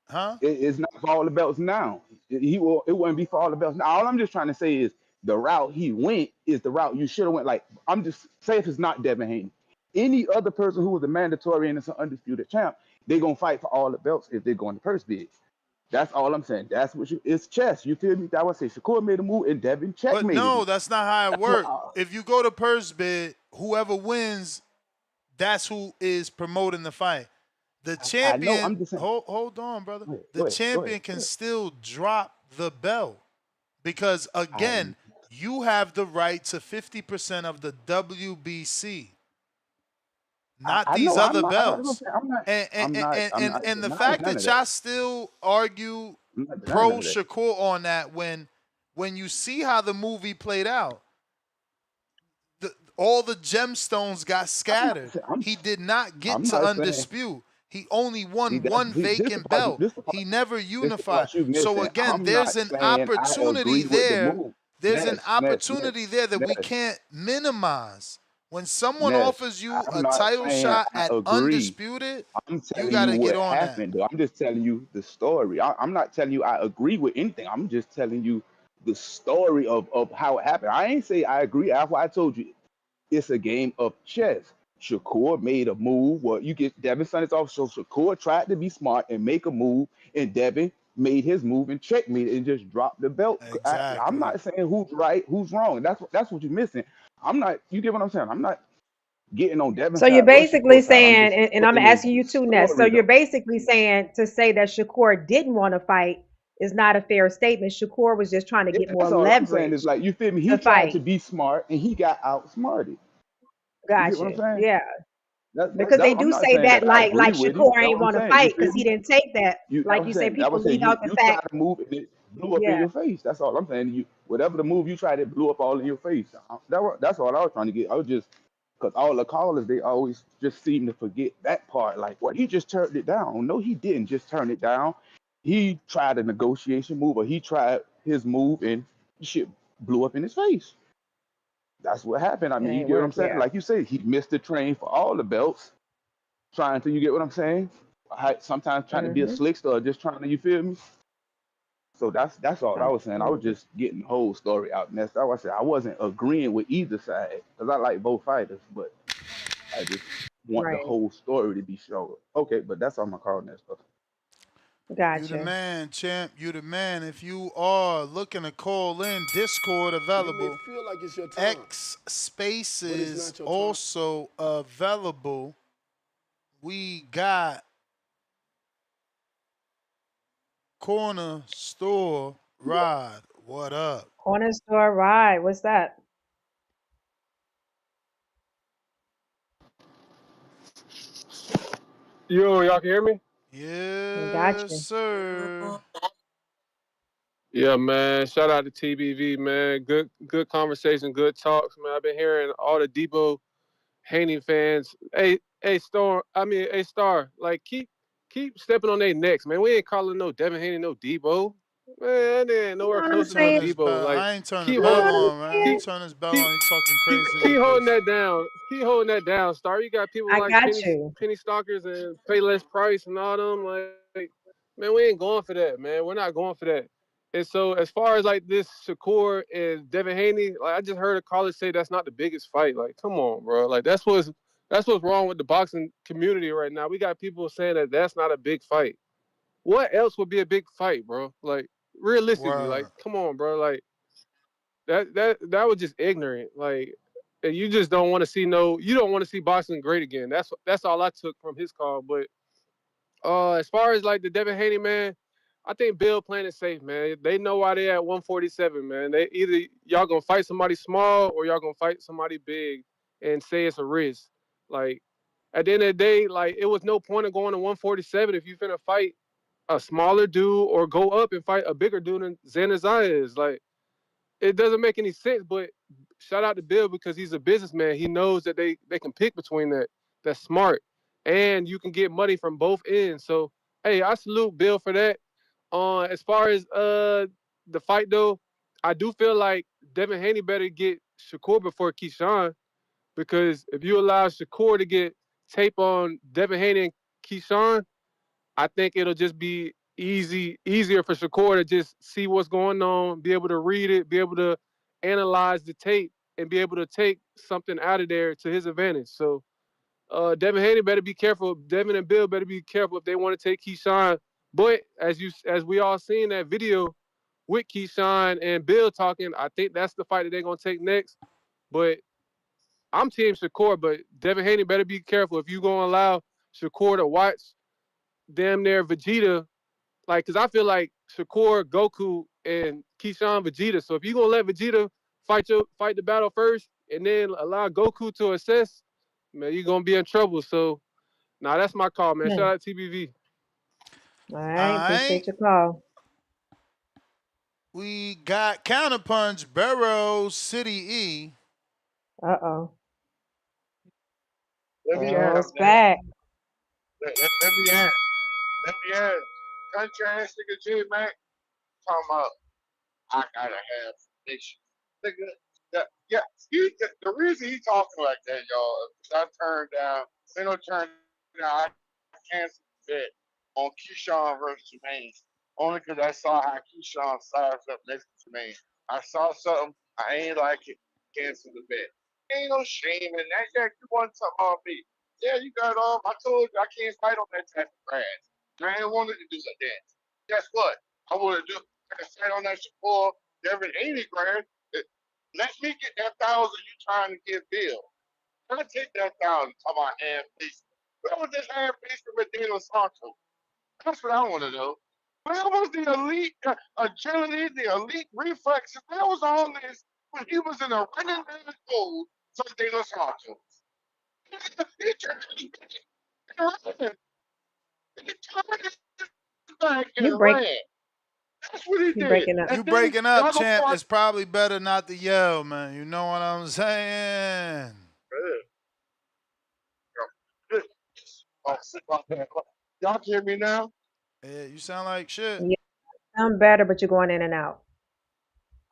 Huh? It's not for all the belts now. It wouldn't be for all the belts. Now, all I'm just trying to say is the route he went is the route you should have went. Like, I'm just say if it's not Devin Haney, any other person who was a mandatory and is an undisputed champ, they're gonna fight for all the belts if they're going to purse bid. That's all I'm saying. That's what it's chess. You feel me? That was say Shakur made a move and Devin But checkmated no, him. that's not how it That's what works. If you go to purse bid, whoever wins, that's who is promoting the fight. The I know. champion, I'm just saying. hold on, brother. The Go ahead. Go ahead. champion can still drop the belt because again, you have the right to 50% of the WBC, not I these know. I'm other not. That's what I'm belts. saying. I'm not. And I'm not. I'm not and the denying fact none of that that. y'all still argue I'm not denying pro none of that. Shakur on that when you see how the movie played out. All the gemstones got scattered. He did not get I'm to not saying. undisputed. He only See, won that's one this the vacant part. belt. He never This the unified. part you So missing. again, I'm there's not an saying I opportunity agree with the there. move. There's an Ness, opportunity there that we Ness. can't minimize. When someone Ness, offers you I'm a not title saying shot I at agree. undisputed, I'm you telling got you to get what on that. happened, though. I'm just telling you the story. I'm not telling you I agree with anything. I'm just telling you the story of how it happened. I ain't say I agree. That's why I told you it's a game of chess. Shakur made a move. Well, you get Devin sent it off. So Shakur tried to be smart and make a move, and Devin made his move and checkmate and just dropped the belt. I'm Exactly. not saying who's right, who's wrong. That's what you're missing. I'm not. You get what I'm saying? I'm not getting on Devin's So you're side or basically Shakur's side. I'm saying, just and I'm putting the asking you too, Ness. So story you're though. basically saying to say that Shakur didn't want to fight is not a fair statement. Shakur was just trying to Yeah, get more that's all I'm saying is leverage like you feel me. to He tried fight. to be smart and he got outsmarted. You get what I'm Gotcha. saying? Yeah. Because they I'm do not say saying that that I like agree with him. Shakur That's ain't what I'm want to saying. You fight feel because he me? didn't take that. That Like was you say, saying that people was saying leave out the you fact. tried to move and it blew up in Yeah. your face. That's all I'm saying. You whatever the move you tried, it blew up all in your face. That's all I was trying to get. I was just because all the callers they always just seem to forget that part. Like, well, he just turned it down. No, he didn't just turn it down. He tried a negotiation move, or he tried his move and shit blew up in his face. That's what happened. I It mean, you ain't get what I'm work. saying? Yeah. Like you said, he missed the train for all the belts, trying to, you get what I'm saying? Sometimes trying to be a Hmm. slickster or just trying to, you feel me? So that's all I was saying. I was Absolutely. just getting the whole story out. And that's why I said I wasn't agreeing with either side because I like both fighters, but I just want the Right. whole story to be shown. Okay, but that's all my call that stuff. You the Gotcha. man, champ. You the man. If you are looking to call in, Discord You may available. feel like it's your time, X but it's Spaces not your time. also available. We got Corner Store Rod. What up? Corner store ride. What's that? Yo, y'all can hear me? Yes, Gotcha. sir. Yeah, man. Shout out to TBV, man. Good conversation, good talks, man. I've been hearing all the Debo Haney fans. Hey, Storm. I mean, hey, Star. Like, keep stepping on their necks, man. We ain't calling no Devin Haney no Debo. Man, that ain't You nowhere know what I'm close to no Turn saying? this Debo. bell. Like, I ain't turn the keep You know hold, bell what I'm on, man. I saying? ain't turn this bell keep on. You talking keep crazy keep like holding this. that down. Keep holding that down, Star. You got people I like got you. Penny Stalkers and Payless Price and all them. Like, man, we ain't going for that, man. We're not going for that. And so, as far as like this Shakur and Devin Haney, like I just heard a caller say that's not the biggest fight. Like, come on, bro. Like that's what's wrong with the boxing community right now. We got people saying that that's not a big fight. What else would be a big fight, bro? Like, realistically, like, Word. come on, bro. Like that was just ignorant. Like, and you just don't want to see you don't want to see boxing great again. That's all I took from his call. But as far as like the Devin Haney man, I think Bill playing it safe, man. They know why they at 147, man. They either y'all gonna fight somebody small or y'all gonna fight somebody big and say it's a risk. Like at the end of the day, like it was no point of going to 147 if you finna fight a smaller dude or go up and fight a bigger dude than Xander Zayas. Like it doesn't make any sense. But shout out to Bill because he's a businessman. He knows that they can pick between that. That's smart, and you can get money from both ends. So hey, I salute Bill for that. As far as the fight though, I do feel like Devin Haney better get Shakur before Keyshawn because if you allow Shakur to get tape on Devin Haney and Keyshawn, I think it'll just be easier for Shakur to just see what's going on, be able to read it, be able to analyze the tape, and be able to take something out of there to his advantage. So Devin Haney better be careful. Devin and Bill better be careful if they want to take Keyshawn. But as we all seen that video with Keyshawn and Bill talking, I think that's the fight that they're gonna take next. But I'm Team Shakur, but Devin Haney better be careful if you're gonna allow Shakur to watch damn near Vegeta, like, cause I feel like Shakur, Goku, and Keyshawn Vegeta. So if you're gonna let Vegeta fight the battle first and then allow Goku to assess, man, you're gonna be in trouble. So nah, that's my call, man. Hmm. Shout out TBV. All All right. right. Appreciate your call. We got Counterpunch, Burrows, City E. Uh-oh. Let me have Joe's that. back. Let me have. Let me have. Country ass nigga J Mac talking about I gotta have nation. Nigga, yeah, the reason he talking like that, y'all, is I turned down, they don't turn down, I canceled the bet on Keyshawn versus Jermaine. Only because I saw how Keyshawn sized up next to Jermaine. I saw something, I ain't like it, cancel the bet. Ain't no shame in that. Yeah, you want something on me. Yeah, you got off. I told you I can't fight on that type of grass. I ain't wanted to do that. Guess what? I want to do. I can fight on that Shakur, Devin 80 grand. Let me get that thousand you trying to get Bill. I take that thousand. Talk about half piece. Where was this half piece with Daniel Santos? That's what I want to know. Where was the elite agility, the elite reflexes? Where was all this when he was in a running man goal for Daniel Santos? He turned his back You and break ran. That's what he you did. breaking up. And You then breaking the up, other champ. part, It's probably better not to yell, man. You know what I'm saying? y'all can hear me now? Yeah, you sound like shit. Yeah, sound better, but you're going in and out.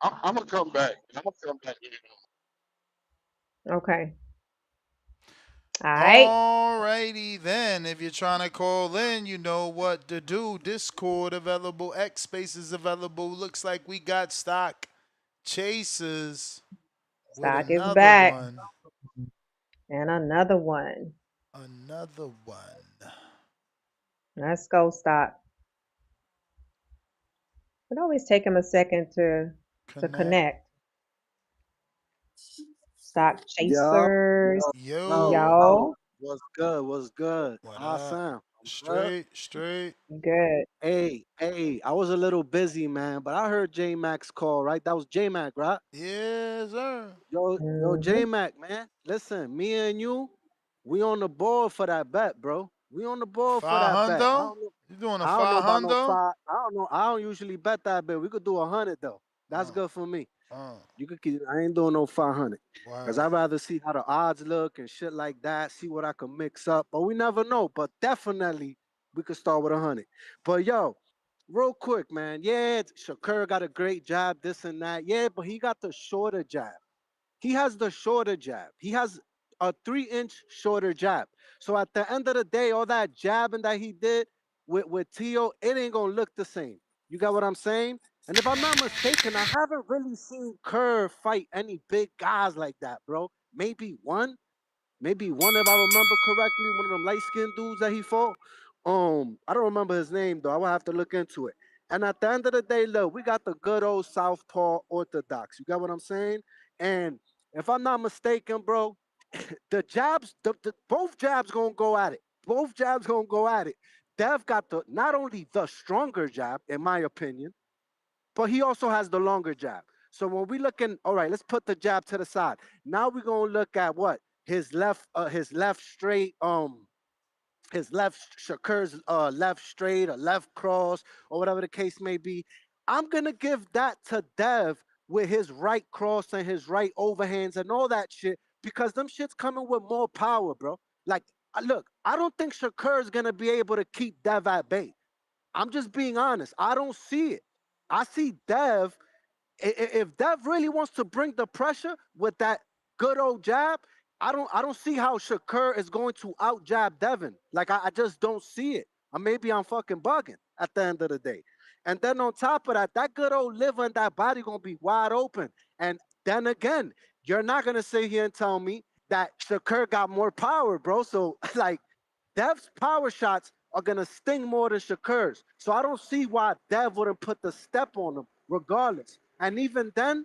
I'm gonna come back. I'm gonna come back. Okay. All right. Alrighty then. If you're trying to call in, you know what to do. Discord available. X Spaces available. Looks like we got stock chasers with Stock is another back. one. And another one. Another one. Let's go, Stock. It always take him a second to Connect. connect. Stock Yo, chasers. Yo. Yo. what's good? What's good? What How I up? sound? I'm good. Straight. Good. Hey, I was a little busy, man, but I heard J Mac's call, right? That was J Mac, right? Yes, sir. Yo, Mm-hmm. J Mac, man. Listen, me and you, we on the board for that bet, bro. We on the board for Five that bet. hundo? You doing a I don't know five about no hundo? five. I don't know. I don't usually bet that bet. We could do 100 though. That's good for me. You could keep. I ain't doing no 500 because Wow. I'd rather see how the odds look and shit like that. See what I can mix up. But we never know. But definitely we could start with 100. But yo, real quick, man. Yeah, Shakur got a great jab, this and that. Yeah, but he got the shorter jab. He has the shorter jab. He has a 3-inch shorter jab. So at the end of the day, all that jabbing that he did with Tio, it ain't gonna look the same. You got what I'm saying? And if I'm not mistaken, I haven't really seen Kerr fight any big guys like that, bro. Maybe one if I remember correctly, one of them light skinned dudes that he fought. I don't remember his name though. I will have to look into it. And at the end of the day, look, we got the good old Southpaw Orthodox. You got what I'm saying? And if I'm not mistaken, bro, the jabs, both jabs gonna go at it. Both jabs gonna go at it. Dev got the not only the stronger jab, in my opinion, but he also has the longer jab. So when we looking, all right, let's put the jab to the side. Now we're gonna look at what his left straight, his left Shakur's left straight or left cross or whatever the case may be. I'm gonna give that to Dev with his right cross and his right overhands and all that shit because them shit's coming with more power, bro. Like, look, I don't think Shakur's gonna be able to keep Dev at bay. I'm just being honest. I don't see it. I see Dev. If Dev really wants to bring the pressure with that good old jab, I don't see how Shakur is going to out jab Devin. Like I just don't see it. Or maybe I'm fucking bugging at the end of the day. And then on top of that, that good old liver and that body gonna be wide open. And then again, you're not gonna sit here and tell me that Shakur got more power, bro. So like Dev's power shots are gonna sting more than Shakur's. So I don't see why Dev wouldn't put the step on him, regardless. And even then,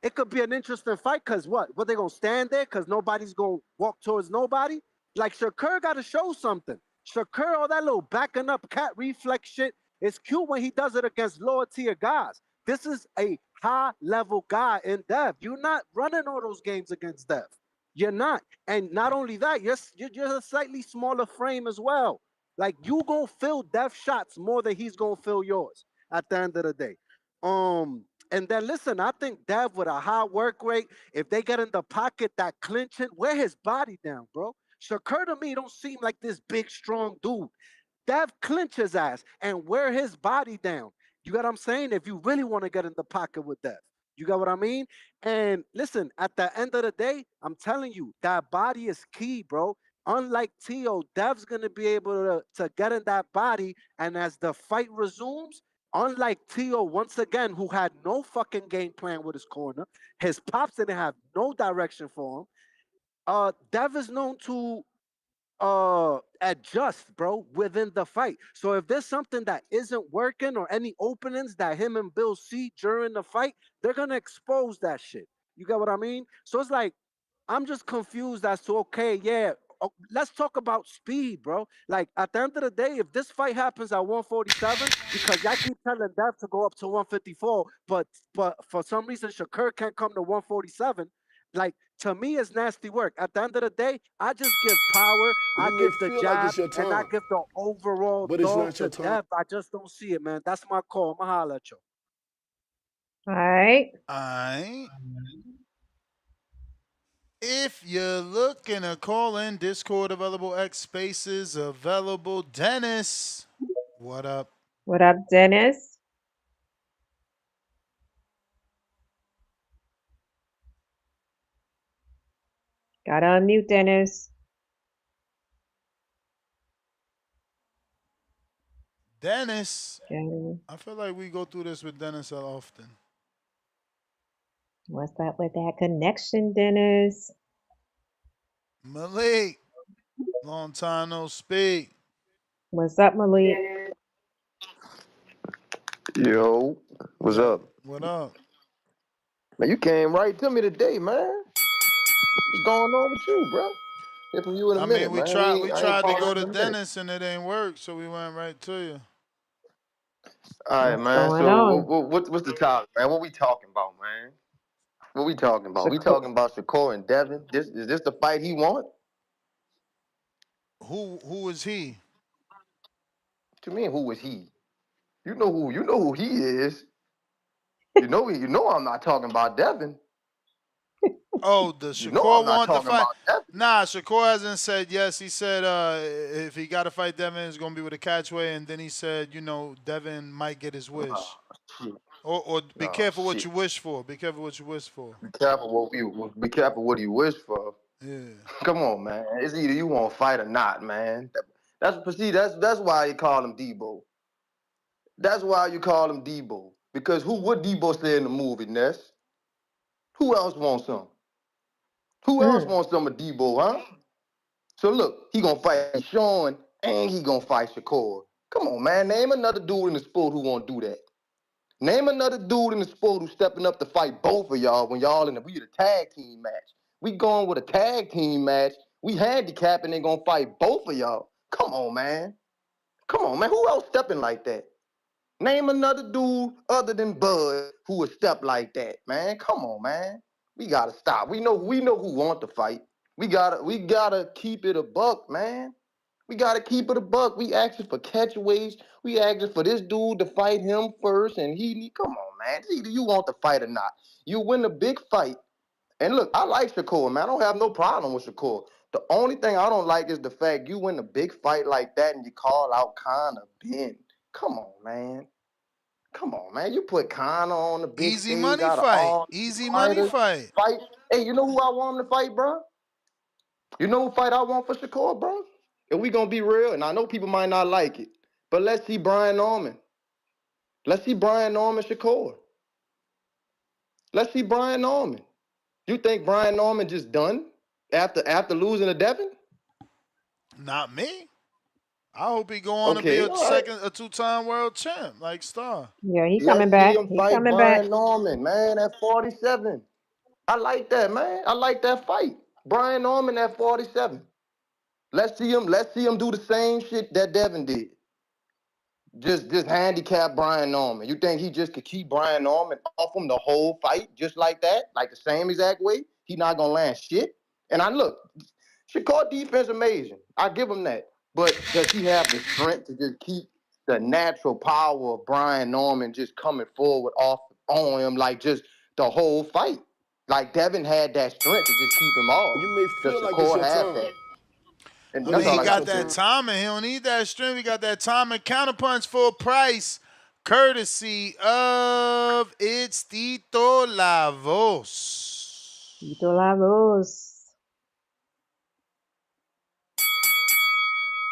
it could be an interesting fight because what? What they gonna stand there? Because nobody's gonna walk towards nobody? Like Shakur gotta show something. Shakur, all that little backing up cat reflex shit, it's cute when he does it against lower tier guys. This is a high level guy in Dev. You're not running all those games against Dev. You're not. And not only that, you're a slightly smaller frame as well. Like you gonna feel Dev shots more than he's gonna feel yours at the end of the day. And then listen, I think Dev with a high work rate, if they get in the pocket, that clinching, wear his body down, bro. Shakur to me don't seem like this big, strong dude. Dev clinch his ass and wear his body down. You got what I'm saying? If you really want to get in the pocket with Dev. You got what I mean? And listen, at the end of the day, I'm telling you, that body is key, bro. Unlike Tio, Dev's gonna be able to get in that body, and as the fight resumes, unlike Tio, once again, who had no fucking game plan with his corner, his pops didn't have no direction for him. Dev is known to adjust, bro, within the fight. So if there's something that isn't working or any openings that him and Bill see during the fight, they're gonna expose that shit. You get what I mean? So it's like I'm just confused as to okay, yeah. Let's talk about speed, bro. Like at the end of the day, if this fight happens at 147, because y'all keep telling Dev to go up to 154, but for some reason Shakur can't come to 147. Like to me, it's nasty work. At the end of the day, I just give power, I You may give the feel like jab, it's your and I time, give the overall but it's dog not your to time. Dev. I just don't see it, man. That's my call. I'ma holler at you. All right. All right. If you're looking to call in, Discord available, X Spaces available. Dennis, what up? What up, Dennis? Gotta unmute Dennis. Dennis, Okay. I feel like we go through this with Dennis often. What's up with that connection, Dennis? Malik, long time no speak. What's up, Malik? Yo, what's up? What up? Man, you came right to me today, man. What's going on with you, bro? Hear from you in a I mean, minute, we man. tried I ain't to called go up to in a minute. Dennis and it ain't work, so we went right to you. All right, What's man. going So on? what's the topic, man? What we talking about, man? What we talking about? We Shakur. talking about Shakur and Devin. Is this the fight he want? Who is he? What you mean? Who is he? You know who he is. You know I'm not talking about Devin. Oh, the You know Shakur I'm not want the talking fight? about Devin. Nah, Shakur hasn't said yes. He said if he got to fight Devin, it's gonna be with a catchway, and then he said, Devin might get his wish. Shit. Or be Oh careful what shit. you wish for. Be careful what you wish for. Be careful what you wish for. Yeah. Come on, man. It's either you want to fight or not, man. That's why you call him Debo. That's why you call him Debo. Because what Debo said in the movie, Ness? Who else wants some? Who else Mm. wants some of Debo, huh? So look, he gonna fight Sean and he gonna fight Shakur. Come on, man. Name another dude in the sport who won't do that. Name another dude in the sport who's stepping up to fight both of y'all when y'all we a tag team match. We going with a tag team match. We handicapping and gonna fight both of y'all. Come on, man. Come on, man. Who else stepping like that? Name another dude other than Bud who would step like that, man. Come on, man. We gotta stop. We know who want to fight. We gotta keep it a buck, man. We gotta keep it a buck. We asking for catchways. We asking for this dude to fight him first, and come on, man. It's either you want to fight or not. You win a big fight. And look, I like Shakur, man. I don't have no problem with Shakur. The only thing I don't like is the fact you win a big fight like that and you call out Conor Ben. Come on, man. Come on, man. You put Conor on the big Easy stage money out of fight. all these Easy money fighters. fight. Fight. Hey, you know who I want him to fight, bro? You know who fight I want for Shakur, bro? And we gonna be real, and I know people might not like it, but let's see Brian Norman. Let's see Brian Norman Shakur. Let's see Brian Norman. You think Brian Norman just done after losing to Devin? Not me. I hope he go on to be Okay, all right. a 2-time world champ like Star. Yeah, he coming Let's see back. him He fight coming back. Brian Norman, man, at 47. I like that, man. I like that fight. Brian Norman at 47. Let's see him do the same shit that Devin did. Just handicap Brian Norman. You think he just could keep Brian Norman off him the whole fight just like that? Like the same exact way? He not gonna land shit. And I look, Shakur defense amazing. I give him that. But does he have the strength to just keep the natural power of Brian Norman just coming forward on him like just the whole fight. Like Devin had that strength to just keep him off. You may feel like it's Shakur your had time. that. And But that's it's He all I not got your got to that time. say. timing. He don't need that strength. He got that timing. Counterpunch for a price, courtesy of It's Tito La Voz. Tito La Voz.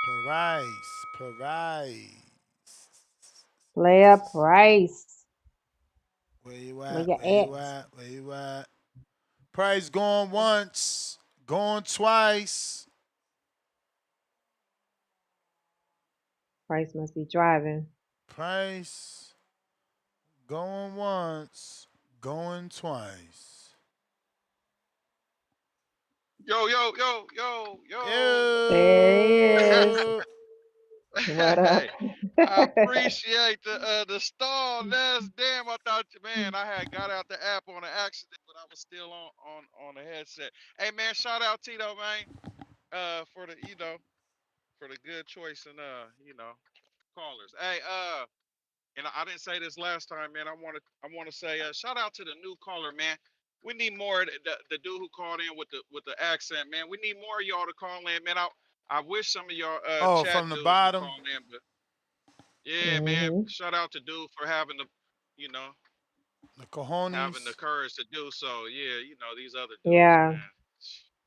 Price. Player price. Where you Where at? you Where you at? at? Where you at? Price going once, going twice. Price must be driving. Price going once, going twice. Yo, yo, yo, yo, yo. There he is. What up? Hey, I appreciate the stall. That's damn. I thought, man, I had got out the app on an accident, but I was still on the headset. Hey, man, shout out Tito, man, for the for the good choice and callers. Hey, and I didn't say this last time, man. I want to say shout out to the new caller, man. We need more of the dude who called in with the accent, man. We need more of y'all to call in, man. I wish some of y'all Oh, chat from the dudes would bottom. call in, but yeah, man. Mm-hmm. Shout out to dude for having the you know The having the cojones. courage to do so. Yeah, these other dudes, Yeah.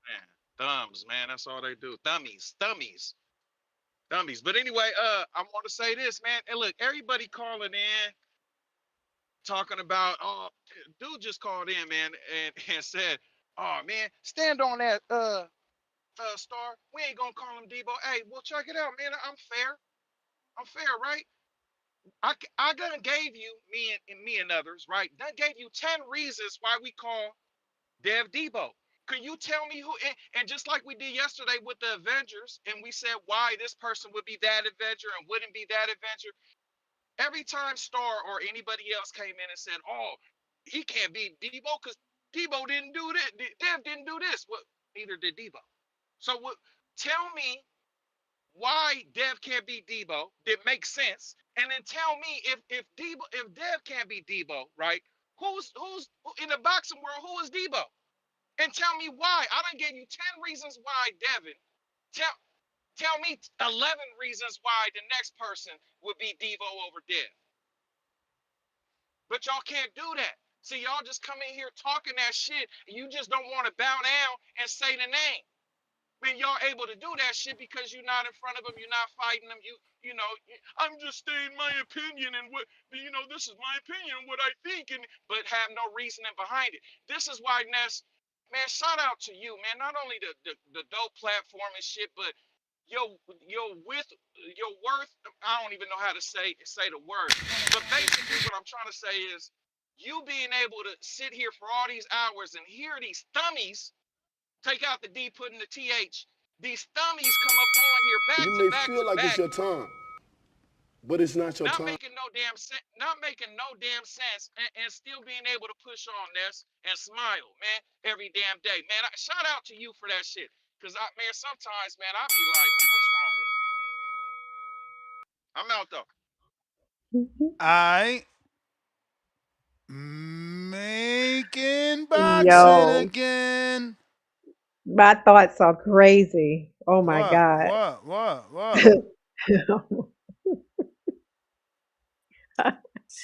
man, thumbs, man. That's all they do. Thummies. But anyway, I want to say this, man. And look, everybody calling in talking about, oh, dude just called in, man, and said, oh man, stand on that star. We ain't gonna call him Debo. Hey, well check it out, man. I'm fair, right? I done gave you me and others, right? Done gave you 10 reasons why we call Dev Debo. Can you tell me who? And just like we did yesterday with the Avengers, and we said why this person would be that Avenger and wouldn't be that Avenger. Every time Star or anybody else came in and said, "Oh, he can't be Debo because Debo didn't do this. Dev didn't do this." Well, neither did Debo. So, tell me why Dev can't be Debo. That makes sense. And then tell me if Dev can't be Debo, right? Who's in the boxing world? Who is Debo? And tell me why. I done gave you 10 reasons why Devin. Tell me 11 reasons why the next person would be Devo over Dev. But y'all can't do that. See, y'all just come in here talking that shit, and you just don't want to bow down and say the name. Man, y'all able to do that shit because you're not in front of them, you're not fighting them. I'm just stating my opinion and this is my opinion and what I think, but have no reasoning behind it. This is why Ness, man, shout out to you, man. Not only the dope platform and shit, but your worth. I don't even know how to say the words, but basically what I'm trying to say is you being able to sit here for all these hours and hear these thummies. Take out the D, put in the TH. These thummies come up on here back You to may back feel to like it's back, your time, but it's not your not time. making no damn sense, and still being able to push on this and smile, man, every damn day, man. Shout out to you for that shit, cause man, sometimes, man, I be like, what's wrong with him? I'm out though. I making boxing Yo, again. my thoughts are crazy. Oh my What? God. What? What? What?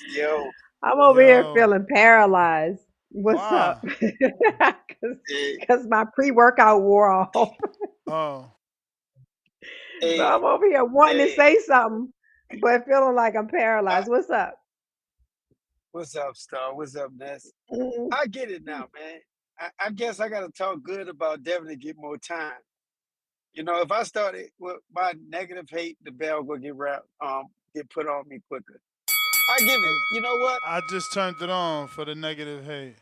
Yo, I'm over here Yo. feeling paralyzed. What's Why? up? Because my pre-workout wore off. Oh. So hey, I'm over here wanting to hey, say something, but feeling like I'm I, paralyzed. What's up? what's up, Star? What's up, Ness? Mhm. I get it now, man. I guess I gotta talk good about Devin to get more time. If I started with my negative hate, the bell will get put on me quicker. I give it. You know what? I just turned it on for the negative hate.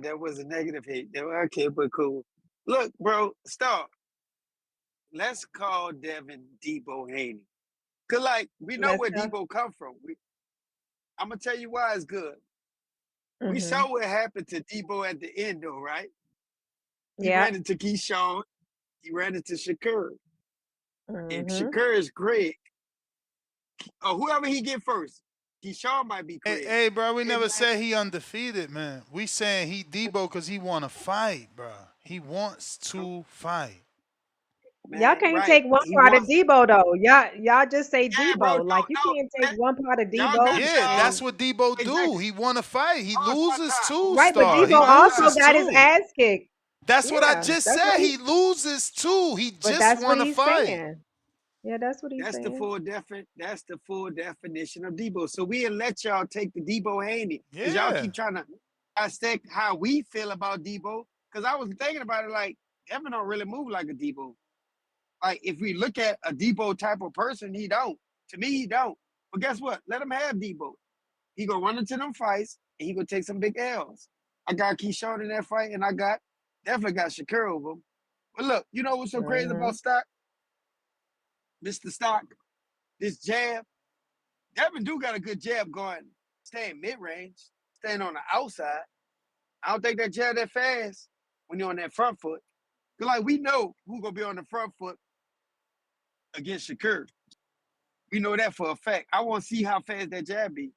That was a negative hate. Okay, but cool. Look, bro, Star. Let's call Devin Debo Haney. Cause we know Let's where go. Debo come from. I'm gonna tell you why it's good. We Hmm. saw what happened to Debo at the end, though, right? He Yeah. ran into Keyshawn. He ran into Shakur. If Hmm. Shakur is Greg, or whoever he get first, Keyshawn might be crazy. Hey, bro, we never man. said he undefeated, man. We saying he Debo because he want to fight, bro. He wants to fight. Y'all Man, can't right. take one He part of wants. Debo though. Y'all just say Yeah, bro. Debo. Like you No. can't take one part of Y'all Debo. got Yeah, that's to what Debo do. exactly. He want to fight. He Pause one loses time. too, Right, but Star. Debo He also loses got his too. ass kicked. That's what I Yeah, just that's said. what He loses too. He but just that's what want to he's fight. saying. Yeah, that's what he's That's the saying. full definition of Debo. So we'll let y'all take the Debo Haney because y'all Yeah. keep trying to dissect how we feel about Debo. Because I was thinking about it like Evan don't really move like a Debo. Like if we look at a Debo type of person, he don't. To me, he don't. But guess what? Let him have Debo. He gonna run into them fights and he gonna take some big L's. I got Keyshawn in that fight, and I definitely got Shakur over him. But look, you know what's so crazy about Stock, Mr. Stock? This jab. Devin do got a good jab going, staying mid range, staying on the outside. I don't think that jab that fast when you're on that front foot. Cause like we know who's gonna be on the front foot against Shakur. We know that for a fact. I want to see how fast that jab be.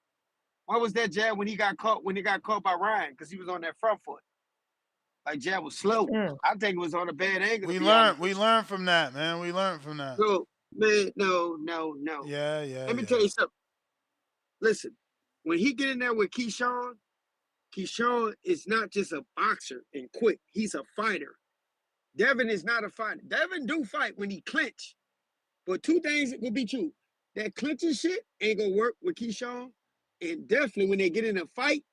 What was that jab when he got caught? When he got caught by Ryan because he was on that front foot. Like jab was slow. I think it was on a bad angle. We to be honest. learned from that, man. We learned from that. So man, no. Yeah. Let me tell you something. Listen, when he get in there with Keyshawn is not just a boxer and quick. He's a fighter. Devin is not a fighter. Devin do fight when he clinch. But two things will be true. That clinching shit ain't gonna work with Keyshawn. And definitely when they get in a fight,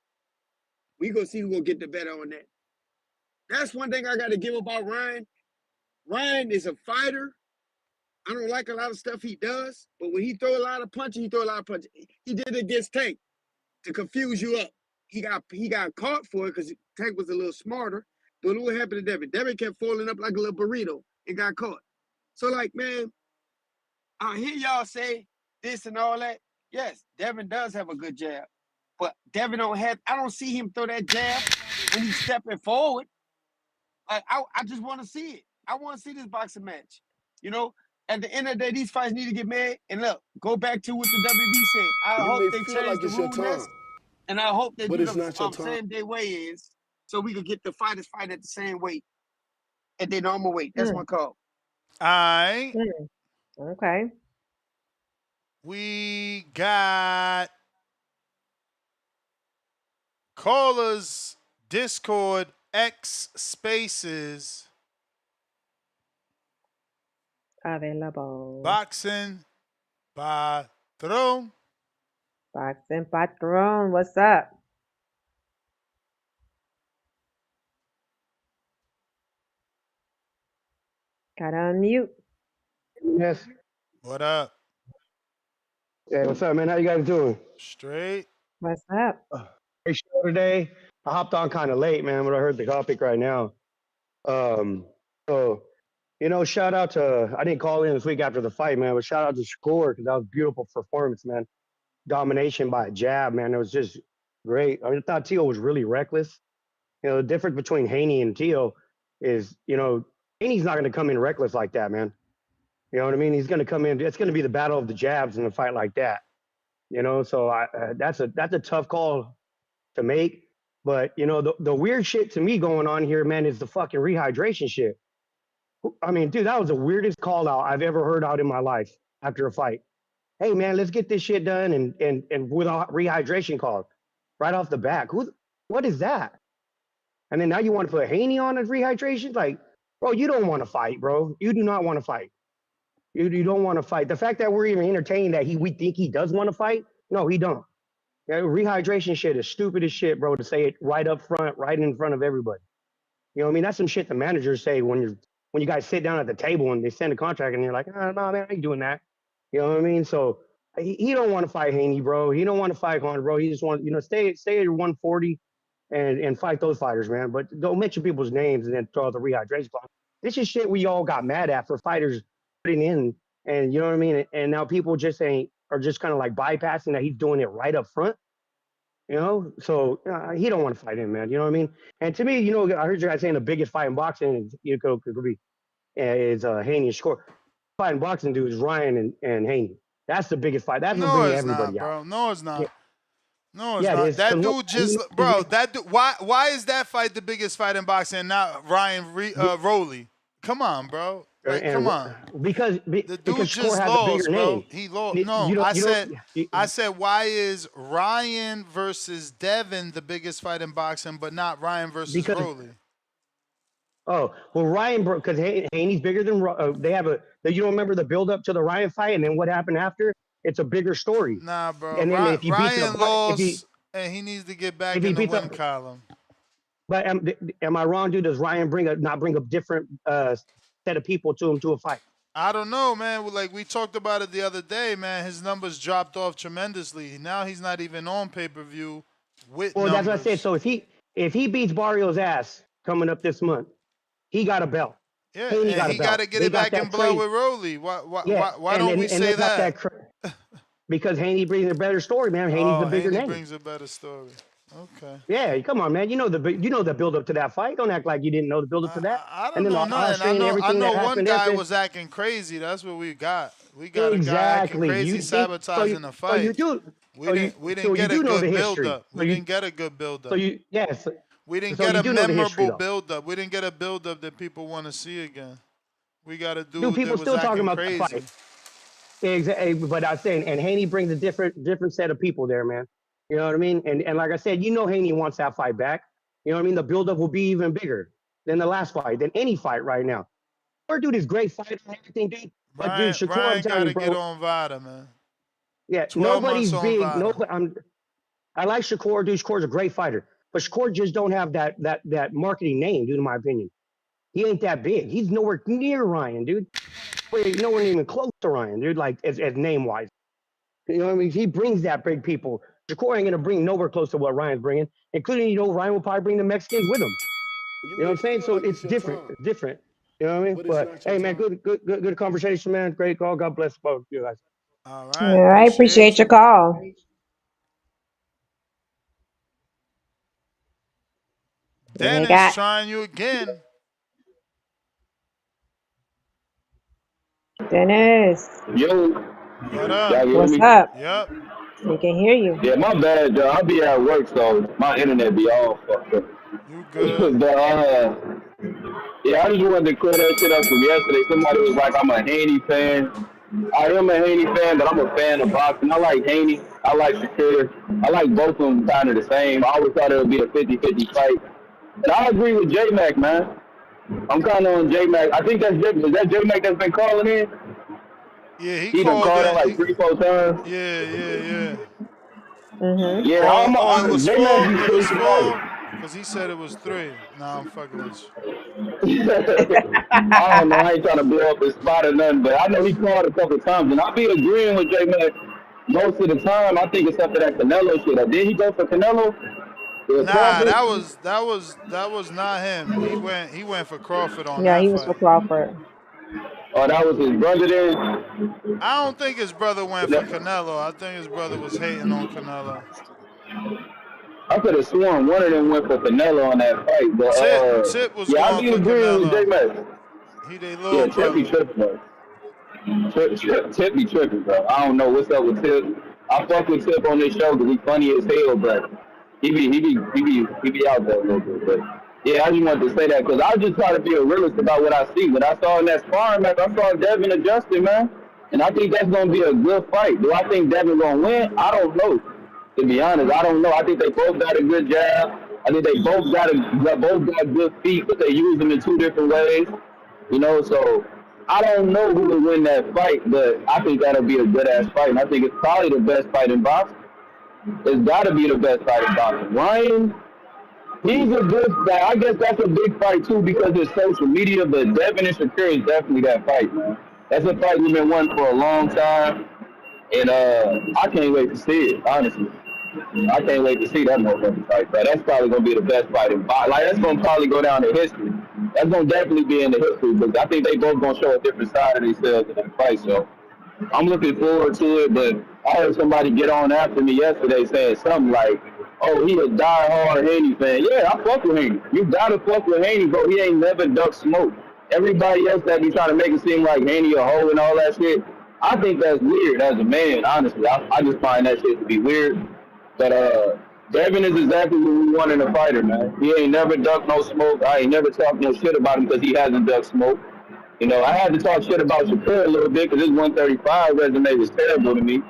we gonna see who gonna get the better on that. That's one thing I gotta give about Ryan. Ryan is a fighter. I don't like a lot of stuff he does, but when he throw a lot of punches, he throw a lot of punches. He did it against Tank to confuse you up. He got caught for it because Tank was a little smarter. But what happened to Devin? Devin kept falling up like a little burrito and got caught. So like, man, I hear y'all say this and all that. Yes, Devin does have a good jab. But Devin I don't see him throw that jab when he's stepping forward. Like I just want to see it. I want to see this boxing match. You know, at the end of the day, these fights need to get made. And look, go back to what the WB said. I You hope may they feel change like the it's your rule time, next. And I hope they but do it's the not your time. same day weigh-ins so we could get the fighters fight at the same weight, at their normal weight. That's my call. All right. Okay. We got callers Discord X spaces Available. Boxing Patron. Boxing Patron, what's up? Gotta unmute. Yes. What up? Yeah, what's up, man? How you guys doing? Straight. What's up? Great show today. I hopped on kind of late, man, but I heard the topic right now. So, shout out to, I didn't call in this week after the fight, man, but shout out to Shakur because that was a beautiful performance, man. Domination by a jab, man. It was just great. I thought Tio was really reckless. The difference between Haney and Tio is, Haney's not going to come in reckless like that, man. You know what I mean? He's going to come in. It's going to be the battle of the jabs in a fight like that. So that's a tough call to make. But the weird shit to me going on here, man, is the fucking rehydration shit. I mean, dude, that was the weirdest call out I've ever heard out in my life after a fight. Hey, man, let's get this shit done and with a rehydration call right off the back. What is that? And then now you want to put Haney on as rehydration? Like, bro, you don't want to fight, bro. You do not want to fight. You don't want to fight. The fact that we're even entertaining that we think he does want to fight, no, he don't. Yeah, rehydration shit is stupid as shit, bro, to say it right up front, right in front of everybody. You know what I mean? That's some shit the managers say when you guys sit down at the table and they send a contract and you're like, oh, no, man, I ain't doing that. You know what I mean? So he don't want to fight Haney, bro. He don't want to fight Conor, bro. He just wants, stay at 140 and fight those fighters, man. But don't mention people's names and then throw out the rehydration clause. This is shit we all got mad at for fighters putting in, and you know what I mean? And now people are just kind of like bypassing that he's doing it right up front. So he don't want to fight him, man. You know what I mean? And to me, I heard you guys saying the biggest fight in boxing could be Haney and Shakur. Fight in boxing, dude, is Ryan and Haney. That's the biggest fight. That's what No, bringing it's everybody not, out. bro. No, it's not. No, it's Yeah, it not. is. That 'Cause dude just, bro. That why is that fight the biggest fight in boxing and not Rowley? Come on, bro. Like, come and on. because The dude Shakur just has a bigger lost, bro. name. He lost. No, You don't I said, why is Ryan versus Devin the biggest fight in boxing, but not Ryan versus because Rowley? oh well, Ryan because Haney's bigger than they have a. You don't remember the build up to the Ryan fight and then what happened after? It's a bigger story. Nah, bro. And then if he beats Ryan lost, and he needs to get back in the beats win up, column. but am I wrong, dude? Does Ryan not bring a different set of people to him to a fight? I don't know, man. Like we talked about it the other day, man. His numbers dropped off tremendously. Now he's not even on pay-per-view with Well, numbers. that's what I said. So if he beats Barrio's ass coming up this month, he got a belt. Yeah, Haney and he got to get it back in blood with Rowley. Why don't we say that? Because Haney brings a better story, man. Haney's the bigger name. Haney brings a better story. Okay. Yeah, come on, man. You know the build up to that fight. Don't act like you didn't know the build up to that. I don't know nothing. I know one guy was acting crazy. That's what we got. We got a guy acting crazy, sabotaging the fight. So you do. We didn't get a good build up. We didn't get a good build up. We didn't get a memorable build up. We didn't get a build up that people want to see again. We got a dude people that was still talking about crazy. The fight. Exactly, but I'm saying, and Haney brings a different set of people there, man. You know what I mean? And like I said, Haney wants that fight back. You know what I mean? The buildup will be even bigger than the last fight, than any fight right now. Our dude is great fighter and everything, dude. But dude, Shakur, Ryan got to get bro, on Vada, man. Yeah, nobody's big. I like Shakur, dude. Shakur's a great fighter, but Shakur just don't have that marketing name, dude. In my opinion, he ain't that big. He's nowhere near Ryan, dude. Nowhere even close to Ryan, dude. Like as name wise, you know what I mean? He brings that big people. Shakur ain't gonna bring nowhere close to what Ryan's bringing, including Ryan will probably bring the Mexicans with him. You know what I'm saying? So it's different. It's different. You know what I mean? But hey, man, good conversation, man. Great call. God bless both of you guys. All right. I appreciate your call. Dennis trying you again. Dennis. Yo. What up? What's up? Yep. We can hear you. Yeah, my bad, Joe. I'll be at work, so my internet be all fucked up. You good? But yeah, I just wanted to clear that shit up from yesterday. Somebody was like, I'm a Haney fan. I am a Haney fan, but I'm a fan of boxing. I like Haney. I like Shakur. I like both of them kind of the same. I always thought it would be a 50-50 fight. And I agree with J-Mac, man. I'm kind of on J-Mac. I think is that J-Mac that's been calling in? Yeah, he done called in like 3-4 times. Yeah. Mm-hmm. Yeah, it was 4? It was 4? Because he said it was 3. Nah, I'm fucking with you. I don't know. I ain't trying to blow up his spot or nothing, but I know he called a couple times, and I be agreeing with J-Mac most of the time. I think it's after that Canelo shit. Did he go for Canelo? Nah, that was not him. He went for Crawford on that fight. Yeah, he was for Crawford. Oh, that was his brother then? I don't think his brother went for Canelo. I think his brother was hating on Canelo. I could have sworn one of them went for Canelo on that fight, but Tip was going for Canelo. They little Tip be tripping, Tip be tripping, bro. I don't know what's up with Tip. I fuck with Tip on this show because he's funny as hell, but he be out there a little bit. But yeah, I just wanted to say that because I just try to be a realist about what I see. What I saw in that sparring match, I saw Devin adjusting, man, and I think that's gonna be a good fight. Do I think Devin gonna win? I don't know. To be honest, I don't know. I think they both got a good jab. I think they both got good feet, but they use them in two different ways. You know, so I don't know who will win that fight, but I think that'll be a good ass fight. And I think it's probably the best fight in boxing. It's got to be the best fight in boxing. Ryan, he's a good guy. I guess that's a big fight too because it's social media. But Devin and Shakur is definitely that fight, man. That's a fight we've been wanting for a long time, and I can't wait to see it. Honestly. I can't wait to see that motherfucking fight, but that's probably gonna be the best fight in boxing. Like that's gonna probably go down in history. That's gonna definitely be in the history because I think they both gonna show a different side of themselves in that fight. So I'm looking forward to it. But I heard somebody get on after me yesterday saying something like, "Oh, he a diehard Haney fan." Yeah, I fuck with Haney. You gotta fuck with Haney, bro. He ain't never ducked smoke. Everybody else that be trying to make it seem like Haney a hoe and all that shit, I think that's weird as a man. Honestly, I just find that shit to be weird. But Devin is exactly what we want in a fighter, man. He ain't never ducked no smoke. I ain't never talked no shit about him because he hasn't ducked smoke. You know, I had to talk shit about Shakur a little bit because his 135 resume was terrible to me.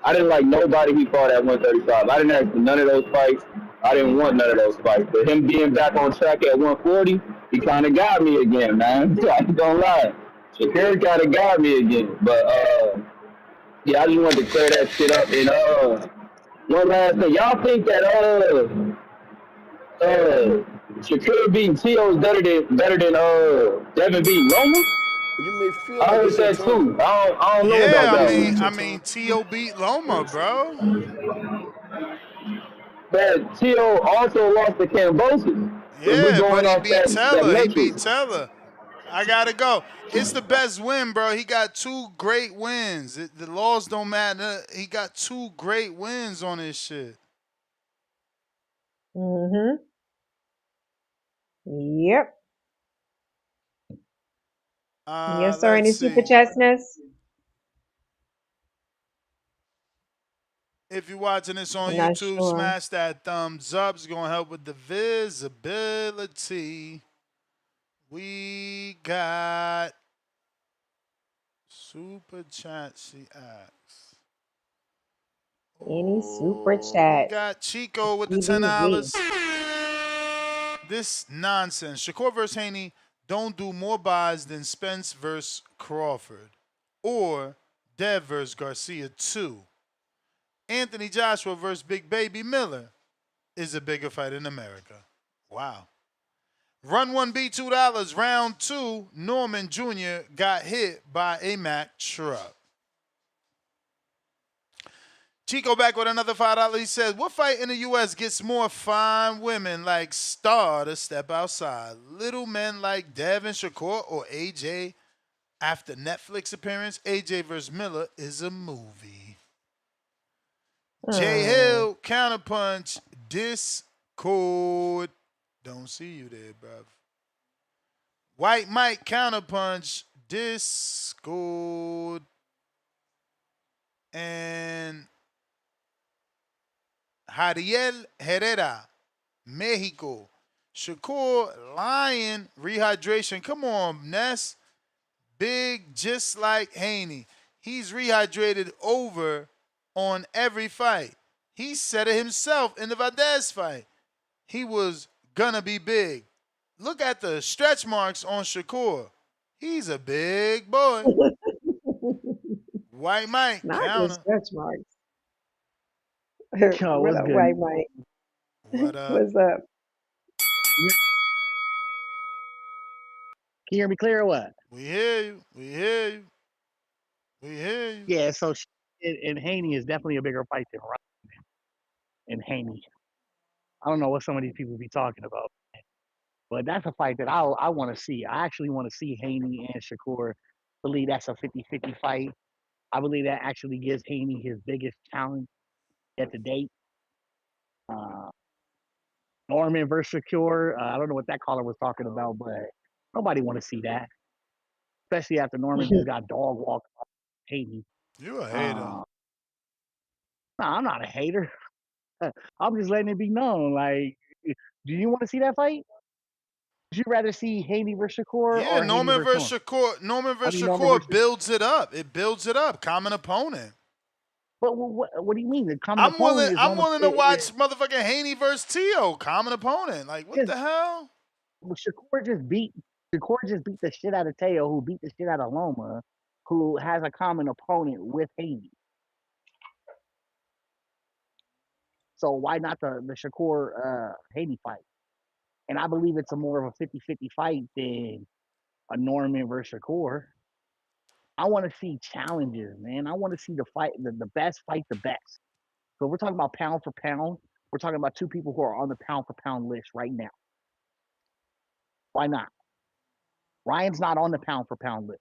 I didn't like nobody he fought at 135. I didn't ask for none of those fights. I didn't want none of those fights. But him being back on track at 140, he kind of got me again, man. I ain't gonna lie. Shakur kind of got me again. But, yeah, I just wanted to clear that shit up. And one last thing. Y'all think that Shakur beating Tio is better than Devin beating Loma? You may feel I like heard it's your that time. too. I don't know about Yeah, that one. I mean, T.O. beat Loma, bro. But Tio also lost to Cambosis. If we're Yeah, but going he off beat that Teller. He beat metric. Teller. I gotta go. It's the best win, bro. He got 2 great wins. The laws don't matter. He got 2 great wins on this shit. Mm-hmm. Yep. Yes, sir. Let's Any super see. chestness? If you're watching this on I'm not YouTube, sure. smash that thumbs up. It's gonna help with the visibility. We got super chat. She asks. Any super We chat? got Chico with the TBV. $10. This nonsense. Shakur versus Haney don't do more buys than Spence versus Crawford or Dev versus Garcia 2. Anthony Joshua versus Big Baby Miller is a bigger fight in America. Wow. Run 1B $2. Round 2, Norman Jr. got hit by a Mack truck. Chico back with another $5. He says, what fight in the U.S. gets more fine women like Star to step outside? Little men like Devin Shakur or AJ after Netflix appearance? AJ vs. Miller is a movie. Jay Hill, Counterpunch, Discord. Don't see you there, bruv. White Mike, Counterpunch, Discord. And Jariel Herrera, Mexico. Shakur, Lion, Rehydration. Come on, Ness. Big, just like Haney. He's rehydrated over on every fight. He said it himself in the Valdez fight. He was gonna be big. Look at the stretch marks on Shakur. He's a big boy. White Mike, Not the counter. stretch marks. Yo, What what's up, good? White Mike? What up? What's up? Can you hear me clear or what? We hear you. We hear you. We hear you. Yeah, so and Haney is definitely a bigger fight than Ryan and Haney. I don't know what some of these people be talking about, but that's a fight that I want to see. I actually want to see Haney and Shakur. I believe that's a 50-50 fight. I believe that actually gives Haney his biggest challenge yet to date. Norman versus Shakur. I don't know what that caller was talking about, but nobody want to see that, especially after Norman just got dog walked by Haney. You a hater. Uh, nah, I'm not a hater. I'm just letting it be known. Like, do you want to see that fight? Would you rather see Haney versus Shakur Yeah, or Haney Norman versus Norman? versus Shakur. Norman I versus mean, Norman versus. Shakur builds it up. It builds it up. Common opponent. But what do you mean? The common opponent is I'm Norman. willing to watch motherfucking Haney versus Tio. Common opponent. Like, what the hell? Shakur just beat the shit out of Teo, who beat the shit out of Loma, who has a common opponent with Haney. So why not the Shakur Haney fight? And I believe it's a more of a 50-50 fight than a Norman versus Shakur. I want to see challenges, man. I want to see the fight, the best fight the best. So we're talking about pound for pound. We're talking about two people who are on the pound for pound list right now. Why not? Ryan's not on the pound for pound list.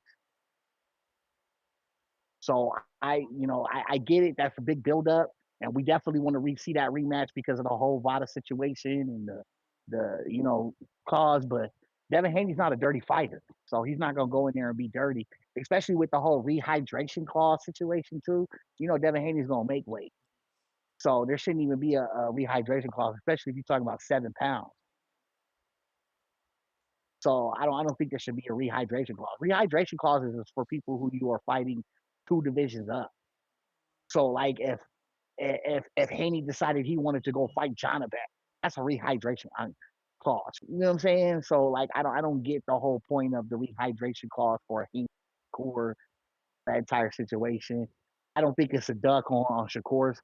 So I get it. That's a big buildup, and we definitely want to see that rematch because of the whole Vada situation and the cause. But Devin Haney's not a dirty fighter, so he's not gonna go in there and be dirty, especially with the whole rehydration clause situation too. Devin Haney's gonna make weight. So there shouldn't even be a rehydration clause, especially if you're talking about 7 pounds. So I don't think there should be a rehydration clause. Rehydration clauses is for people who you are fighting 2 divisions up. So like if Haney decided he wanted to go fight Jonathan, that's a rehydration clause. You know what I'm saying? So like I don't get the whole point of the rehydration clause for Haney or that entire situation. I don't think it's a duck on Shakur's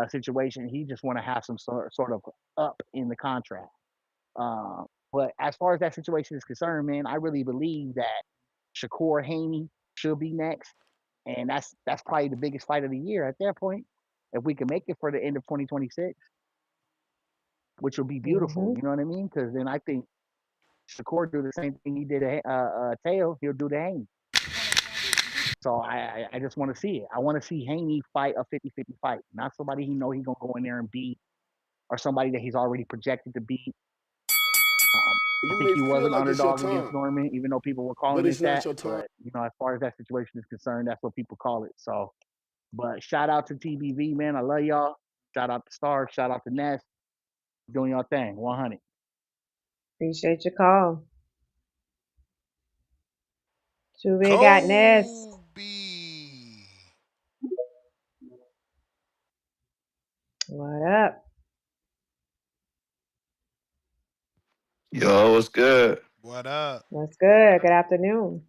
situation. He just want to have some sort of up in the contract. But as far as that situation is concerned, man, I really believe that Shakur Haney should be next, and that's probably the biggest fight of the year at that point. If we can make it for the end of 2026, which would be beautiful, you know what I mean? Because then I think Shakur do the same thing he did to Teo, he'll do to Haney. So I just want to see it. I want to see Haney fight a 50-50 fight, not somebody he know he's gonna go in there and beat, or somebody that he's already projected to beat. I You think may he was feel an like it's your underdog against time, Norman, even though people were but calling it it's not that. your time. But as far as that situation is concerned, that's what people call it. So, but shout out to TBV, man. I love y'all. Shout out to Star. Shout out to Ness. Doing your thing. 100. Appreciate your call. Too big got Ness. Kobe. What up? Yo, what's good? What up? What's good? Good afternoon.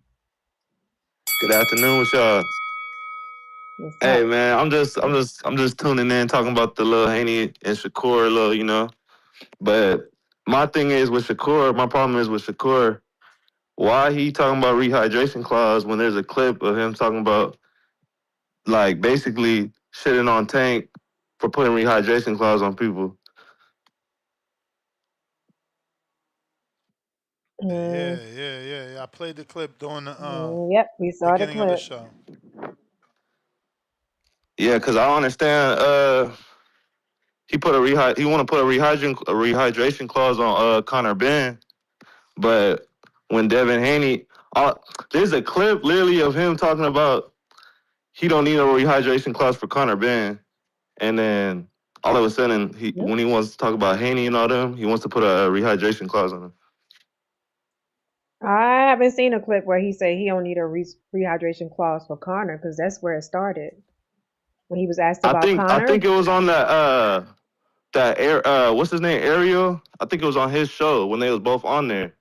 Good afternoon with y'all. What's Hey up? man, I'm just tuning in talking about the little Haney and Shakur little, But my thing is with Shakur, my problem is with Shakur, why he talking about rehydration clause when there's a clip of him talking about like basically shitting on Tank for putting rehydration clause on people. Yeah. I played the clip during the Yep, we saw the beginning of the clip. show. Yeah, cause I understand he want to put a rehydration clause on Connor Ben. But when Devin Haney, there's a clip literally of him talking about he don't need a rehydration clause for Connor Ben, and then all of a sudden when he wants to talk about Haney and all them, he wants to put a rehydration clause on him. I haven't seen a clip where he said he don't need a rehydration clause for Connor because that's where it started. When he was asked about I Connor. think it was on that what's his name, Ariel? I think it was on his show when they was both on there.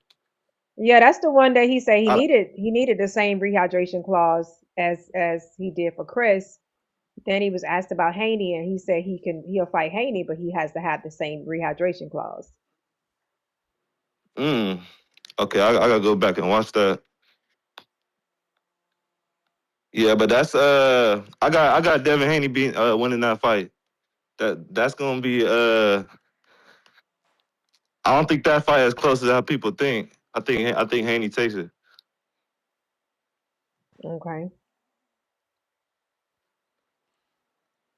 Yeah, that's the one that he said he I, needed the same rehydration clause as he did for Chris. Then he was asked about Haney and he said he'll fight Haney, but he has to have the same rehydration clause. okay, I gotta go back and watch that. Yeah, but that's I got Devin Haney winning that fight. That's gonna be I don't think that fight is as close as how people think. I think Haney takes it. Okay.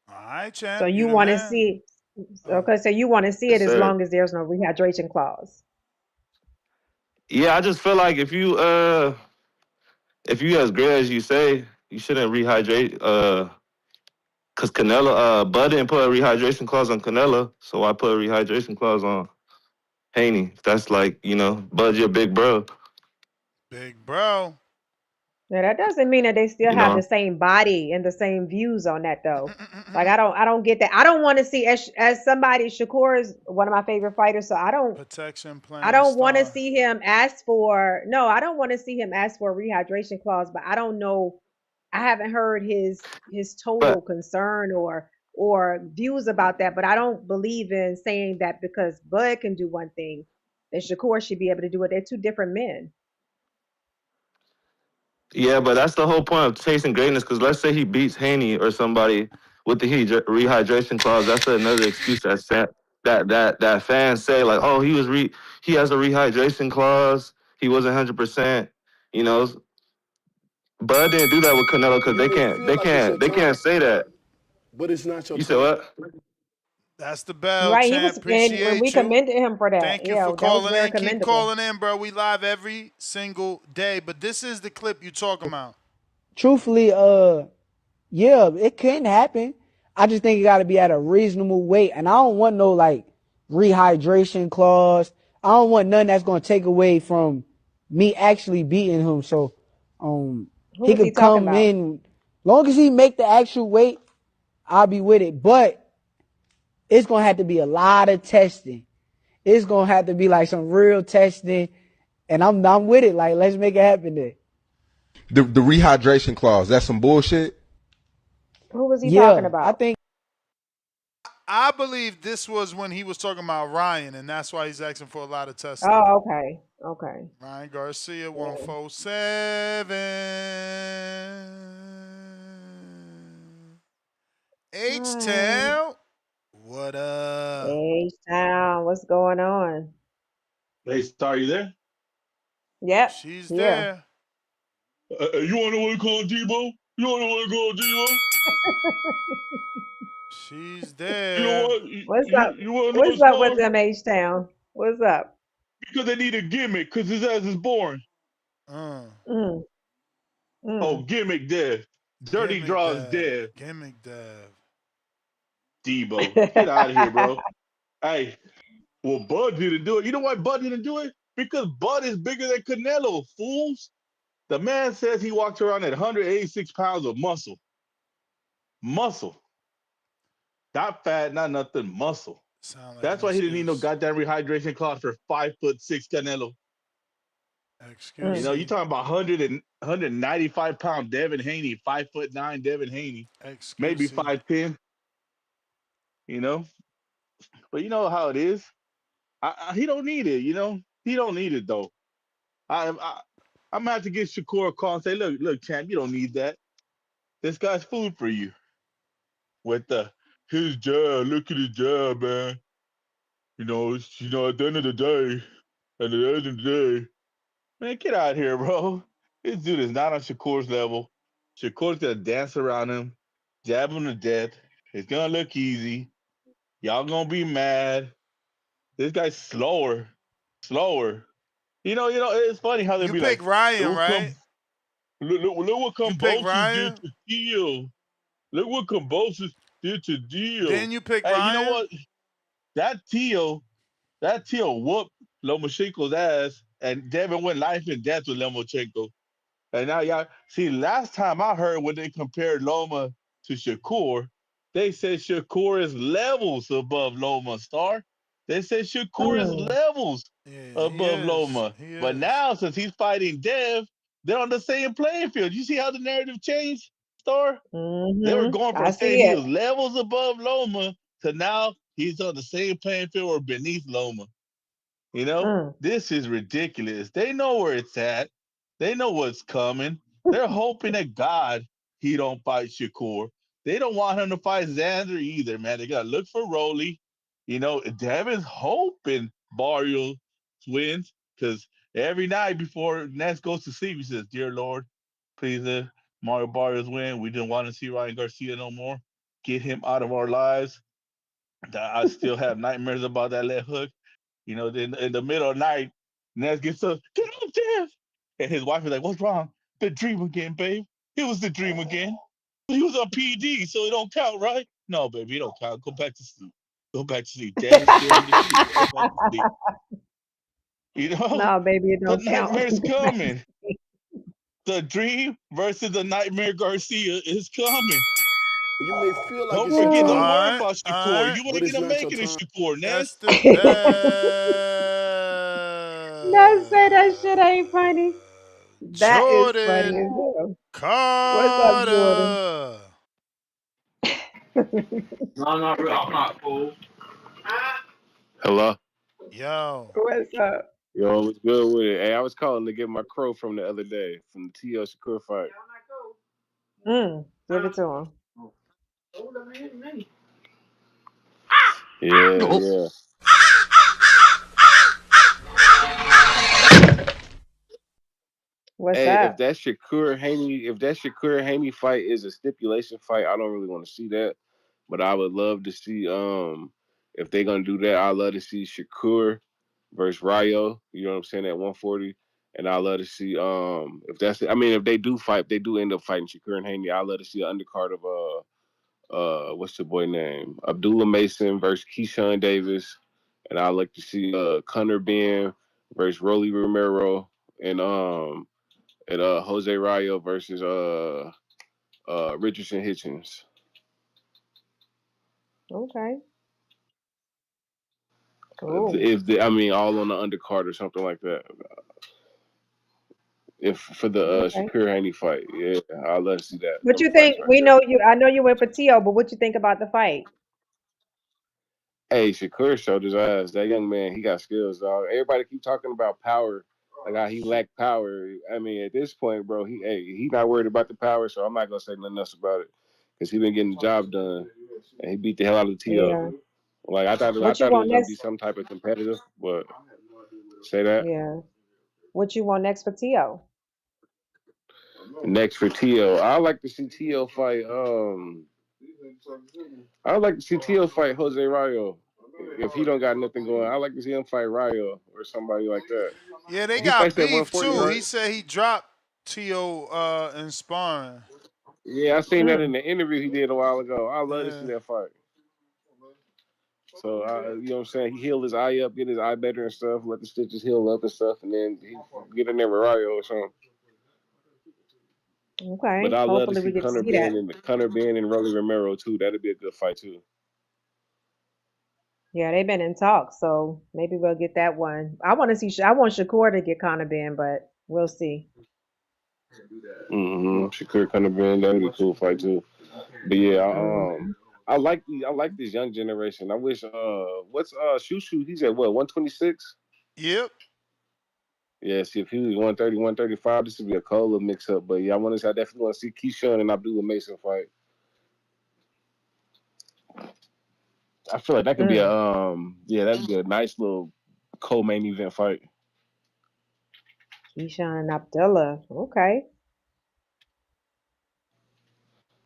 All right, So champ, you you the want to man. see okay, so you want to see Yes, it as sir. long as there's no rehydration clause. Yeah, I just feel like if you as great as you say, you shouldn't rehydrate cause Canelo Bud didn't put a rehydration clause on Canelo, so I put a rehydration clause on Haney. That's like, Bud's your big bro. Big bro. Now that doesn't mean that they still You have the know? same body and the same views on that though. Like I don't get that. I don't want to see as somebody. Shakur is one of my favorite fighters, so Protection I plan don't want to star. see him ask for no. I don't want to see him ask for a rehydration clause, but I don't know. I haven't heard his total But concern or views about that. But I don't believe in saying that because Bud can do one thing, that Shakur should be able to do it. They're two different men. yeah, but that's the whole point of chasing greatness. Because let's say he beats Haney or somebody with the rehydration clause. That's another excuse that fans say like, oh, he has a rehydration clause. He wasn't 100%. You know, Bud didn't do that with Canelo because You may feel like it's your they can't time, say that. but it's not your You said time. what? That's the bell, Right. He champ. was, and we Appreciate you. commended him for that. Thank you Yeah, for that was calling very in. Keep commendable. calling in, bro. We live every single day. But this is the clip you talking about. Truthfully, yeah, it can happen. I just think it got to be at a reasonable weight, and I don't want no like rehydration clause. I don't want nothing that's gonna take away from me actually beating him. So, Who he was he could talking come about? in, long as he make the actual weight, I'll be with it. But it's gonna have to be a lot of testing. It's gonna have to be like some real testing, and I'm with it. Like, let's make it happen there. The rehydration clause, that's some bullshit. Who was he talking Yeah, I about? think. I believe this was when he was talking about Ryan, and that's why he's asking for a lot of testing. Oh, okay. Okay. Ryan Garcia, Yeah. 147. Hi. H-Town, what up? H-Town, what's going on? Hey, Star, you there? Yep. She's Yeah. there. You want to know what to call Debo? You want to know what to call Debo? She's You know there. what? What's up? You want to know What's what up with Star? them H-Town? What's up? Because they need a gimmick, because his ass is boring. Mm. Oh, Mm. gimmick dead. Dirty Gimmick draws Dev. dead. Gimmick Dev. Debo, get out of here, bro. Hey, well, Bud didn't do it. You know why Bud didn't do it? Because Bud is bigger than Canelo, fools. The man says he walks around at 186 pounds of muscle. Muscle. Not fat, not nothing, muscle. Sound like That's an why he didn't need no excuse. goddamn rehydration clause for 5'6" Canelo. You know, you Excusey. talking about 195-pound Devin Haney, 5'9" Devin Haney, maybe Excusey. 5'10", you know? But you know how it is. He don't need it, you know? He don't need it, though. I'm going to have to get Shakur a call and say, look, champ, you don't need that. This guy's food for you. With his job, look at his job, man. You know, at the end of the day, man, get out of here, bro. This dude is not on Shakur's level. Shakur's gonna dance around him, jab him to death. It's gonna look easy. Y'all gonna be mad. This guy's slower. It's funny how they You be pick like, Ryan, look right? what You pick Cambosos did Ryan? to Dio. Look what Cambosos did to Dio. Then you pick Hey, you know Ryan? what? That Tio whooped Lomachenko's ass, and Devin went life and death with Lomachenko. And now y'all see, last time I heard when they compared Loma to Shakur, they said Shakur is levels above Loma, Star. They said Shakur is Mm. levels Yeah, he above is. Loma. He But is. now, since he's fighting Dev, they're on the same playing field. You see how the narrative changed, Star? They were going I from see saying he it. was levels above Loma to now he's on the same playing field or beneath Loma. You know, Mm. this is ridiculous. They know where it's at. They know what's coming. They're hoping to God he don't fight Shakur. They don't want him to fight Xander either, man. They gotta look for Rolly. You know, Devin's hoping Barrios wins because every night before Ness goes to sleep, he says, "Dear Lord, please Mario Barrios win. We didn't want to see Ryan Garcia no more. Get him out of our lives." I still have nightmares about that left hook. You know, in the middle of the night, Ness gets up, get up, Jeff. And his wife is like, what's wrong? The dream again, babe. It was the dream again. He was on PD, so it don't count, right? No, baby, it don't count. Go back to sleep. Go back to sleep. Daddy's scaring you to sleep. Go back to sleep. You know, No, baby, it the don't count. nightmare's coming. The dream versus the nightmare Garcia is coming. You may feel like Don't it's your forget, All don't time, worry right. about All Shakur. right. You but ain't it's gonna not make your it in time. Shakur, That's Ness. the best. No, say that shit ain't funny. That is funny Jordan as hell. What's up, Jordan? Carter. No, I'm not cool. Hello. Yo. What's up? Yo, what's good with it? Hey, I was calling to get my crow from the other day from the T.O. Shakur fight. Give it to him. Yeah, yeah. What's Hey, up? If that Shakur Haney fight is a stipulation fight, I don't really want to see that. But I would love to see if they're gonna do that, I'd love to see Shakur versus Rayo, you know what I'm saying, at 140. And I love to see if they do fight, they do end up fighting Shakur and Haney, I love to see an undercard of what's the boy name? Abdullah Mason versus Keyshawn Davis, and I like to see Conor Ben versus Rolly Romero, and Jose Rayo versus Richardson Hitchens. Okay. Cool. I mean, all on the undercard or something like that. If for the Okay. Shakur Haney fight, yeah, I'd love to see that. What Them you fights think? right We there. know you. I know you went for Tio, but what you think about the fight? Hey, Shakur showed his ass. That young man, he got skills, dog. Everybody keep talking about power, like how he lacked power. I mean, at this point, bro, he not worried about the power, so I'm not gonna say nothing else about it because he been getting the job done, and he beat the hell out of Tio. Yeah. Like I What you thought it want was gonna be next? some type of competitive, but say that. Yeah. What you want next for Tio? Next for Tio, I like to see Tio fight. I like to see Tio fight Jose Rayo. If he don't got nothing going, I like to see him fight Rayo or somebody like that. Yeah, they He got fights at beef 140, too. right? He said he dropped Tio in sparring. Yeah, I seen that in Mm. the interview he did a while ago. I love to Yeah. see that fight. So, you know what I'm saying? He healed his eye up, get his eye better and stuff, let the stitches heal up and stuff, and then he get in there with Rayo or something. But Okay. I love to Hopefully see we get to see that. Conor Ben and Rolly Romero too. That'd be a good fight too. Yeah, they've been in talks, so maybe we'll get that one. I want to see. I want Shakur to get Conor Ben, but we'll see. Shakur Conor Ben, that'd be a cool fight too. But yeah, Mm-hmm. I like this young generation. I wish what's Shushu? He's at what 126. Yep. Yeah, see if he was 130, 135, this would be a cold little mix up. But yeah, I definitely want to see Keyshawn and Abdullah Mason fight. I feel like that could be a Mm. that'd be a nice little co-main event fight. Keyshawn and Abdullah. Okay.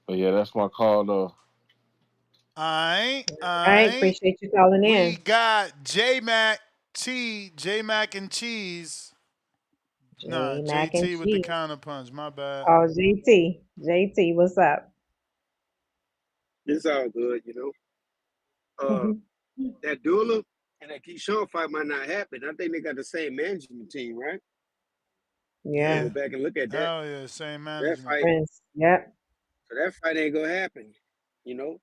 But yeah, that's my call though. All I right. appreciate you calling We in. got J Mac and Cheese. Nah, J Mac and JT with the Cheese. counter punch. My bad. Oh, JT. JT, what's up? It's all good, you know. That Dula and that Keyshawn fight might not happen. I think they got the same management team, right? I gotta Yeah. Yeah. go back and look at that. Hell yeah. Same That management. fight, Prince. Yep. so that fight ain't gonna happen, you know.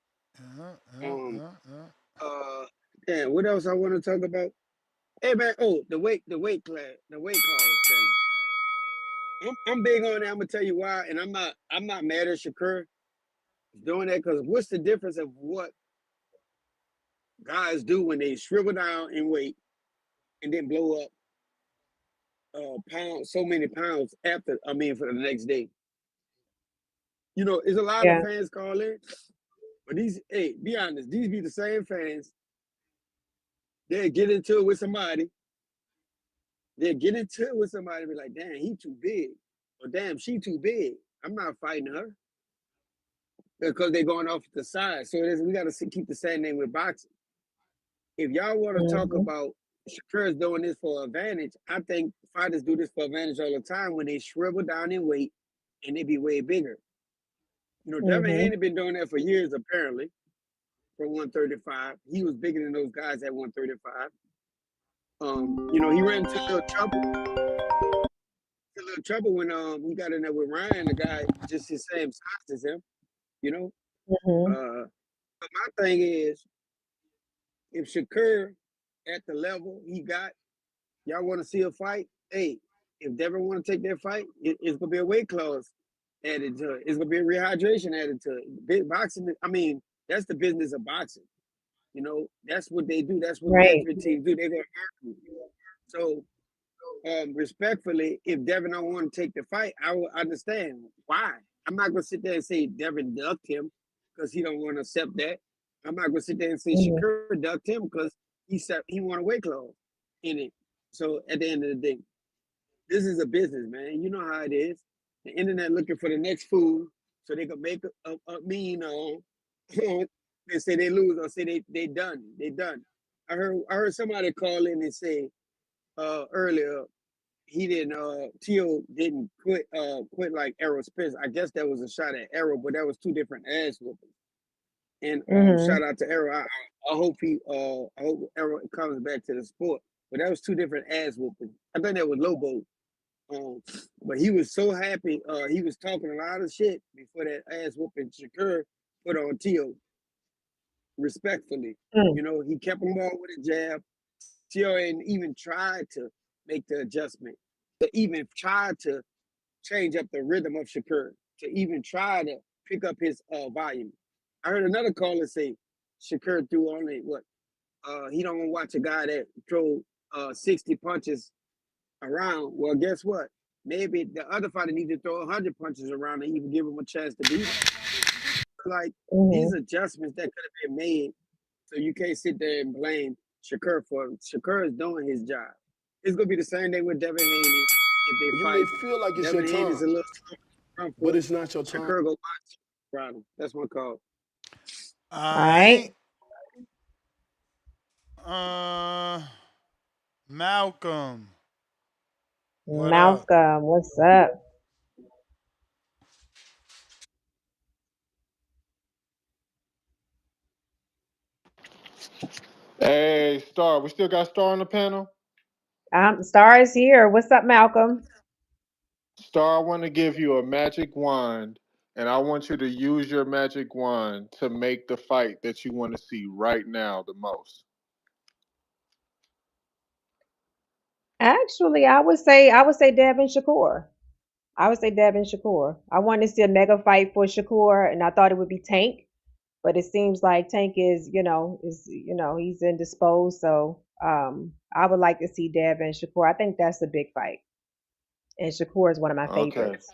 Uh, uh, Um, uh, uh. uh, damn, what else I want to talk about? Hey man, oh, the weight class thing. I'm big on that. I'm gonna tell you why, and I'm not mad at Shakur doing that because what's the difference of what guys do when they shrivel down in weight and then blow up pounds, so many pounds after? I mean, for the next day. You know, there's a lot of Yeah. fans calling, but these, hey, be honest, these be the same fans. They get into it with somebody. They get into it with somebody, be like, damn, he too big, or damn, she too big. I'm not fighting her because they're going off the side. So we got to keep the same name with boxing. If y'all want to talk Mm-hmm. about Shakur's doing this for advantage, I think fighters do this for advantage all the time when they shrivel down in weight and they be way bigger. You know, Devin Mm-hmm. Haney been doing that for years, apparently, for 135. He was bigger than those guys at 135. You know, he ran into a little trouble. A little trouble when he got in there with Ryan, the guy just the same size as him. You know, Mm-hmm. but my thing is, if Shakur at the level he got, y'all want to see a fight? Hey, if Devin want to take that fight, it's gonna be a weight class added to it. It's gonna be a rehydration added to it. Big boxing, I mean, that's the business of boxing. You know, that's what they do. That's what Right. management teams do. They're gonna argue. So, respectfully, if Devin don't want to take the fight, I will understand why. I'm not gonna sit there and say Devin ducked him because he don't want to accept that. I'm not gonna sit there and say Mm-hmm. Shakur ducked him because he want a weight class in it. So at the end of the day, this is a business, man. You know how it is. The internet looking for the next fool so they can make a mean on and say they lose or say they done. They done. I heard somebody call in and say earlier he didn't Tio didn't quit like Errol Spence. I guess that was a shot at Errol, but that was two different ass whoopers. And Mhm. shout out to Errol. I hope I hope Errol comes back to the sport. But that was two different ass whoopings. I think that was Lobo. Um, but he was so happy. He was talking a lot of shit before that ass whooping Shakur put on Tio. Respectfully, Mm. he kept him on with a jab. Tio ain't even tried to make the adjustment, to even try to change up the rhythm of Shakur, to even try to pick up his volume. I heard another caller say Shakur threw only what? He don't watch a guy that throw 60 punches around. Well, guess what? Maybe the other fighter needs to throw 100 punches around and even give him a chance to beat him. Like these Mhm. adjustments that could have been made, so you can't sit there and blame Shakur for it. Shakur is doing his job. It's gonna be the same thing with Devin Haney if they You may fight. feel like it's your Devin Haney's a time, little slow front but foot. it's not your time. Shakur go box around him. That's my call. All All right. right. Malcolm, what up? Malcolm, what's up? Hey, Star, we still got Star on the panel? Star is here. What's up, Malcolm? Star, I want to give you a magic wand, and I want you to use your magic wand to make the fight that you want to see right now the most. Actually, I would say Devin Shakur. I would say Devin Shakur. I wanted to see a mega fight for Shakur, and I thought it would be Tank, but it seems like Tank is he's indisposed. So I would like to see Devin Shakur. I think that's a big fight, and Shakur is one of my Okay. favorites.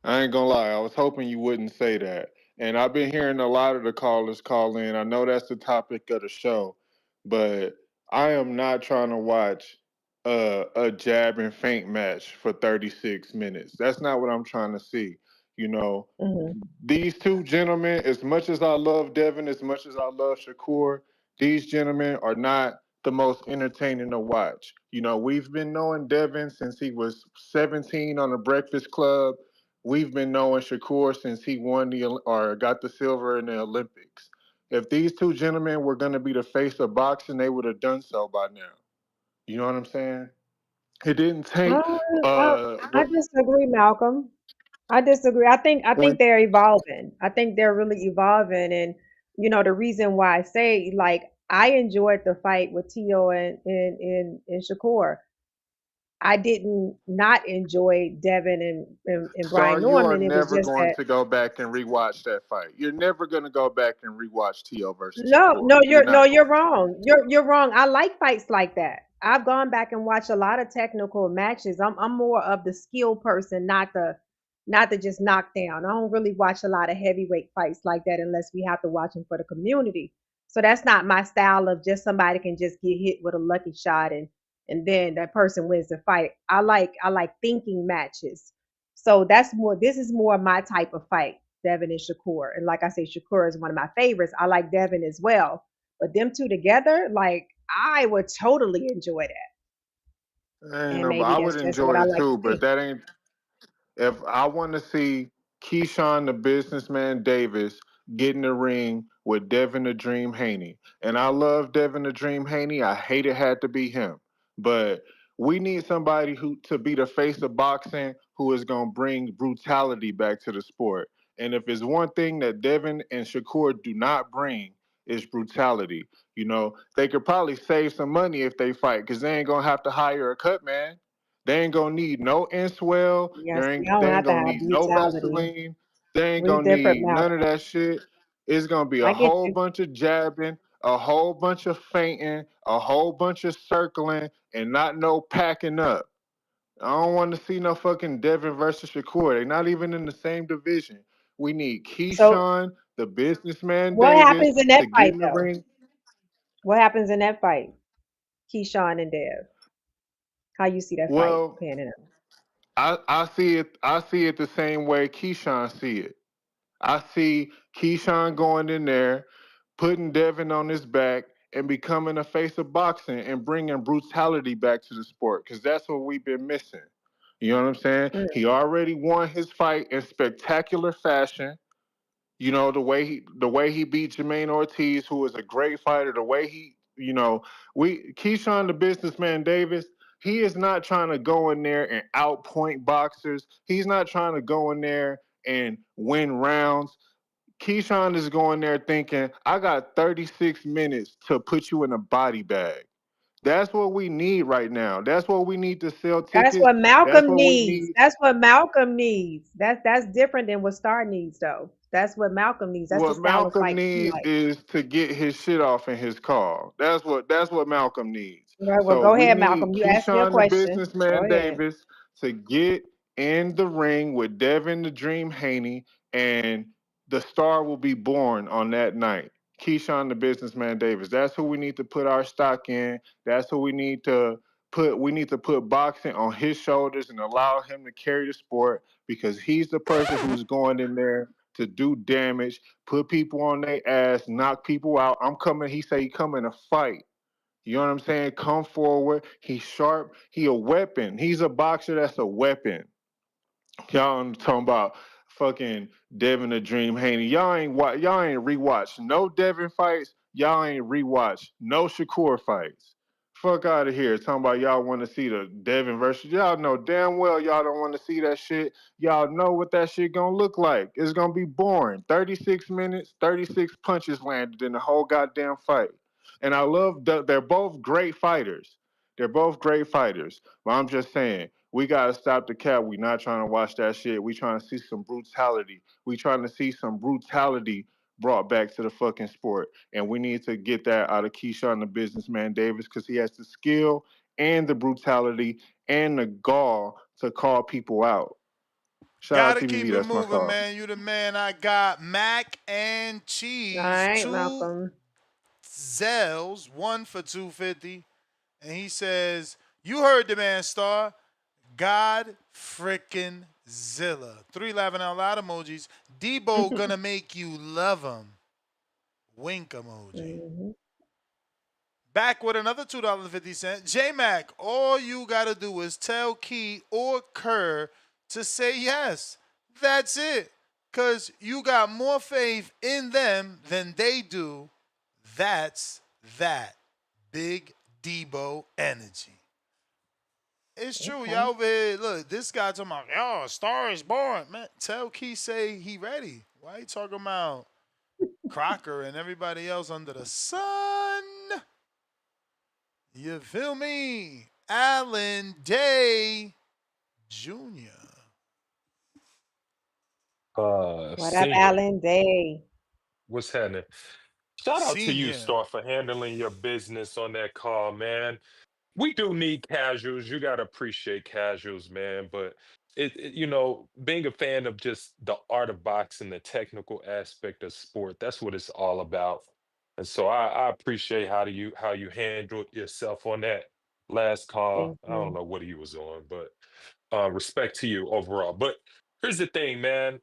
I ain't gonna lie, I was hoping you wouldn't say that. And I've been hearing a lot of the callers call in. I know that's the topic of the show, but I am not trying to watch a jab and feint match for 36 minutes. That's not what I'm trying to see. You know, Hmm. these two gentlemen, as much as I love Devin, as much as I love Shakur, these gentlemen are not the most entertaining to watch. You know, we've been knowing Devin since he was 17 on the Breakfast Club. We've been knowing Shakur since he won or got the silver in the Olympics. If these two gentlemen were going to be the face of boxing, they would have done so by now. You know what I'm saying? It didn't take I, I disagree, Malcolm. I disagree. I think when they're evolving. I think they're really evolving, and the reason why I say like I enjoyed the fight with Tio and Shakur. I didn't not enjoy Devin and Star, Brian you are Norman. It was never just going that to go back and rewatch that fight. You're never going to go back and rewatch Tio versus no, Shakur. no, You're you're no, not you're going to. wrong. You're wrong. I like fights like that. I've gone back and watched a lot of technical matches. I'm more of the skill person, not the just knockdown. I don't really watch a lot of heavyweight fights like that unless we have to watch them for the community. So that's not my style of just somebody can just get hit with a lucky shot and then that person wins the fight. I like thinking matches. So this is more my type of fight, Devin and Shakur. And like I say, Shakur is one of my favorites. I like Devin as well. But them two together, like I would totally enjoy that. Ain't And no, maybe I would that's just what enjoy I it like to too, but see. that ain't. If I want to see Keyshawn the businessman Davis get in the ring with Devin the Dream Haney, and I love Devin the Dream Haney, I hate it had to be him, but we need somebody who to be the face of boxing who is gonna bring brutality back to the sport. And if it's one thing that Devin and Shakur do not bring, is brutality. You know, they could probably save some money if they fight because they ain't gonna have to hire a cut man. They ain't gonna need no Inswell. Yes, we don't They ain't have to gonna have need no brutality. Vaseline. They ain't We gonna different, need none of Malcolm. that shit. It's gonna be a I get whole you. bunch of jabbing, a whole bunch of feinting, a whole bunch of circling, and not no packing up. I don't want to see no fucking Devin versus Shakur. They're not even in the same division. We need So Keyshawn, the businessman what Davis, happens in that to get fight in the though? ring. What happens in that fight? Keyshawn and Dev. How you see that fight Well, panning out? I see it. I see it the same way Keyshawn see it. I see Keyshawn going in there, putting Devin on his back, and becoming a face of boxing and bringing brutality back to the sport because that's what we've been missing. You know what I'm saying? Mm. He already won his fight in spectacular fashion. You know, the way he beat Jermaine Ortiz, who is a great fighter, the way he, Keyshawn the businessman Davis, he is not trying to go in there and outpoint boxers. He's not trying to go in there and win rounds. Keyshawn is going there thinking, I got 36 minutes to put you in a body bag. That's what we need right now. That's what we need to sell That's tickets. what That's Malcolm what we needs. need. That's what Malcolm needs. That's different than what Star needs, though. That's what Malcolm needs. That's the What style of Malcolm fight he needs likes. is to get his shit off in his car. That's what Malcolm needs. Right. Well, So go we ahead, need Malcolm. You asked me a Keyshawn the question. Go businessman ahead. Davis to get in the ring with Devin the Dream Haney, and the star will be born on that night. Keyshawn the businessman Davis. That's who we need to put our stock in. That's who we need to put. We need to put boxing on his shoulders and allow him to carry the sport because he's the person who's going in there to do damage, put people on their ass, knock people out. I'm coming. He say he coming to fight. You know what I'm saying? Come forward. He's sharp. He a weapon. He's a boxer that's a weapon. Y'all talking about fucking Devin the Dream Haney. Y'all ain't rewatched no Devin fights. Y'all ain't rewatched no Shakur fights. Fuck out of here. Talking about y'all want to see the Devin versus. Y'all know damn well y'all don't want to see that shit. Y'all know what that shit gonna look like. It's gonna be boring. 36 minutes, 36 punches landed in the whole goddamn fight. And I love they're both great fighters. They're both great fighters. But I'm just saying, we gotta stop the cap. We not trying to watch that shit. We trying to see some brutality. We trying to see some brutality brought back to the fucking sport. And we need to get that out of Keyshawn the businessman Davis because he has the skill and the brutality and the gall to call people out. Shout out Gotta keep TBV, it that's my moving, call. man. You the man. I got mac and All cheese, right, two Malcolm. Zells, one for 250. And he says, you heard the man, Star. God frickin' Zilla. 3 laughing out loud emojis. Debo gonna make you love him. Wink emoji. Hmm. Back with another $2.50. J Mac, all you gotta do is tell Key or Kerr to say yes. That's it. Cause you got more faith in them than they do. That's that. Big Debo energy. It's true. Okay. Y'all over here, look, this guy talking about, yo, Star is born. Man, tell Key say he ready. Why you talking about Crocker and everybody else under the sun? You feel me? Allen Day Jr. What up, Senior, Alan Day? what's happening? Shout out to you, Senior. Star, for handling your business on that call, man. We do need casuals. You got to appreciate casuals, man. But being a fan of just the art of boxing, the technical aspect of sport, that's what it's all about. And so I appreciate how you handled yourself on that last call. Thank I don't you. know what he was on, but respect to you overall. But here's the thing, man.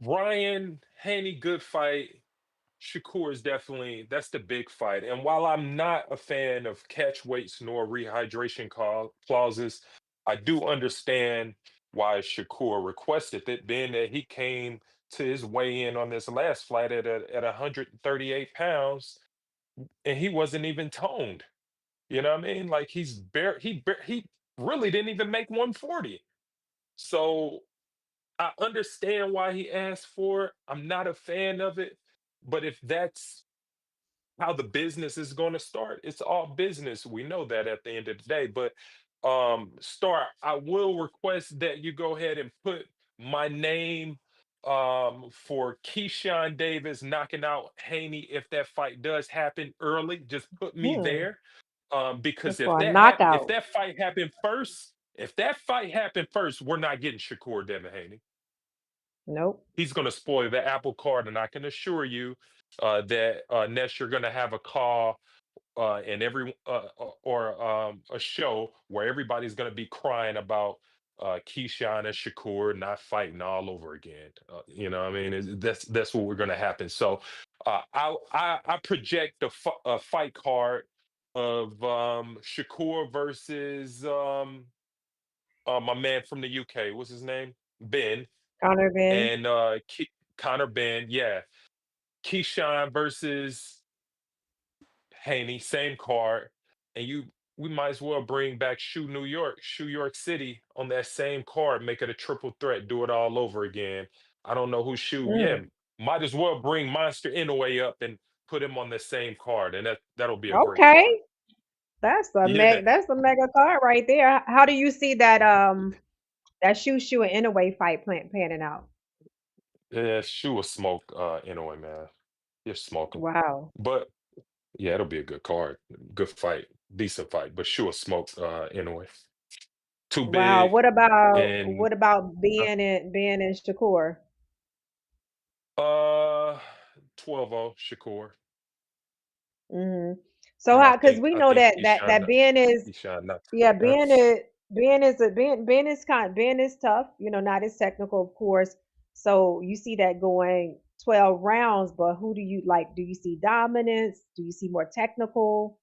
Ryan Haney, good fight. Shakur is definitely that's the big fight. And while I'm not a fan of catch weights nor rehydration clauses, I do understand why Shakur requested it, being that he came to his weigh in on this last flight at 138 pounds and he wasn't even toned. You know what I mean? Like he really didn't even make 140. So I understand why he asked for it. I'm not a fan of it, but if that's how the business is going to start, it's all business. We know that at the end of the day. But Star, I will request that you go ahead and put my name for Keyshawn Davis knocking out Haney if that fight does happen early. Just put me Hmm. there. Because That's if for a if knockout. that fight happened first, we're not getting Shakur Devin Haney. Nope. He's going to spoil the apple cart, and I can assure you that Ness, you're going to have a call and or a show where everybody's going to be crying about Keyshawn and Shakur not fighting all over again. You know, what I mean, that's what we're going to happen. So I project a fight card of Shakur versus my man from the UK. What's his name? Ben. Connor Ben. and Connor Ben, yeah. Keyshawn versus Haney, same card, and we might as well bring back Shoe York City on that same card, make it a triple threat, do it all over again. I don't know who Shoe. Yeah, Mm. might as well bring Monster Inoue up and put him on the same card, and that'll be a great card. Okay. Yeah, That's a mega card right there. How do you see that Shoe and Inaway fight panning out? yeah, Shoe will smoke Inoue, man. You're smoking, Wow. but yeah, it'll be a good card, good fight, decent fight. But Shoe will smoke Inoue. Too Wow. big What about and. what about Ben and Shakur? Uh, 12-0 Shakur. Hmm. So And I how? Because think we I know think that Ben is, Keyshawn knocks yeah, him out. Ben is tough. Not as technical, of course. So you see that going 12 rounds, but who do you like? Do you see dominance? Do you see more technical?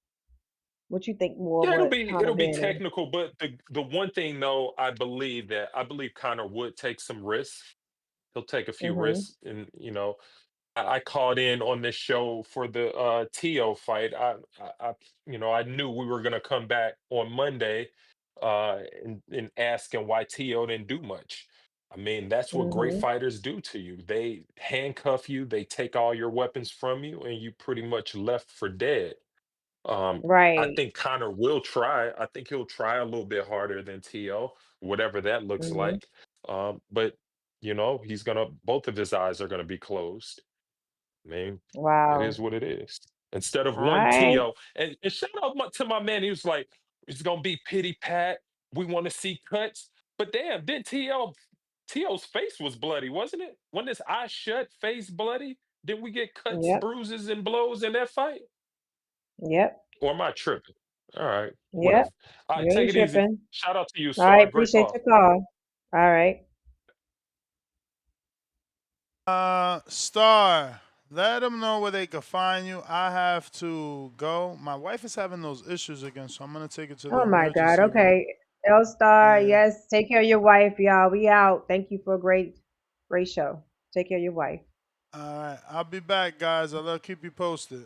What you think more? Yeah, it'll What be kind it'll of be Ben is? technical, but the one thing though, I believe Connor would take some risks. He'll take a few Hmm. risks, and I called in on this show for the Tio fight. I knew we were gonna come back on Monday, and asking why Tio didn't do much. I mean, that's what great Hmm. fighters do to you. They handcuff you, they take all your weapons from you, and you pretty much left for dead. I Right. think Connor will try. I think he'll try a little bit harder than T.O., whatever that looks Hmm. like. But he's gonna both of his eyes are gonna be closed. I mean, it is Wow. what it is. Instead of All one right. T.O. And shout out to my man, he was like, it's gonna be pity pat. We want to see cuts. But damn, didn't T.O.'s face was bloody, wasn't it? When his eye shut, face bloody? Did we get cuts, Yep. bruises, and blows in that fight? Yep. Or am I tripping? All right, Yep. whatever. All right, You take ain't it easy. tripping. Shout out to you, All right. Star. Great Appreciate call. your call. All right. Star, let them know where they can find you. I have to go. My wife is having those issues again, so I'm gonna take it to the Oh my God. emergency room. Okay. L Star, Yeah. yes. Take care of your wife, y'all. We out. Thank you for a great show. Take care of your wife. All right. I'll be back, guys. I'll keep you posted.